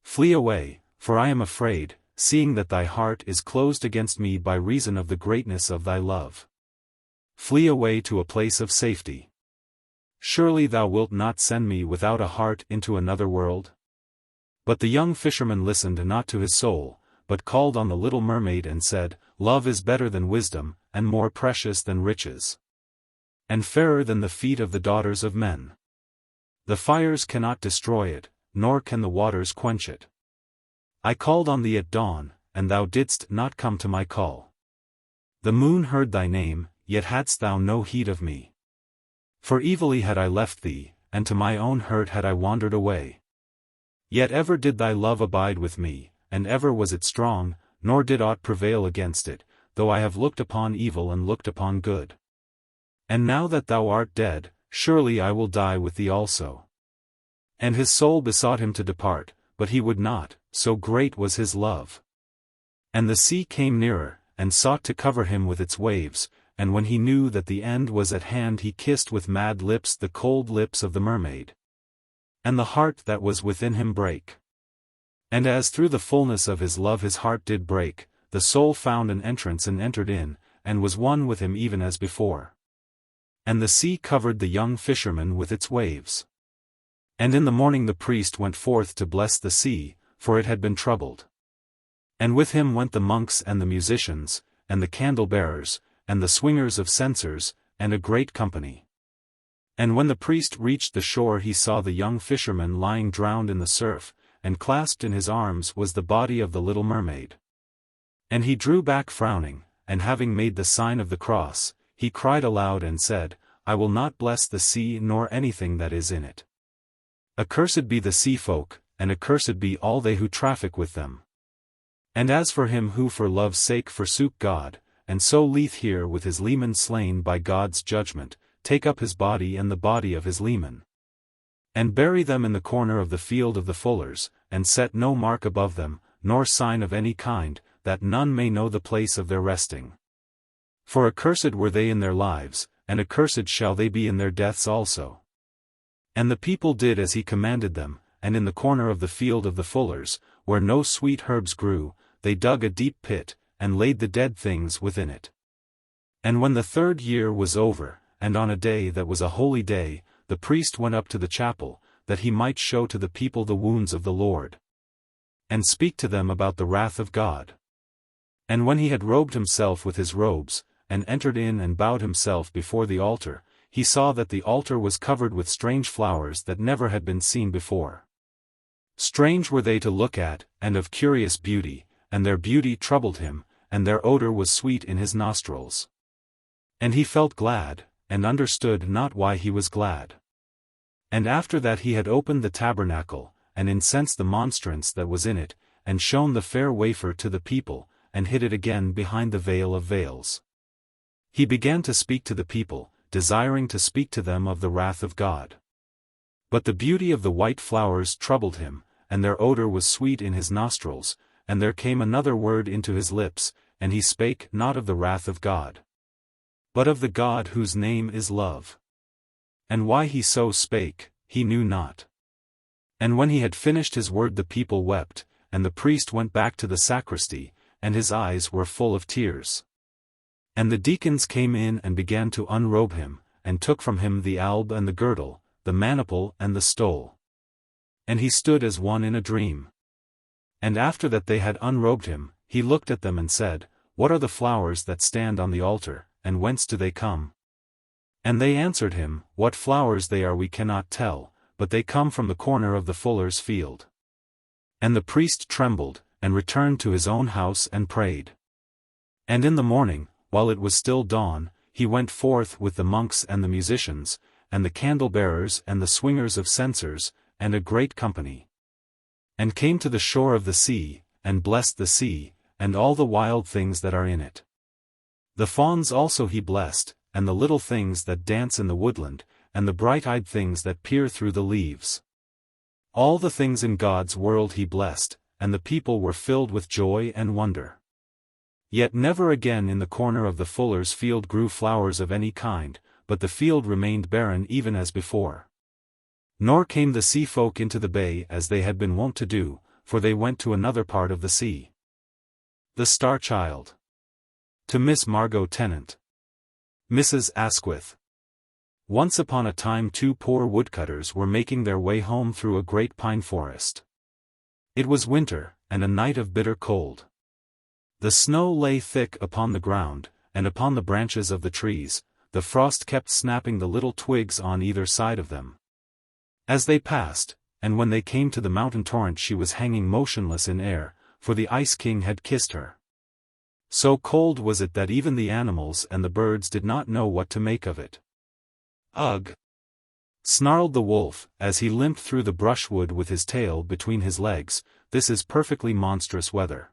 Flee away, for I am afraid, seeing that thy heart is closed against me by reason of the greatness of thy love. Flee away to a place of safety. Surely thou wilt not send me without a heart into another world? But the young fisherman listened not to his soul, but called on the little mermaid and said, Love is better than wisdom, and more precious than riches. And fairer than the feet of the daughters of men. The fires cannot destroy it, nor can the waters quench it. I called on thee at dawn, and thou didst not come to my call. The moon heard thy name, yet hadst thou no heed of me. For evilly had I left thee, and to my own hurt had I wandered away. Yet ever did thy love abide with me, and ever was it strong, nor did aught prevail against it, though I have looked upon evil and looked upon good. And now that thou art dead, surely I will die with thee also. And his soul besought him to depart, but he would not, so great was his love. And the sea came nearer, and sought to cover him with its waves, and when he knew that the end was at hand he kissed with mad lips the cold lips of the mermaid. And the heart that was within him brake. And as through the fullness of his love his heart did break, the soul found an entrance and entered in, and was one with him even as before. And the sea covered the young fisherman with its waves. And in the morning the priest went forth to bless the sea, for it had been troubled. And with him went the monks and the musicians, and the candle-bearers, and the swingers of censers, and a great company. And when the priest reached the shore he saw the young fisherman lying drowned in the surf, and clasped in his arms was the body of the little mermaid. And he drew back frowning, and having made the sign of the cross, he cried aloud and said, I will not bless the sea nor anything that is in it. Accursed be the sea folk, and accursed be all they who traffic with them. And as for him who for love's sake forsook God, and so leath here with his leman slain by God's judgment, take up his body and the body of his leman. And bury them in the corner of the field of the fullers, and set no mark above them, nor sign of any kind, that none may know the place of their resting. For accursed were they in their lives, and accursed shall they be in their deaths also. And the people did as he commanded them, and in the corner of the field of the fullers, where no sweet herbs grew, they dug a deep pit, and laid the dead things within it. And when the 3rd year was over, and on a day that was a holy day, the priest went up to the chapel, that he might show to the people the wounds of the Lord, and speak to them about the wrath of God. And when he had robed himself with his robes, and entered in and bowed himself before the altar, he saw that the altar was covered with strange flowers that never had been seen before. Strange were they to look at, and of curious beauty, and their beauty troubled him, and their odor was sweet in his nostrils. And he felt glad, and understood not why he was glad. And after that he had opened the tabernacle, and incensed the monstrance that was in it, and shown the fair wafer to the people, and hid it again behind the veil of veils. He began to speak to the people, desiring to speak to them of the wrath of God. But the beauty of the white flowers troubled him, and their odor was sweet in his nostrils, and there came another word into his lips, and he spake not of the wrath of God, but of the God whose name is love. And why he so spake, he knew not. And when he had finished his word the people wept, and the priest went back to the sacristy, and his eyes were full of tears. And the deacons came in and began to unrobe him, and took from him the alb and the girdle, the maniple and the stole. And he stood as one in a dream. And after that they had unrobed him, he looked at them and said, What are the flowers that stand on the altar, and whence do they come? And they answered him, What flowers they are we cannot tell, but they come from the corner of the fuller's field. And the priest trembled, and returned to his own house and prayed. And in the morning, while it was still dawn, he went forth with the monks and the musicians, and the candle-bearers and the swingers of censers, and a great company. And came to the shore of the sea, and blessed the sea, and all the wild things that are in it. The fawns also he blessed, and the little things that dance in the woodland, and the bright-eyed things that peer through the leaves. All the things in God's world he blessed, and the people were filled with joy and wonder. Yet never again in the corner of the fuller's field grew flowers of any kind, but the field remained barren even as before. Nor came the sea folk into the bay as they had been wont to do, for they went to another part of the sea. The Star Child. To Miss Margot Tennant. Mrs. Asquith. Once upon a time two poor woodcutters were making their way home through a great pine forest. It was winter, and a night of bitter cold. The snow lay thick upon the ground, and upon the branches of the trees, the frost kept snapping the little twigs on either side of them. As they passed, and when they came to the mountain torrent she was hanging motionless in air, for the Ice King had kissed her. So cold was it that even the animals and the birds did not know what to make of it. Ugh! Snarled the wolf, as he limped through the brushwood with his tail between his legs, this is perfectly monstrous weather.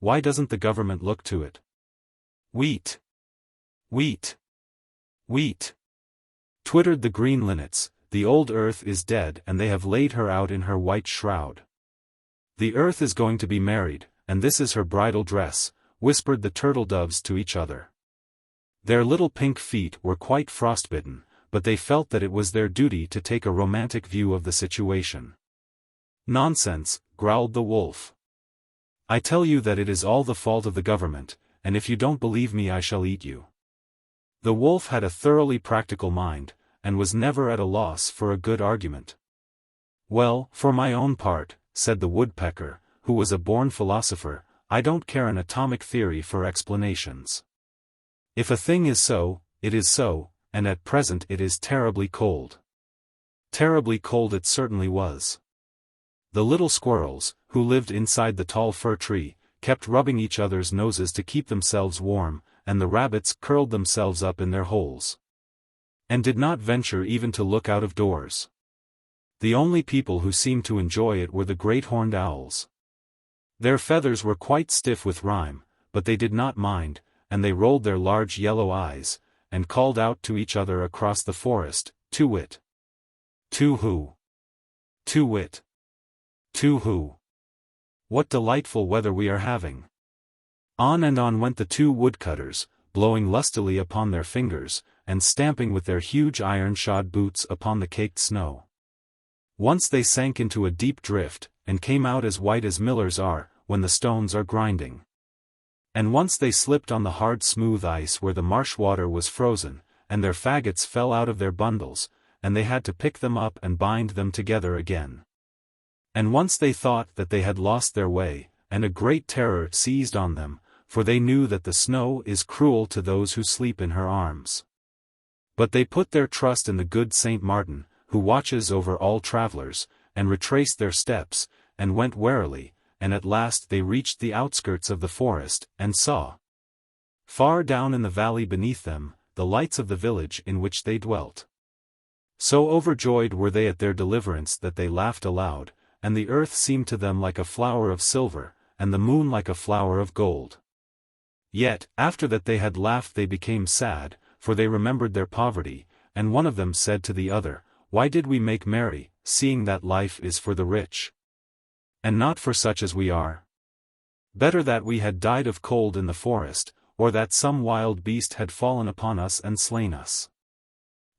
Why doesn't the government look to it? Wheat! Wheat! Wheat! Twittered the green linnets, the old earth is dead and they have laid her out in her white shroud. The earth is going to be married, and this is her bridal dress, whispered the turtle doves to each other. Their little pink feet were quite frostbitten, but they felt that it was their duty to take a romantic view of the situation. Nonsense, growled the wolf. I tell you that it is all the fault of the government, and if you don't believe me I shall eat you. The wolf had a thoroughly practical mind, and was never at a loss for a good argument. Well, for my own part, said the woodpecker, who was a born philosopher, I don't care an atomic theory for explanations. If a thing is so, it is so, and at present it is terribly cold. Terribly cold it certainly was. The little squirrels, who lived inside the tall fir tree, kept rubbing each other's noses to keep themselves warm, and the rabbits curled themselves up in their holes, and did not venture even to look out of doors. The only people who seemed to enjoy it were the great horned owls. Their feathers were quite stiff with rime, but they did not mind, and they rolled their large yellow eyes, and called out to each other across the forest, "Tu-wit! Tu-hoo! Tu-wit! Tu-hoo! What delightful weather we are having!" On and on went the two woodcutters, blowing lustily upon their fingers, and stamping with their huge iron-shod boots upon the caked snow. Once they sank into a deep drift, and came out as white as millers are, when the stones are grinding. And once they slipped on the hard smooth ice where the marsh water was frozen, and their faggots fell out of their bundles, and they had to pick them up and bind them together again. And once they thought that they had lost their way, and a great terror seized on them, for they knew that the snow is cruel to those who sleep in her arms. But they put their trust in the good Saint Martin, who watches over all travelers, and retraced their steps, and went warily, and at last they reached the outskirts of the forest, and saw, far down in the valley beneath them, the lights of the village in which they dwelt. So overjoyed were they at their deliverance that they laughed aloud, and the earth seemed to them like a flower of silver, and the moon like a flower of gold. Yet, after that they had laughed they became sad, for they remembered their poverty, and one of them said to the other, "Why did we make merry, seeing that life is for the rich, and not for such as we are? Better that we had died of cold in the forest, or that some wild beast had fallen upon us and slain us."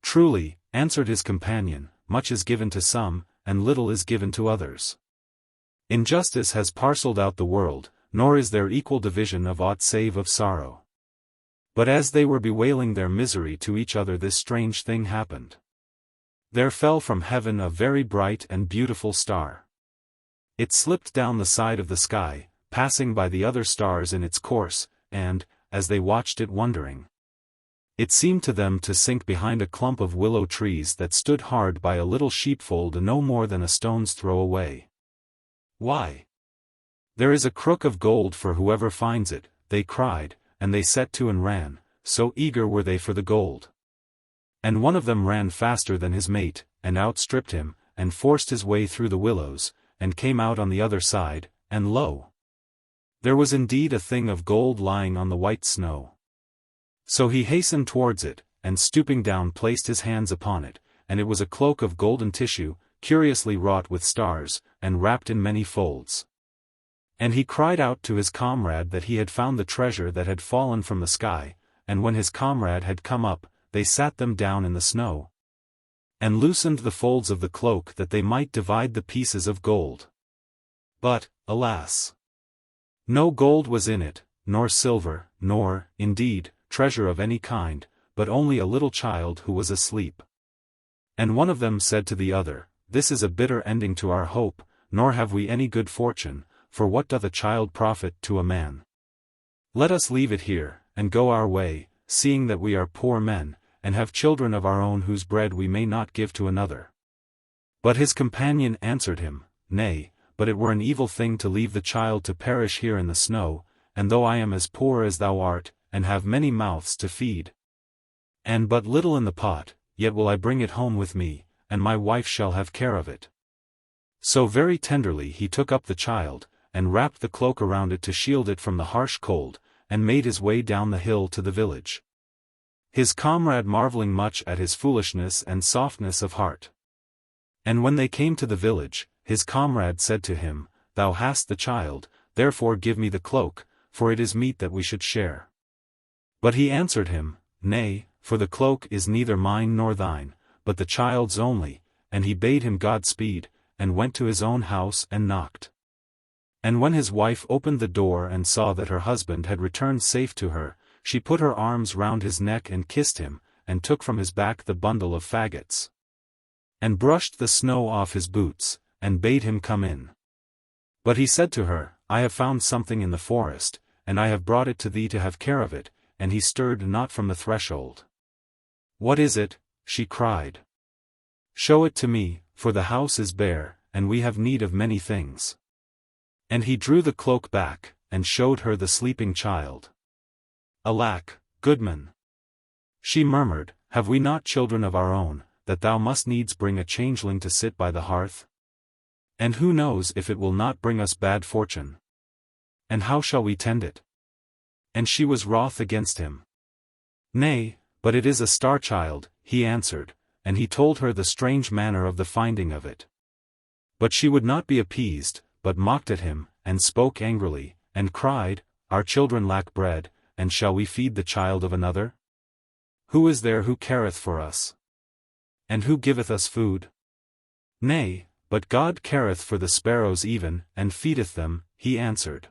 "Truly," answered his companion, "much is given to some, and little is given to others. Injustice has parcelled out the world, nor is there equal division of aught save of sorrow." But as they were bewailing their misery to each other, this strange thing happened. There fell from heaven a very bright and beautiful star. It slipped down the side of the sky, passing by the other stars in its course, and, as they watched it wondering, it seemed to them to sink behind a clump of willow trees that stood hard by a little sheepfold no more than a stone's throw away. "Why, there is a crook of gold for whoever finds it," they cried, and they set to and ran, so eager were they for the gold. And one of them ran faster than his mate, and outstripped him, and forced his way through the willows, and came out on the other side, and lo! there was indeed a thing of gold lying on the white snow. So he hastened towards it, and stooping down placed his hands upon it, and it was a cloak of golden tissue, curiously wrought with stars, and wrapped in many folds. And he cried out to his comrade that he had found the treasure that had fallen from the sky, and when his comrade had come up, they sat them down in the snow, and loosened the folds of the cloak that they might divide the pieces of gold. But, alas! no gold was in it, nor silver, nor, indeed, treasure of any kind, but only a little child who was asleep. And one of them said to the other, "This is a bitter ending to our hope, nor have we any good fortune, for what doth a child profit to a man? Let us leave it here, and go our way, seeing that we are poor men, and have children of our own whose bread we may not give to another." But his companion answered him, "Nay, but it were an evil thing to leave the child to perish here in the snow, and though I am as poor as thou art, and have many mouths to feed, and but little in the pot, yet will I bring it home with me, and my wife shall have care of it." So very tenderly he took up the child, and wrapped the cloak around it to shield it from the harsh cold, and made his way down the hill to the village. His comrade marveling much at his foolishness and softness of heart. And when they came to the village, his comrade said to him, "Thou hast the child, therefore give me the cloak, for it is meet that we should share." But he answered him, "Nay, for the cloak is neither mine nor thine, but the child's only," and he bade him Godspeed, and went to his own house and knocked. And when his wife opened the door and saw that her husband had returned safe to her, she put her arms round his neck and kissed him, and took from his back the bundle of faggots, and brushed the snow off his boots, and bade him come in. But he said to her, "I have found something in the forest, and I have brought it to thee to have care of it," and he stirred not from the threshold. "What is it?" she cried. "Show it to me, for the house is bare, and we have need of many things." And he drew the cloak back, and showed her the sleeping child. "Alack, goodman," she murmured, "have we not children of our own, that thou must needs bring a changeling to sit by the hearth? And who knows if it will not bring us bad fortune? And how shall we tend it?" And she was wroth against him. "Nay, but it is a star-child," he answered, and he told her the strange manner of the finding of it. But she would not be appeased, but mocked at him, and spoke angrily, and cried, "Our children lack bread, and shall we feed the child of another? Who is there who careth for us? And who giveth us food? Nay, but God careth for the sparrows even, and feedeth them," he answered.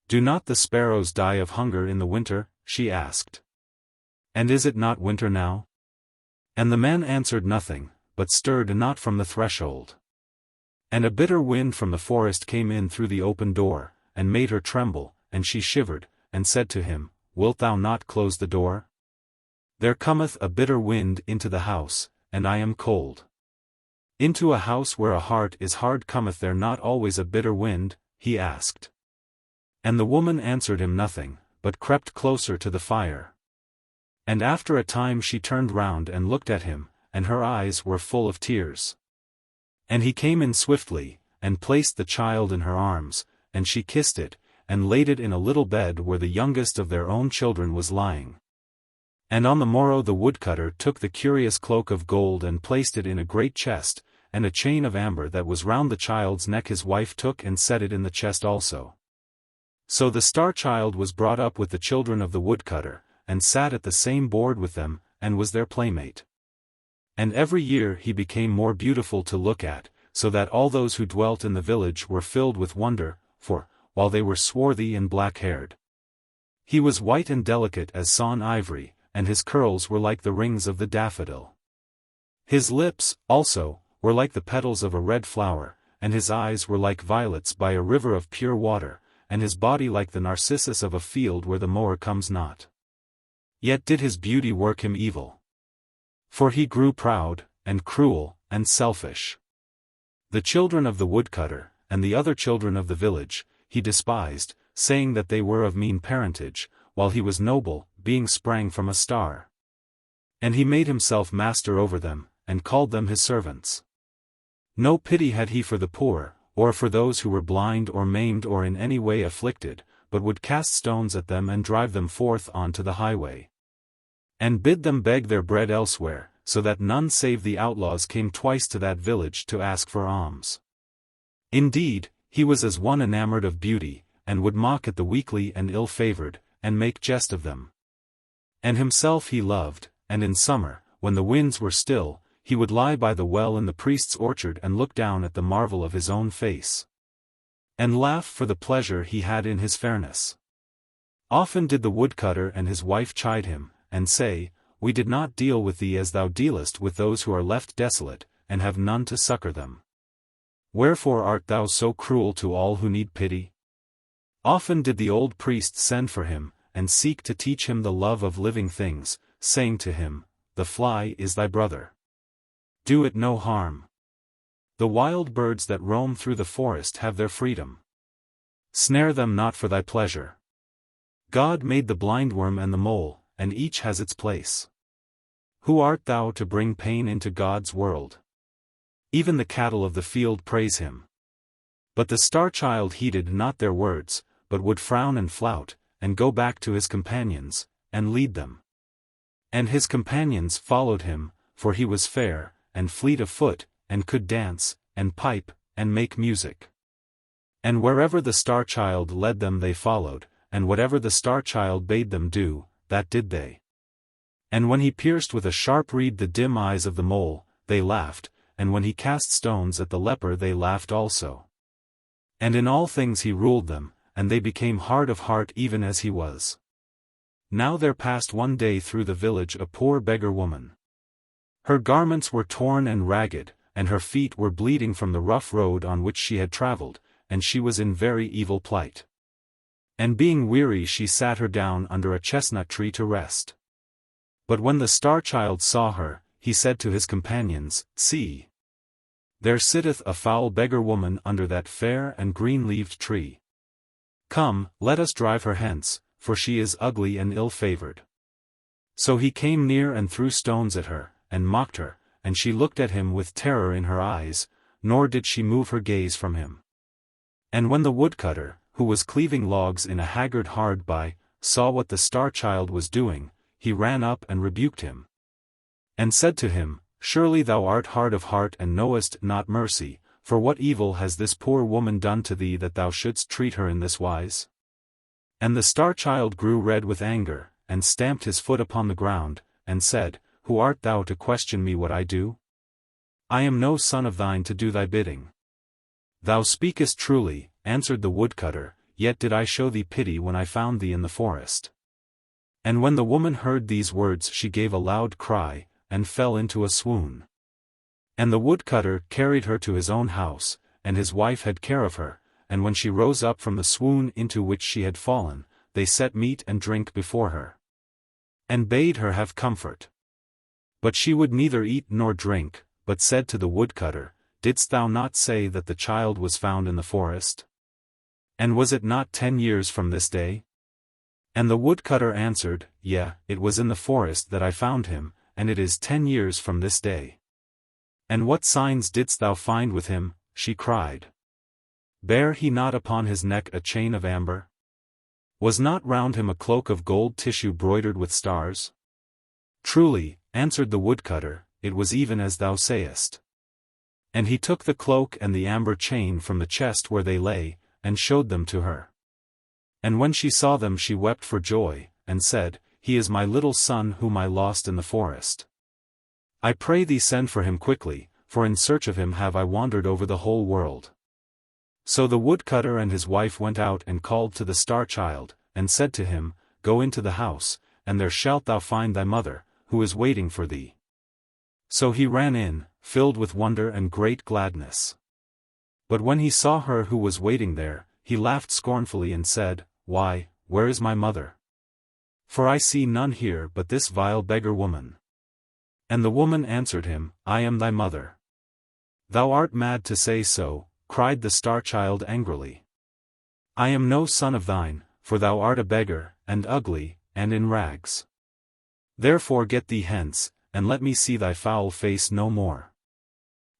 "Do not the sparrows die of hunger in the winter?" she asked. "And is it not winter now?" And the man answered nothing, but stirred not from the threshold. And a bitter wind from the forest came in through the open door, and made her tremble, and she shivered, and said to him, Wilt thou not close the door? There cometh a bitter wind into the house, and I am cold. Into a house where a heart is hard cometh there not always a bitter wind? He asked. And the woman answered him nothing, but crept closer to the fire. And after a time she turned round and looked at him, and her eyes were full of tears. And he came in swiftly, and placed the child in her arms, and she kissed it, and laid it in a little bed where the youngest of their own children was lying. And on the morrow the woodcutter took the curious cloak of gold and placed it in a great chest, and a chain of amber that was round the child's neck his wife took and set it in the chest also. So the star-child was brought up with the children of the woodcutter, and sat at the same board with them, and was their playmate. And every year he became more beautiful to look at, so that all those who dwelt in the village were filled with wonder, for, while they were swarthy and black-haired, he was white and delicate as sawn ivory, and his curls were like the rings of the daffodil. His lips, also, were like the petals of a red flower, and his eyes were like violets by a river of pure water, and his body like the narcissus of a field where the mower comes not. Yet did his beauty work him evil. For he grew proud, and cruel, and selfish. The children of the woodcutter, and the other children of the village, he despised, saying that they were of mean parentage, while he was noble, being sprang from a star. And he made himself master over them, and called them his servants. No pity had he for the poor, or for those who were blind or maimed or in any way afflicted, but would cast stones at them and drive them forth on to the highway, and bid them beg their bread elsewhere, so that none save the outlaws came twice to that village to ask for alms. Indeed, he was as one enamored of beauty, and would mock at the weakly and ill-favored, and make jest of them. And himself he loved, and in summer, when the winds were still, he would lie by the well in the priest's orchard and look down at the marvel of his own face, and laugh for the pleasure he had in his fairness. Often did the woodcutter and his wife chide him, and say, We did not deal with thee as thou dealest with those who are left desolate, and have none to succor them. Wherefore art thou so cruel to all who need pity? Often did the old priest send for him, and seek to teach him the love of living things, saying to him, The fly is thy brother. Do it no harm. The wild birds that roam through the forest have their freedom. Snare them not for thy pleasure. God made the blindworm and the mole, and each has its place. Who art thou to bring pain into God's world? Even the cattle of the field praise him. But the star-child heeded not their words, but would frown and flout, and go back to his companions, and lead them. And his companions followed him, for he was fair, and fleet of foot, and could dance, and pipe, and make music. And wherever the star-child led them they followed, and whatever the star-child bade them do, that did they. And when he pierced with a sharp reed the dim eyes of the mole, they laughed, and when he cast stones at the leper they laughed also. And in all things he ruled them, and they became hard of heart even as he was. Now there passed one day through the village a poor beggar woman. Her garments were torn and ragged, and her feet were bleeding from the rough road on which she had traveled, and she was in very evil plight. And being weary she sat her down under a chestnut tree to rest. But when the star-child saw her, he said to his companions, See! There sitteth a foul beggar woman under that fair and green-leaved tree. Come, let us drive her hence, for she is ugly and ill-favored. So he came near and threw stones at her, and mocked her, and she looked at him with terror in her eyes, nor did she move her gaze from him. And when the woodcutter, who was cleaving logs in a haggard hard by, saw what the star-child was doing, he ran up and rebuked him, and said to him, Surely thou art hard of heart and knowest not mercy, for what evil has this poor woman done to thee that thou shouldst treat her in this wise? And the star-child grew red with anger, and stamped his foot upon the ground, and said, Who art thou to question me what I do? I am no son of thine to do thy bidding. Thou speakest truly, answered the woodcutter, yet did I show thee pity when I found thee in the forest. And when the woman heard these words she gave a loud cry, and fell into a swoon. And the woodcutter carried her to his own house, and his wife had care of her, and when she rose up from the swoon into which she had fallen, they set meat and drink before her, and bade her have comfort. But she would neither eat nor drink, but said to the woodcutter, Didst thou not say that the child was found in the forest? And was it not 10 years from this day? And the woodcutter answered, Yea, it was in the forest that I found him, and it is 10 years from this day. And what signs didst thou find with him? She cried. Bare he not upon his neck a chain of amber? Was not round him a cloak of gold tissue broidered with stars? Truly, answered the woodcutter, it was even as thou sayest. And he took the cloak and the amber chain from the chest where they lay, and showed them to her. And when she saw them she wept for joy, and said, He is my little son whom I lost in the forest. I pray thee send for him quickly, for in search of him have I wandered over the whole world. So the woodcutter and his wife went out and called to the star-child, and said to him, Go into the house, and there shalt thou find thy mother, who is waiting for thee. So he ran in, filled with wonder and great gladness. But when he saw her who was waiting there, he laughed scornfully and said, Why, where is my mother? For I see none here but this vile beggar woman. And the woman answered him, I am thy mother. Thou art mad to say so, cried the star-child angrily. I am no son of thine, for thou art a beggar, and ugly, and in rags. Therefore get thee hence, and let me see thy foul face no more.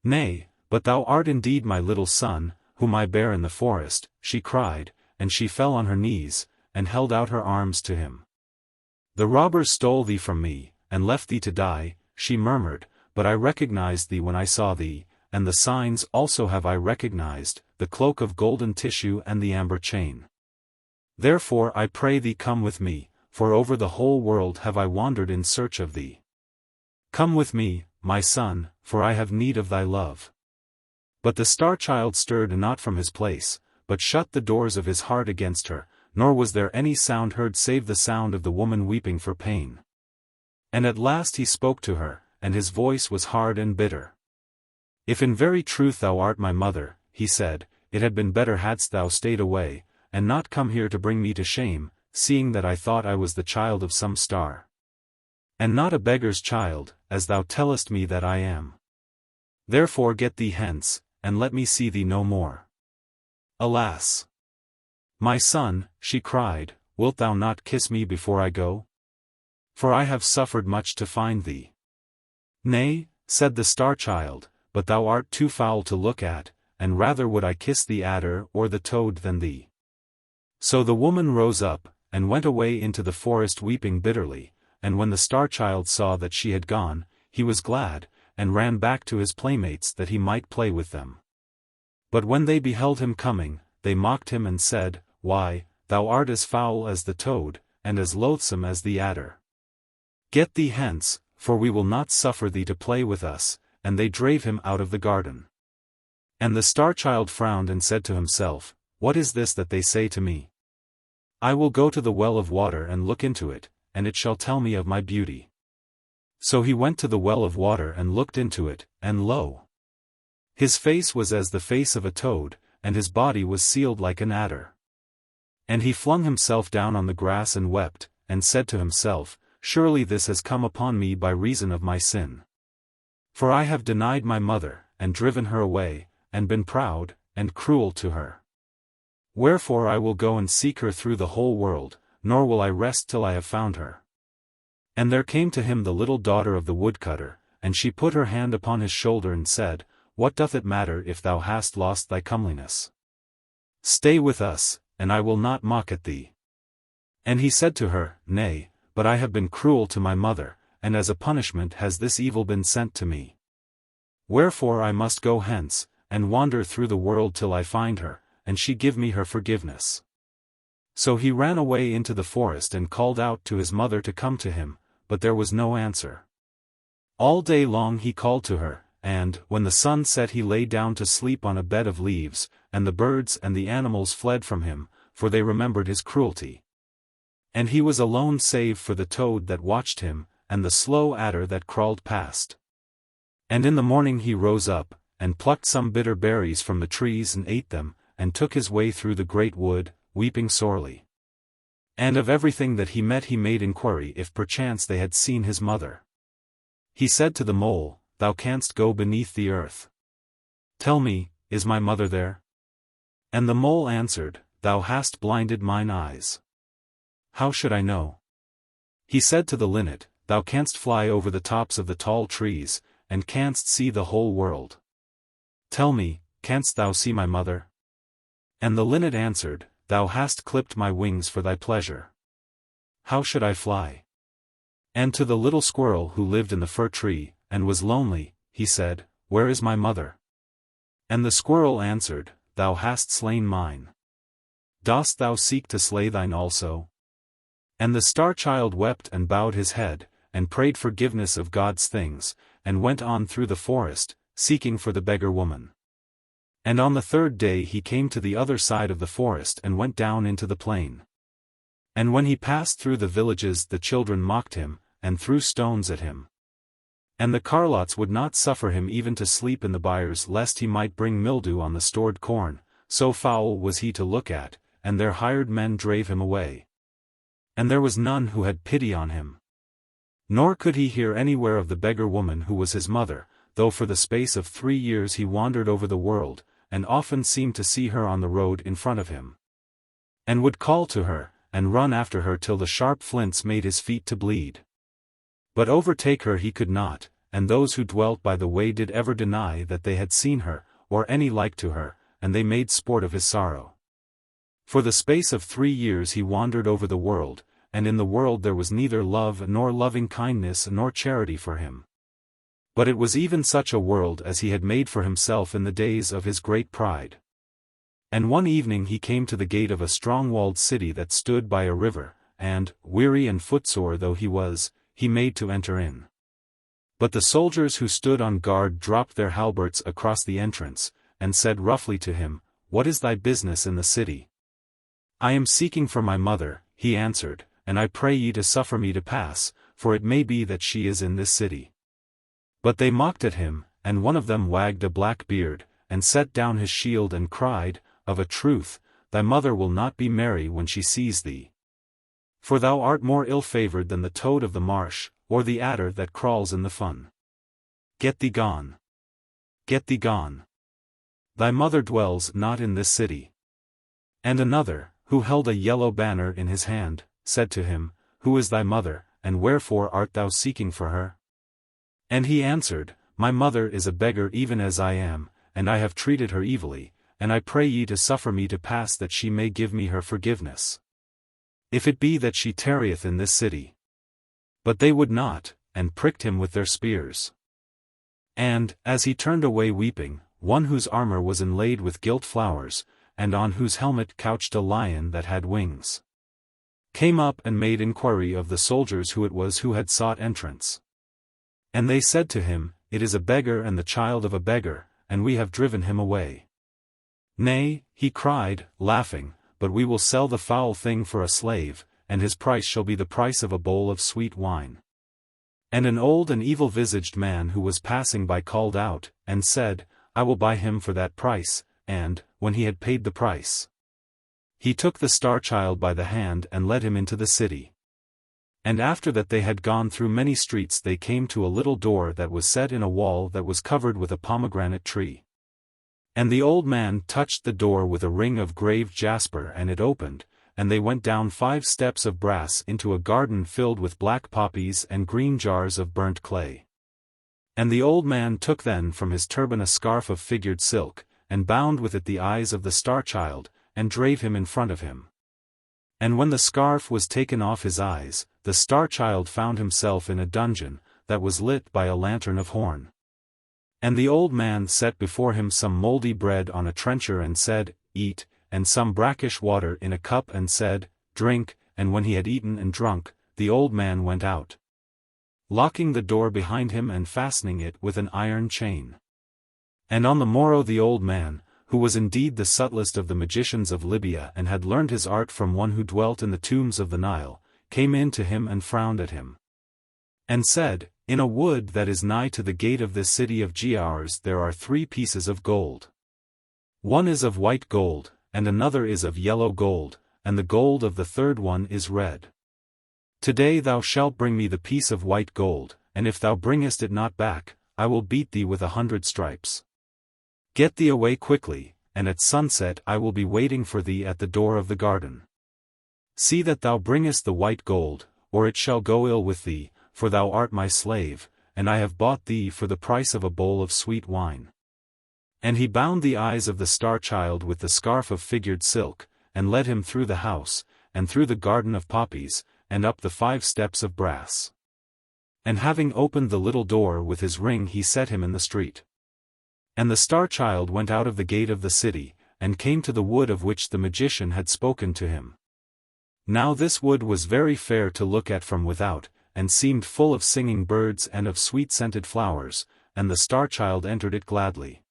Nay, but thou art indeed my little son, whom I bare in the forest, she cried, and she fell on her knees, and held out her arms to him. The robbers stole thee from me, and left thee to die, she murmured, but I recognized thee when I saw thee, and the signs also have I recognized, the cloak of golden tissue and the amber chain. Therefore I pray thee come with me, for over the whole world have I wandered in search of thee. Come with me, my son, for I have need of thy love. But the star-child stirred not from his place, but shut the doors of his heart against her, nor was there any sound heard save the sound of the woman weeping for pain. And at last he spoke to her, and his voice was hard and bitter. If in very truth thou art my mother, he said, it had been better hadst thou stayed away, and not come here to bring me to shame, seeing that I thought I was the child of some star. And not a beggar's child, as thou tellest me that I am. Therefore get thee hence, and let me see thee no more. Alas! My son, she cried, wilt thou not kiss me before I go? For I have suffered much to find thee. Nay, said the star-child, but thou art too foul to look at, and rather would I kiss the adder or the toad than thee. So the woman rose up, and went away into the forest weeping bitterly, and when the star-child saw that she had gone, he was glad, and ran back to his playmates that he might play with them. But when they beheld him coming, they mocked him and said, Why, thou art as foul as the toad, and as loathsome as the adder. Get thee hence, for we will not suffer thee to play with us, and they drave him out of the garden. And the star-child frowned and said to himself, What is this that they say to me? I will go to the well of water and look into it, and it shall tell me of my beauty. So he went to the well of water and looked into it, and lo! His face was as the face of a toad, and his body was sealed like an adder. And he flung himself down on the grass and wept, and said to himself, Surely this has come upon me by reason of my sin. For I have denied my mother, and driven her away, and been proud, and cruel to her. Wherefore I will go and seek her through the whole world, nor will I rest till I have found her. And there came to him the little daughter of the woodcutter, and she put her hand upon his shoulder and said, What doth it matter if thou hast lost thy comeliness? Stay with us, and I will not mock at thee. And he said to her, Nay, but I have been cruel to my mother, and as a punishment has this evil been sent to me. Wherefore I must go hence, and wander through the world till I find her, and she give me her forgiveness. So he ran away into the forest and called out to his mother to come to him, but there was no answer. All day long he called to her, and, when the sun set he lay down to sleep on a bed of leaves, and the birds and the animals fled from him, for they remembered his cruelty. And he was alone save for the toad that watched him, and the slow adder that crawled past. And in the morning he rose up, and plucked some bitter berries from the trees and ate them, and took his way through the great wood, weeping sorely. And of everything that he met he made inquiry if perchance they had seen his mother. He said to the mole, "Thou canst go beneath the earth. Tell me, is my mother there?" And the mole answered, "Thou hast blinded mine eyes. How should I know?" He said to the linnet, "Thou canst fly over the tops of the tall trees, and canst see the whole world. Tell me, canst thou see my mother?" And the linnet answered, "Thou hast clipped my wings for thy pleasure. How should I fly?" And to the little squirrel who lived in the fir tree, and was lonely, he said, "Where is my mother?" And the squirrel answered, "Thou hast slain mine. Dost thou seek to slay thine also?" And the star-child wept and bowed his head, and prayed forgiveness of God's things, and went on through the forest, seeking for the beggar woman. And on the third day he came to the other side of the forest and went down into the plain. And when he passed through the villages the children mocked him, and threw stones at him. And the Carlots would not suffer him even to sleep in the byres lest he might bring mildew on the stored corn, so foul was he to look at, and their hired men drave him away. And there was none who had pity on him. Nor could he hear anywhere of the beggar woman who was his mother, though for the space of 3 years he wandered over the world, and often seemed to see her on the road in front of him. And would call to her, and run after her till the sharp flints made his feet to bleed. But overtake her he could not, and those who dwelt by the way did ever deny that they had seen her, or any like to her, and they made sport of his sorrow. For the space of 3 years he wandered over the world, and in the world there was neither love nor loving kindness nor charity for him. But it was even such a world as he had made for himself in the days of his great pride. And one evening he came to the gate of a strong-walled city that stood by a river, and, weary and footsore though he was, he made to enter in. But the soldiers who stood on guard dropped their halberts across the entrance, and said roughly to him, "What is thy business in the city?" "I am seeking for my mother," he answered, "and I pray ye to suffer me to pass, for it may be that she is in this city." But they mocked at him, and one of them wagged a black beard, and set down his shield and cried, "Of a truth, thy mother will not be merry when she sees thee. For thou art more ill-favored than the toad of the marsh, or the adder that crawls in the fun. Get thee gone. Get thee gone. Thy mother dwells not in this city." And another, who held a yellow banner in his hand, said to him, "Who is thy mother, and wherefore art thou seeking for her?" And he answered, "My mother is a beggar even as I am, and I have treated her evilly, and I pray ye to suffer me to pass that she may give me her forgiveness. If it be that she tarrieth in this city." But they would not, and pricked him with their spears. And, as he turned away weeping, one whose armor was inlaid with gilt flowers, and on whose helmet couched a lion that had wings, came up and made inquiry of the soldiers who it was who had sought entrance. And they said to him, "It is a beggar and the child of a beggar, and we have driven him away." "Nay," he cried, laughing, "but we will sell the foul thing for a slave, and his price shall be the price of a bowl of sweet wine." And an old and evil-visaged man who was passing by called out, and said, "I will buy him for that price," and, when he had paid the price, he took the star-child by the hand and led him into the city. And after that they had gone through many streets they came to a little door that was set in a wall that was covered with a pomegranate tree. And the old man touched the door with a ring of graved jasper and it opened, and they went down 5 steps of brass into a garden filled with black poppies and green jars of burnt clay. And the old man took then from his turban a scarf of figured silk, and bound with it the eyes of the star-child, and drave him in front of him. And when the scarf was taken off his eyes, the star-child found himself in a dungeon, that was lit by a lantern of horn. And the old man set before him some mouldy bread on a trencher and said, "Eat," and some brackish water in a cup and said, "Drink," and when he had eaten and drunk, the old man went out, locking the door behind him and fastening it with an iron chain. And on the morrow the old man, who was indeed the subtlest of the magicians of Libya and had learned his art from one who dwelt in the tombs of the Nile, came in to him and frowned at him, and said, "In a wood that is nigh to the gate of this city of Giaurs there are 3 pieces of gold. One is of white gold, and another is of yellow gold, and the gold of the third one is red. Today thou shalt bring me the piece of white gold, and if thou bringest it not back, I will beat thee with 100 stripes. Get thee away quickly, and at sunset I will be waiting for thee at the door of the garden. See that thou bringest the white gold, or it shall go ill with thee, for thou art my slave, and I have bought thee for the price of a bowl of sweet wine. And he bound the eyes of the star-child with the scarf of figured silk, and led him through the house, and through the garden of poppies, and up the 5 steps of brass. And having opened the little door with his ring he set him in the street. And the star-child went out of the gate of the city, and came to the wood of which the magician had spoken to him. Now this wood was very fair to look at from without, and seemed full of singing birds and of sweet-scented flowers, and the star-child entered it gladly.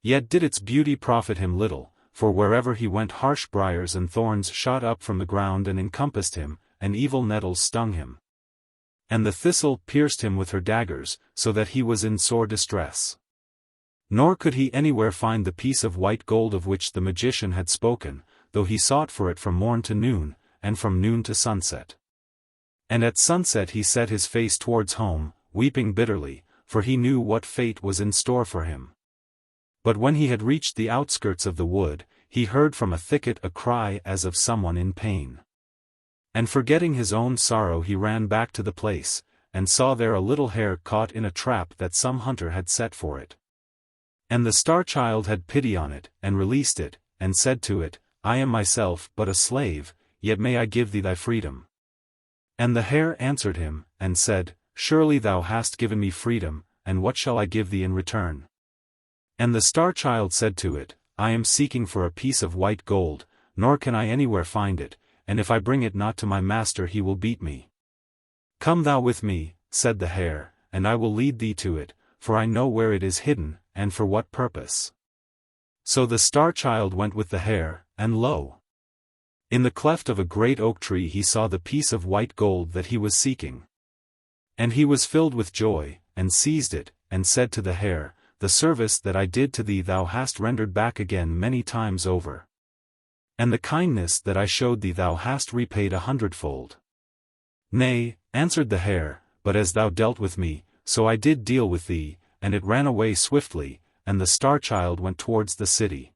Yet did its beauty profit him little, for wherever he went harsh briars and thorns shot up from the ground and encompassed him, and evil nettles stung him. And the thistle pierced him with her daggers, so that he was in sore distress. Nor could he anywhere find the piece of white gold of which the magician had spoken, though he sought for it from morn to noon, and from noon to sunset. And at sunset he set his face towards home, weeping bitterly, for he knew what fate was in store for him. But when he had reached the outskirts of the wood, he heard from a thicket a cry as of someone in pain. And forgetting his own sorrow he ran back to the place, and saw there a little hare caught in a trap that some hunter had set for it. And the star-child had pity on it, and released it, and said to it, I am myself but a slave, yet may I give thee thy freedom. And the hare answered him, and said, Surely thou hast given me freedom, and what shall I give thee in return? And the star-child said to it, I am seeking for a piece of white gold, nor can I anywhere find it, and if I bring it not to my master he will beat me. Come thou with me, said the hare, and I will lead thee to it, for I know where it is hidden, and for what purpose. So the star-child went with the hare, and lo! In the cleft of a great oak tree he saw the piece of white gold that he was seeking. And he was filled with joy, and seized it, and said to the hare, The service that I did to thee thou hast rendered back again many times over. And the kindness that I showed thee thou hast repaid 100-fold. Nay, answered the hare, but as thou dealt with me, so I did deal with thee, and it ran away swiftly, and the star-child went towards the city.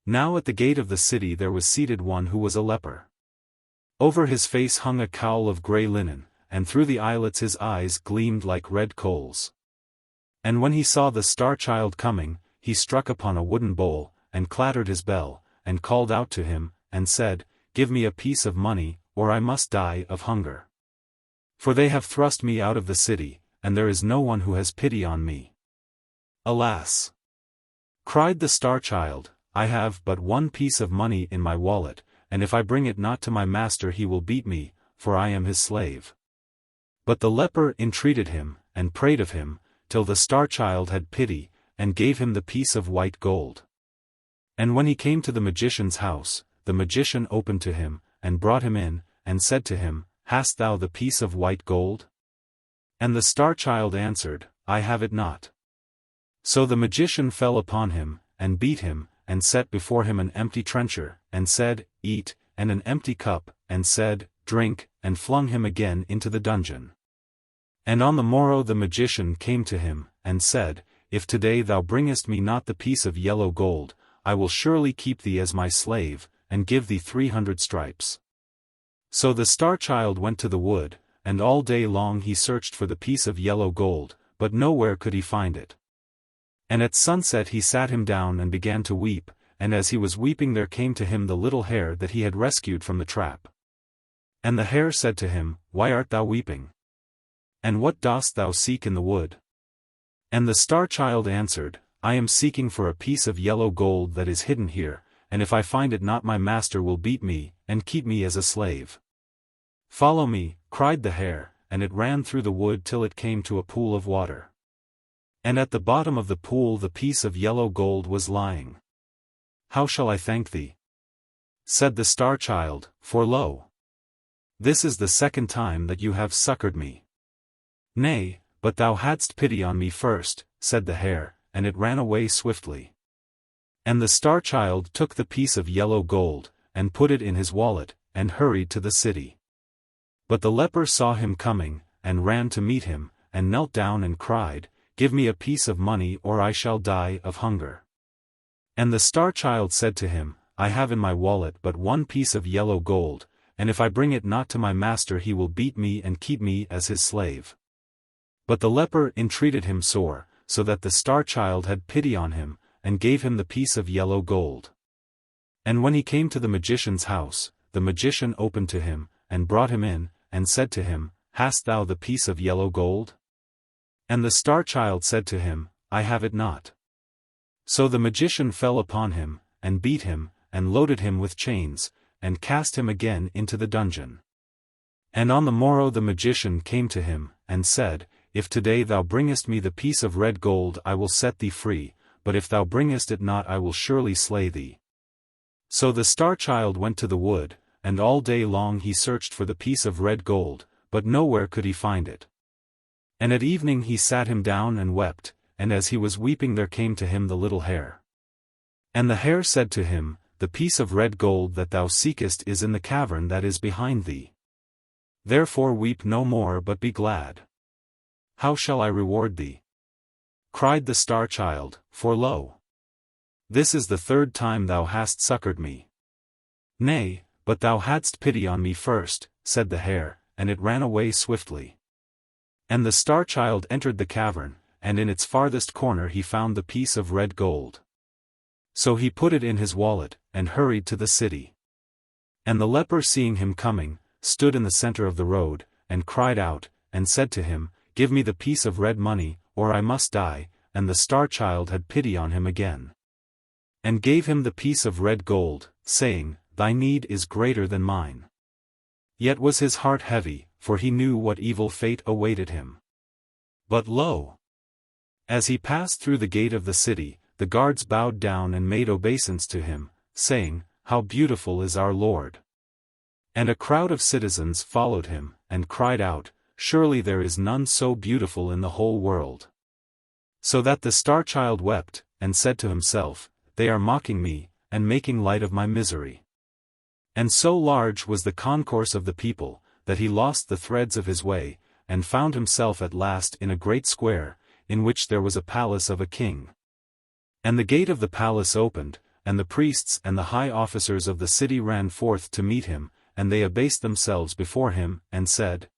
Now at the gate of the city there was seated one who was a leper. Over his face hung a cowl of grey linen, and through the eyelets his eyes gleamed like red coals. And when he saw the star-child coming, he struck upon a wooden bowl, and clattered his bell, and called out to him, and said, Give me a piece of money, or I must die of hunger. For they have thrust me out of the city, and there is no one who has pity on me. Alas! Cried the star-child, I have but one piece of money in my wallet, and if I bring it not to my master he will beat me, for I am his slave. But the leper entreated him, and prayed of him, till the star-child had pity, and gave him the piece of white gold. And when he came to the magician's house, the magician opened to him, and brought him in, and said to him, Hast thou the piece of white gold? And the star-child answered, I have it not. So the magician fell upon him, and beat him, and set before him an empty trencher, and said, Eat, and an empty cup, and said, Drink, and flung him again into the dungeon. And on the morrow the magician came to him, and said, If today thou bringest me not the piece of yellow gold, I will surely keep thee as my slave, and give thee 300 stripes. So the star-child went to the wood, and all day long he searched for the piece of yellow gold, but nowhere could he find it. And at sunset he sat him down and began to weep, and as he was weeping there came to him the little hare that he had rescued from the trap. And the hare said to him, Why art thou weeping? And what dost thou seek in the wood? And the star-child answered, I am seeking for a piece of yellow gold that is hidden here, and if I find it not my master will beat me, and keep me as a slave. Follow me, cried the hare, and it ran through the wood till it came to a pool of water. And at the bottom of the pool the piece of yellow gold was lying. How shall I thank thee? Said the star-child, for lo! This is the second time that you have succored me. Nay, but thou hadst pity on me first, said the hare, and it ran away swiftly. And the star-child took the piece of yellow gold, and put it in his wallet, and hurried to the city. But the leper saw him coming, and ran to meet him, and knelt down and cried, "Give me a piece of money or I shall die of hunger." And the star-child said to him, "I have in my wallet but one piece of yellow gold, and if I bring it not to my master he will beat me and keep me as his slave." But the leper entreated him sore, so that the star-child had pity on him, and gave him the piece of yellow gold. And when he came to the magician's house, the magician opened to him, and brought him in, and said to him, "Hast thou the piece of yellow gold?" And the star-child said to him, "I have it not." So the magician fell upon him, and beat him, and loaded him with chains, and cast him again into the dungeon. And on the morrow the magician came to him, and said, "If today thou bringest me the piece of red gold I will set thee free, but if thou bringest it not I will surely slay thee." So the star-child went to the wood, and all day long he searched for the piece of red gold, but nowhere could he find it. And at evening he sat him down and wept, and as he was weeping there came to him the little hare. And the hare said to him, "The piece of red gold that thou seekest is in the cavern that is behind thee. Therefore weep no more but be glad. How shall I reward thee?" Cried the star-child, "For lo! This is the third time thou hast succored me." "Nay, but thou hadst pity on me first," said the hare, and it ran away swiftly. And the star-child entered the cavern, and in its farthest corner he found the piece of red gold. So he put it in his wallet, and hurried to the city. And the leper seeing him coming, stood in the center of the road, and cried out, and said to him, "Give me the piece of red money, or I must die," and the star-child had pity on him again, and gave him the piece of red gold, saying, "Thy need is greater than mine." Yet was his heart heavy, for he knew what evil fate awaited him. But lo! As he passed through the gate of the city, the guards bowed down and made obeisance to him, saying, "How beautiful is our Lord!" And a crowd of citizens followed him, and cried out, "Surely there is none so beautiful in the whole world." So that the star-child wept, and said to himself, "They are mocking me, and making light of my misery." And so large was the concourse of the people, that he lost the threads of his way, and found himself at last in a great square, in which there was a palace of a king. And the gate of the palace opened, and the priests and the high officers of the city ran forth to meet him, and they abased themselves before him, and said,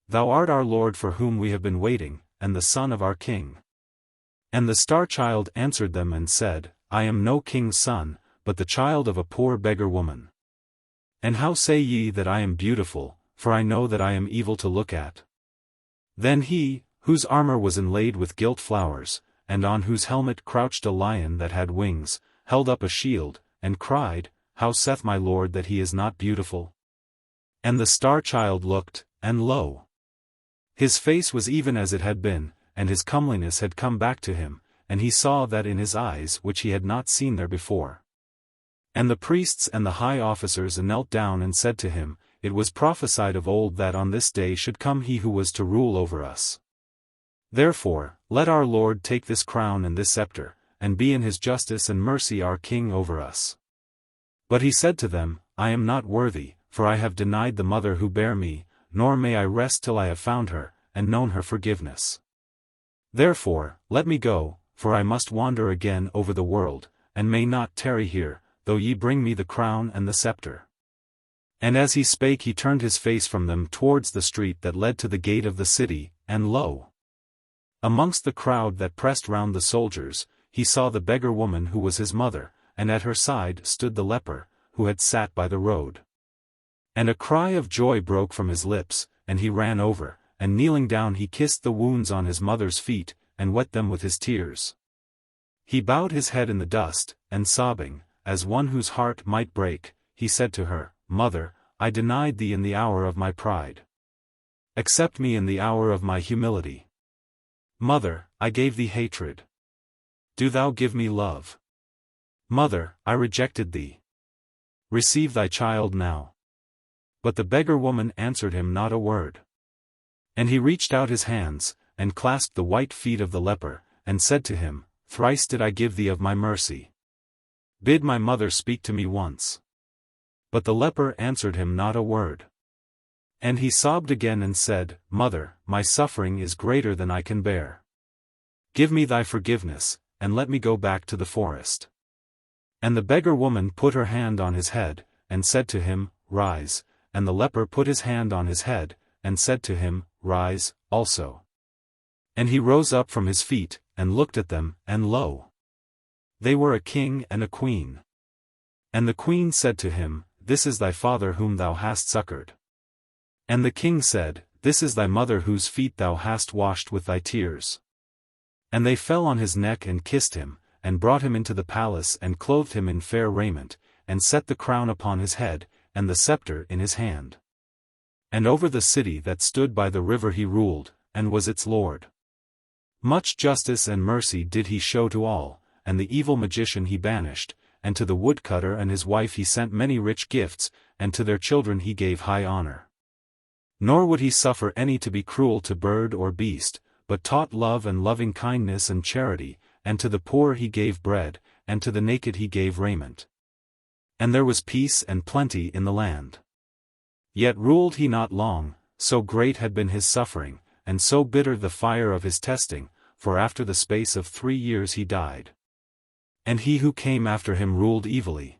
"Thou art our Lord for whom we have been waiting, and the son of our king." And the star-child answered them and said, "I am no king's son, but the child of a poor beggar woman. And how say ye that I am beautiful, for I know that I am evil to look at?" Then he, whose armor was inlaid with gilt flowers, and on whose helmet crouched a lion that had wings, held up a shield, and cried, "How saith my Lord that he is not beautiful?" And the star-child looked, and lo! His face was even as it had been, and his comeliness had come back to him, and he saw that in his eyes which he had not seen there before. And the priests and the high officers knelt down and said to him, "It was prophesied of old that on this day should come he who was to rule over us. Therefore, let our Lord take this crown and this scepter, and be in his justice and mercy our king over us." But he said to them, "I am not worthy, for I have denied the mother who bare me, nor may I rest till I have found her, and known her forgiveness. Therefore, let me go, for I must wander again over the world, and may not tarry here, though ye bring me the crown and the scepter." And as he spake he turned his face from them towards the street that led to the gate of the city, and lo! Amongst the crowd that pressed round the soldiers, he saw the beggar woman who was his mother, and at her side stood the leper, who had sat by the road. And a cry of joy broke from his lips, and he ran over, and kneeling down he kissed the wounds on his mother's feet, and wet them with his tears. He bowed his head in the dust, and sobbing, as one whose heart might break, he said to her, "Mother, I denied thee in the hour of my pride. Accept me in the hour of my humility. Mother, I gave thee hatred. Do thou give me love. Mother, I rejected thee. Receive thy child now." But the beggar woman answered him not a word. And he reached out his hands, and clasped the white feet of the leper, and said to him, "Thrice did I give thee of my mercy. Bid my mother speak to me once." But the leper answered him not a word. And he sobbed again and said, Mother, my suffering is greater than I can bear. Give me thy forgiveness, and let me go back to the forest. And the beggar woman put her hand on his head, and said to him, Rise, and the leper put his hand on his head, and said to him, Rise, also. And he rose up from his feet, and looked at them, and lo! They were a king and a queen. And the queen said to him, This is thy father whom thou hast succored. And the king said, This is thy mother whose feet thou hast washed with thy tears. And they fell on his neck and kissed him, and brought him into the palace and clothed him in fair raiment, and set the crown upon his head, and the scepter in his hand. And over the city that stood by the river he ruled, and was its lord. Much justice and mercy did he show to all, and the evil magician he banished, and to the woodcutter and his wife he sent many rich gifts, and to their children he gave high honor. Nor would he suffer any to be cruel to bird or beast, but taught love and loving kindness and charity, and to the poor he gave bread, and to the naked he gave raiment. And there was peace and plenty in the land. Yet ruled he not long, so great had been his suffering, and so bitter the fire of his testing, for after the space of 3 years he died. And he who came after him ruled evilly.